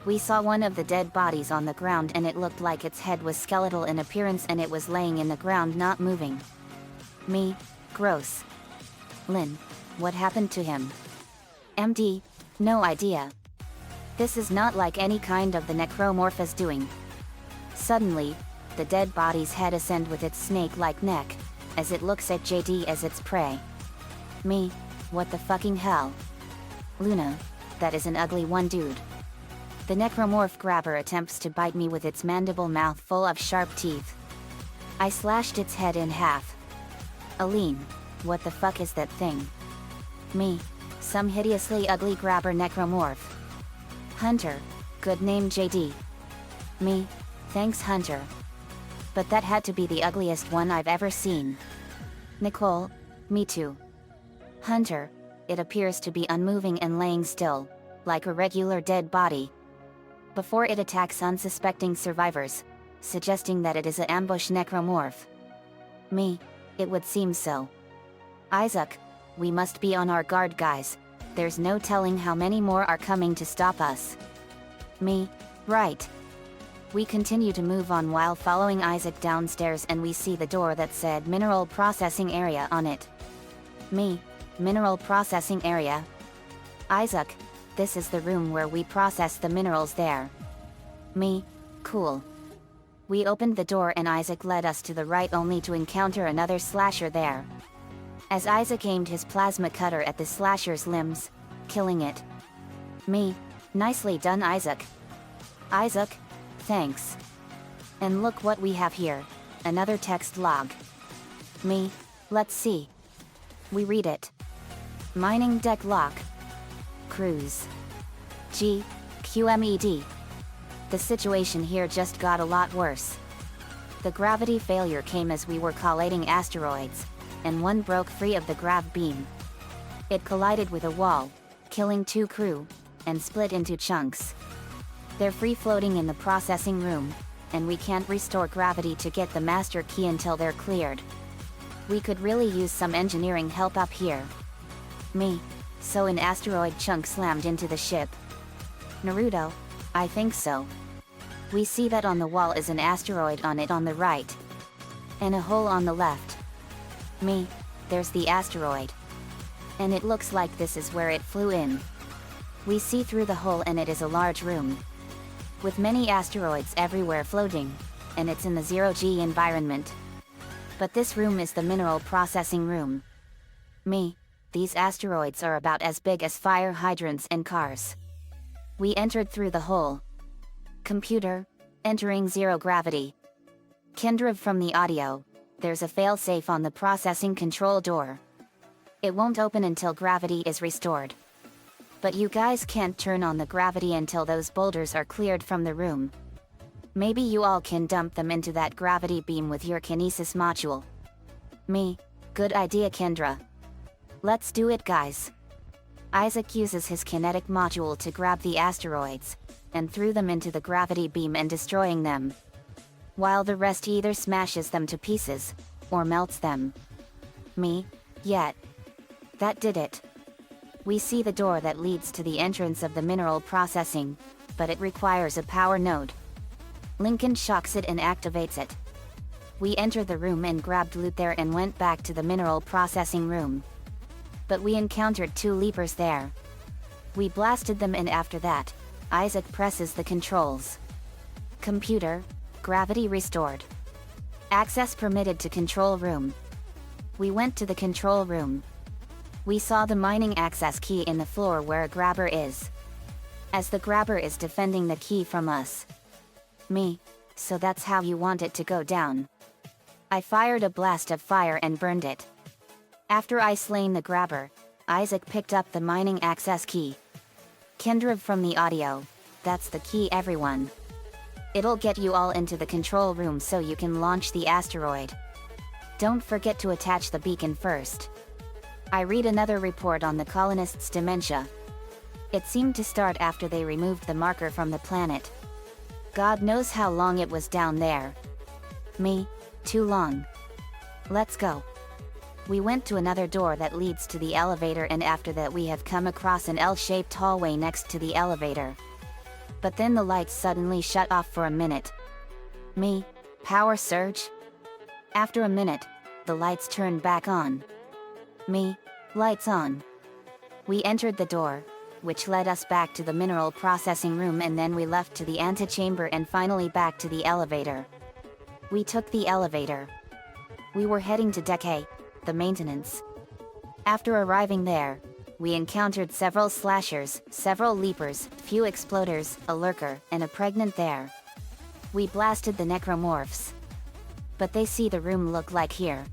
We saw one of the dead bodies on the ground and it looked like its head was skeletal in appearance and it was laying in the ground not moving. Me, gross. Lynn, what happened to him? MD, no idea. This is not like any kind of the necromorph is doing. Suddenly, the dead body's head ascend with its snake-like neck, as it looks at JD as its prey. Me, what the fucking hell? Luna, that is an ugly one, dude. The necromorph grabber attempts to bite me with its mandible mouth full of sharp teeth. I slashed its head in half. Aline, what the fuck is that thing? Me, some hideously ugly grabber necromorph. Hunter, good name JD. Me, thanks Hunter. But that had to be the ugliest one I've ever seen. Nicole, me too. Hunter, it appears to be unmoving and laying still, like a regular dead body. Before it attacks unsuspecting survivors, suggesting that it is an ambush necromorph. Me, it would seem so. Isaac, we must be on our guard, guys. There's no telling how many more are coming to stop us. Me, right. We continue to move on while following Isaac downstairs and we see the door that said Mineral Processing Area on it. Me, Mineral Processing Area. Isaac, this is the room where we process the minerals there. Me, cool. We opened the door and Isaac led us to the right only to encounter another slasher there. As Isaac aimed his plasma cutter at the slasher's limbs, killing it. Me, nicely done Isaac. Isaac, thanks. And look what we have here, another text log. Me, let's see. We read it. Mining deck lock. Cruise. G, QMED. The situation here just got a lot worse. The gravity failure came as we were collating asteroids, and one broke free of the grav beam. It collided with a wall, killing 2 crew, and split into chunks. They're free-floating in the processing room, and we can't restore gravity to get the master key until they're cleared. We could really use some engineering help up here. Me, so an asteroid chunk slammed into the ship. Naruto, I think so. We see that on the wall is an asteroid on it on the right. And a hole on the left. Me, there's the asteroid. And it looks like this is where it flew in. We see through the hole and it is a large room. With many asteroids everywhere floating, and it's in the 0G environment. But this room is the mineral processing room. Me, these asteroids are about as big as fire hydrants and cars. We entered through the hole. Computer, entering 0 gravity. Kendra from the audio, there's a failsafe on the processing control door. It won't open until gravity is restored. But you guys can't turn on the gravity until those boulders are cleared from the room. Maybe you all can dump them into that gravity beam with your kinesis module. Me, good idea Kendra. Let's do it guys. Isaac uses his kinetic module to grab the asteroids, and threw them into the gravity beam and destroying them. While the rest either smashes them to pieces, or melts them. Me, yet. That did it. We see the door that leads to the entrance of the mineral processing, but it requires a power node. Lincoln shocks it and activates it. We enter the room and grabbed loot there and went back to the mineral processing room. But we encountered 2 leapers there. We blasted them and after that, Isaac presses the controls. Computer, gravity restored. Access permitted to control room. We went to the control room. We saw the mining access key in the floor where a grabber is. As the grabber is defending the key from us. Me, so that's how you want it to go down. I fired a blast of fire and burned it. After I slain the grabber, Isaac picked up the mining access key. Kindred from the audio, that's the key everyone. It'll get you all into the control room so you can launch the asteroid. Don't forget to attach the beacon first. I read another report on the colonists' dementia. It seemed to start after they removed the marker from the planet. God knows how long it was down there. Me, too long. Let's go. We went to another door that leads to the elevator, and after that we have come across an L-shaped hallway next to the elevator. But then the lights suddenly shut off for a minute. Me, power surge? After a minute, the lights turned back on. Me, lights on. We entered the door, which led us back to the mineral processing room, and then we left to the antechamber and finally back to the elevator. We took the elevator. We were heading to Deck A, the maintenance. After arriving there, we encountered several slashers, several leapers, few exploders, a lurker, and a pregnant there. We blasted the necromorphs. But they see the room look like here.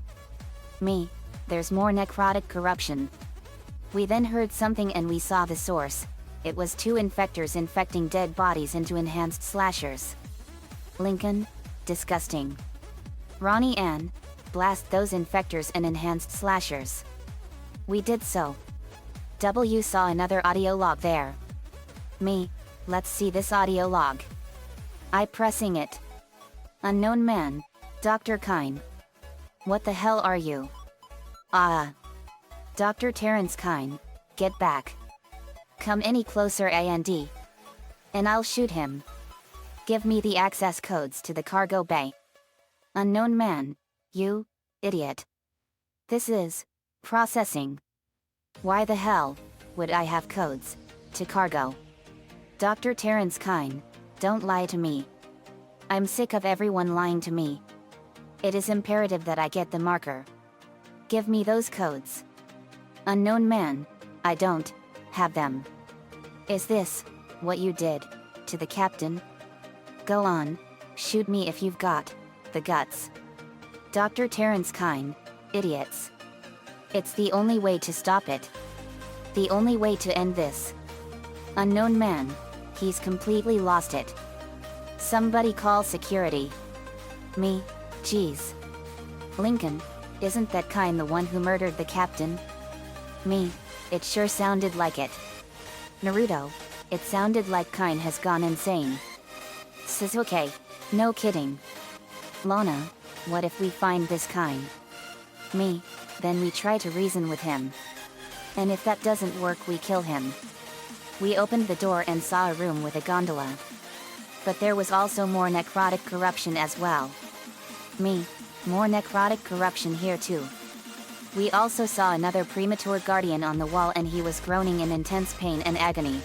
Me, there's more necrotic corruption. We then heard something and we saw the source. It was 2 infectors infecting dead bodies into enhanced slashers. Lincoln, disgusting. Ronnie Ann, blast those infectors and enhanced slashers. We did so. W saw another audio log there. Me, let's see this audio log. I pressing it. Unknown man, Dr. Kine. What the hell are you? Dr. Terrence Kine, get back. Come any closer and I'll shoot him. Give me the access codes to the cargo bay. Unknown man, you, idiot. This is, processing. Why the hell, would I have codes, to cargo? Dr. Terrence Kine, don't lie to me. I'm sick of everyone lying to me. It is imperative that I get the marker. Give me those codes. Unknown man, I don't have them. Is this what you did to the captain? Go on, shoot me if you've got the guts. Dr. Terrence Kine, idiots. It's the only way to stop it. The only way to end this. Unknown man, he's completely lost it. Somebody call security. Me, geez. Lincoln, isn't that Kine the one who murdered the captain? Me, it sure sounded like it. Naruto, it sounded like Kine has gone insane. Sasuke, no kidding. Lana, what if we find this Kine? Me, then we try to reason with him. And if that doesn't work, we kill him. We opened the door and saw a room with a gondola. But there was also more necrotic corruption as well. Me, more necrotic corruption here too. We also saw another premature guardian on the wall, and he was groaning in intense pain and agony.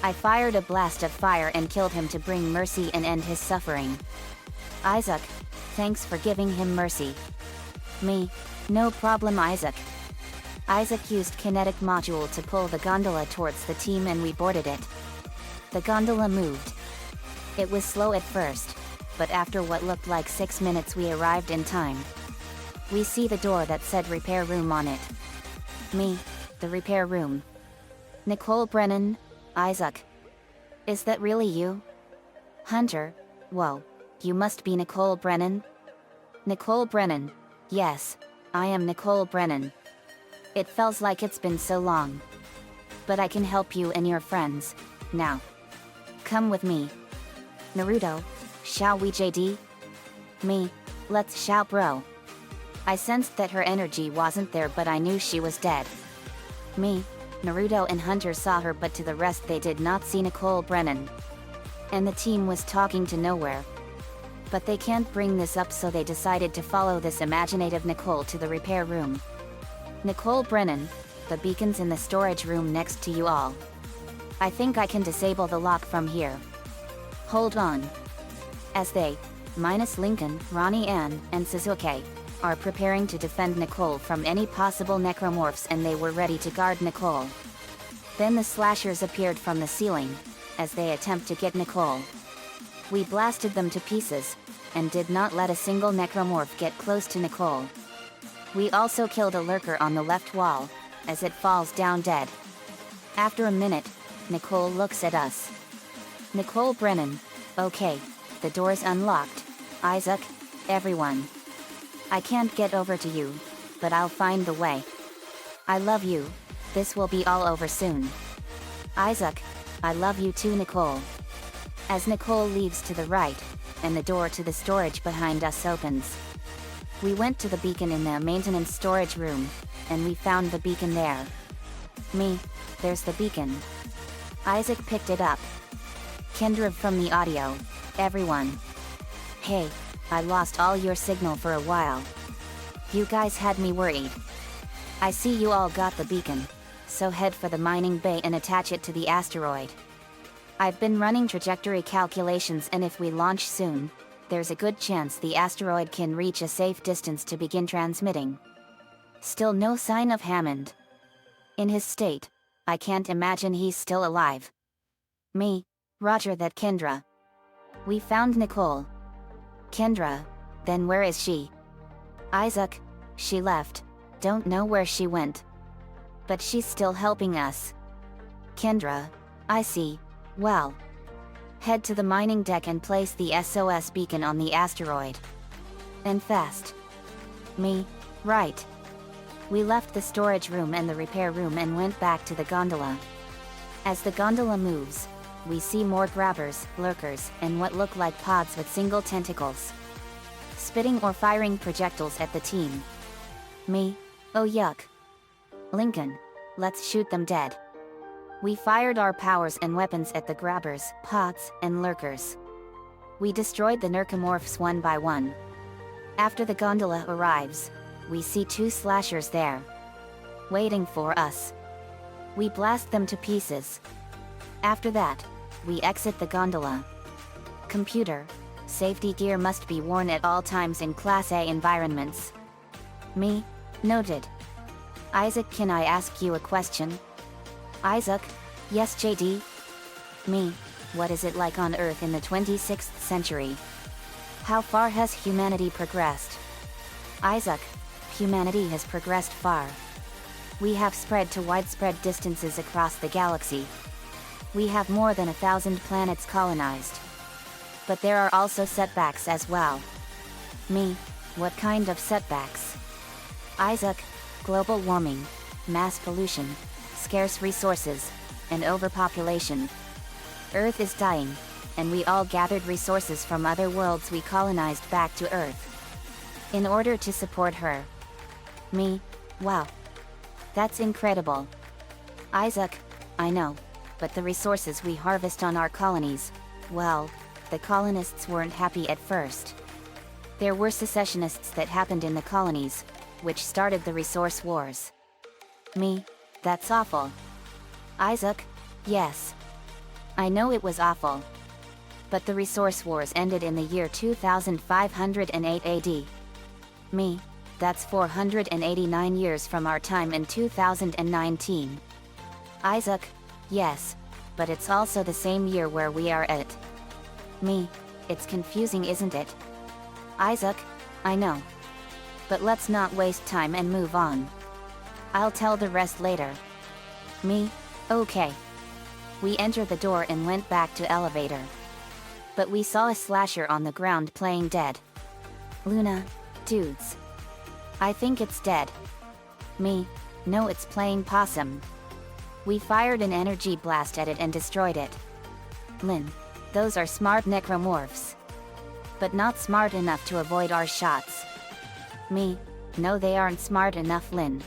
I fired a blast of fire and killed him to bring mercy and end his suffering. Isaac, thanks for giving him mercy. Me, no problem Isaac. Isaac used kinetic module to pull the gondola towards the team and we boarded it. The gondola moved. It was slow at first, but after what looked like 6 minutes we arrived in time. We see the door that said repair room on it. Me, the repair room. Nicole Brennan, Isaac. Is that really you? Hunter, whoa, you must be Nicole Brennan? Nicole Brennan, yes, I am Nicole Brennan. It feels like it's been so long. But I can help you and your friends, now. Come with me. Naruto, shall we JD? Me, let's shout bro. I sensed that her energy wasn't there, but I knew she was dead. Me, Naruto and Hunter saw her, but to the rest they did not see Nicole Brennan. And the team was talking to nowhere. But they can't bring this up, so they decided to follow this imaginative Nicole to the repair room. Nicole Brennan, the beacon's in the storage room next to you all. I think I can disable the lock from here. Hold on. as they, minus Lincoln, Ronnie Ann, and Suzuki, are preparing to defend Nicole from any possible necromorphs, and they were ready to guard Nicole. Then the slashers appeared from the ceiling, as they attempt to get Nicole. We blasted them to pieces, and did not let a single necromorph get close to Nicole. We also killed a lurker on the left wall, as it falls down dead. After a minute, Nicole looks at us. Nicole Brennan, okay, the door's unlocked. Isaac, everyone. I can't get over to you, but I'll find the way. I love you, this will be all over soon. Isaac, I love you too, Nicole. As Nicole leaves to the right, and the door to the storage behind us opens. We went to the beacon in the maintenance storage room, and we found the beacon there. Me, there's the beacon. Isaac picked it up. Kendra from the audio, everyone. Hey, I lost all your signal for a while. You guys had me worried. I see you all got the beacon, so head for the mining bay and attach it to the asteroid. I've been running trajectory calculations, and if we launch soon, there's a good chance the asteroid can reach a safe distance to begin transmitting. Still no sign of Hammond. In his state, I can't imagine he's still alive. Me, Roger that. Kendra. We found Nicole. Kendra, then where is she? Isaac, she left, don't know where she went. But she's still helping us. Kendra, I see, well. Head to the mining deck and place the SOS beacon on the asteroid. And fast. Me, right. We left the storage room and the repair room and went back to the gondola. As the gondola moves, we see more grabbers, lurkers, and what look like pods with single tentacles. Spitting or firing projectiles at the team. Me, oh yuck. Lincoln, let's shoot them dead. We fired our powers and weapons at the grabbers, pods, and lurkers. We destroyed the Necromorphs one by one. After the gondola arrives, we see 2 slashers there, waiting for us. We blast them to pieces. After that, we exit the gondola. Computer, safety gear must be worn at all times in Class A environments. Me, noted. Isaac, can I ask you a question? Isaac, yes JD? Me, what is it like on Earth in the 26th century? How far has humanity progressed? Isaac, humanity has progressed far. We have spread to widespread distances across the galaxy. We have more than 1,000 planets colonized. But there are also setbacks as well. Me, what kind of setbacks? Isaac, global warming, mass pollution, scarce resources, and overpopulation. Earth is dying, and we all gathered resources from other worlds we colonized back to Earth. In order to support her. Me, wow. That's incredible. Isaac, I know, but the resources we harvest on our colonies, well, the colonists weren't happy at first. There were secessionists that happened in the colonies, which started the resource wars. Me, that's awful. Isaac, yes. I know it was awful. But the resource wars ended in the year 2508 AD. Me, that's 489 years from our time in 2019. Isaac, yes, but it's also the same year where we are at. Me, it's confusing, isn't it? Isaac, I know. But let's not waste time and move on. I'll tell the rest later. Me, okay. We entered the door and went back to elevator. But we saw a slasher on the ground playing dead. Luna, dudes. I think it's dead. Me, no, it's playing possum. We fired an energy blast at it and destroyed it. Lynn, those are smart necromorphs. But not smart enough to avoid our shots. Me, no, they aren't smart enough, Lynn.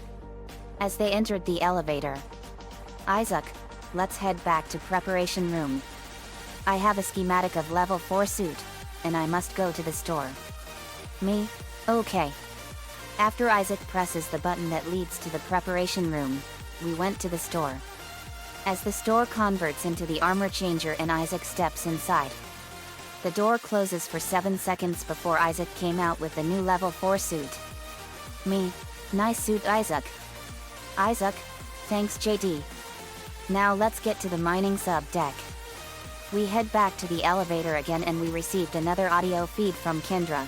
As they entered the elevator. Isaac, let's head back to preparation room. I have a schematic of level 4 suit, and I must go to the store. Me, okay. After Isaac presses the button that leads to the preparation room, we went to the store. As the store converts into the armor changer and Isaac steps inside. The door closes for 7 seconds before Isaac came out with the new level 4 suit. Me. Nice suit, Isaac. Isaac. Thanks, JD. Now let's get to the mining sub-deck. We head back to the elevator again and we received another audio feed from Kendra.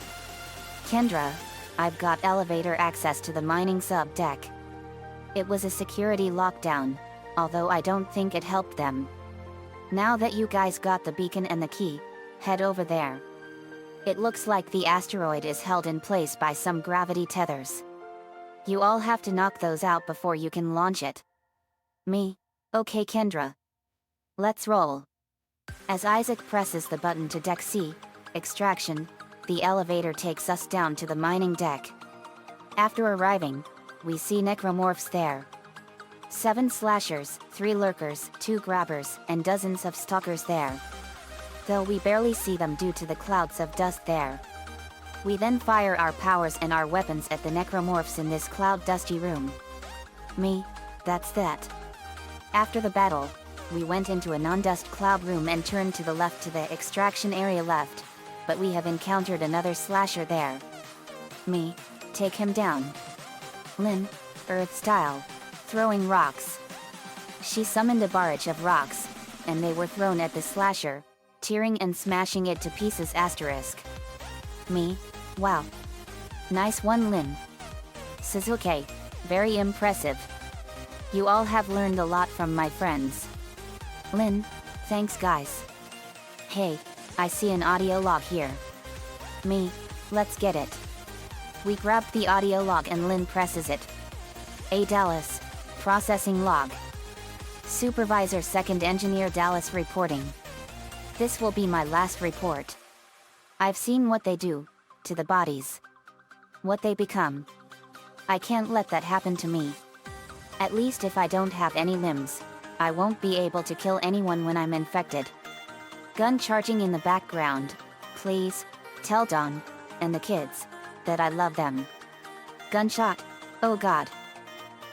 Kendra, I've got elevator access to the mining sub-deck. It was a security lockdown, although I don't think it helped them. Now that you guys got the beacon and the key, head over there. It looks like the asteroid is held in place by some gravity tethers. You all have to knock those out before you can launch it. Me. Okay, Kendra. Let's roll. As Isaac presses the button to Deck C, Extraction, the elevator takes us down to the mining deck. After arriving, we see Necromorphs there. 7 slashers, 3 lurkers, 2 grabbers, and dozens of stalkers there. Though we barely see them due to the clouds of dust there. We then fire our powers and our weapons at the Necromorphs in this cloud-dusty room. Me. That's that. After the battle, we went into a non-dust cloud room and turned to the left to the extraction area left, but we have encountered another slasher there. Me. Take him down. Lynn. Earth style. Throwing rocks. She summoned a barrage of rocks, and they were thrown at the slasher, tearing and smashing it to pieces asterisk. Me. Wow. Nice one, Lynn. Suzuki. Very impressive. You all have learned a lot from my friends. Lynn. Thanks, guys. Hey, I see an audio log here. Me. Let's get it. We grab the audio log and Lynn presses it. A. Dallas. Processing log. Supervisor 2nd Engineer Dallas reporting. This will be my last report. I've seen what they do to the bodies. What they become. I can't let that happen to me. At least if I don't have any limbs, I won't be able to kill anyone when I'm infected. Gun charging in the background. Please, tell Dawn, and the kids, that I love them. Gunshot. Oh God.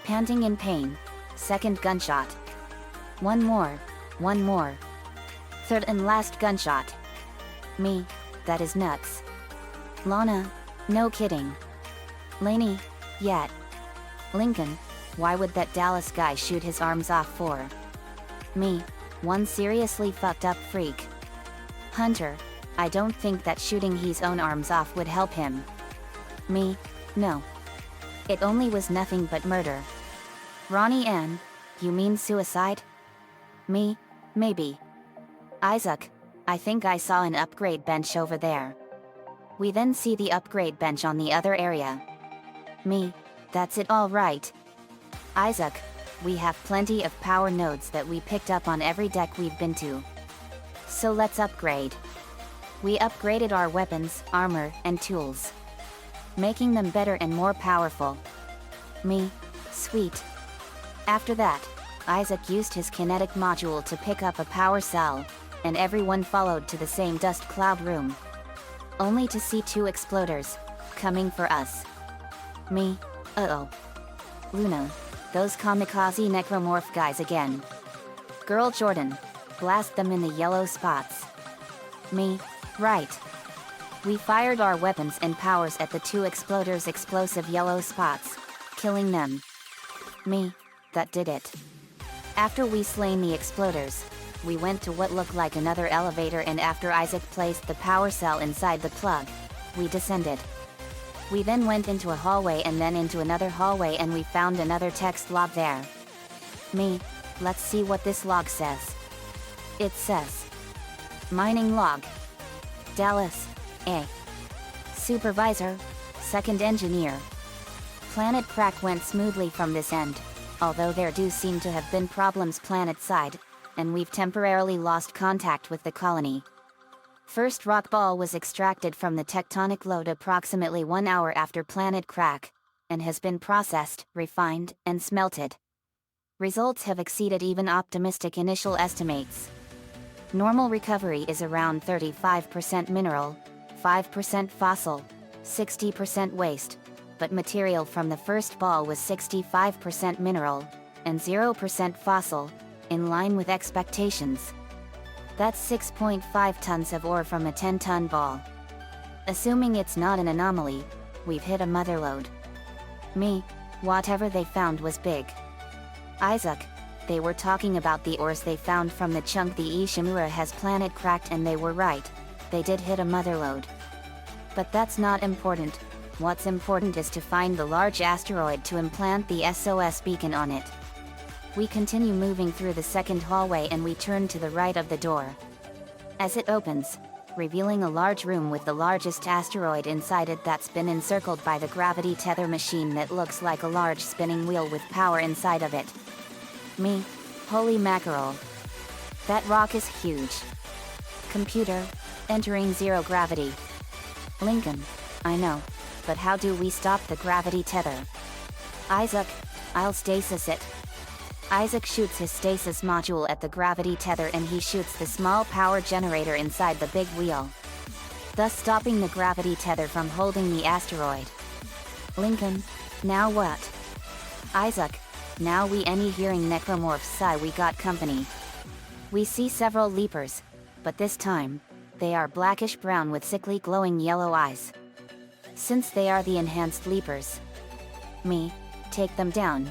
Panting in pain. 2nd gunshot. One more. One more. 3rd and last gunshot. Me. That is nuts. Lana. No kidding. Lainey. Yet. Lincoln. Why would that Dallas guy shoot his arms off for? Me. One seriously fucked up freak. Hunter. I don't think that shooting his own arms off would help him. Me. No. It only was nothing but murder. Ronnie Ann. You mean suicide? Me. Maybe. Isaac. I think I saw an upgrade bench over there. We then see the upgrade bench on the other area. Me. That's it, all right. Isaac. We have plenty of power nodes that we picked up on every deck we've been to. So let's upgrade. We upgraded our weapons, armor, and tools, making them better and more powerful. Me. Sweet. After that, Isaac used his kinetic module to pick up a power cell, and everyone followed to the same dust cloud room. Only to see 2 exploders coming for us. Me. Uh-oh. Luna. Those kamikaze necromorph guys again. Girl Jordan. Blast them in the yellow spots. Me. Right. We fired our weapons and powers at the 2 exploders' explosive yellow spots, killing them. Me. That did it. After we slain the exploders, we went to what looked like another elevator, and after Isaac placed the power cell inside the plug, we descended. We then went into a hallway and then into another hallway, and we found another text log there. Me. Let's see what this log says. It says, mining log. Dallas. A. Supervisor. 2nd Engineer. Planet crack went smoothly from this end, although there do seem to have been problems planet side, and we've temporarily lost contact with the colony. First rock ball was extracted from the tectonic load approximately 1 hour after planet crack, and has been processed, refined, and smelted. Results have exceeded even optimistic initial estimates. Normal recovery is around 35% mineral, 5% fossil, 60% waste, but material from the first ball was 65% mineral, and 0% fossil, in line with expectations. That's 6.5 tons of ore from a 10-ton ball. Assuming it's not an anomaly, we've hit a motherlode. Me, whatever they found was big. Isaac, they were talking about the ores they found from the chunk the Ishimura has planet cracked, and they were right. They did hit a motherlode. But that's not important. What's important is to find the large asteroid to implant the SOS beacon on it. We continue moving through the second hallway and we turn to the right of the door. As it opens, revealing a large room with the largest asteroid inside it that's been encircled by the gravity tether machine that looks like a large spinning wheel with power inside of it. Me, holy mackerel. That rock is huge. Computer, entering zero gravity. Lincoln, I know, but how do we stop the gravity tether? Isaac, I'll stasis it. Isaac shoots his stasis module at the gravity tether and he shoots the small power generator inside the big wheel, thus stopping the gravity tether from holding the asteroid. Lincoln, now what? Isaac, now we any hearing Necromorphs sigh, we got company. We see several leapers, but this time, they are blackish brown with sickly glowing yellow eyes. Since they are the enhanced leapers. Me, take them down.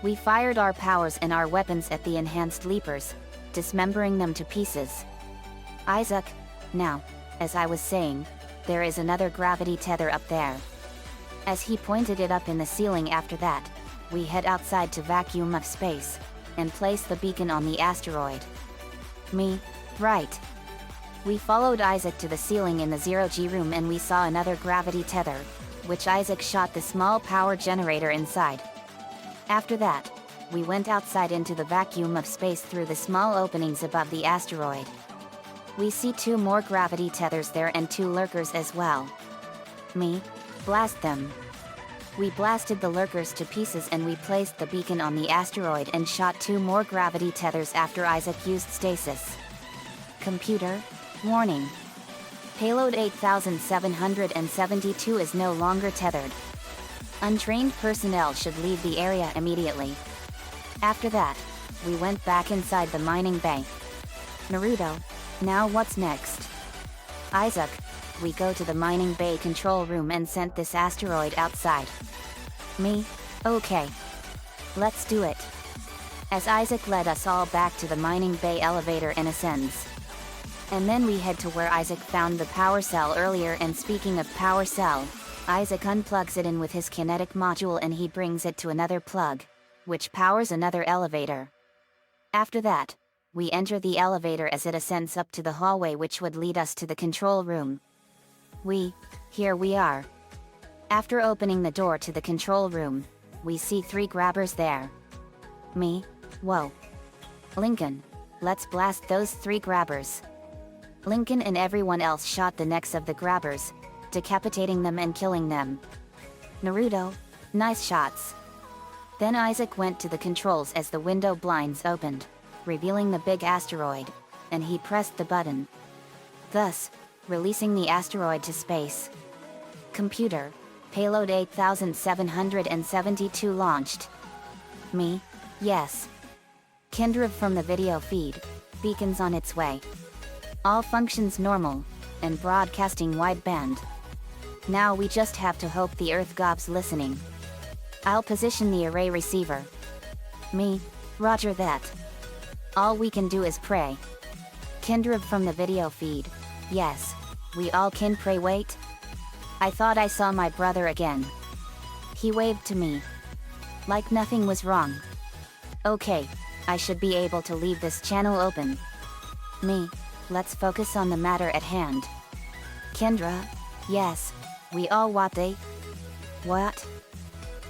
We fired our powers and our weapons at the enhanced leapers, dismembering them to pieces. Isaac, now, as I was saying, there is another gravity tether up there. As he pointed it up in the ceiling. After that, we head outside to vacuum of space, and place the beacon on the asteroid. Me, right. We followed Isaac to the ceiling in the 0G room and we saw another gravity tether, which Isaac shot the small power generator inside. After that, we went outside into the vacuum of space through the small openings above the asteroid. We see 2 more gravity tethers there and 2 lurkers as well. Me, blast them. We blasted the lurkers to pieces and we placed the beacon on the asteroid and shot 2 more gravity tethers after Isaac used stasis. Computer, warning. Payload 8772 is no longer tethered. Untrained personnel should leave the area immediately. After that, we went back inside the mining bay. Naruto, now what's next? Isaac, we go to the mining bay control room and sent this asteroid outside. Me, okay. Let's do it. As Isaac led us all back to the mining bay elevator and ascends. And then we head to where Isaac found the power cell earlier, and speaking of power cell, Isaac unplugs it in with his kinetic module and he brings it to another plug, which powers another elevator. After that, we enter the elevator as it ascends up to the hallway which would lead us to the control room. Here we are. After opening the door to the control room, we see 3 grabbers there. Me, whoa. Lincoln, let's blast those 3 grabbers. Lincoln and everyone else shot the necks of the grabbers, decapitating them and killing them. Naruto, nice shots. Then Isaac went to the controls as the window blinds opened, revealing the big asteroid, and he pressed the button, thus releasing the asteroid to space. Computer, payload 8772 launched. Me, yes. Kindred from the video feed, beacons on its way. All functions normal, and broadcasting wideband. Now we just have to hope the Earth Gob's listening. I'll position the array receiver. Me, roger that. All we can do is pray. Kindred from the video feed, yes, we all can pray. Wait. I thought I saw my brother again. He waved to me. Like nothing was wrong. Okay, I should be able to leave this channel open. Me, let's focus on the matter at hand. Kendra, yes, we all what? The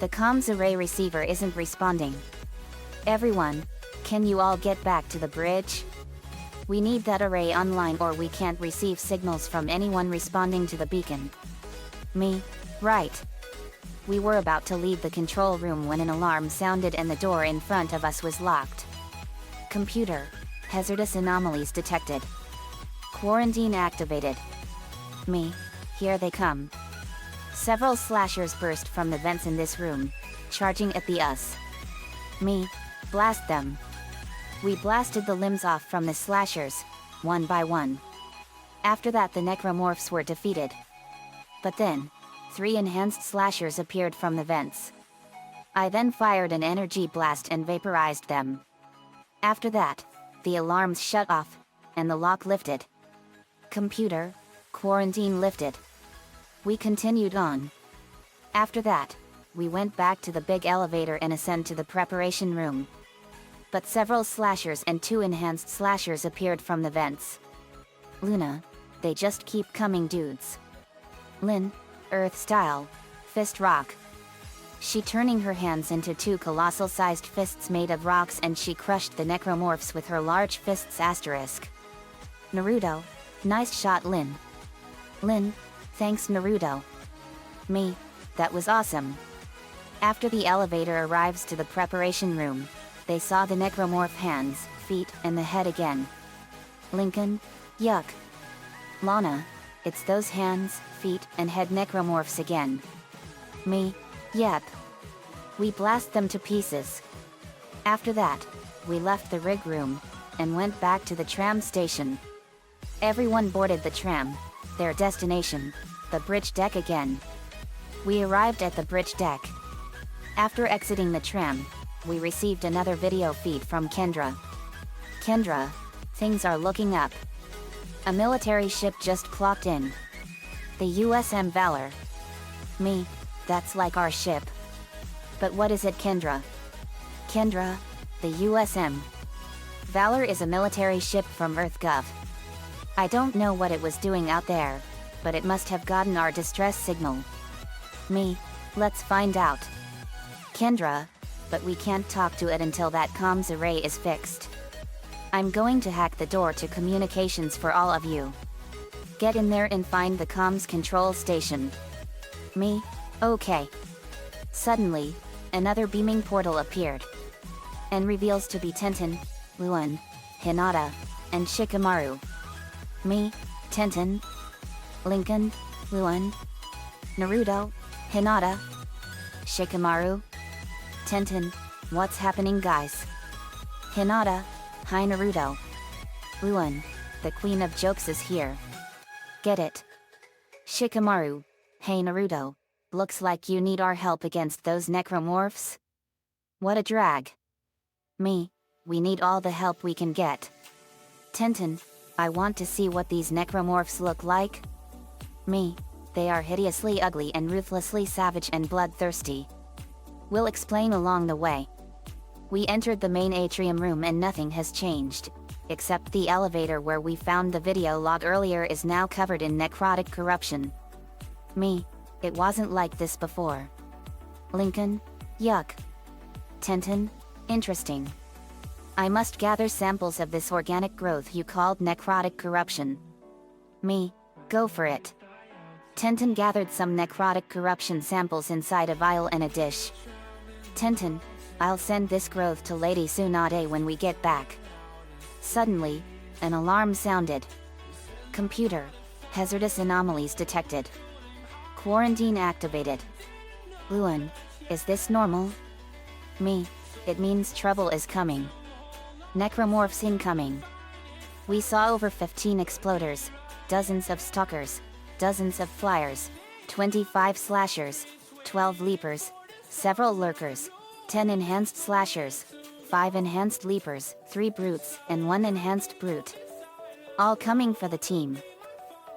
comms array receiver isn't responding. Everyone, can you all get back to the bridge? We need that array online or we can't receive signals from anyone responding to the beacon. Me, right. We were about to leave the control room when an alarm sounded and the door in front of us was locked. Computer, hazardous anomalies detected. Quarantine activated. Me, here they come. Several slashers burst from the vents in this room, charging at the us. Me, blast them. We blasted the limbs off from the slashers, one by one. After that the Necromorphs were defeated. But then, 3 enhanced slashers appeared from the vents. I then fired an energy blast and vaporized them. After that, the alarms shut off, and the lock lifted. Computer, quarantine lifted. We continued on. After that, we went back to the big elevator and ascend to the preparation room. But several slashers and 2 enhanced slashers appeared from the vents. Luna, they just keep coming dudes. Lin, Earth style, fist rock. She turning her hands into 2 colossal-sized fists made of rocks and she crushed the Necromorphs with her large fists asterisk. Naruto, nice shot Lin. Lin, thanks Naruto. Me, that was awesome. After the elevator arrives to the preparation room, they saw the Necromorph hands, feet, and the head again. Lincoln, yuck. Lana, it's those hands, feet, and head Necromorphs again. Me, yep. We blast them to pieces. After that, we left the rig room, and went back to the tram station. Everyone boarded the tram, their destination, the bridge deck again. We arrived at the bridge deck. After exiting the tram, we received another video feed from Kendra. Kendra, things are looking up. A military ship just clocked in. The USM Valor. Me, that's like our ship. But what is it Kendra? Kendra, the USM Valor is a military ship from EarthGov. I don't know what it was doing out there, but it must have gotten our distress signal. Me, let's find out. Kendra, but we can't talk to it until that comms array is fixed. I'm going to hack the door to communications for all of you. Get in there and find the comms control station. Me, okay. Suddenly, another beaming portal appeared. And reveals to be Tenten, Luan, Hinata, and Shikamaru. Me, Tenten, Lincoln, Luan, Naruto, Hinata, Shikamaru, Tenten, what's happening guys? Hinata, hi Naruto. Luan, the queen of jokes is here. Get it? Shikamaru, hey Naruto, looks like you need our help against those Necromorphs? What a drag. Me, we need all the help we can get. Tenten, I want to see what these Necromorphs look like. Me, they are hideously ugly and ruthlessly savage and bloodthirsty. We'll explain along the way. We entered the main atrium room and nothing has changed, except the elevator where we found the video log earlier is now covered in necrotic corruption. Me, it wasn't like this before. Lincoln, yuck. Tenten, interesting. I must gather samples of this organic growth you called necrotic corruption. Me, go for it. Tenten gathered some necrotic corruption samples inside a vial and a dish. Tenten, I'll send this growth to Lady Tsunade when we get back. Suddenly, an alarm sounded. Computer, hazardous anomalies detected. Quarantine activated. Luan, is this normal? Me, it means trouble is coming. Necromorphs incoming. We saw over 15 exploders, dozens of stalkers, dozens of flyers, 25 slashers, 12 leapers, several lurkers, 10 enhanced slashers, 5 enhanced leapers, 3 brutes, and 1 enhanced brute. All coming for the team.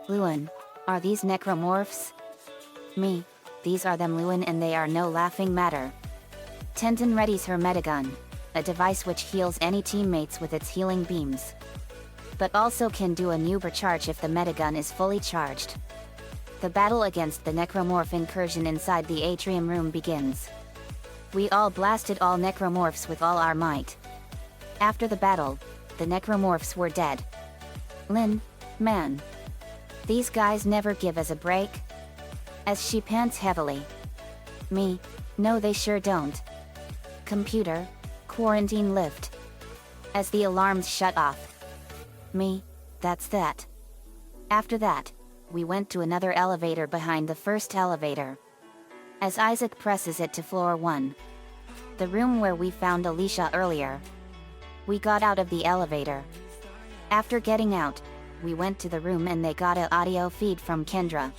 Luan, are these Necromorphs? Me, these are them Luan and they are no laughing matter. Tenten readies her metagun, a device which heals any teammates with its healing beams. But also can do a nuber charge if the metagun is fully charged. The battle against the Necromorph incursion inside the atrium room begins. We all blasted all Necromorphs with all our might. After the battle, the Necromorphs were dead. Lin, man. These guys never give us a break. As she pants heavily. Me, no they sure don't. Computer, quarantine lift. As the alarms shut off. Me, that's that. After that, we went to another elevator behind the first elevator. As Isaac presses it to floor 1. The room where we found Alicia earlier. We got out of the elevator. After getting out, we went to the room and they got a audio feed from Kendra.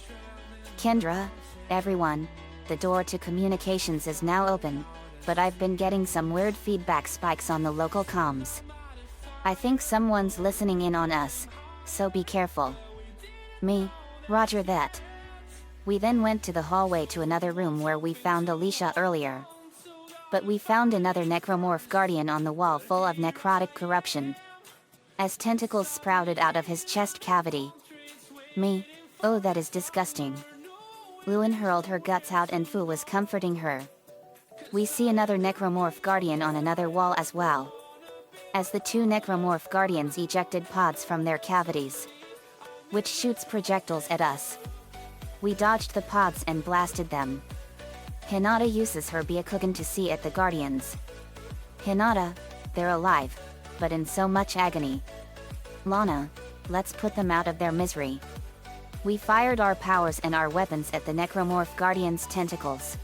Kendra, everyone, the door to communications is now open, but I've been getting some weird feedback spikes on the local comms. I think someone's listening in on us, so be careful. Me, roger that. We then went to the hallway to another room where we found Alicia earlier. But we found another necromorph guardian on the wall full of necrotic corruption, as tentacles sprouted out of his chest cavity. Me, oh that is disgusting. Luan hurled her guts out and Fu was comforting her. We see another necromorph guardian on another wall as well, as the two necromorph guardians ejected pods from their cavities, which shoots projectiles at us. We dodged the pods and blasted them. Hinata uses her Byakugan to see at the guardians. Hinata, they're alive, but in so much agony. Lana, let's put them out of their misery. We fired our powers and our weapons at the necromorph guardians' tentacles,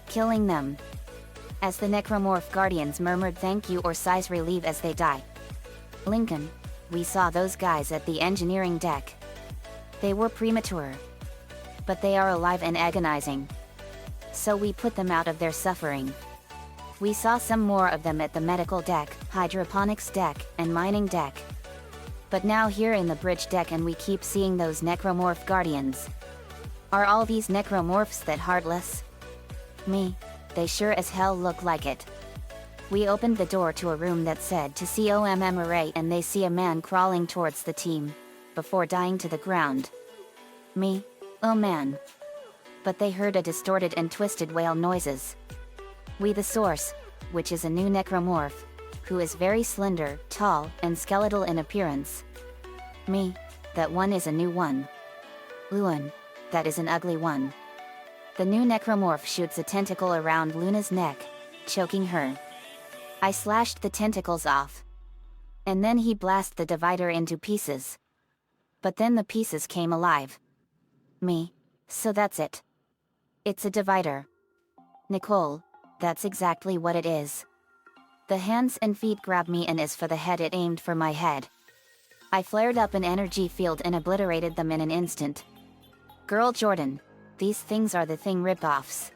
killing them. As the necromorph guardians murmured thank you or sighs relief as they die. Lincoln, we saw those guys at the engineering deck. They were premature, but they are alive and agonizing. So we put them out of their suffering. We saw some more of them at the medical deck, hydroponics deck, and mining deck. But now here in the bridge deck and we keep seeing those necromorph guardians. Are all these necromorphs that heartless? Me, they sure as hell look like it. We opened the door to a room that said to COMM array and they see a man crawling towards the team, before dying to the ground. Me, oh man. But they heard a distorted and twisted wail noises. We the source, which is a new necromorph, who is very slender, tall, and skeletal in appearance. Me, that one is a new one. Luan, that is an ugly one. The new necromorph shoots a tentacle around Luna's neck, choking her. I slashed the tentacles off. And then he blasted the divider into pieces. But then the pieces came alive. Me, so that's it. It's a divider. Nicole, that's exactly what it is. The hands and feet grabbed me and as for the head it aimed for my head. I flared up an energy field and obliterated them in an instant. Girl Jordan, these things are the thing ripoffs.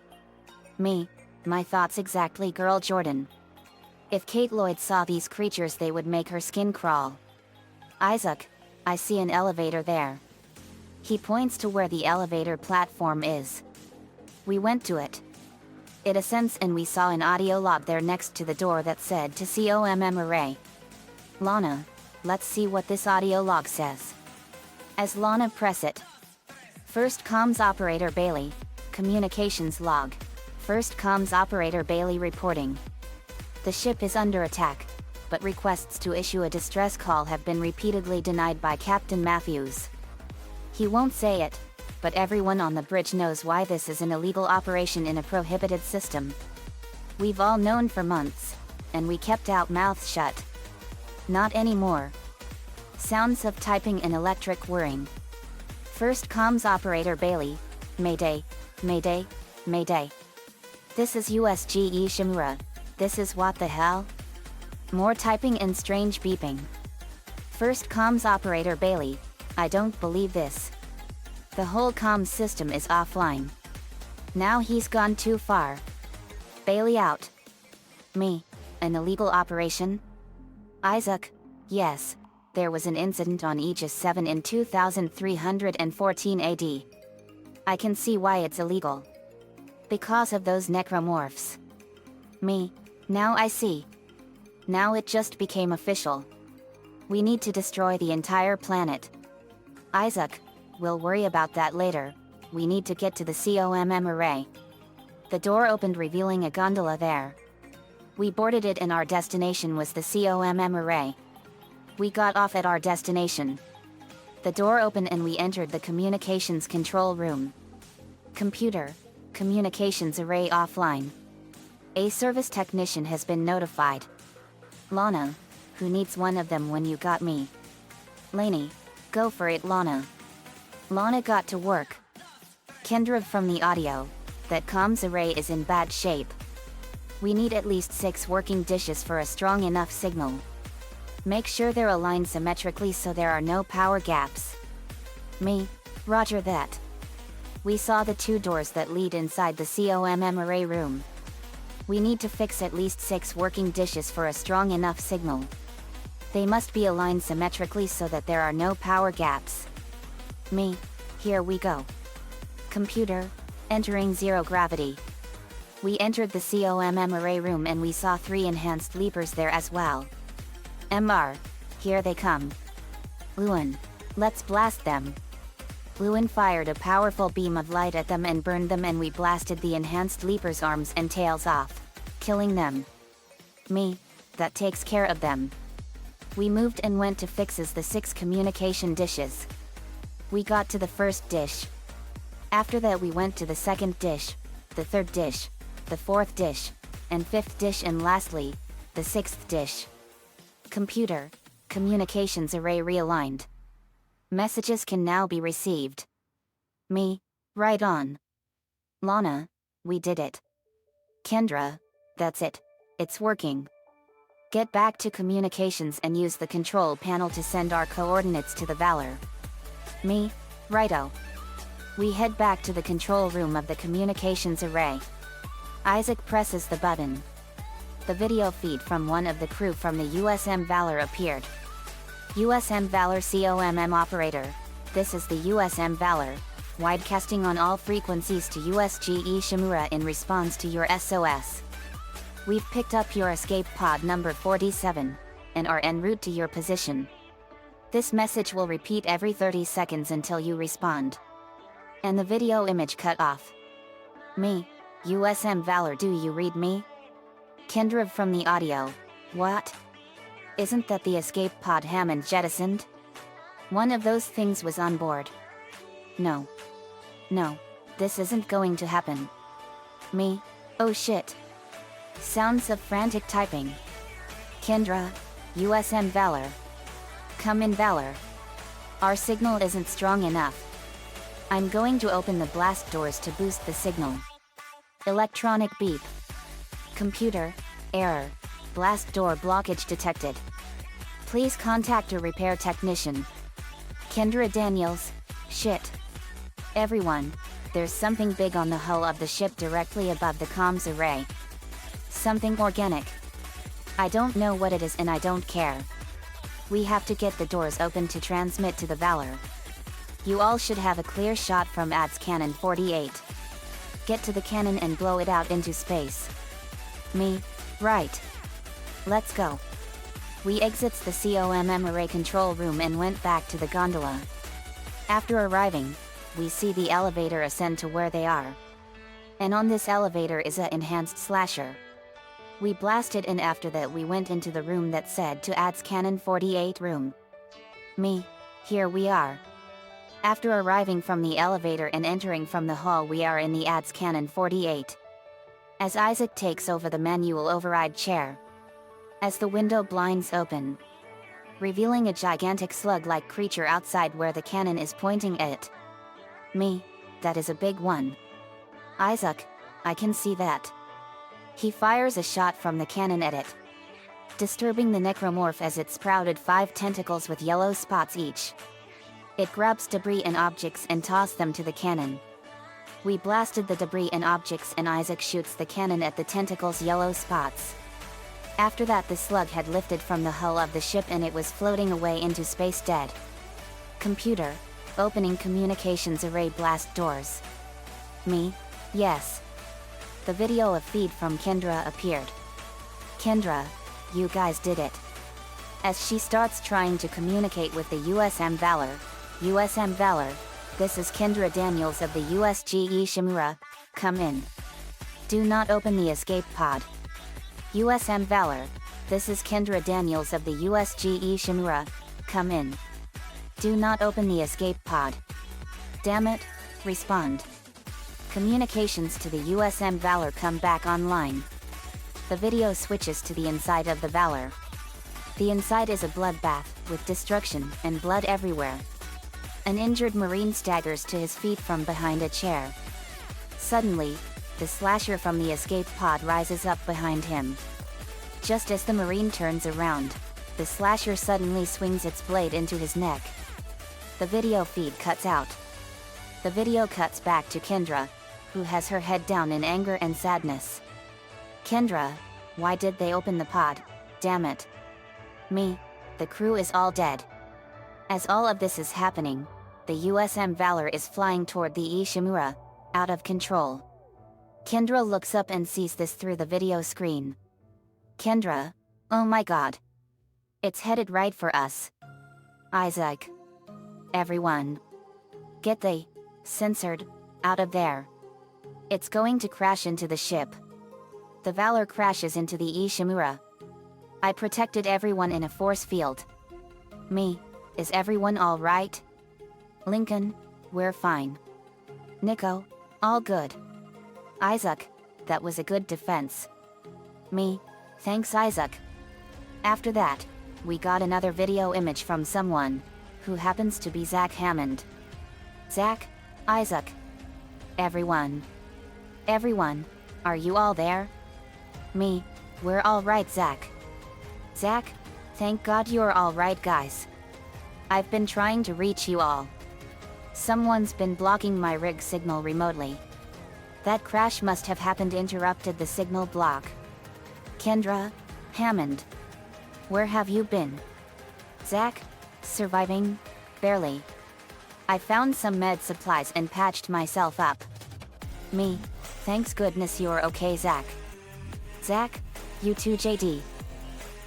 Me, my thoughts exactly girl Jordan. If Kate Lloyd saw these creatures they would make her skin crawl. Isaac, I see an elevator there. He points to where the elevator platform is. We went to it. It ascends and we saw an audio log there next to the door that said to COMM array. Lana, let's see what this audio log says. As Lana press it. First comms operator Bailey, communications log. First comms operator Bailey reporting. The ship is under attack, but requests to issue a distress call have been repeatedly denied by Captain Matthews. He won't say it, but everyone on the bridge knows why this is an illegal operation in a prohibited system. We've all known for months, and we kept our mouths shut. Not anymore. Sounds of typing and electric whirring. First comms operator Bailey, Mayday, Mayday, Mayday. This is USGE Shimura, this is what the hell? More typing and strange beeping. First comms operator Bailey, I don't believe this. The whole comms system is offline. Now he's gone too far. Bailey out. Me, an illegal operation? Isaac, yes, there was an incident on Aegis 7 in 2314 AD. I can see why it's illegal. Because of those necromorphs. Me, now I see. Now it just became official. We need to destroy the entire planet. Isaac, we'll worry about that later, we need to get to the COMM array. The door opened revealing a gondola there. We boarded it and our destination was the COMM array. We got off at our destination. The door opened and we entered the communications control room. Computer, communications array offline. A service technician has been notified. Lana, who needs one of them when you got me? Lainey, go for it Lana. Lana got to work. Kendra from the audio, that comms array is in bad shape. We need at least 6 working dishes for a strong enough signal. Make sure they're aligned symmetrically so there are no power gaps. Me, roger that. We saw the 2 doors that lead inside the COMM array room. We need to fix at least 6 working dishes for a strong enough signal. They must be aligned symmetrically so that there are no power gaps. Me, here we go. Computer, entering 0 gravity. We entered the COMM array room and we saw 3 enhanced leapers there as well. MR, here they come. Luan, let's blast them. Luan fired a powerful beam of light at them and burned them, and we blasted the enhanced leapers' arms and tails off, killing them. Me, that takes care of them. We moved and went to fixes the 6 communication dishes. We got to the first dish. After that we went to the second dish, the third dish, the fourth dish, and fifth dish, and lastly, the 6th dish. Computer, communications array realigned. Messages can now be received. Me, right on. Lana, we did it. Kendra, that's it, it's working. Get back to communications and use the control panel to send our coordinates to the Valor. Me, righto. We head back to the control room of the communications array. Isaac presses the button. The video feed from one of the crew from the USM Valor appeared. USM Valor COMM operator, this is the USM Valor, widecasting on all frequencies to USGE Shimura in response to your SOS. We've picked up your escape pod number 47, and are en route to your position. This message will repeat every 30 seconds until you respond. And the video image cut off. Me, USM Valor, do you read me? Kendra from the audio, what? Isn't that the escape pod Hammond jettisoned? One of those things was on board. No. No, this isn't going to happen. Me, oh shit. Sounds of frantic typing. Kendra, USM Valor. Come in, Valor. Our signal isn't strong enough. I'm going to open the blast doors to boost the signal. Electronic beep. Computer, error. Blast door blockage detected. Please contact a repair technician. Kendra Daniels, shit. Everyone, there's something big on the hull of the ship directly above the comms array. Something organic. I don't know what it is and I don't care. We have to get the doors open to transmit to the Valor. You all should have a clear shot from ADS Cannon 48. Get to the cannon and blow it out into space. Me, right. Let's go. We exits the COMM array control room and went back to the gondola. After arriving, we see the elevator ascend to where they are. And on this elevator is a enhanced slasher. We blasted in. After that we went into the room that said to ADS Cannon 48 room. Me, here we are. After arriving from the elevator and entering from the hall, we are in the ADS Cannon 48. As Isaac takes over the manual override chair. As the window blinds open, revealing a gigantic slug-like creature outside where the cannon is pointing at it. Me, that is a big one. Isaac, I can see that. He fires a shot from the cannon at it, disturbing the necromorph as it sprouted 5 tentacles with yellow spots each. It grabs debris and objects and tosses them to the cannon. We blasted the debris and objects and Isaac shoots the cannon at the tentacles' yellow spots. After that the slug had lifted from the hull of the ship and it was floating away into space dead. Computer, opening communications array blast doors. Me, yes. The video of feed from Kendra appeared. Kendra, you guys did it. As she starts trying to communicate with the USM Valor. USM Valor, this is Kendra Daniels of the USGE Shimura, come in. Do not open the escape pod. USM Valor, this is Kendra Daniels of the USGE Shimura, come in. Do not open the escape pod. Damn it, respond. Communications to the USM Valor come back online. The video switches to the inside of the Valor. The inside is a bloodbath, with destruction and blood everywhere. An injured Marine staggers to his feet from behind a chair. Suddenly, the slasher from the escape pod rises up behind him. Just as the Marine turns around, the slasher suddenly swings its blade into his neck. The video feed cuts out. The video cuts back to Kendra, who has her head down in anger and sadness. Kendra, why did they open the pod? Damn it. Me, the crew is all dead. As all of this is happening, the USM Valor is flying toward the Ishimura, out of control. Kendra looks up and sees this through the video screen. Kendra, oh my god. It's headed right for us. Isaac. Everyone. Get the censored out of there. It's going to crash into the ship. The Valor crashes into the Ishimura. I protected everyone in a force field. Me, is everyone all right? Lincoln, we're fine. Nico, all good. Isaac, that was a good defense. Me, thanks Isaac. After that, we got another video image from someone, who happens to be Zach Hammond. Zach, Isaac. Everyone. Everyone, are you all there? Me, we're all right Zach. Zach, thank God you're all right guys. I've been trying to reach you all. Someone's been blocking my rig signal remotely. That crash must have interrupted the signal block. Kendra, Hammond. Where have you been? Zach, surviving, barely. I found some med supplies and patched myself up. Me, thanks goodness you're okay Zach. Zach, you too JD.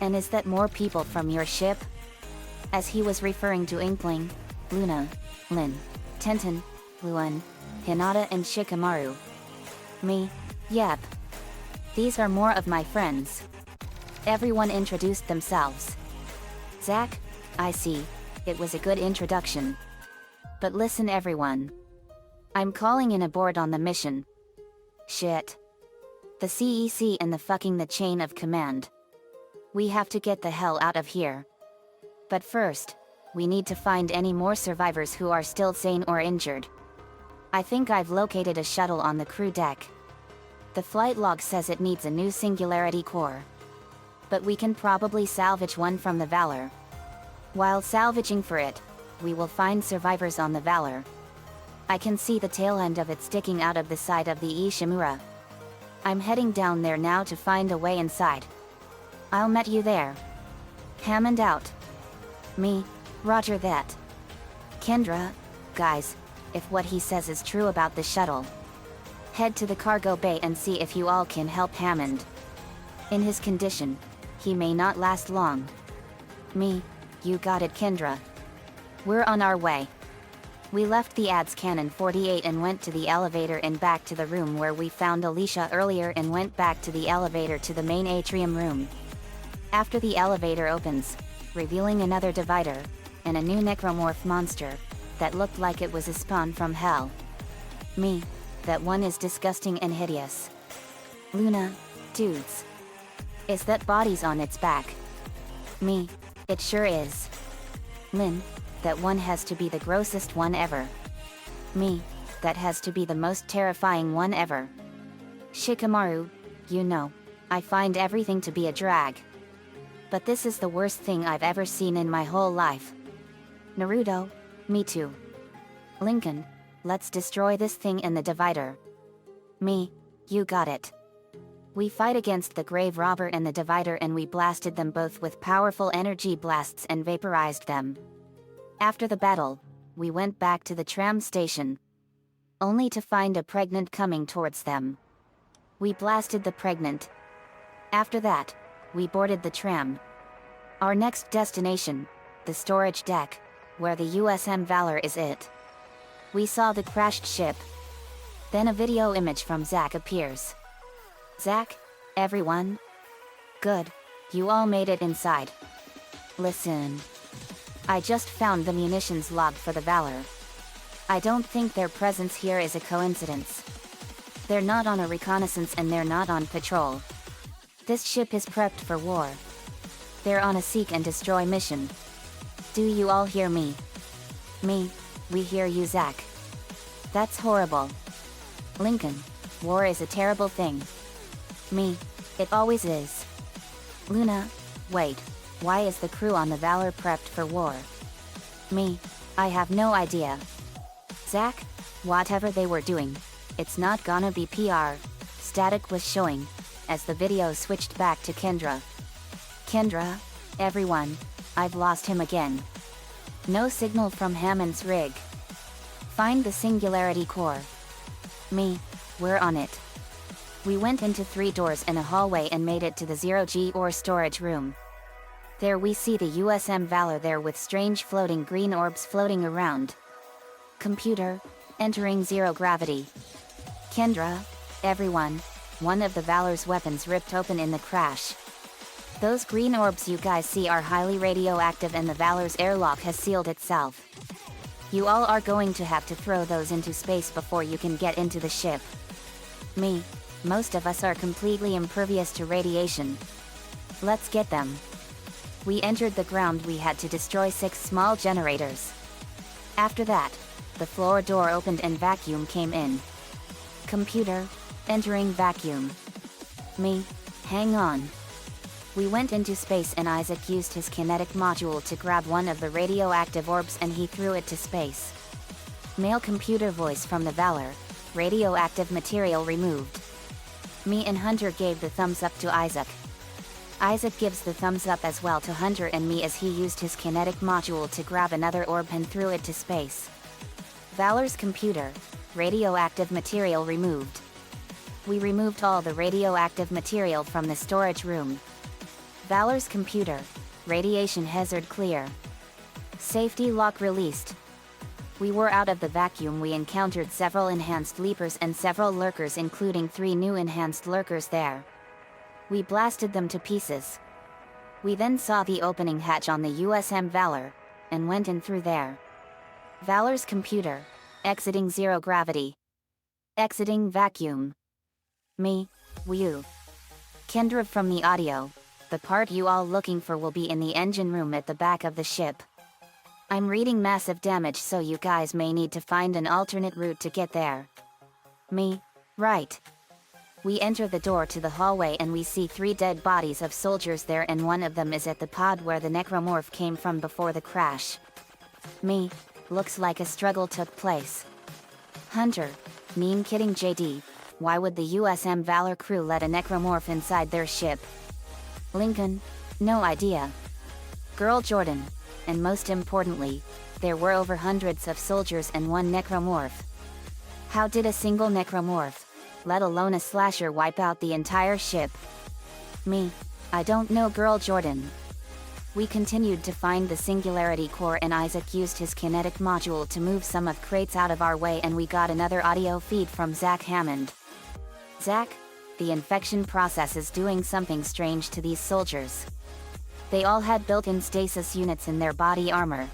And is that more people from your ship? As he was referring to Inkling, Luna, Lin, Tenten, Luan, Hinata and Shikamaru. Me, yep. These are more of my friends. Everyone introduced themselves. Zach, I see, it was a good introduction. But listen everyone. I'm calling in aboard on the mission. Shit. The CEC and the chain of command. We have to get the hell out of here. But first, we need to find any more survivors who are still sane or injured. I think I've located a shuttle on the crew deck. The flight log says it needs a new singularity core. But we can probably salvage one from the Valor. While salvaging for it, we will find survivors on the Valor. I can see the tail end of it sticking out of the side of the Ishimura. I'm heading down there now to find a way inside. I'll meet you there. Hammond out. Me, roger that. Kendra, guys, if what he says is true about the shuttle, head to the cargo bay and see if you all can help Hammond. In his condition, he may not last long. Me, you got it Kendra. We're on our way. We left the ads cannon 48 and went to the elevator and back to the room where we found Alicia earlier and went back to the elevator to the main atrium room. After the elevator opens, revealing another divider, and a new necromorph monster, that looked like it was a spawn from hell. Me, that one is disgusting and hideous. Luna, dudes. Is that body's on its back? Me, it sure is. Lin, that one has to be the grossest one ever. Me, that has to be the most terrifying one ever. Shikamaru, you know, I find everything to be a drag. But this is the worst thing I've ever seen in my whole life. Naruto, me too. Lincoln, let's destroy this thing in the divider. Me, you got it. We fight against the grave robber and the divider and we blasted them both with powerful energy blasts and vaporized them. After the battle, we went back to the tram station. Only to find a pregnant coming towards them. We blasted the pregnant. After that, we boarded the tram. Our next destination, the storage deck, where the USM Valor is it. We saw the crashed ship. Then a video image from Zach appears. Zach, everyone? Good, you all made it inside. Listen. I just found the munitions log for the Valor. I don't think their presence here is a coincidence. They're not on a reconnaissance and they're not on patrol. This ship is prepped for war. They're on a seek and destroy mission. Do you all hear me? Me, we hear you Zach. That's horrible. Lincoln, war is a terrible thing. Me, it always is. Luna, wait, Why is the crew on the Valor prepped for war? Me, I have no idea. Zach, whatever they were doing, it's not gonna be PR. Static was showing, as the video switched back to Kendra. Kendra, everyone, I've lost him again. No signal from Hammond's rig. Find the Singularity Core. Me, we're on it. We went into 3 doors and a hallway and made it to the 0G ore storage room. There we see the USM Valor there with strange floating green orbs floating around. Computer, entering 0 gravity. Kendra, everyone, one of the Valor's weapons ripped open in the crash. Those green orbs you guys see are highly radioactive and the Valor's airlock has sealed itself. You all are going to have to throw those into space before you can get into the ship. Me, most of us are completely impervious to radiation. Let's get them. We entered the ground. We had to destroy 6 small generators. After that, the floor door opened and vacuum came in. Computer, entering vacuum. Me, hang on. We went into space and Isaac used his kinetic module to grab one of the radioactive orbs and he threw it to space. Male computer voice from the Valor, radioactive material removed. Me and Hunter gave the thumbs up to Isaac. Isaac gives the thumbs up as well to Hunter and me as he used his kinetic module to grab another orb and threw it to space. Valor's computer, radioactive material removed. We removed all the radioactive material from the storage room. Valor's computer, radiation hazard clear. Safety lock released. We were out of the vacuum. We encountered several enhanced leapers and several lurkers, including 3 new enhanced lurkers there. We blasted them to pieces. We then saw the opening hatch on the USM Valor, and went in through there. Valor's computer, exiting 0 gravity. Exiting vacuum. Me, you. Kendra from the audio. The part you all looking for will be in the engine room at the back of the ship. I'm reading massive damage, so you guys may need to find an alternate route to get there. Me, right. We enter the door to the hallway and we see 3 dead bodies of soldiers there, and one of them is at the pod where the Necromorph came from before the crash. Me, looks like a struggle took place. Hunter, mean kidding JD, why would the USM Valor crew let a Necromorph inside their ship? Lincoln, no idea. Girl Jordan, and most importantly, there were over hundreds of soldiers and 1 Necromorph. How did a single Necromorph, let alone a slasher, wipe out the entire ship? Me, I don't know. Girl Jordan. We continued to find the Singularity Core and Isaac used his kinetic module to move some of crates out of our way, and we got another audio feed from Zach Hammond. Zach, the infection process is doing something strange to these soldiers. They all had built-in stasis units in their body armor.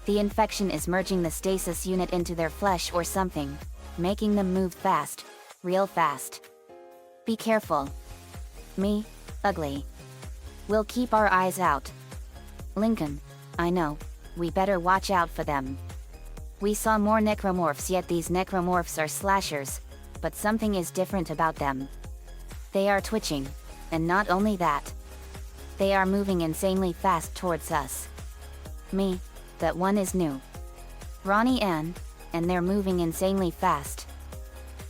The infection is merging the stasis unit into their flesh or something, making them move fast, real fast. Be careful. Me, ugly. We'll keep our eyes out. Lincoln, I know, we better watch out for them. We saw more Necromorphs, yet these Necromorphs are slashers, but something is different about them. They are twitching, and not only that, they are moving insanely fast towards us. Me, that one is new. Ronnie Ann, and they're moving insanely fast.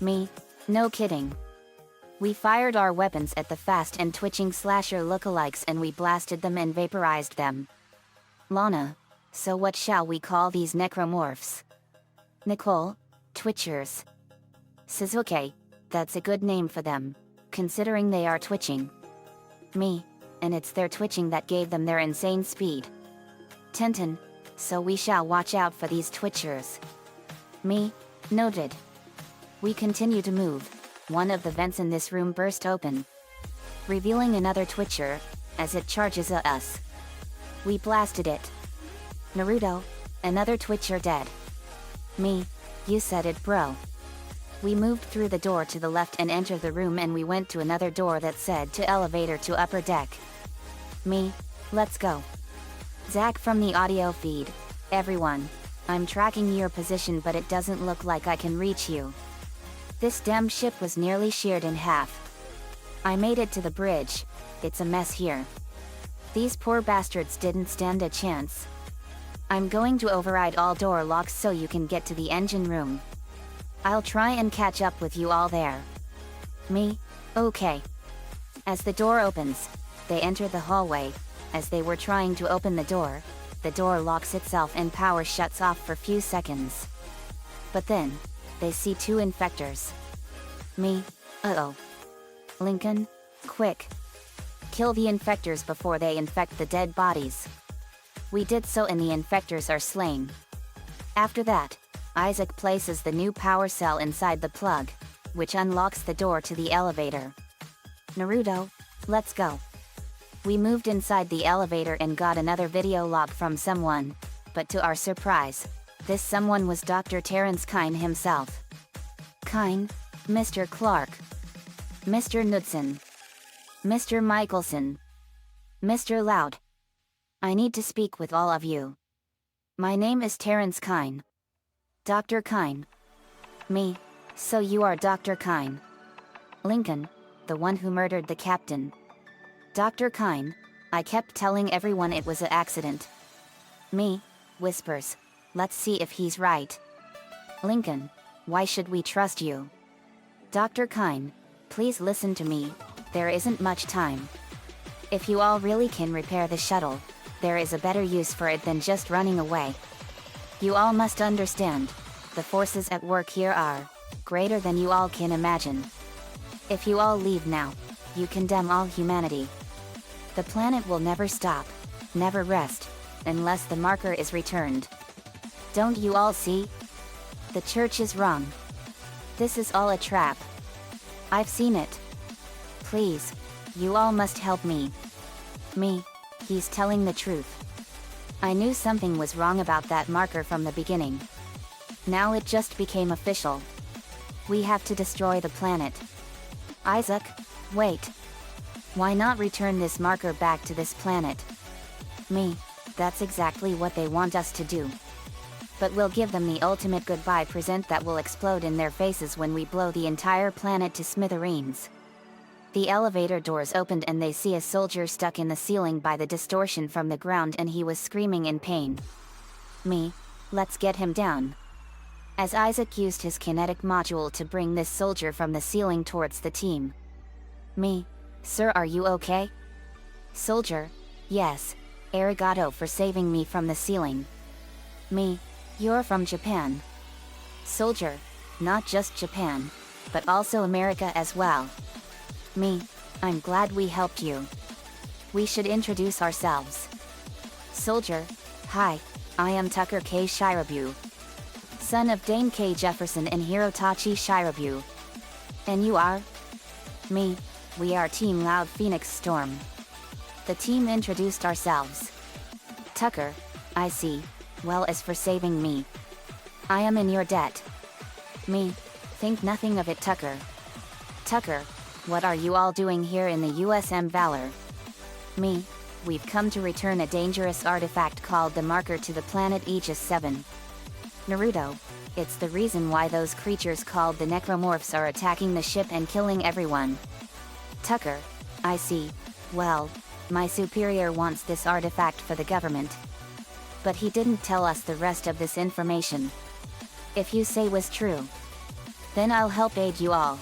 Me, no kidding. We fired our weapons at the fast and twitching slasher lookalikes and we blasted them and vaporized them. Lana, so what shall we call these Necromorphs? Nicole, Twitchers. Suzuki, that's a good name for them, considering they are twitching. Me, and it's their twitching that gave them their insane speed. Tintin, so we shall watch out for these Twitchers. Me, noted. We continue to move. One of the vents in this room burst open, revealing another Twitcher, as it charges at us. We blasted it. Naruto, another Twitcher dead. Me, you said it, bro. We moved through the door to the left and entered the room, and we went to another door that said to elevator to upper deck. Me, let's go. Zach from the audio feed, everyone, I'm tracking your position but it doesn't look like I can reach you. This damn ship was nearly sheared in half. I made it to the bridge, it's a mess here. These poor bastards didn't stand a chance. I'm going to override all door locks so you can get to the engine room. I'll try and catch up with you all there. Me? Okay. As the door opens, they enter the hallway. As they were trying to open the door locks itself and power shuts off for few seconds. But then, they see two infectors. Me? Uh-oh. Lincoln? Quick. Kill the infectors before they infect the dead bodies. We did so and the infectors are slain. After that, Isaac places the new power cell inside the plug, which unlocks the door to the elevator. Naruto, let's go. We moved inside the elevator and got another video log from someone, but to our surprise, this someone was Dr. Terrence Kyne himself. Kyne, Mr. Clark, Mr. Knudsen, Mr. Michelson, Mr. Loud. I need to speak with all of you. My name is Terrence Kyne. Dr. Kyne. Me, so you are Dr. Kyne. Lincoln, the one who murdered the captain. Dr. Kyne, I kept telling everyone it was an accident. Me, whispers, let's see if he's right. Lincoln, why should we trust you? Dr. Kyne, please listen to me, there isn't much time. If you all really can repair the shuttle, there is a better use for it than just running away. You all must understand, the forces at work here are greater than you all can imagine. If you all leave now, you condemn all humanity. The planet will never stop, never rest, unless the marker is returned. Don't you all see? The church is wrong. This is all a trap. I've seen it. Please, you all must help me. Me, he's telling the truth. I knew something was wrong about that marker from the beginning. Now it just became official. We have to destroy the planet. Isaac, wait. Why not return this marker back to this planet? Me, that's exactly what they want us to do. But we'll give them the ultimate goodbye present that will explode in their faces when we blow the entire planet to smithereens. The elevator doors opened and they see a soldier stuck in the ceiling by the distortion from the ground and he was screaming in pain. Me, let's get him down. As Isaac used his kinetic module to bring this soldier from the ceiling towards the team. Me, sir, are you okay? Soldier, yes, arigato for saving me from the ceiling. Me, you're from Japan. Soldier, not just Japan, but also America as well. Me, I'm glad we helped you. We should introduce ourselves. Soldier, hi, I am Tucker K. Shirabu, son of Dane K. Jefferson and Hirotachi Shirabu. And you are? Me, we are Team Loud Phoenix Storm. The team introduced ourselves. Tucker, I see, well as for saving me. I am in your debt. Me, think nothing of it, Tucker. Tucker, what are you all doing here in the USM Valor? Me, we've come to return a dangerous artifact called the Marker to the planet Aegis 7. Naruto, it's the reason why those creatures called the Necromorphs are attacking the ship and killing everyone. Tucker, I see, well, my superior wants this artifact for the government. But he didn't tell us the rest of this information. If you say was true, then I'll help aid you all.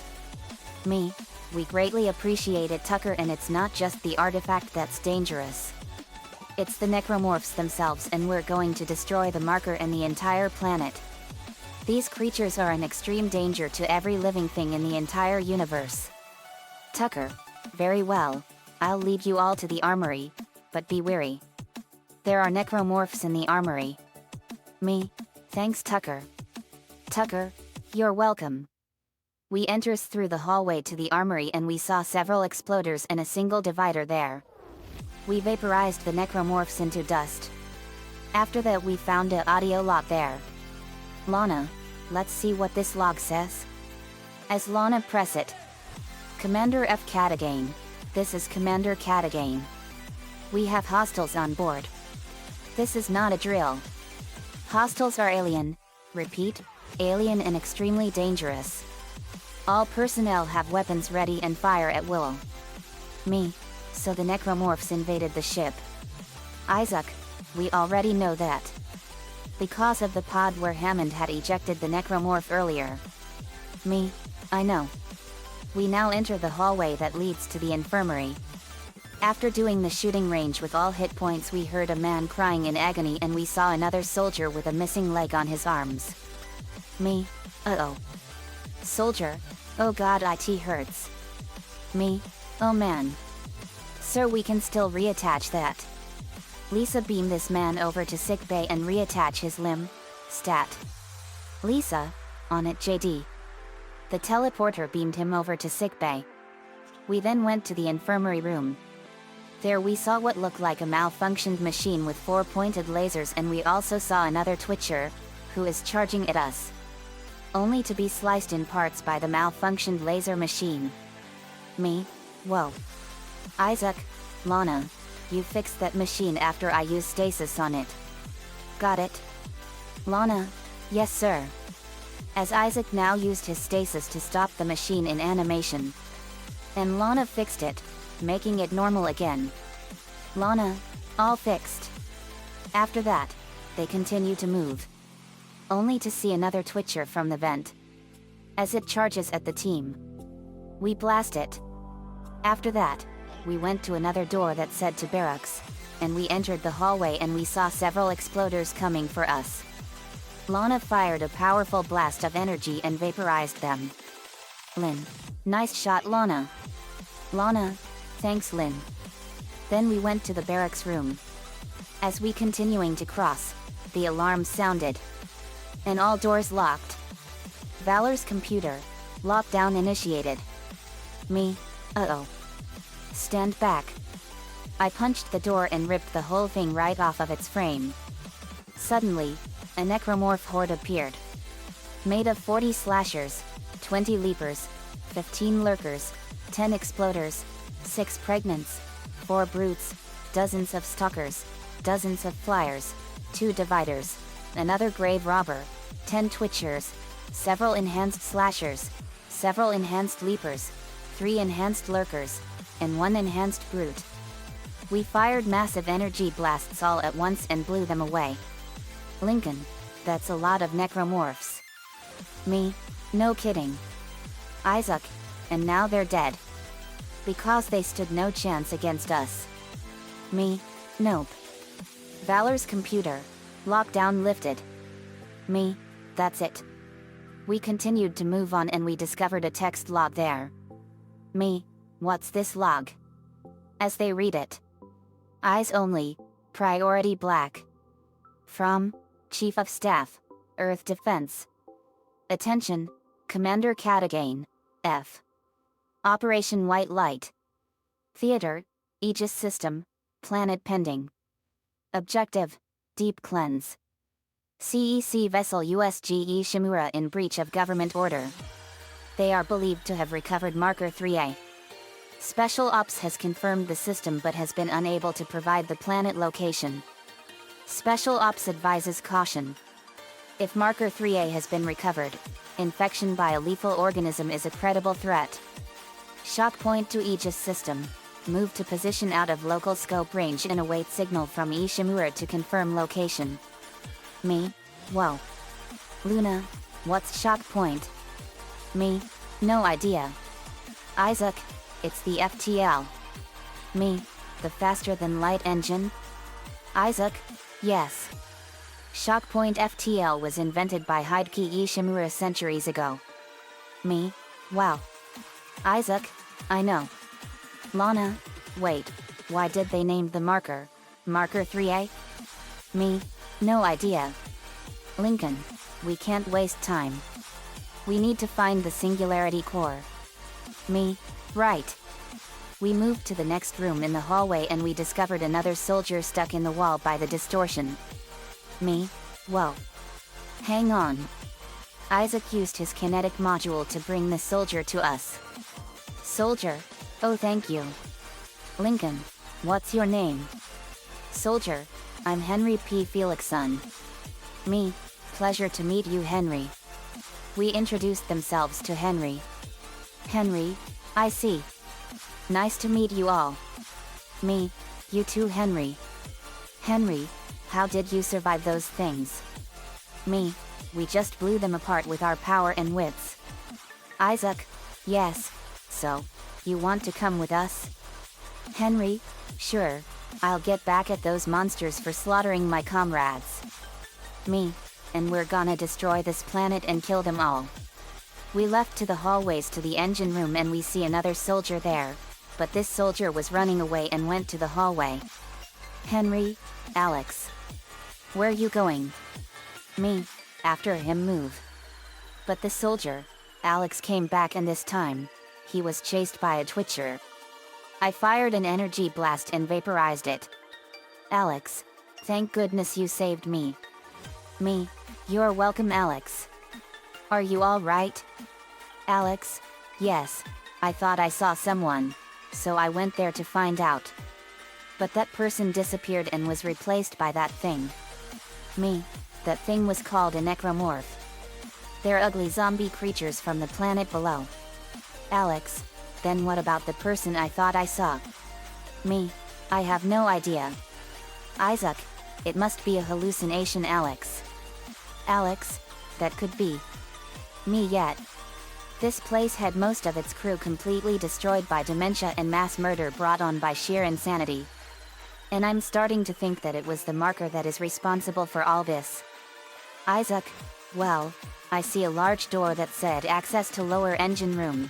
Me, we greatly appreciate it, Tucker, and it's not just the artifact that's dangerous. It's the Necromorphs themselves, and we're going to destroy the marker and the entire planet. These creatures are an extreme danger to every living thing in the entire universe. Tucker, very well, I'll lead you all to the armory, but be wary. There are Necromorphs in the armory. Me, thanks, Tucker. Tucker, you're welcome. We enters through the hallway to the armory and we saw several exploders and a single divider there. We vaporized the Necromorphs into dust. After that we found a audio log there. Lana, let's see what this log says. As Lana press it. Commander F-Cat again. This is Commander Cat again. We have hostiles on board. This is not a drill. Hostiles are alien. Repeat, alien and extremely dangerous. All personnel have weapons ready and fire at will. Me, so the Necromorphs invaded the ship. Isaac, we already know that. Because of the pod where Hammond had ejected the Necromorph earlier. Me, I know. We now enter the hallway that leads to the infirmary. After doing the shooting range with all hit points, we heard a man crying in agony and we saw another soldier with a missing leg on his arms. Me, uh-oh. Soldier, oh god, it hurts. Me, oh man. Sir, we can still reattach that. Lisa, beam this man over to sickbay and reattach his limb. Stat. Lisa, on it JD. The teleporter beamed him over to sickbay. We then went to the infirmary room. There we saw what looked like a malfunctioned machine with 4 pointed lasers, and we also saw another Twitcher, who is charging at us. Only to be sliced in parts by the malfunctioned laser machine. Me, whoa. Isaac, Lana, you fixed that machine after I used stasis on it. Got it? Lana, yes sir. As Isaac now used his stasis to stop the machine in animation. And Lana fixed it, making it normal again. Lana, all fixed. After that, they continue to move. Only to see another Twitcher from the vent. As it charges at the team. We blast it. After that, we went to another door that said to barracks, and we entered the hallway and we saw several exploders coming for us. Lana fired a powerful blast of energy and vaporized them. Lynn, nice shot Lana. Lana, thanks Lynn. Then we went to the barracks room. As we continuing to cross, the alarm sounded. And all doors locked. Valor's computer, lockdown initiated. Me, uh-oh. Stand back. I punched the door and ripped the whole thing right off of its frame. Suddenly, a necromorph horde appeared. Made of 40 slashers, 20 leapers, 15 lurkers, 10 exploders, 6 pregnants, 4 brutes, dozens of stalkers, dozens of flyers, 2 dividers, another grave robber, 10 twitchers, several enhanced slashers, several enhanced leapers, 3 enhanced lurkers, and 1 enhanced brute. We fired massive energy blasts all at once and blew them away. Lincoln, that's a lot of necromorphs. Me, no kidding. Isaac, and now they're dead. Because they stood no chance against us. Me, nope. Valor's computer, lockdown lifted. Me, that's it. We continued to move on and we discovered a text log there. Me, what's this log? As they read it. Eyes only, priority black. From, Chief of Staff, Earth Defense. Attention, Commander Katagain, F. Operation White Light. Theater, Aegis System, Planet Pending. Objective, Deep Cleanse. CEC vessel USGE Shimura in breach of government order. They are believed to have recovered Marker 3A. Special Ops has confirmed the system but has been unable to provide the planet location. Special Ops advises caution. If Marker 3A has been recovered, infection by a lethal organism is a credible threat. Shock point to Aegis system. Move to position out of local scope range and await signal from Ishimura to confirm location. Me, whoa. Luna, what's shock point? Me, no idea. Isaac, it's the FTL. Me, the faster than light engine? Isaac, yes. Shockpoint FTL was invented by Hideki Ishimura centuries ago. Me, wow. Isaac, I know. Lana, wait, why did they name the marker, Marker 3A? Me, no idea. Lincoln, we can't waste time. We need to find the Singularity Core. Me, right. We moved to the next room in the hallway and we discovered another soldier stuck in the wall by the distortion. Me, whoa. Hang on. Isaac used his kinetic module to bring the soldier to us. Soldier, oh thank you. Lincoln, what's your name? Soldier, I'm Henry P. Felixson. Me, pleasure to meet you Henry. We introduced themselves to Henry. Henry, I see. Nice to meet you all. Me, you too, Henry. Henry, how did you survive those things? Me, we just blew them apart with our power and wits. Isaac, yes, so, you want to come with us? Henry, sure, I'll get back at those monsters for slaughtering my comrades. Me, and we're gonna destroy this planet and kill them all. We left to the hallways to the engine room and we see another soldier there, but this soldier was running away and went to the hallway. Henry, Alex. Where you going? Me, after him move. But the soldier, Alex came back and this time, he was chased by a twitcher. I fired an energy blast and vaporized it. Alex, thank goodness you saved me. Me, you're welcome, Alex. Are you all right? Alex, yes, I thought I saw someone, so I went there to find out. But that person disappeared and was replaced by that thing. Me, that thing was called a necromorph. They're ugly zombie creatures from the planet below. Alex, then what about the person I thought I saw? Me, I have no idea. Isaac, it must be a hallucination, Alex. Alex, that could be. Me yet. This place had most of its crew completely destroyed by dementia and mass murder brought on by sheer insanity. And I'm starting to think that it was the marker that is responsible for all this. Isaac, well, I see a large door that said access to lower engine room.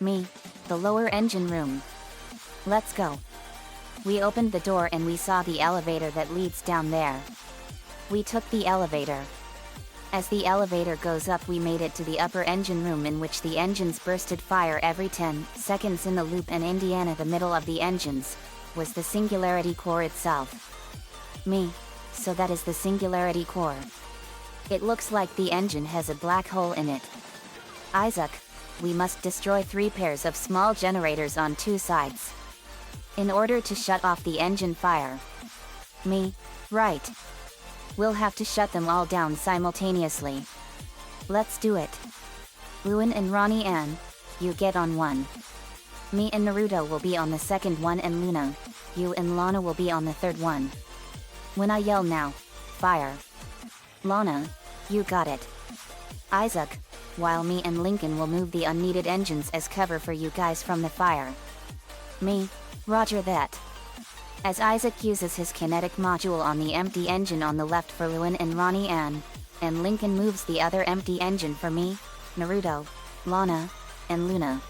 Me, the lower engine room. Let's go. We opened the door and we saw the elevator that leads down there. We took the elevator. As the elevator goes up, we made it to the upper engine room, in which the engines bursted fire every 10 seconds in the loop, and Indiana, the middle of the engines, was the singularity core itself. Me, so that is the singularity core. It looks like the engine has a black hole in it. Isaac, we must destroy 3 pairs of small generators on 2 sides, in order to shut off the engine fire. Me, right. We'll have to shut them all down simultaneously. Let's do it. Lewin and Ronnie Ann, you get on one. Me and Naruto will be on the second one, and Luna, you and Lana will be on the third one. When I yell now, fire. Lana, you got it. Isaac, while me and Lincoln will move the unneeded engines as cover for you guys from the fire. Me, roger that. As Isaac uses his kinetic module on the empty engine on the left for Lewin and Ronnie Ann, and Lincoln moves the other empty engine for me, Naruto, Lana, and Luna.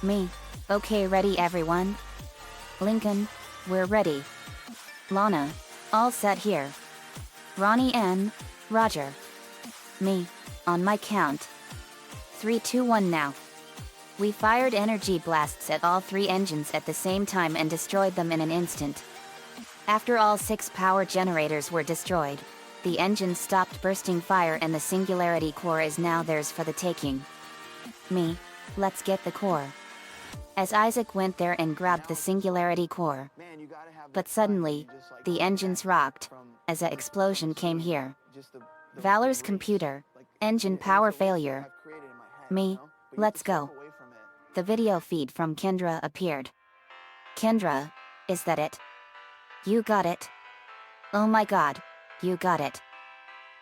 Me, okay, ready everyone? Lincoln, we're ready. Lana, all set here. Ronnie Ann, roger. Me, on my count. 3, 2, 1 now. We fired energy blasts at all 3 engines at the same time and destroyed them in an instant. After all 6 power generators were destroyed, the engines stopped bursting fire and the singularity core is now theirs for the taking. Me, let's get the core. As Isaac went there and grabbed the singularity core. But suddenly, the engines rocked, as an explosion came here. Valor's computer, engine power failure. Me, let's go. The video feed from Kendra appeared. Kendra, is that it? You got it? Oh my god, you got it.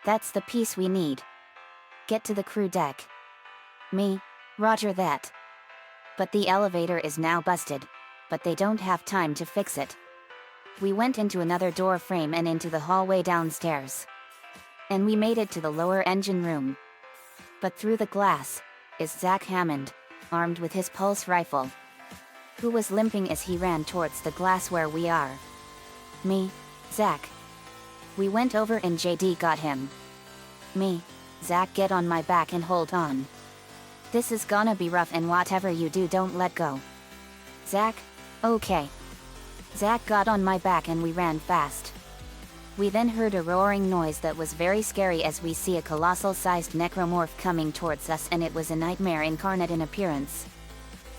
That's the piece we need. Get to the crew deck. Me, roger that. But the elevator is now busted, but they don't have time to fix it. We went into another door frame and into the hallway downstairs. And we made it to the lower engine room. But through the glass, is Zach Hammond, armed with his pulse rifle, who was limping as he ran towards the glass where we are. Me, Zach. We went over and JD got him. Me, Zach, get on my back and hold on. This is gonna be rough, and whatever you do, don't let go. Zach, okay. Zach got on my back and we ran fast. We then heard a roaring noise that was very scary as we see a colossal-sized necromorph coming towards us, and it was a nightmare incarnate in appearance.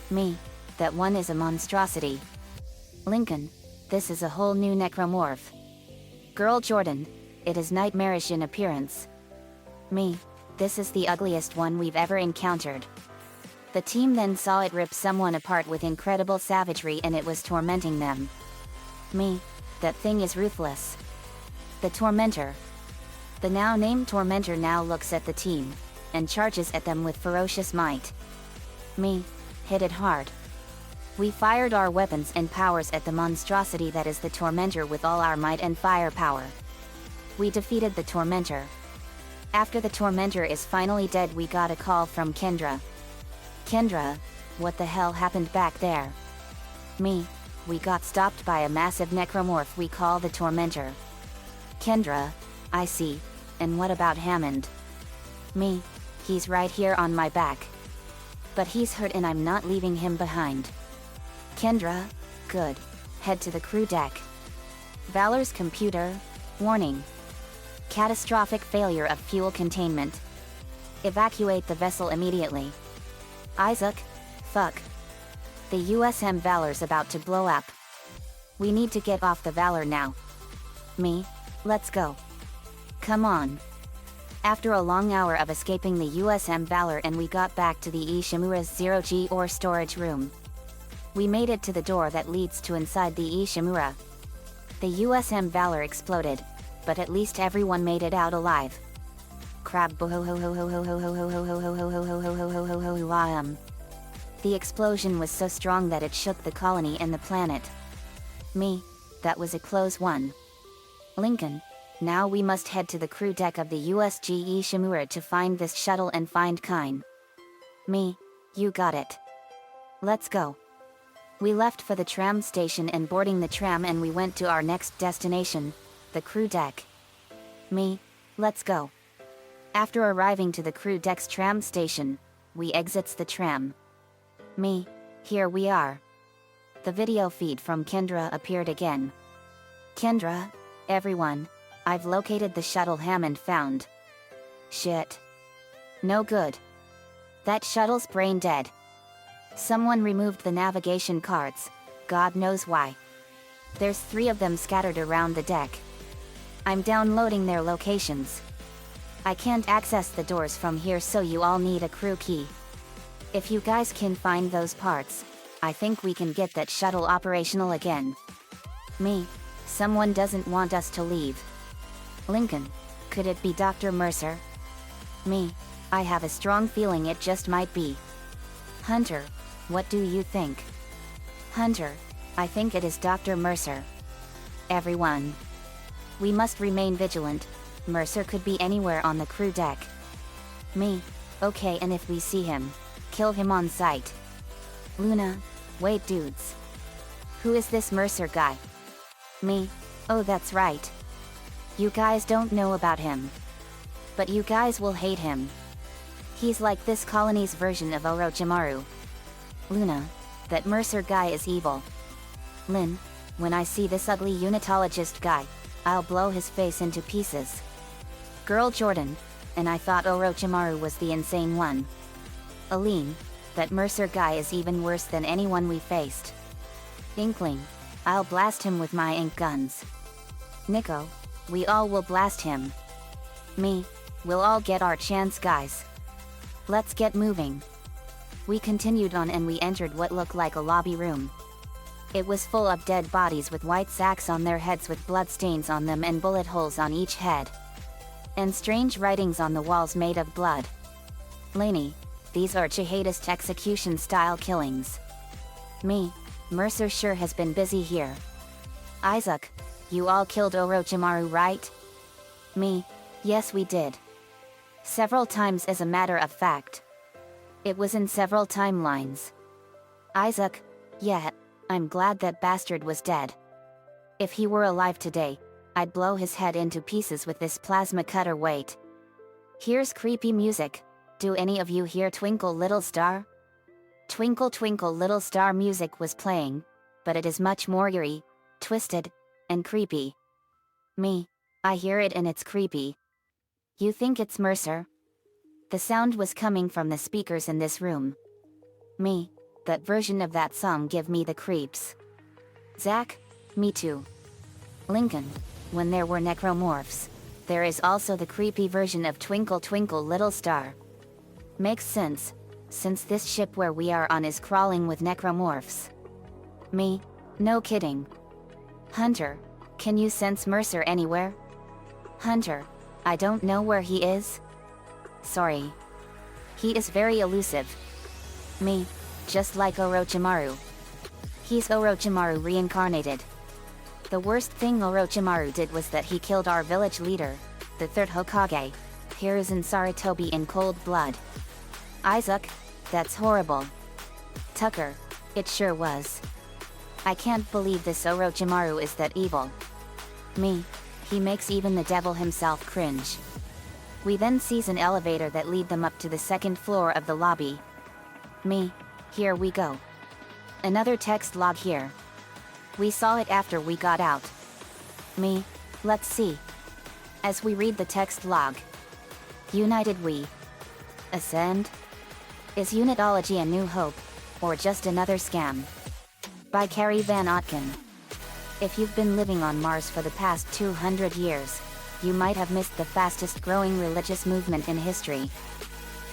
Me, that one is a monstrosity. Lincoln, this is a whole new necromorph. Girl Jordan, it is nightmarish in appearance. Me, this is the ugliest one we've ever encountered. The team then saw it rip someone apart with incredible savagery and it was tormenting them. Me. That thing is ruthless. The Tormentor. The now named Tormentor now looks at the team, and charges at them with ferocious might. Me. Hit it hard. We fired our weapons and powers at the monstrosity that is the Tormentor with all our might and firepower. We defeated the Tormentor. After the Tormentor is finally dead, we got a call from Kendra. Kendra, what the hell happened back there? Me. We got stopped by a massive necromorph we call the Tormentor. Kendra, I see. And what about Hammond? Me. He's right here on my back. But he's hurt and I'm not leaving him behind. Kendra, good. Head to the crew deck. Valor's computer, warning. Catastrophic failure of fuel containment. Evacuate the vessel immediately. Isaac, fuck. The USM Valor's about to blow up. We need to get off the Valor now. Me, let's go. Come on. After a long hour of escaping the USM Valor and we got back to the Ishimura's 0G ore storage room. We made it to the door that leads to inside the Ishimura. The USM Valor exploded, but at least everyone made it out alive. Crab The explosion was so strong that it shook the colony and the planet. Me, that was a close one. Lincoln, now we must head to the crew deck of the USG Ishimura to find this shuttle and find Kine. Me, you got it. Let's go. We left for the tram station and boarding the tram and we went to our next destination, the crew deck. Me, let's go. After arriving to the crew deck's tram station, we exits the tram. Me, here we are. The video feed from Kendra appeared again. Kendra, everyone, I've located the shuttle Hammond found. Shit. No good. That shuttle's brain dead. Someone removed the navigation cards, God knows why. There's 3 of them scattered around the deck. I'm downloading their locations. I can't access the doors from here, so you all need a crew key. If you guys can find those parts, I think we can get that shuttle operational again. Me, someone doesn't want us to leave. Lincoln, could it be Dr. Mercer? Me, I have a strong feeling it just might be. Hunter, what do you think? Hunter, I think it is Dr. Mercer. Everyone. We must remain vigilant. Mercer could be anywhere on the crew deck. Me, okay, and if we see him, kill him on sight. Luna, wait dudes. Who is this Mercer guy? Me, oh that's right. You guys don't know about him. But you guys will hate him. He's like this colony's version of Orochimaru. Luna, that Mercer guy is evil. Lynn, when I see this ugly unitologist guy, I'll blow his face into pieces. Girl Jordan, and I thought Orochimaru was the insane one. Aline, that Mercer guy is even worse than anyone we faced. Inkling, I'll blast him with my ink guns. Nico, we all will blast him. Me, we'll all get our chance, guys. Let's get moving. We continued on and we entered what looked like a lobby room. It was full of dead bodies with white sacks on their heads with blood stains on them and bullet holes on each head. And strange writings on the walls made of blood. Laney, these are jihadist execution-style killings. Me, Mercer sure has been busy here. Isaac, you all killed Orochimaru, right? Me, yes we did. Several times as a matter of fact. It was in several timelines. Isaac, yeah, I'm glad that bastard was dead. If he were alive today, I'd blow his head into pieces with this plasma cutter. Wait. Here's creepy music. Do any of you hear Twinkle Little Star? Twinkle Twinkle Little Star music was playing, but it is much more eerie, twisted, and creepy. Me, I hear it and it's creepy. You think it's Mercer? The sound was coming from the speakers in this room. Me, that version of that song give me the creeps. Zach, me too. Lincoln, when there were necromorphs, there is also the creepy version of Twinkle Twinkle Little Star. Makes sense. since this ship where we are on is crawling with necromorphs. Me? No kidding. Hunter, can you sense Mercer anywhere? Hunter, I don't know where he is. Sorry. He is very elusive. Me, just like Orochimaru. He's Orochimaru reincarnated. The worst thing Orochimaru did was that he killed our village leader, the third Hokage, Hiruzen Sarutobi, in cold blood. Isaac, that's horrible. Tucker, it sure was. I can't believe this Orochimaru is that evil. Me, he makes even the devil himself cringe. We then sees an elevator that lead them up to the second floor of the lobby. Me, here we go. Another text log here. We saw it after we got out. Me, let's see. As we read the text log. United we ascend? Is Unitology a new hope, or just another scam? By Carrie Van Otken. If you've been living on Mars for the past 200 years, you might have missed the fastest growing religious movement in history.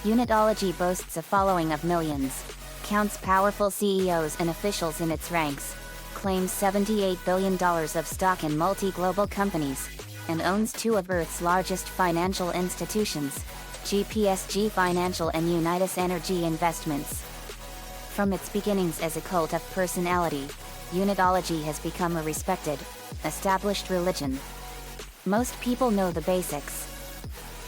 Unitology boasts a following of millions, counts powerful CEOs and officials in its ranks, claims $78 billion of stock in multi-global companies, and owns two of Earth's largest financial institutions, GPSG Financial and Unitas Energy Investments. From its beginnings as a cult of personality, Unitology has become a respected, established religion. Most people know the basics.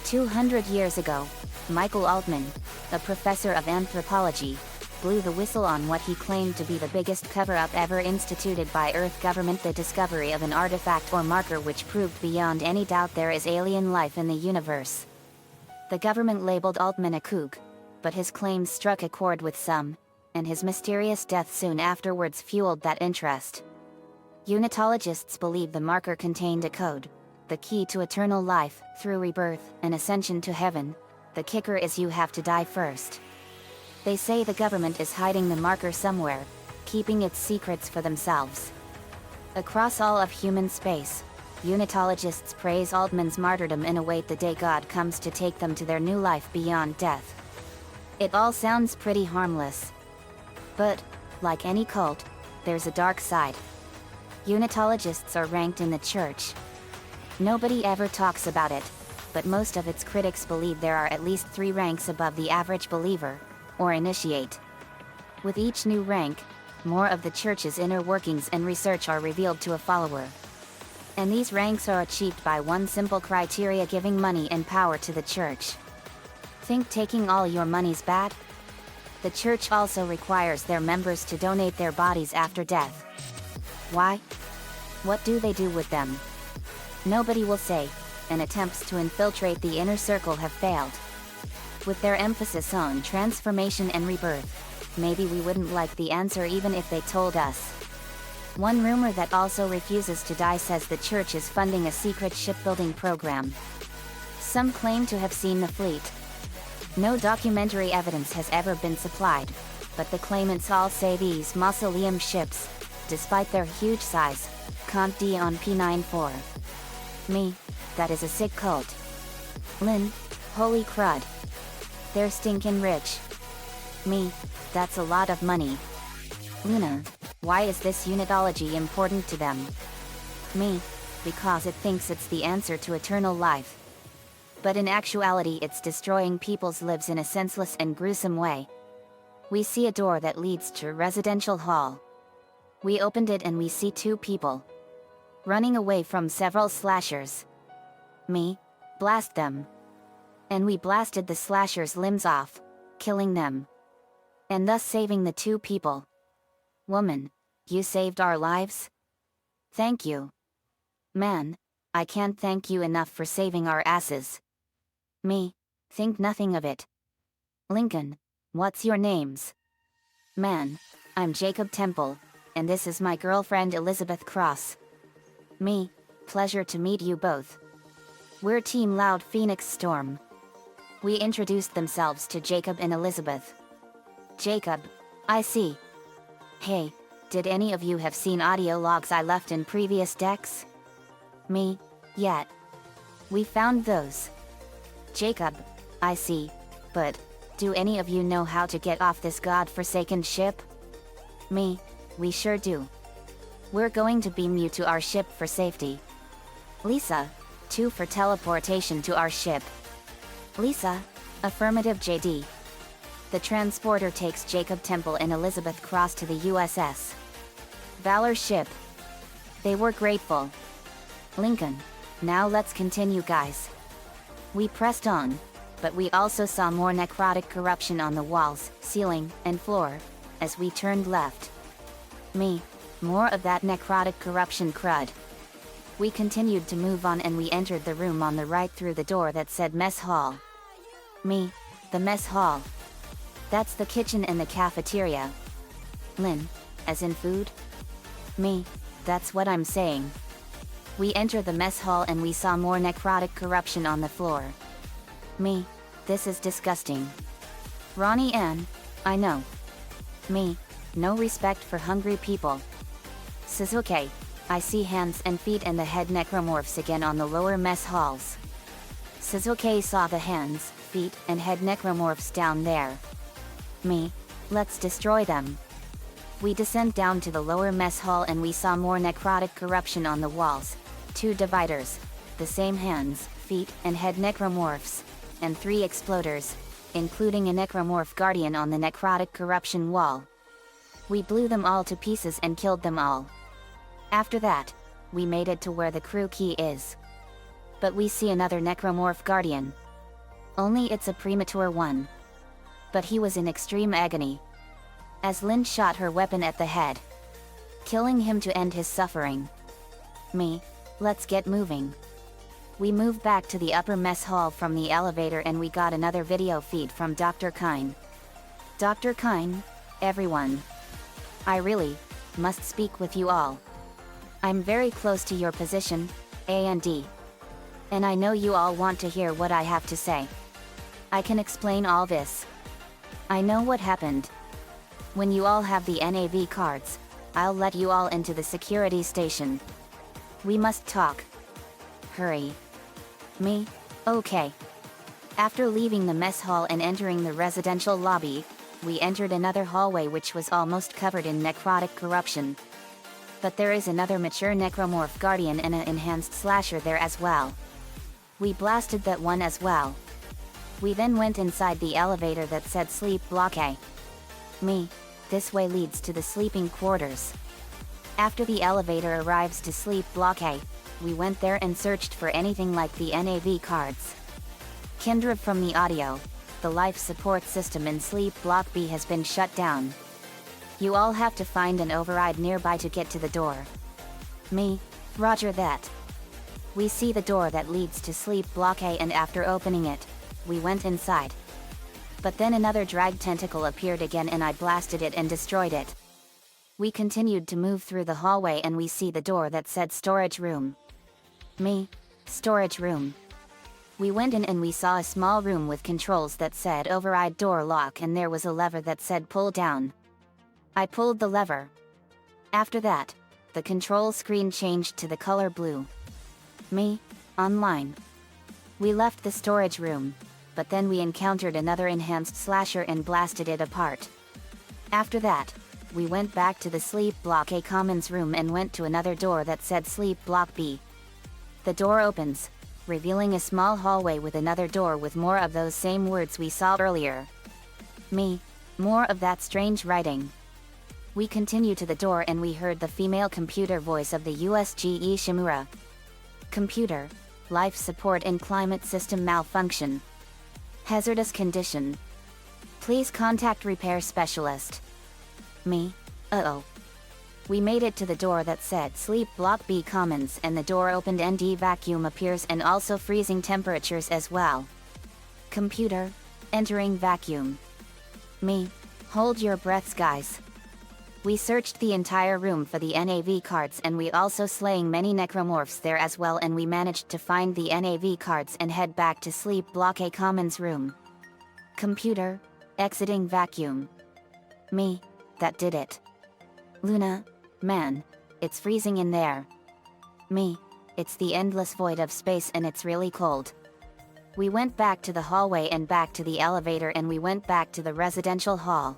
200 years ago, Michael Altman, a professor of anthropology, blew the whistle on what he claimed to be the biggest cover-up ever instituted by Earth government: the discovery of an artifact or marker which proved beyond any doubt there is alien life in the universe. The government labeled Altman a kook, but his claims struck a chord with some, and his mysterious death soon afterwards fueled that interest. Unitologists believe the marker contained a code, the key to eternal life, through rebirth and ascension to heaven. The kicker is you have to die first. They say the government is hiding the marker somewhere, keeping its secrets for themselves. Across all of human space, Unitologists praise Altman's martyrdom and await the day God comes to take them to their new life beyond death. It all sounds pretty harmless. But, like any cult, there's a dark side. Unitologists are ranked in the church. Nobody ever talks about it, but most of its critics believe there are at least 3 ranks above the average believer, or initiate. With each new rank, more of the church's inner workings and research are revealed to a follower. And these ranks are achieved by one simple criteria: giving money and power to the church. Think taking all your money's bad? The church also requires their members to donate their bodies after death. Why? What do they do with them? Nobody will say, and attempts to infiltrate the inner circle have failed. With their emphasis on transformation and rebirth, maybe we wouldn't like the answer even if they told us. One rumor that also refuses to die says the church is funding a secret shipbuilding program. Some claim to have seen the fleet. No documentary evidence has ever been supplied, but the claimants all say these mausoleum ships, despite their huge size, can't die on P94. Me, that is a sick cult. Lynn, holy crud. They're stinkin' rich. Me, that's a lot of money. Luna, why is this unitology important to them? Me, because it thinks it's the answer to eternal life. But in actuality it's destroying people's lives in a senseless and gruesome way. We see a door that leads to residential hall. We opened it and we see 2 people running away from several slashers. Me, blast them. And we blasted the slashers' limbs off, killing them. And thus saving the 2 people. Woman, you saved our lives? Thank you. Man, I can't thank you enough for saving our asses. Me, think nothing of it. Lincoln, what's your names? Man, I'm Jacob Temple, and this is my girlfriend Elizabeth Cross. Me, pleasure to meet you both. We're Team Loud Phoenix Storm. We introduced themselves to Jacob and Elizabeth. Jacob, I see. Hey, did any of you have seen audio logs I left in previous decks? Me, yet. We found those. Jacob, I see, but Do any of you know how to get off this godforsaken ship? Me. We sure do. We're going to beam you to our ship for safety. Lisa. 2 for teleportation to our ship. Lisa. Affirmative JD. The transporter takes Jacob Temple and Elizabeth Cross to the USS Valor ship. They were grateful. Lincoln. Now let's continue, guys. We pressed on, but we also saw more necrotic corruption on the walls, ceiling, and floor, as we turned left. Me. More of that necrotic corruption crud. We continued to move on and we entered the room on the right through the door that said mess hall. Me. The mess hall. That's the kitchen and the cafeteria. Lynn. As in food? Me. That's what I'm saying. We entered the mess hall and we saw more necrotic corruption on the floor. Me. This is disgusting. Ronnie Ann. I know. Me. No respect for hungry people. Suzuki. I see hands and feet and the head necromorphs again on the lower mess halls. Suzuki saw the hands, feet, and head necromorphs down there. Me. Let's destroy them. We descend down to the lower mess hall and we saw more necrotic corruption on the walls. 2 dividers, the same hands, feet, and head necromorphs, and 3 exploders, including a necromorph guardian on the necrotic corruption wall. We blew them all to pieces and killed them all. After that, we made it to where the crew key is. But we see another necromorph guardian. Only it's a premature one. But he was in extreme agony. As Lynn shot her weapon at the head, killing him to end his suffering. Me. Let's get moving. We moved back to the upper mess hall from the elevator and we got another video feed from Dr. Kine. Dr. Kine, everyone. I really must speak with you all. I'm very close to your position, A&D. And I know you all want to hear what I have to say. I can explain all this. I know what happened. When you all have the NAV cards, I'll let you all into the security station. We must talk. Hurry. Me? Okay. After leaving the mess hall and entering the residential lobby, we entered another hallway which was almost covered in necrotic corruption. But there is another mature necromorph guardian and an enhanced slasher there as well. We blasted that one as well. We then went inside the elevator that said sleep block A. Me. This way leads to the sleeping quarters. After the elevator arrives to sleep block A, we went there and searched for anything like the NAV cards. Kendra from the audio, the life support system in sleep block B has been shut down. You all have to find an override nearby to get to the door. Me. Roger that. We see the door that leads to sleep block A and after opening it, we went inside. But then another drag tentacle appeared again and I blasted it and destroyed it. We continued to move through the hallway and we see the door that said storage room. Me. Storage room. We went in and we saw a small room with controls that said override door lock and there was a lever that said pull down. I pulled the lever. After that, the control screen changed to the color blue. Me. Online. We left the storage room, but then we encountered another enhanced slasher and blasted it apart. After that, we went back to the sleep block A commons room and went to another door that said sleep block B. The door opens, revealing a small hallway with another door with more of those same words we saw earlier. Me. More of that strange writing. We continue to the door and we heard the female computer voice of the USGE Shimura. Computer. Life support and climate system malfunction. Hazardous condition. Please contact repair specialist. Me. Uh-oh. We made it to the door that said sleep block B commons and the door opened ND vacuum appears and also freezing temperatures as well. Computer. Entering vacuum. Me. Hold your breaths, guys. We searched the entire room for the NAV cards and we also slaying many necromorphs there as well and we managed to find the NAV cards and head back to sleep block A commons room. Computer. Exiting vacuum. Me. That did it. Luna. Man. It's freezing in there. Me. It's the endless void of space and it's really cold. We went back to the hallway and back to the elevator, and we went back to the residential hall.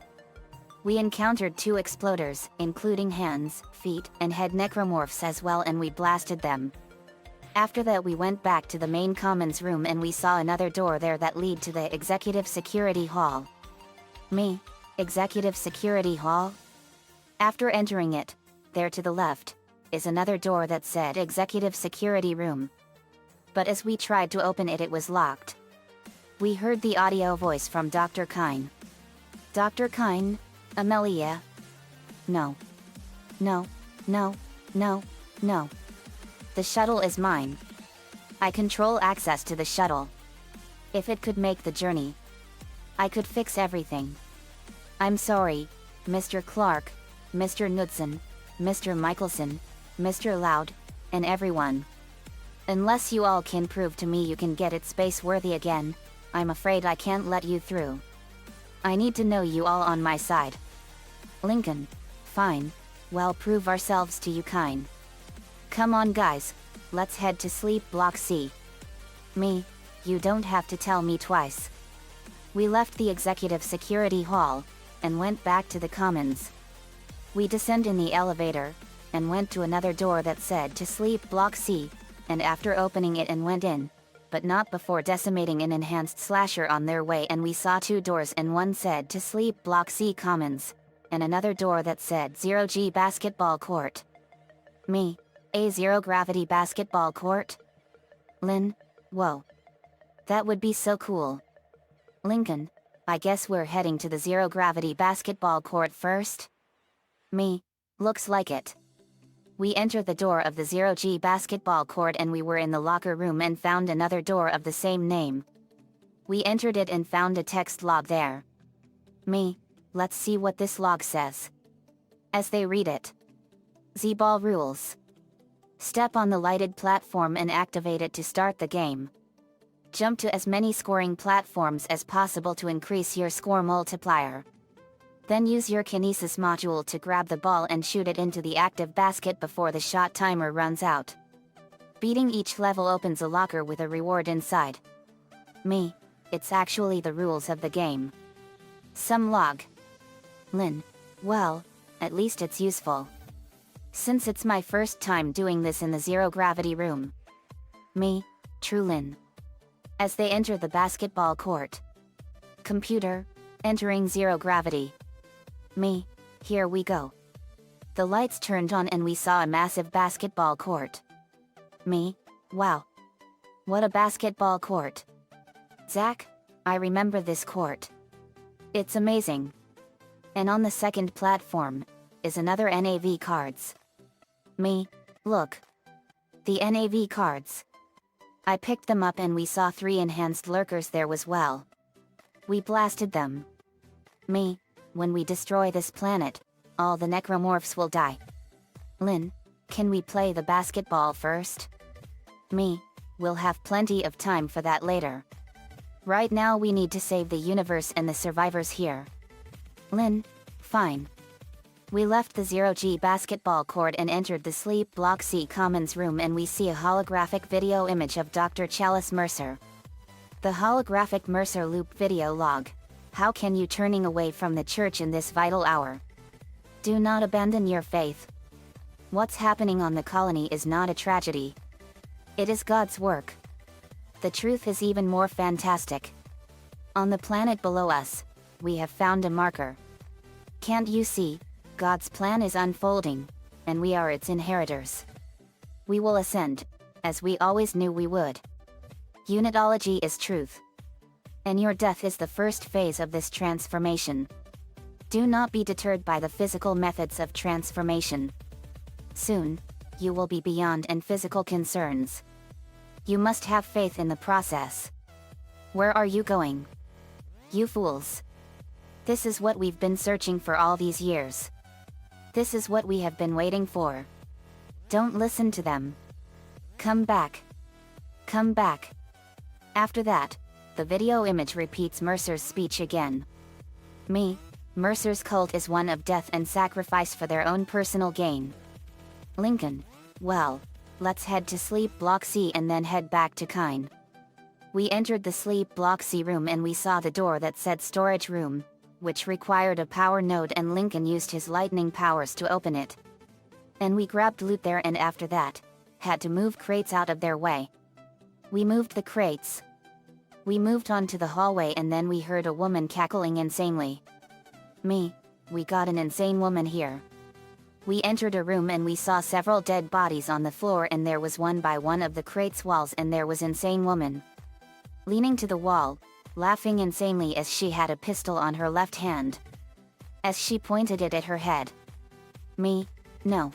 We encountered 2 exploders, including hands, feet, and head necromorphs as well, and we blasted them. After that we went back to the main commons room, and we saw another door there that lead to the executive security hall. Me? Executive security hall? After entering it, there to the left, is another door that said executive security room. But as we tried to open it, it was locked. We heard the audio voice from Dr. Kine. Dr. Kine? Amelia? No. No, no, no, no. The shuttle is mine. I control access to the shuttle. If it could make the journey, I could fix everything. I'm sorry, Mr. Clark, Mr. Knudsen, Mr. Michelson, Mr. Loud, and everyone. Unless you all can prove to me you can get it space-worthy again, I'm afraid I can't let you through. I need to know you all on my side. Lincoln. Fine. Well, prove ourselves to you, Kine. Come on guys, let's head to sleep block C. Me, you don't have to tell me twice. We left the executive security hall, and went back to the commons. We descend in the elevator, and went to another door that said to sleep block C, and after opening it and went in, but not before decimating an enhanced slasher on their way, and we saw 2 doors, and one said to sleep block C commons, and another door that said 0G basketball court. Me, a 0 gravity basketball court? Lynn, whoa. That would be so cool. Lincoln, I guess we're heading to the 0 gravity basketball court first? Me, looks like it. We entered the door of the 0G basketball court, and we were in the locker room and found another door of the same name. We entered it and found a text log there. Me, let's see what this log says. As they read it. Z-ball rules. Step on the lighted platform and activate it to start the game. Jump to as many scoring platforms as possible to increase your score multiplier. Then use your kinesis module to grab the ball and shoot it into the active basket before the shot timer runs out. Beating each level opens a locker with a reward inside. Me, it's actually the rules of the game. Some log. Lynn, well, at least it's useful. Since it's my first time doing this in the 0 gravity room. Me, true Lynn. As they enter the basketball court. Computer, entering 0 gravity. Me, here we go. The lights turned on and we saw a massive basketball court. Me, wow. What a basketball court. Zach, I remember this court. It's amazing. And on the second platform, is another NAV cards. Me, look. The NAV cards. I picked them up and we saw 3 enhanced lurkers there as well. We blasted them. Me, when we destroy this planet, all the necromorphs will die. Lynn, can we play the basketball first? Me, we'll have plenty of time for that later. Right now we need to save the universe and the survivors here. Lynn, fine. We left the 0G basketball court and entered the Sleep Block C Commons room, and we see a holographic video image of Dr. Chalice Mercer. The holographic Mercer loop video log. How can you turning away from the church in this vital hour? Do not abandon your faith. What's happening on the colony is not a tragedy. It is God's work. The truth is even more fantastic. On the planet below us, we have found a marker. Can't you see? God's plan is unfolding, and we are its inheritors. We will ascend, as we always knew we would. Unitology is truth. And your death is the first phase of this transformation. Do not be deterred by the physical methods of transformation. Soon, you will be beyond and physical concerns. You must have faith in the process. Where are you going? You fools. This is what we've been searching for all these years. This is what we have been waiting for. Don't listen to them. Come back. Come back. After that, the video image repeats Mercer's speech again. Me, Mercer's cult is one of death and sacrifice for their own personal gain. Lincoln, well, let's head to Sleep Block C and then head back to Kine. We entered the sleep block C room and we saw the door that said storage room, which required a power node, and Lincoln used his lightning powers to open it. And we grabbed loot there, and after that, had to move crates out of their way. We moved the crates. We moved on to the hallway and then we heard a woman cackling insanely. We got an insane woman here. We entered a room and we saw several dead bodies on the floor, and there was one by one of the crates walls, and there was insane woman leaning to the wall, laughing insanely as she had a pistol on her left hand, as she pointed it at her head. No.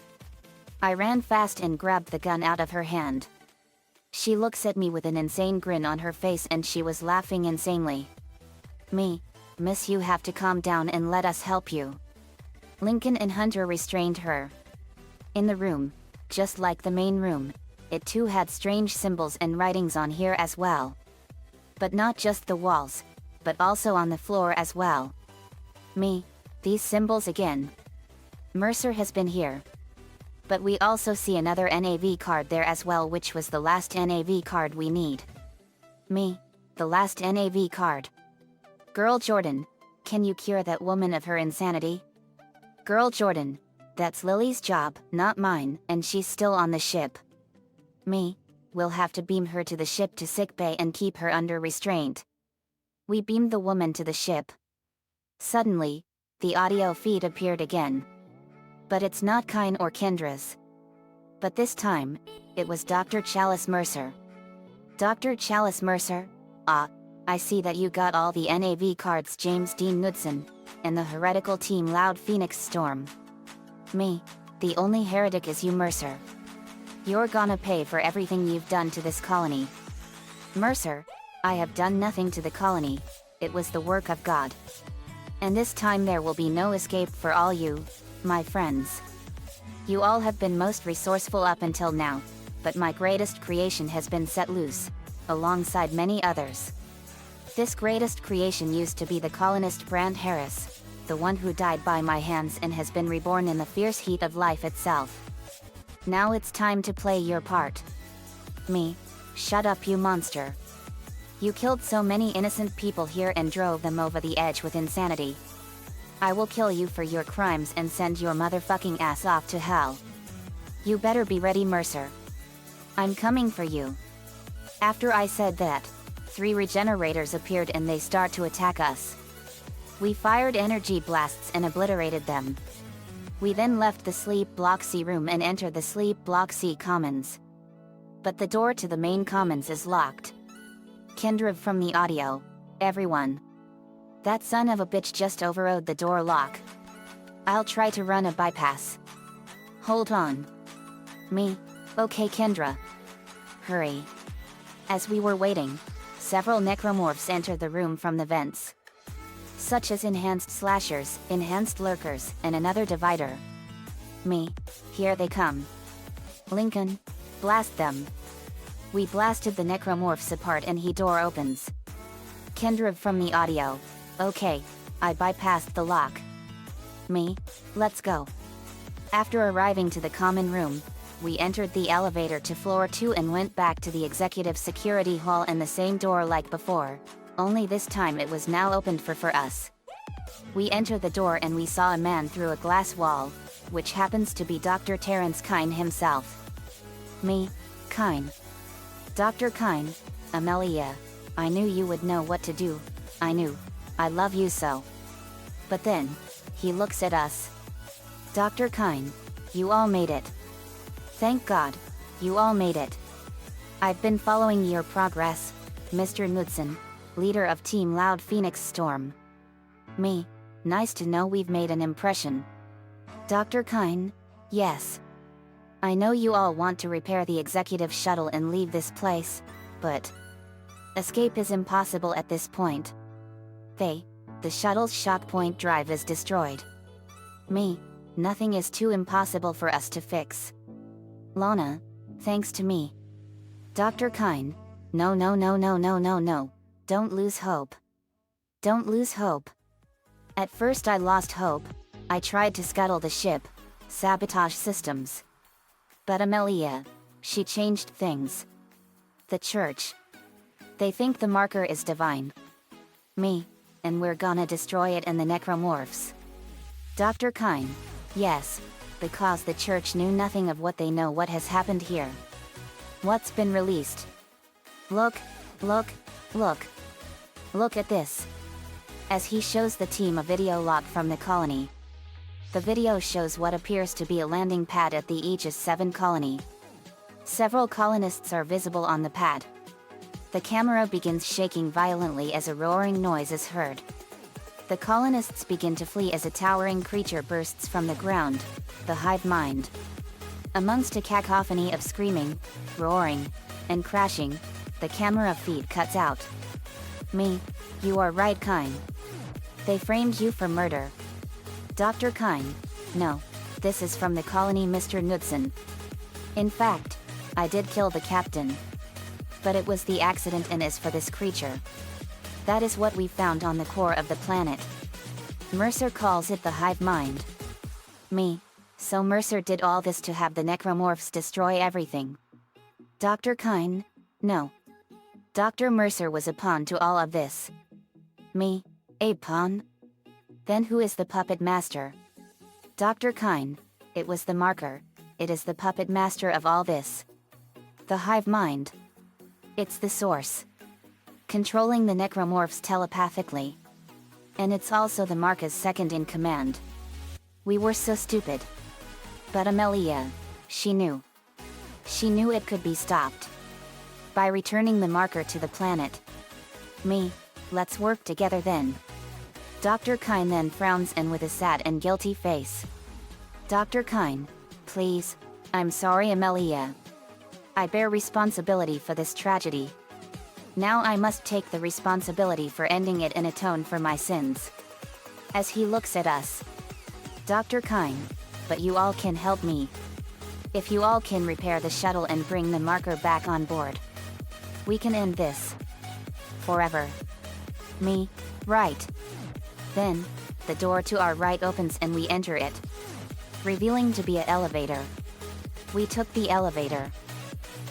I ran fast and grabbed the gun out of her hand. She looks at me with an insane grin on her face and she was laughing insanely. Miss, you have to calm down and let us help you. Lincoln and Hunter restrained her. In the room, just like the main room, it too had strange symbols and writings on here as well. But not just the walls, but also on the floor as well. These symbols again. Mercer has been here. But we also see another NAV card there as well, which was the last NAV card we need. The last NAV card. Girl Jordan, can you cure that woman of her insanity? Girl Jordan, that's Lily's job, not mine, and she's still on the ship. We'll have to beam her to the ship to sickbay and keep her under restraint. We beamed the woman to the ship. Suddenly, the audio feed appeared again. But it's not Kine or Kendra's. But this time, it was Dr. Chalice Mercer. Dr. Chalice Mercer? I see that you got all the NAV cards, James Dean Knudsen, and the heretical team Loud Phoenix Storm. The only heretic is you, Mercer. You're gonna pay for everything you've done to this colony. Mercer, I have done nothing to the colony, it was the work of God. And this time there will be no escape for all you, my friends. You all have been most resourceful up until now, but my greatest creation has been set loose, alongside many others. This greatest creation used to be the colonist Brand Harris, the one who died by my hands and has been reborn in the fierce heat of life itself. Now it's time to play your part. Shut up, you monster. You killed so many innocent people here and drove them over the edge with insanity. I will kill you for your crimes and send your motherfucking ass off to hell. You better be ready, Mercer. I'm coming for you. After I said that, 3 regenerators appeared and they start to attack us. We fired energy blasts and obliterated them. We then left the Sleep Block C room and entered the Sleep Block C Commons. But the door to the main commons is locked. Kendra from the audio, everyone. That son of a bitch just overrode the door lock. I'll try to run a bypass. Hold on. Okay, Kendra. Hurry. As we were waiting, several necromorphs entered the room from the vents. Such as enhanced slashers, enhanced lurkers, and another divider. Here they come. Lincoln, blast them. We blasted the necromorphs apart and he door opens. Kendra from the audio. Okay, I bypassed the lock. Let's go. After arriving to the common room, we entered the elevator to floor 2 and went back to the executive security hall, and the same door like before, only this time it was now opened for us. We entered the door and we saw a man through a glass wall, which happens to be Dr. Terrence Kine himself. Kine. Dr. Kine, Amelia, I knew you would know what to do, I knew. I love you so. But then, he looks at us. Dr. Kine, you all made it. Thank God, you all made it. I've been following your progress, Mr. Knudsen, leader of Team Loud Phoenix Storm. Nice to know we've made an impression. Dr. Kine, yes. I know you all want to repair the executive shuttle and leave this place, but escape is impossible at this point. The shuttle's shock point drive is destroyed. Nothing is too impossible for us to fix. Lana, thanks to me. Dr. Kine, no. Don't lose hope. Don't lose hope. At first I lost hope. I tried to scuttle the ship, sabotage systems. But Amelia, she changed things. The church. They think the marker is divine. Me, and we're gonna destroy it and the Necromorphs. Dr. Kine. Yes, because the church knew nothing of what they know what has happened here. What's been released? Look, look, look. Look at this. As he shows the team a video log from the colony. The video shows what appears to be a landing pad at the Aegis 7 colony. Several colonists are visible on the pad. The camera begins shaking violently as a roaring noise is heard. The colonists begin to flee as a towering creature bursts from the ground, the hive mind. Amongst a cacophony of screaming, roaring, and crashing, the camera feed cuts out. Me, you are right, Kine. They framed you for murder. Dr. Kine, no, this is from the colony, Mr. Knudsen. In fact, I did kill the captain. But it was the accident and is for this creature. That is what we found on the core of the planet. Mercer calls it the hive mind. Me, so Mercer did all this to have the Necromorphs destroy everything. Dr. Kine, no. Dr. Mercer was a pawn to all of this. Me, a pawn? Then who is the puppet master? Dr. Kine, it was the marker, it is the puppet master of all this. The hive mind. It's the source. Controlling the Necromorphs telepathically. And it's also the marker's second in command. We were so stupid. But Amelia, she knew. She knew it could be stopped. By returning the marker to the planet. Me, let's work together then. Dr. Kine then frowns and with a sad and guilty face. Dr. Kine, please, I'm sorry, Amelia. I bear responsibility for this tragedy. Now I must take the responsibility for ending it and atone for my sins. As he looks at us. Dr. Kine, but you all can help me. If you all can repair the shuttle and bring the marker back on board. We can end this. Forever. Me, right. Then, the door to our right opens and we enter it. Revealing to be an elevator. We took the elevator.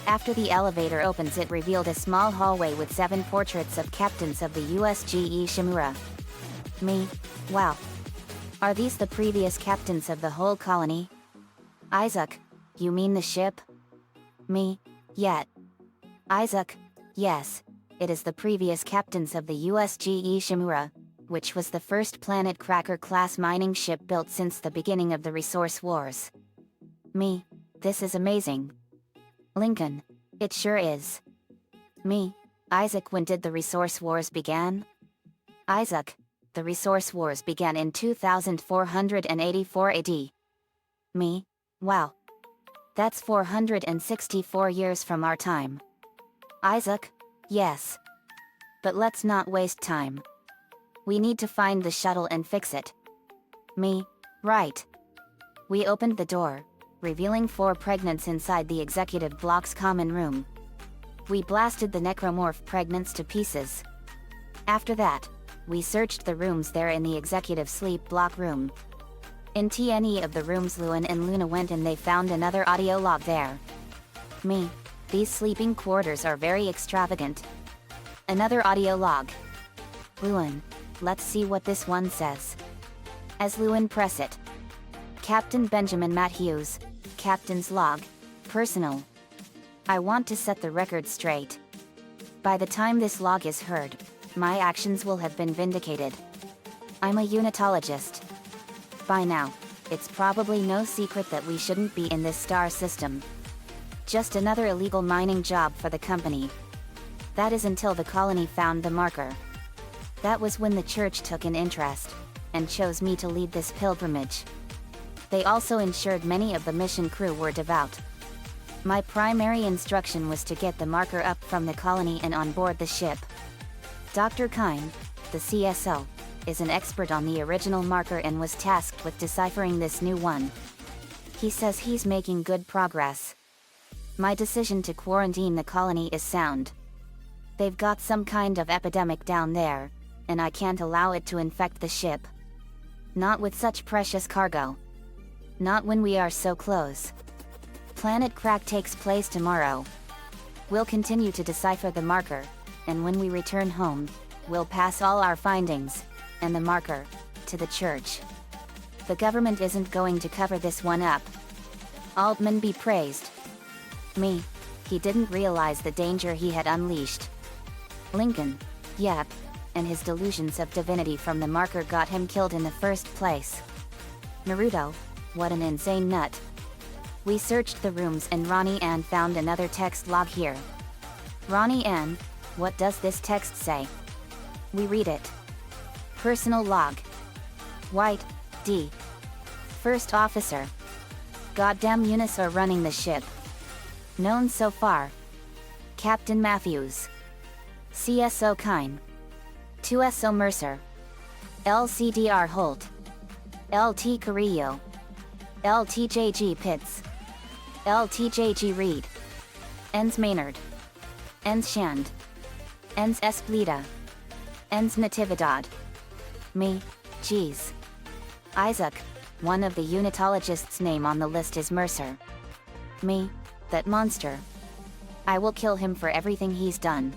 After the elevator opens, it revealed a small hallway with 7 portraits of captains of the USGE Shimura. Me, wow. Are these the previous captains of the whole colony? Isaac, you mean the ship? Me, yet. Isaac, yes, it is the previous captains of the USGE Shimura, which was the first Planet Cracker-class mining ship built since the beginning of the Resource Wars. Me, this is amazing. Lincoln, it sure is. Me, Isaac, when did the Resource Wars began? Isaac, the Resource Wars began in 2484 AD. Me, wow. That's 464 years from our time. Isaac, yes. But let's not waste time. We need to find the shuttle and fix it. Me, right. We opened the door, revealing 4 pregnants inside the executive block's common room. We blasted the necromorph pregnants to pieces. After that, we searched the rooms there in the executive sleep block room. In any of the rooms Lewin and Luna went and they found another audio log there. Me, these sleeping quarters are very extravagant. Another audio log. Lewin, let's see what this one says. As Lewin press it. Captain Benjamin Matthews, Captain's log, personal. I want to set the record straight. By the time this log is heard, my actions will have been vindicated. I'm a unitologist. By now, it's probably no secret that we shouldn't be in this star system. Just another illegal mining job for the company. That is until the colony found the marker. That was when the church took an interest, and chose me to lead this pilgrimage. They also ensured many of the mission crew were devout. My primary instruction was to get the marker up from the colony and on board the ship. Dr. Kine, the CSO, is an expert on the original marker and was tasked with deciphering this new one. He says he's making good progress. My decision to quarantine the colony is sound. They've got some kind of epidemic down there, and I can't allow it to infect the ship. Not with such precious cargo. Not when we are so close. Planet Crack takes place tomorrow. We'll continue to decipher the marker, and when we return home, we'll pass all our findings, and the marker, to the church. The government isn't going to cover this one up. Altman be praised. Me. He didn't realize the danger he had unleashed. Lincoln. Yep. And his delusions of divinity from the marker got him killed in the first place. Naruto. What an insane nut. We searched the rooms and Ronnie Ann found another text log here. Ronnie Ann, what does this text say? We read it. Personal log. White, D. First officer. Goddamn Eunice are running the ship. Known so far. Captain Matthews. CSO Kine. 2SO Mercer. LCDR Holt. LT Carrillo. LTJG Pitts. LTJG Reed. Ens Maynard. Ens Shand. Ens Esplita. Ens Natividad. Me, Jeez. Isaac, one of the unitologists' name on the list is Mercer. Me, that monster. I will kill him for everything he's done.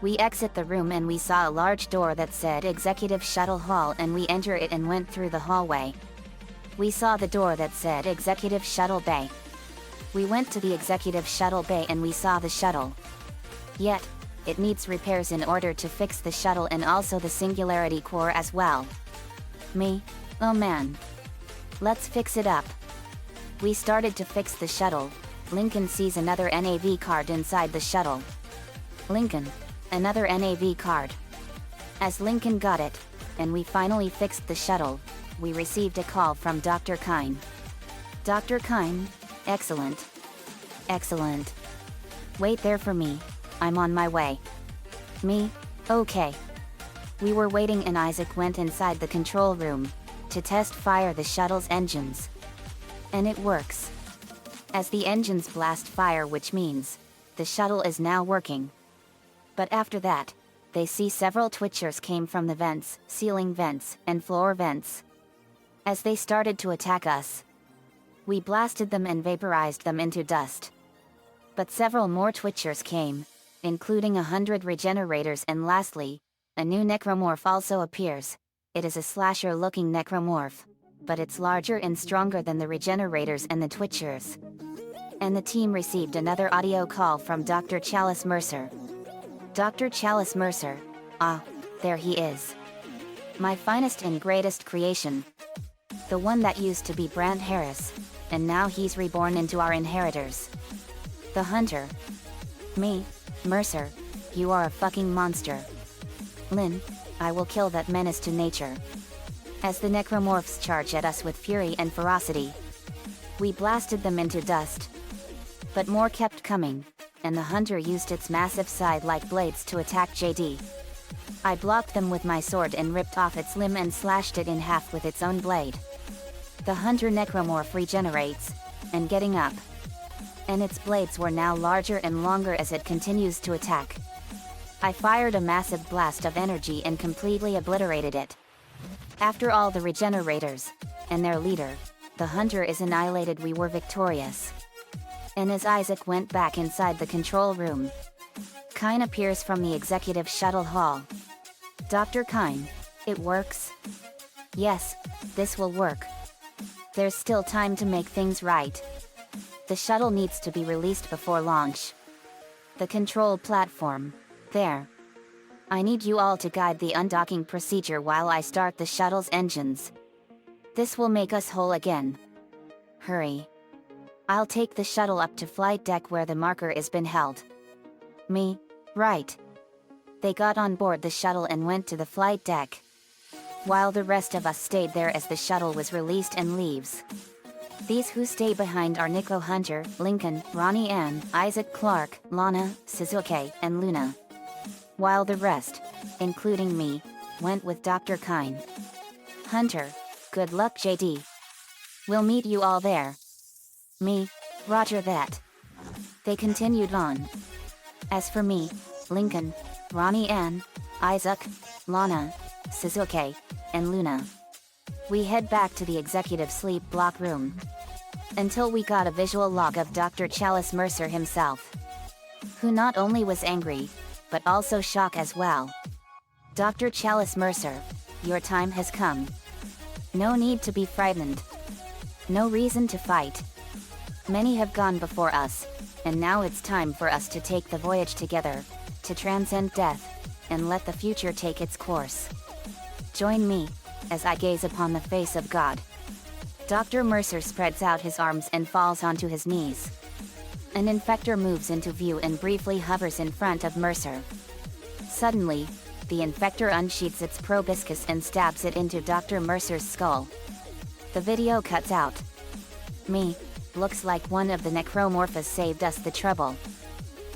We exit the room and we saw a large door that said Executive Shuttle Hall and we enter it and went through the hallway. We saw the door that said Executive Shuttle Bay. We went to the Executive Shuttle Bay and we saw the shuttle. Yet, it needs repairs in order to fix the shuttle and also the Singularity Core as well. Me, oh man. Let's fix it up. We started to fix the shuttle. Lincoln sees another NAV card inside the shuttle. Lincoln, another NAV card. As Lincoln got it, and we finally fixed the shuttle, we received a call from Dr. Kine. Dr. Kine, excellent. Excellent. Wait there for me, I'm on my way. Me, okay. We were waiting and Isaac went inside the control room, to test fire the shuttle's engines. And it works. As the engines blast fire, which means, the shuttle is now working. But after that, they see several twitchers came from the vents, ceiling vents, and floor vents. As they started to attack us, we blasted them and vaporized them into dust. But several more twitchers came, including 100 regenerators, and lastly, a new necromorph also appears. It is a slasher-looking necromorph, but it's larger and stronger than the regenerators and the twitchers. And the team received another audio call from Dr. Chalice Mercer. Dr. Chalice Mercer, ah, there he is. My finest and greatest creation. The one that used to be Brant Harris, and now he's reborn into our inheritors. The Hunter. Me, Mercer, you are a fucking monster. Lynn, I will kill that menace to nature. As the necromorphs charge at us with fury and ferocity, we blasted them into dust. But more kept coming, and the Hunter used its massive side-like blades to attack JD. I blocked them with my sword and ripped off its limb and slashed it in half with its own blade. The Hunter necromorph regenerates, and getting up. And its blades were now larger and longer as it continues to attack. I fired a massive blast of energy and completely obliterated it. After all the regenerators, and their leader, the Hunter is annihilated, we were victorious. And as Isaac went back inside the control room, Kine appears from the executive shuttle hall. Dr. Kine, it works? Yes, this will work. There's still time to make things right. The shuttle needs to be released before launch. The control platform, there. I need you all to guide the undocking procedure while I start the shuttle's engines. This will make us whole again. Hurry. I'll take the shuttle up to flight deck where the marker is been held. Me, right. They got on board the shuttle and went to the flight deck, while the rest of us stayed there as the shuttle was released and leaves. These who stay behind are Nico Hunter, Lincoln, Ronnie Ann, Isaac Clarke, Lana, Suzuki, and Luna. While the rest, including me, went with Dr. Kine. Hunter, good luck JD. We'll meet you all there. Me, roger that. They continued on. As for me, Lincoln, Ronnie Ann, Isaac, Lana, Suzuki, and Luna, we head back to the executive sleep block room. Until we got a visual log of Dr. Chalice Mercer himself, who not only was angry, but also shock as well. Dr. Chalice Mercer, your time has come. No need to be frightened. No reason to fight. Many have gone before us, and now it's time for us to take the voyage together, to transcend death, and let the future take its course. Join me, as I gaze upon the face of God. Dr. Mercer spreads out his arms and falls onto his knees. An infector moves into view and briefly hovers in front of Mercer. Suddenly, the infector unsheathes its proboscis and stabs it into Dr. Mercer's skull. The video cuts out. Me, looks like one of the Necromorphs saved us the trouble.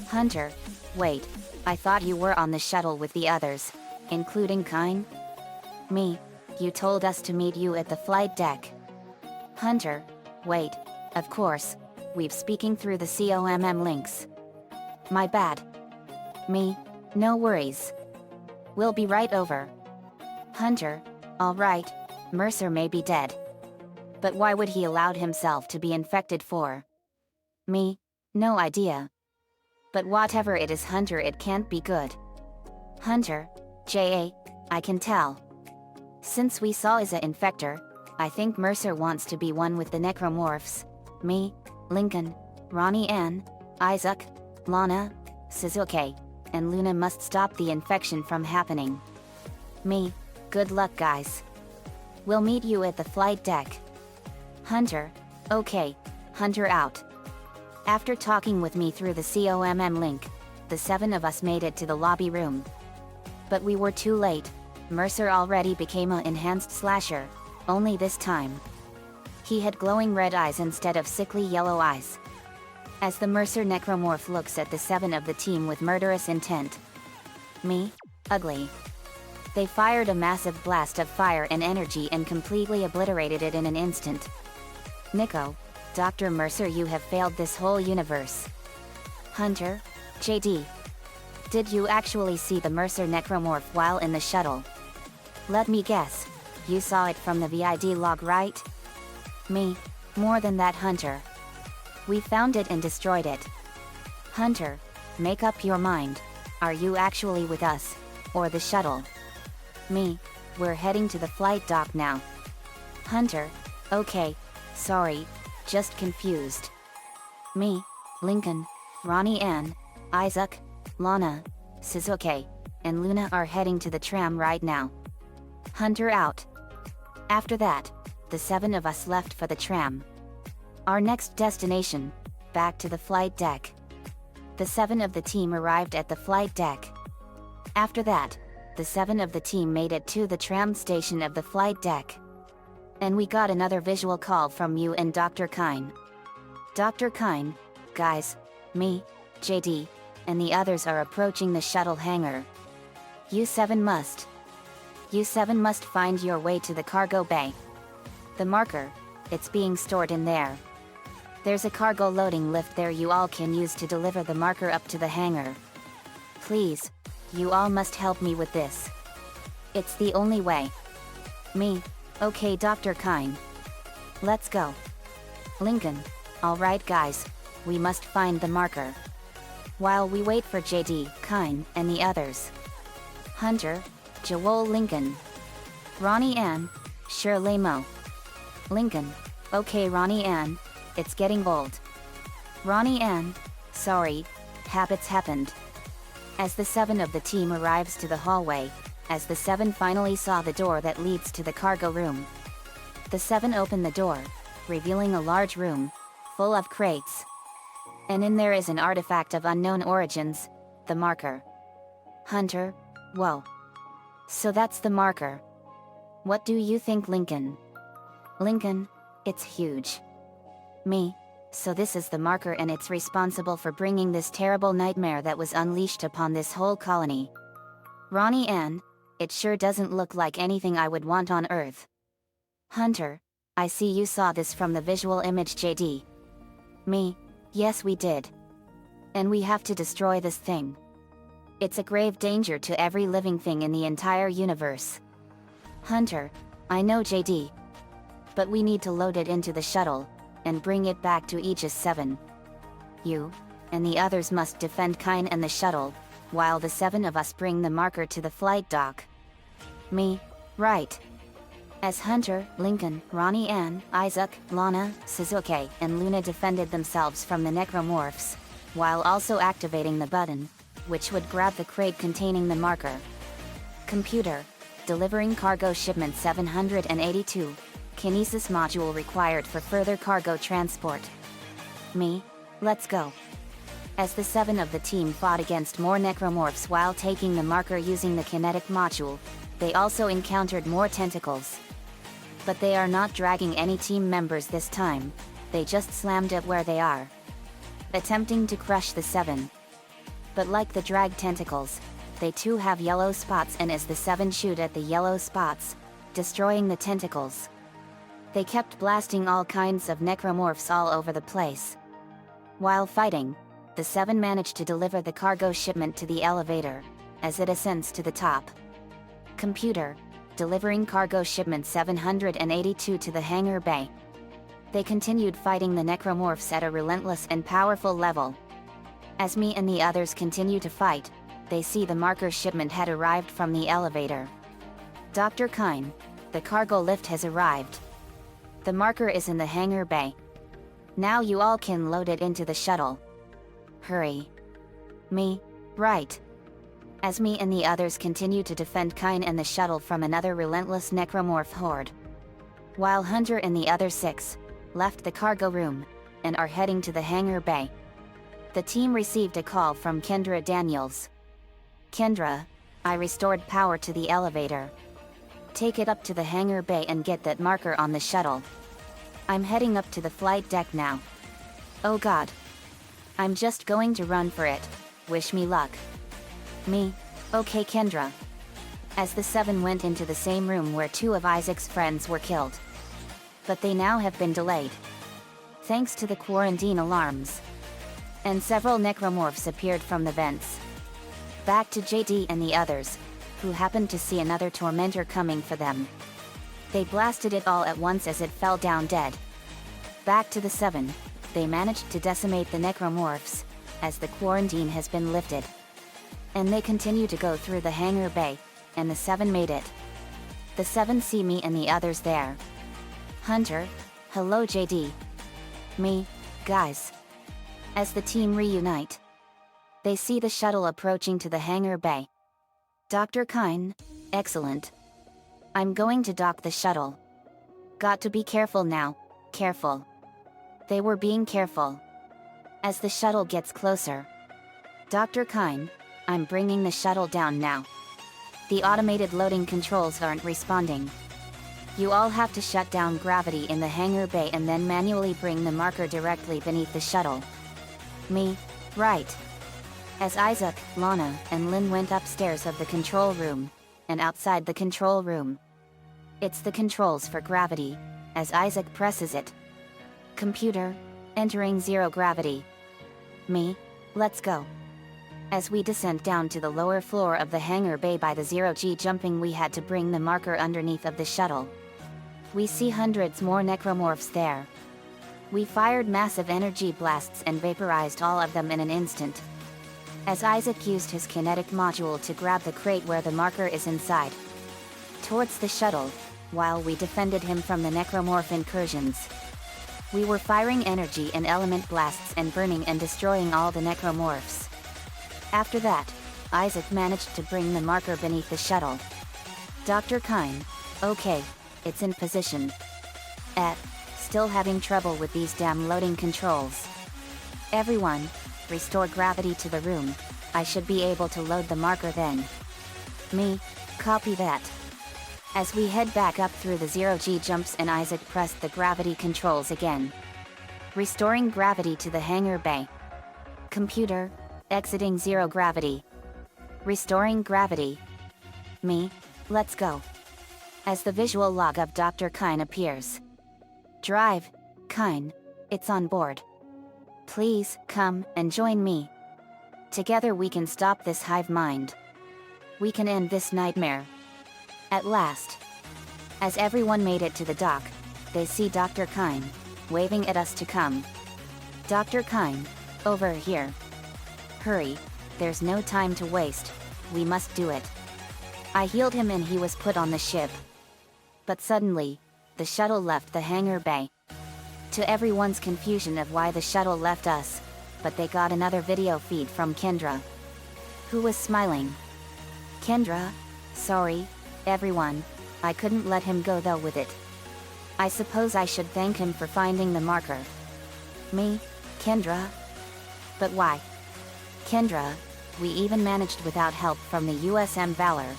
Hunter, wait, I thought you were on the shuttle with the others, including Kine? Me, you told us to meet you at the flight deck. Hunter, wait, of course, we've speaking through the COMM links. My bad. Me, no worries. We'll be right over. Hunter, alright, Mercer may be dead. But why would he allow himself to be infected for? Me, no idea. But whatever it is Hunter, it can't be good. Hunter, J.A., I can tell. Since we saw as a infector, I think Mercer wants to be one with the Necromorphs. Me, Lincoln, Ronnie Ann, Isaac, Lana, Suzuki, and Luna must stop the infection from happening. Me, good luck guys. We'll meet you at the flight deck. Hunter, okay, Hunter out. After talking with me through the COMM link, the 7 of us made it to the lobby room. But we were too late. Mercer already became an enhanced slasher, only this time. He had glowing red eyes instead of sickly yellow eyes. As the Mercer Necromorph looks at the 7 of the team with murderous intent. Me, ugly. They fired a massive blast of fire and energy and completely obliterated it in an instant. Nico, Dr. Mercer, you have failed this whole universe. Hunter, JD. Did you actually see the Mercer Necromorph while in the shuttle? Let me guess, you saw it from the VID log, right? Me, more than that, Hunter. We found it and destroyed it. Hunter, make up your mind. Are you actually with us, or the shuttle? Me, we're heading to the flight dock now. Hunter, okay, sorry, just confused. Me, Lincoln, Ronnie Ann, Isaac, Lana, Suzuki, and Luna are heading to the tram right now. Hunter out. After that, the 7 of us left for the tram. Our next destination, back to the flight deck. The 7 of the team arrived at the flight deck. After that, the 7 of the team made it to the tram station of the flight deck. And we got another visual call from you and Dr. Kine. Dr. Kine, guys, me, JD, and the others are approaching the shuttle hangar. You 7 must find your way to the cargo bay. The marker, it's being stored in there. There's a cargo loading lift there you all can use to deliver the marker up to the hangar. Please, you all must help me with this. It's the only way. Me, okay Dr. Kine. Let's go. Lincoln, alright guys, we must find the marker. While we wait for JD, Kine, and the others. Hunter, Joel Lincoln. Ronnie Ann, Shirley Mo. Lincoln, okay Ronnie Ann, it's getting old. Ronnie Ann, sorry, habits happened. As the 7 of the team arrives to the hallway, as the 7 finally saw the door that leads to the cargo room. The 7 opened the door, revealing a large room, full of crates. And in there is an artifact of unknown origins, the marker. Hunter, whoa. So that's the marker. What do you think, Lincoln? Lincoln, it's huge. Me, so this is the marker and it's responsible for bringing this terrible nightmare that was unleashed upon this whole colony. Ronnie Ann, it sure doesn't look like anything I would want on Earth. Hunter, I see you saw this from the visual image, JD. Me, yes we did. And we have to destroy this thing. It's a grave danger to every living thing in the entire universe. Hunter, I know JD. But we need to load it into the shuttle, and bring it back to Aegis 7. You, and the others must defend Kine and the shuttle, while the 7 of us bring the marker to the flight dock. Me, right. As Hunter, Lincoln, Ronnie Ann, Isaac, Lana, Suzuki, and Luna defended themselves from the Necromorphs, while also activating the button, which would grab the crate containing the marker. Computer, delivering cargo shipment 782, kinesis module required for further cargo transport. Me, let's go. As the 7 of the team fought against more Necromorphs while taking the marker using the kinetic module, they also encountered more tentacles. But they are not dragging any team members this time, they just slammed it where they are, attempting to crush the 7. But like the drag tentacles, they too have yellow spots, and as the 7 shoot at the yellow spots, destroying the tentacles. They kept blasting all kinds of Necromorphs all over the place. While fighting, the 7 managed to deliver the cargo shipment to the elevator, as it ascends to the top. Computer, delivering cargo shipment 782 to the hangar bay. They continued fighting the Necromorphs at a relentless and powerful level. As me and the others continue to fight, they see the marker shipment had arrived from the elevator. Dr. Kine, the cargo lift has arrived. The marker is in the hangar bay. Now you all can load it into the shuttle. Hurry. Me, right. As me and the others continue to defend Kine and the shuttle from another relentless Necromorph horde. While Hunter and the other 6 left the cargo room and are heading to the hangar bay. The team received a call from Kendra Daniels. Kendra, I restored power to the elevator. Take it up to the hangar bay and get that marker on the shuttle. I'm heading up to the flight deck now. Oh god. I'm just going to run for it. Wish me luck. Me, okay Kendra. As the 7 went into the same room where 2 of Isaac's friends were killed. But they now have been delayed. Thanks to the quarantine alarms. And several Necromorphs appeared from the vents. Back to JD and the others, who happened to see another tormentor coming for them. They blasted it all at once as it fell down dead. Back to the 7, they managed to decimate the Necromorphs, as the quarantine has been lifted. And they continue to go through the hangar bay, and the 7 made it. The 7 see me and the others there. Hunter, hello JD. Me, guys. As the team reunite, they see the shuttle approaching to the hangar bay. Dr. Kine, excellent. I'm going to dock the shuttle. Got to be careful now, careful. They were being careful. As the shuttle gets closer. Dr. Kine, I'm bringing the shuttle down now. The automated loading controls aren't responding. You all have to shut down gravity in the hangar bay and then manually bring the marker directly beneath the shuttle. Me, right. As Isaac, Lana, and Lynn went upstairs of the control room, and outside the control room. It's the controls for gravity, as Isaac presses it. Computer, entering 0 gravity. Me, let's go. As we descend down to the lower floor of the hangar bay by the 0G jumping, we had to bring the marker underneath of the shuttle. We see hundreds more Necromorphs there. We fired massive energy blasts and vaporized all of them in an instant. As Isaac used his kinetic module to grab the crate where the marker is inside. Towards the shuttle, while we defended him from the Necromorph incursions. We were firing energy and element blasts and burning and destroying all the Necromorphs. After that, Isaac managed to bring the marker beneath the shuttle. Dr. Kine, okay, it's in position. Still having trouble with these damn loading controls. Everyone, restore gravity to the room. I should be able to load the marker then. Me, copy that. As we head back up through the 0G jumps and Isaac pressed the gravity controls again. Restoring gravity to the hangar bay. Computer, exiting 0 gravity. Restoring gravity. Me, let's go. As the visual log of Dr. Kine appears. Drive, Kine, it's on board. Please, come and join me. Together we can stop this hive mind. We can end this nightmare. At last. As everyone made it to the dock, they see Dr. Kine, waving at us to come. Dr. Kine, over here. Hurry, There's no time to waste. We must do it. I healed him and he was put on the ship. But suddenly, the shuttle left the hangar bay. To everyone's confusion of why the shuttle left us, but they got another video feed from Kendra, who was smiling. Kendra, sorry, everyone, I couldn't let him go though with it. I suppose I should thank him for finding the marker. Me, Kendra? But why? Kendra, we even managed without help from the USM Valor.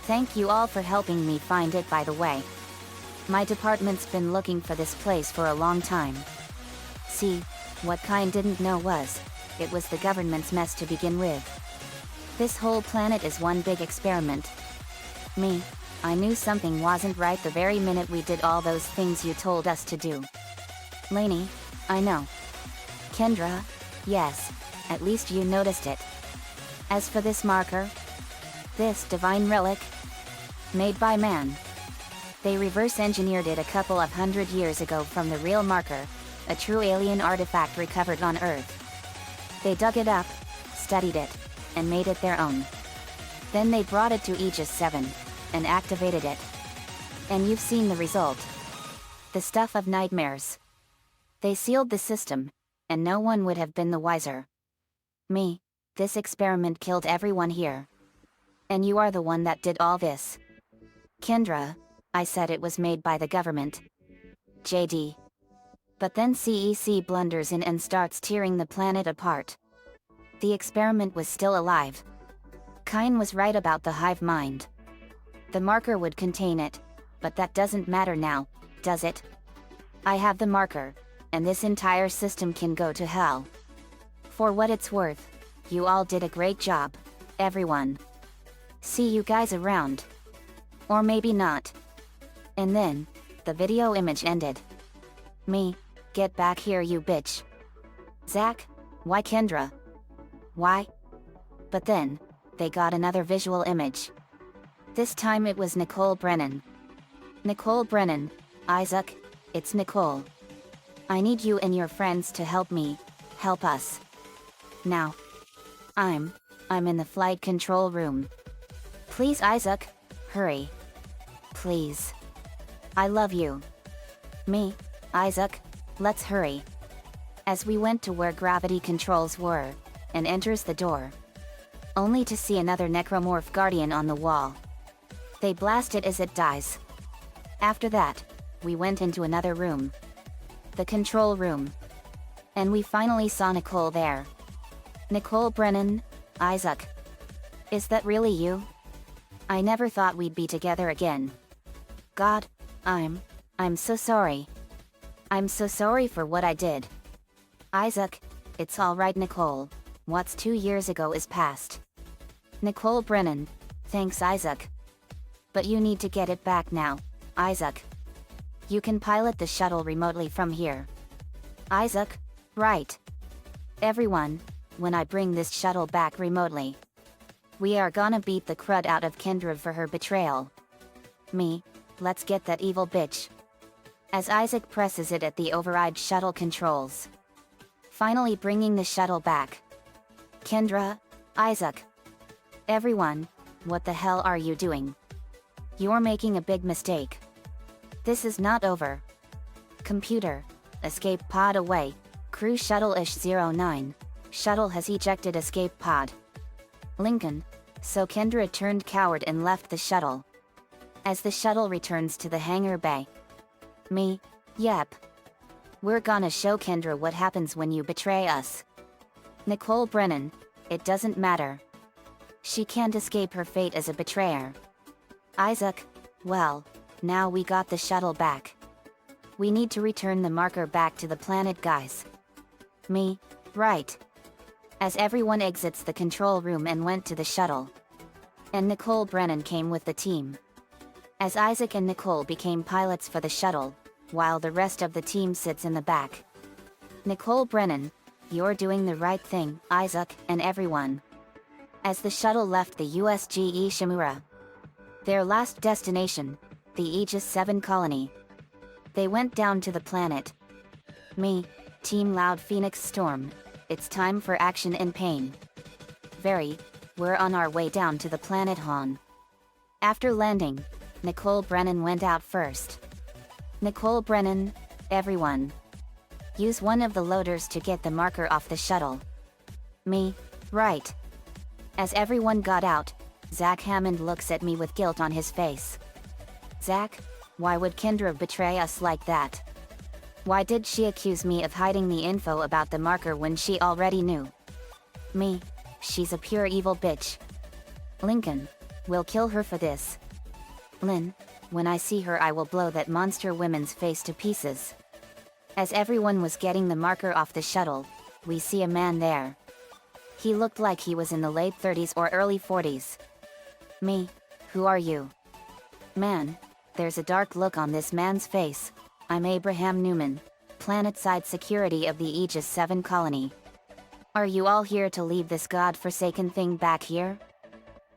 Thank you all for helping me find it, by the way. My department's been looking for this place for a long time. See, what Kine didn't know was, it was the government's mess to begin with. This whole planet is one big experiment. Me, I knew something wasn't right the very minute we did all those things you told us to do. Lainey, I know. Kendra, yes, at least you noticed it. As for this marker, this divine relic, made by man, they reverse engineered it a couple of 100 years ago from the real marker, a true alien artifact recovered on Earth. They dug it up, studied it, and made it their own. Then they brought it to Aegis 7, and activated it. And you've seen the result. The stuff of nightmares. They sealed the system, and no one would have been the wiser. Me, this experiment killed everyone here. And you are the one that did all this. Kendra, I said it was made by the government. JD. But then CEC blunders in and starts tearing the planet apart. The experiment was still alive. Kine was right about the hive mind. The marker would contain it, but that doesn't matter now, does it? I have the marker, and this entire system can go to hell. For what it's worth, you all did a great job, everyone. See you guys around. Or maybe not. And then, the video image ended. Me, get back here you bitch. Zach, why Kendra? Why? But then, they got another visual image. This time it was Nicole Brennan. Nicole Brennan, Isaac, it's Nicole. I need you and your friends to help me, help us. Now. I'm in the flight control room. Please Isaac, hurry. Please. I love you. Me, Isaac, let's hurry. As we went to where gravity controls were, and enters the door. Only to see another Necromorph Guardian on the wall. They blast it as it dies. After that, we went into another room. The control room. And we finally saw Nicole there. Nicole Brennan, Isaac. Is that really you? I never thought we'd be together again. God, I'm so sorry. I'm so sorry for what I did. Isaac, it's alright Nicole. What's 2 years ago is past. Nicole Brennan, thanks Isaac. But you need to get it back now, Isaac. You can pilot the shuttle remotely from here. Isaac, right. Everyone, when I bring this shuttle back remotely, we are gonna beat the crud out of Kendra for her betrayal. Me, let's get that evil bitch. As Isaac presses it at the override shuttle controls. Finally bringing the shuttle back. Kendra, Isaac. Everyone, what the hell are you doing? You're making a big mistake. This is not over. Computer, escape pod away, crew shuttle-ish 09, shuttle has ejected escape pod. Lincoln, so Kendra turned coward and left the shuttle. As the shuttle returns to the hangar bay. Me, yep. We're gonna show Kendra what happens when you betray us. Nicole Brennan, it doesn't matter. She can't escape her fate as a betrayer. Isaac, well, now we got the shuttle back. We need to return the marker back to the planet guys. Me, right. As everyone exits the control room and went to the shuttle. And Nicole Brennan came with the team. As Isaac and Nicole became pilots for the shuttle, while the rest of the team sits in the back. Nicole Brennan, you're doing the right thing, Isaac, and everyone. As the shuttle left the USGE Shimura. Their last destination, the Aegis 7 colony. They went down to the planet. Me, Team Loud Phoenix Storm, it's time for action and pain. we're on our way down to the planet Han. After landing, Nicole Brennan went out first. Nicole Brennan, everyone. Use one of the loaders to get the marker off the shuttle. Me, right. As everyone got out, Zach Hammond looks at me with guilt on his face. Zach, why would Kendra betray us like that? Why did she accuse me of hiding the info about the marker when she already knew? Me, she's a pure evil bitch. Lincoln, we'll kill her for this. Lynn, when I see her I will blow that monster woman's face to pieces. As everyone was getting the marker off the shuttle, we see a man there. He looked like he was in the late 30s or early 40s. Me, who are you? Man, there's a dark look on this man's face. I'm Abraham Newman, planetside security of the Aegis 7 colony. Are you all here to leave this god-forsaken thing back here?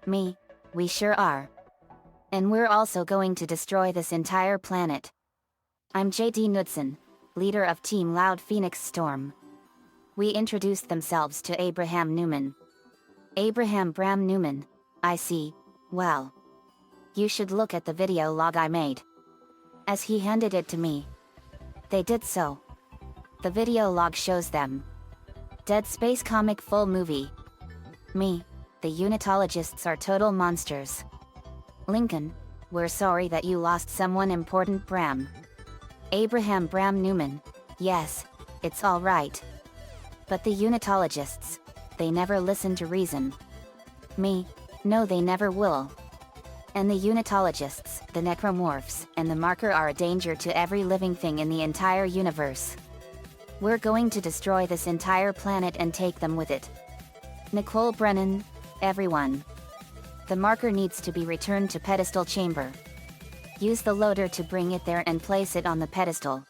Me, we sure are. And we're also going to destroy this entire planet. I'm J.D. Knudsen, leader of Team Loud Phoenix Storm. We introduced themselves to Abraham Newman. Abraham Bram Newman, I see, well. You should look at the video log I made. As he handed it to me. They did so. The video log shows them. Dead Space comic full movie. Me, the unitologists are total monsters. Lincoln, we're sorry that you lost someone important. Bram. Abraham Bram Newman, yes, it's all right. But the unitologists, they never listen to reason. Me, no they never will. And the unitologists, the Necromorphs, and the marker are a danger to every living thing in the entire universe. We're going to destroy this entire planet and take them with it. Nicole Brennan, everyone. The marker needs to be returned to pedestal chamber. Use the loader to bring it there and place it on the pedestal.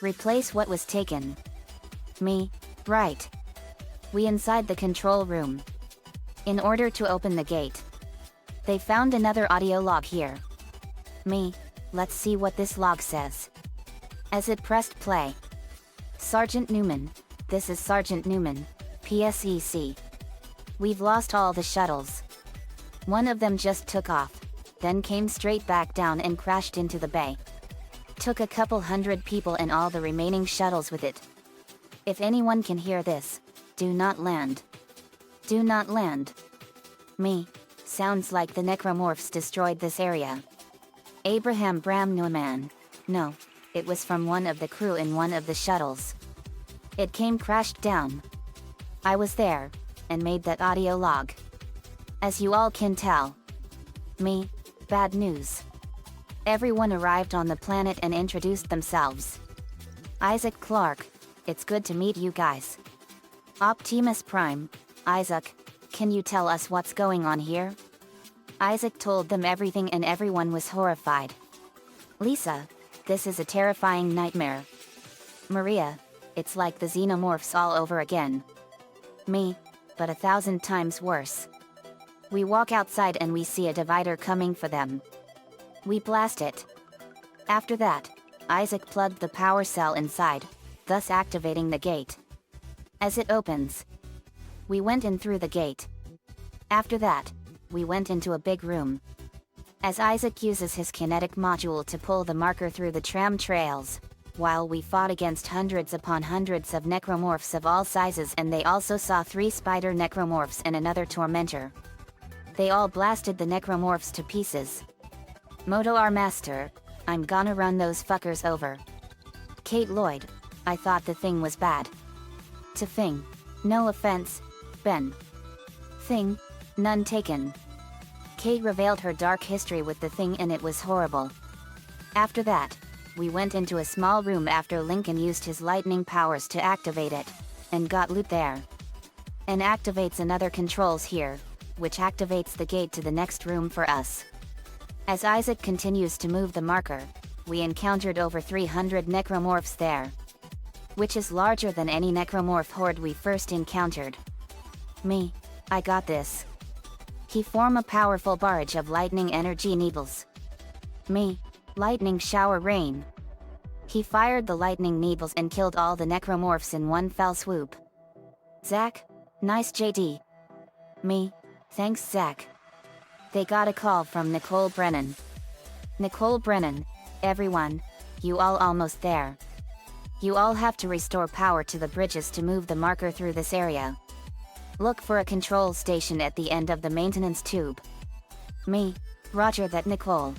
Replace what was taken. Me, right. We inside the control room. In order to open the gate. They found another audio log here. Me, let's see what this log says. As it pressed play. Sergeant Newman, this is Sergeant Newman, PSEC. We've lost all the shuttles. One of them just took off, then came straight back down and crashed into the bay. Took a couple hundred people and all the remaining shuttles with it. If anyone can hear this, do not land. Do not land. Me, sounds like the Necromorphs destroyed this area. Abraham Bram Newman, no, it was from one of the crew in one of the shuttles. It came crashed down. I was there, and made that audio log. As you all can tell. Me, bad news. Everyone arrived on the planet and introduced themselves. Isaac Clarke, it's good to meet you guys. Optimus Prime, Isaac, can you tell us what's going on here? Isaac told them everything and everyone was horrified. Lisa, this is a terrifying nightmare. Maria, it's like the xenomorphs all over again. Me, but 1,000 times worse. We walk outside and we see a divider coming for them. We blast it. After that, Isaac plugged the power cell inside, thus activating the gate. As it opens, we went in through the gate. After that, we went into a big room. As Isaac uses his kinetic module to pull the marker through the tram trails, while we fought against hundreds upon hundreds of necromorphs of all sizes, and they also saw 3 spider necromorphs and another tormentor. They all blasted the necromorphs to pieces. Moto our master, I'm gonna run those fuckers over. Kate Lloyd, I thought the thing was bad. To Thing, no offense, Ben. Thing, none taken. Kate revealed her dark history with the Thing and it was horrible. After that, we went into a small room after Lincoln used his lightning powers to activate it, and got loot there. And activates another controls here, which activates the gate to the next room for us. As Isaac continues to move the marker, we encountered over 300 necromorphs there. Which is larger than any necromorph horde we first encountered. Me, I got this. He form a powerful barrage of lightning energy needles. Me, lightning shower rain. He fired the lightning needles and killed all the necromorphs in one fell swoop. Zach, nice JD. Me. Thanks, Zach. They got a call from Nicole Brennan. Nicole Brennan, everyone, you all almost there. You all have to restore power to the bridges to move the marker through this area. Look for a control station at the end of the maintenance tube. Me. Roger that, Nicole.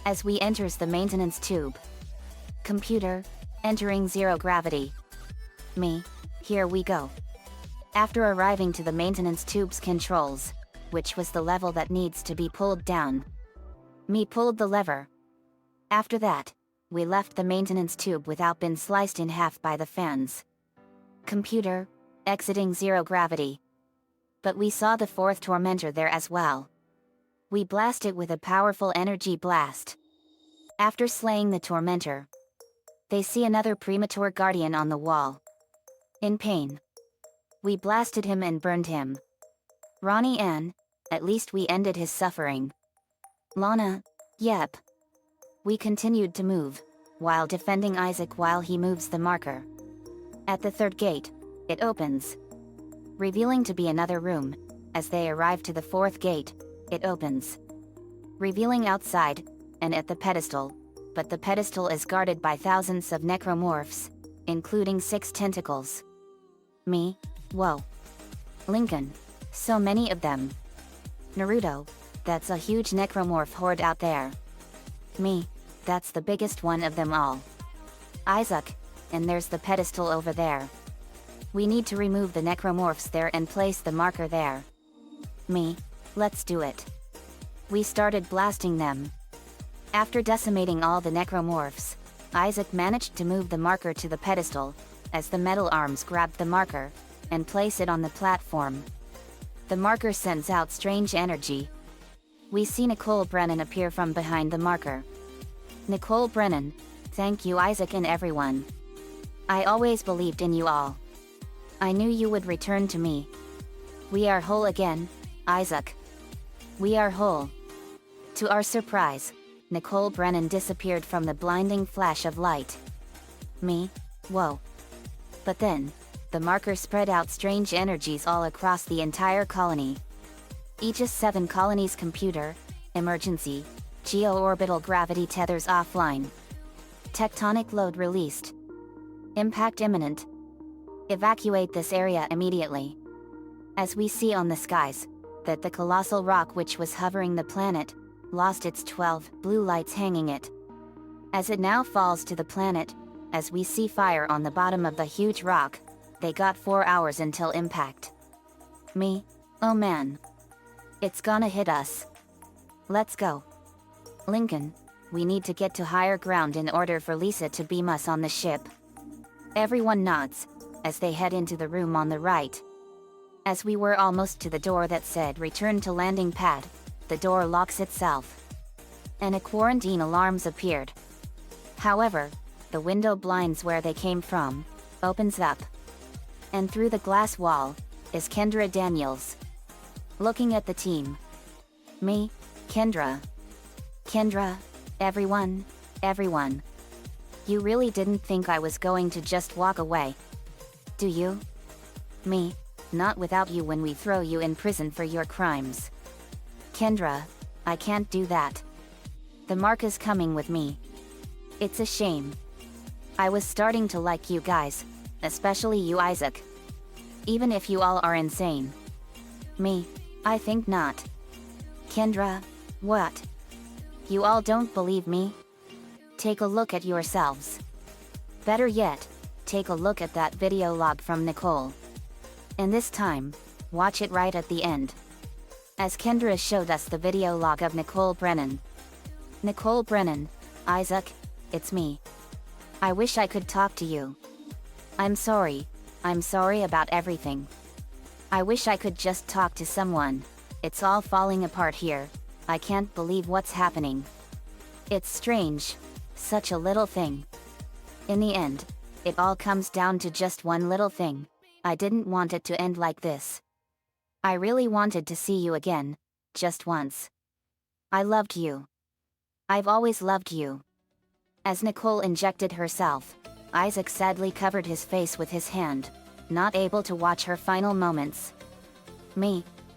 As we enters the maintenance tube. Computer, entering zero gravity. Me. Here we go. After arriving to the maintenance tube's controls, which was the level that needs to be pulled down. Me pulled the lever. After that, we left the maintenance tube without being sliced in half by the fans. Computer, exiting zero gravity. But we saw the fourth tormentor there as well. We blast it with a powerful energy blast. After slaying the tormentor, they see another premature guardian on the wall. In pain. We blasted him and burned him. Ronnie Ann, at least we ended his suffering. Lana, yep. We continued to move, while defending Isaac while he moves the marker. At the third gate, it opens. Revealing to be another room, as they arrive to the fourth gate, it opens. Revealing outside, and at the pedestal, but the pedestal is guarded by thousands of necromorphs, including 6 tentacles. Me, whoa. Lincoln, so many of them. Naruto, that's a huge necromorph horde out there. Me, that's the biggest one of them all. Isaac, and there's the pedestal over there. We need to remove the necromorphs there and place the marker there. Me, let's do it. We started blasting them. After decimating all the necromorphs, Isaac managed to move the marker to the pedestal, as the metal arms grabbed the marker, and place it on the platform. The marker sends out strange energy. We see Nicole Brennan appear from behind the marker. Nicole Brennan, thank you Isaac and everyone. I always believed in you all. I knew you would return to me. We are whole again, Isaac. We are whole. To our surprise, Nicole Brennan disappeared from the blinding flash of light. Me, whoa. But then, the marker spread out strange energies all across the entire colony. Aegis 7 colony's computer, emergency, geo-orbital gravity tethers offline. Tectonic load released. Impact imminent. Evacuate this area immediately. As we see on the skies, that the colossal rock which was hovering the planet, lost its 12 blue lights hanging it. As it now falls to the planet, as we see fire on the bottom of the huge rock, they got 4 hours until impact. Me, oh man. It's gonna hit us. Let's go. Lincoln, we need to get to higher ground in order for Lisa to beam us on the ship. Everyone nods, as they head into the room on the right. As we were almost to the door that said return to landing pad, the door locks itself. And a quarantine alarms appeared. However, the window blinds where they came from, opens up. And through the glass wall, is Kendra Daniels. Looking at the team. Me, Kendra. Kendra, everyone. You really didn't think I was going to just walk away. Do you? Me, not without you when we throw you in prison for your crimes. Kendra, I can't do that. The mark is coming with me. It's a shame. I was starting to like you guys, especially you Isaac. Even if you all are insane. Me, I think not. Kendra, what? You all don't believe me? Take a look at yourselves. Better yet, take a look at that video log from Nicole. And this time, watch it right at the end. As Kendra showed us the video log of Nicole Brennan. Nicole Brennan, Isaac, it's me. I wish I could talk to you. I'm sorry about everything. I wish I could just talk to someone. It's all falling apart here. I can't believe what's happening. It's strange. Such a little thing. In the end, it all comes down to just one little thing. I didn't want it to end like this. I really wanted to see you again, just once. I loved you. I've always loved you. As Nicole injected herself, Isaac sadly covered his face with his hand, not able to watch her final moments. Me,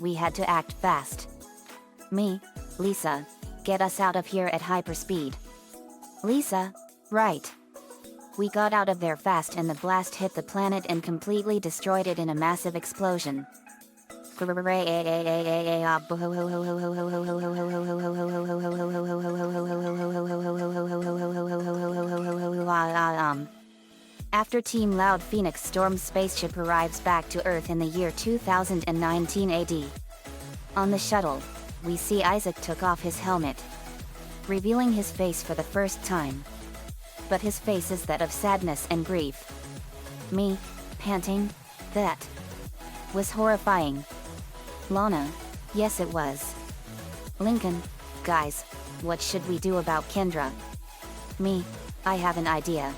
We had to act fast. Me, Lisa, get us out of here at hyperspeed. Lisa, right. We got out of there fast and the blast hit the planet and completely destroyed it in a massive explosion. After Team Loud Phoenix Storm's spaceship arrives back to Earth in the year 2019 AD. On the shuttle, we see Isaac took off his helmet, revealing his face for the first time. But his face is that of sadness and grief. Me, panting, that was horrifying. Lana, yes it was. Lincoln, guys, what should we do about Kendra? Me, I have an idea.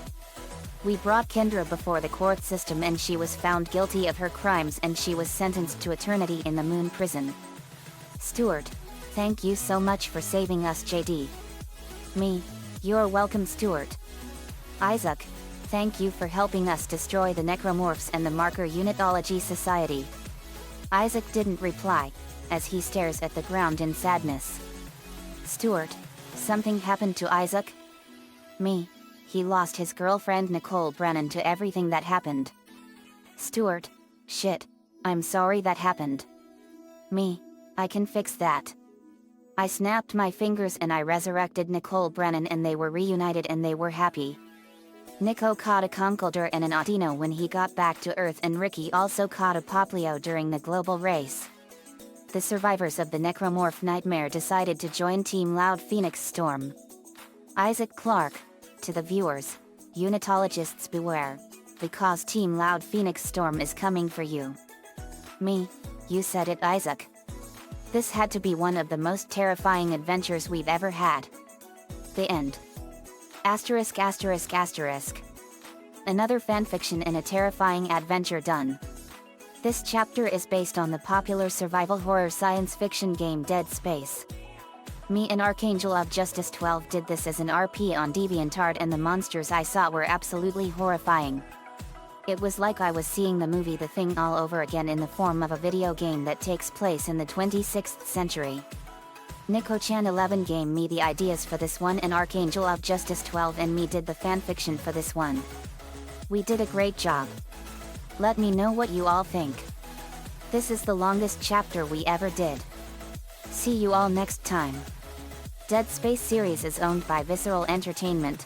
We brought Kendra before the court system and she was found guilty of her crimes and she was sentenced to eternity in the moon prison. Stuart, thank you so much for saving us, JD. Me, you're welcome, Stuart. Isaac, thank you for helping us destroy the Necromorphs and the Marker Unitology Society. Isaac didn't reply, as he stares at the ground in sadness. Stuart, something happened to Isaac? Me, he lost his girlfriend Nicole Brennan to everything that happened. Stuart, shit, I'm sorry that happened. Me, I can fix that. I snapped my fingers and I resurrected Nicole Brennan and they were reunited and they were happy. Nico caught a conkeldurr and an Audino when he got back to Earth and Ricky also caught a Poplio during the global race. The survivors of the Necromorph nightmare decided to join Team Loud Phoenix Storm. Isaac Clarke, to the viewers, unitologists beware, because Team Loud Phoenix Storm is coming for you. Me, you said it, Isaac. This had to be one of the most terrifying adventures we've ever had. The end. Asterisk asterisk asterisk. Another fanfiction and a terrifying adventure done. This chapter is based on the popular survival horror science fiction game Dead Space. Me and Archangel of Justice 12 did this as an RP on DeviantArt and the monsters I saw were absolutely horrifying. It was like I was seeing the movie The Thing all over again in the form of a video game that takes place in the 26th century. Nico-chan 11 gave me the ideas for this one and Archangel of Justice 12 and me did the fanfiction for this one. We did a great job. Let me know what you all think. This is the longest chapter we ever did. See you all next time. Dead Space series is owned by Visceral Entertainment,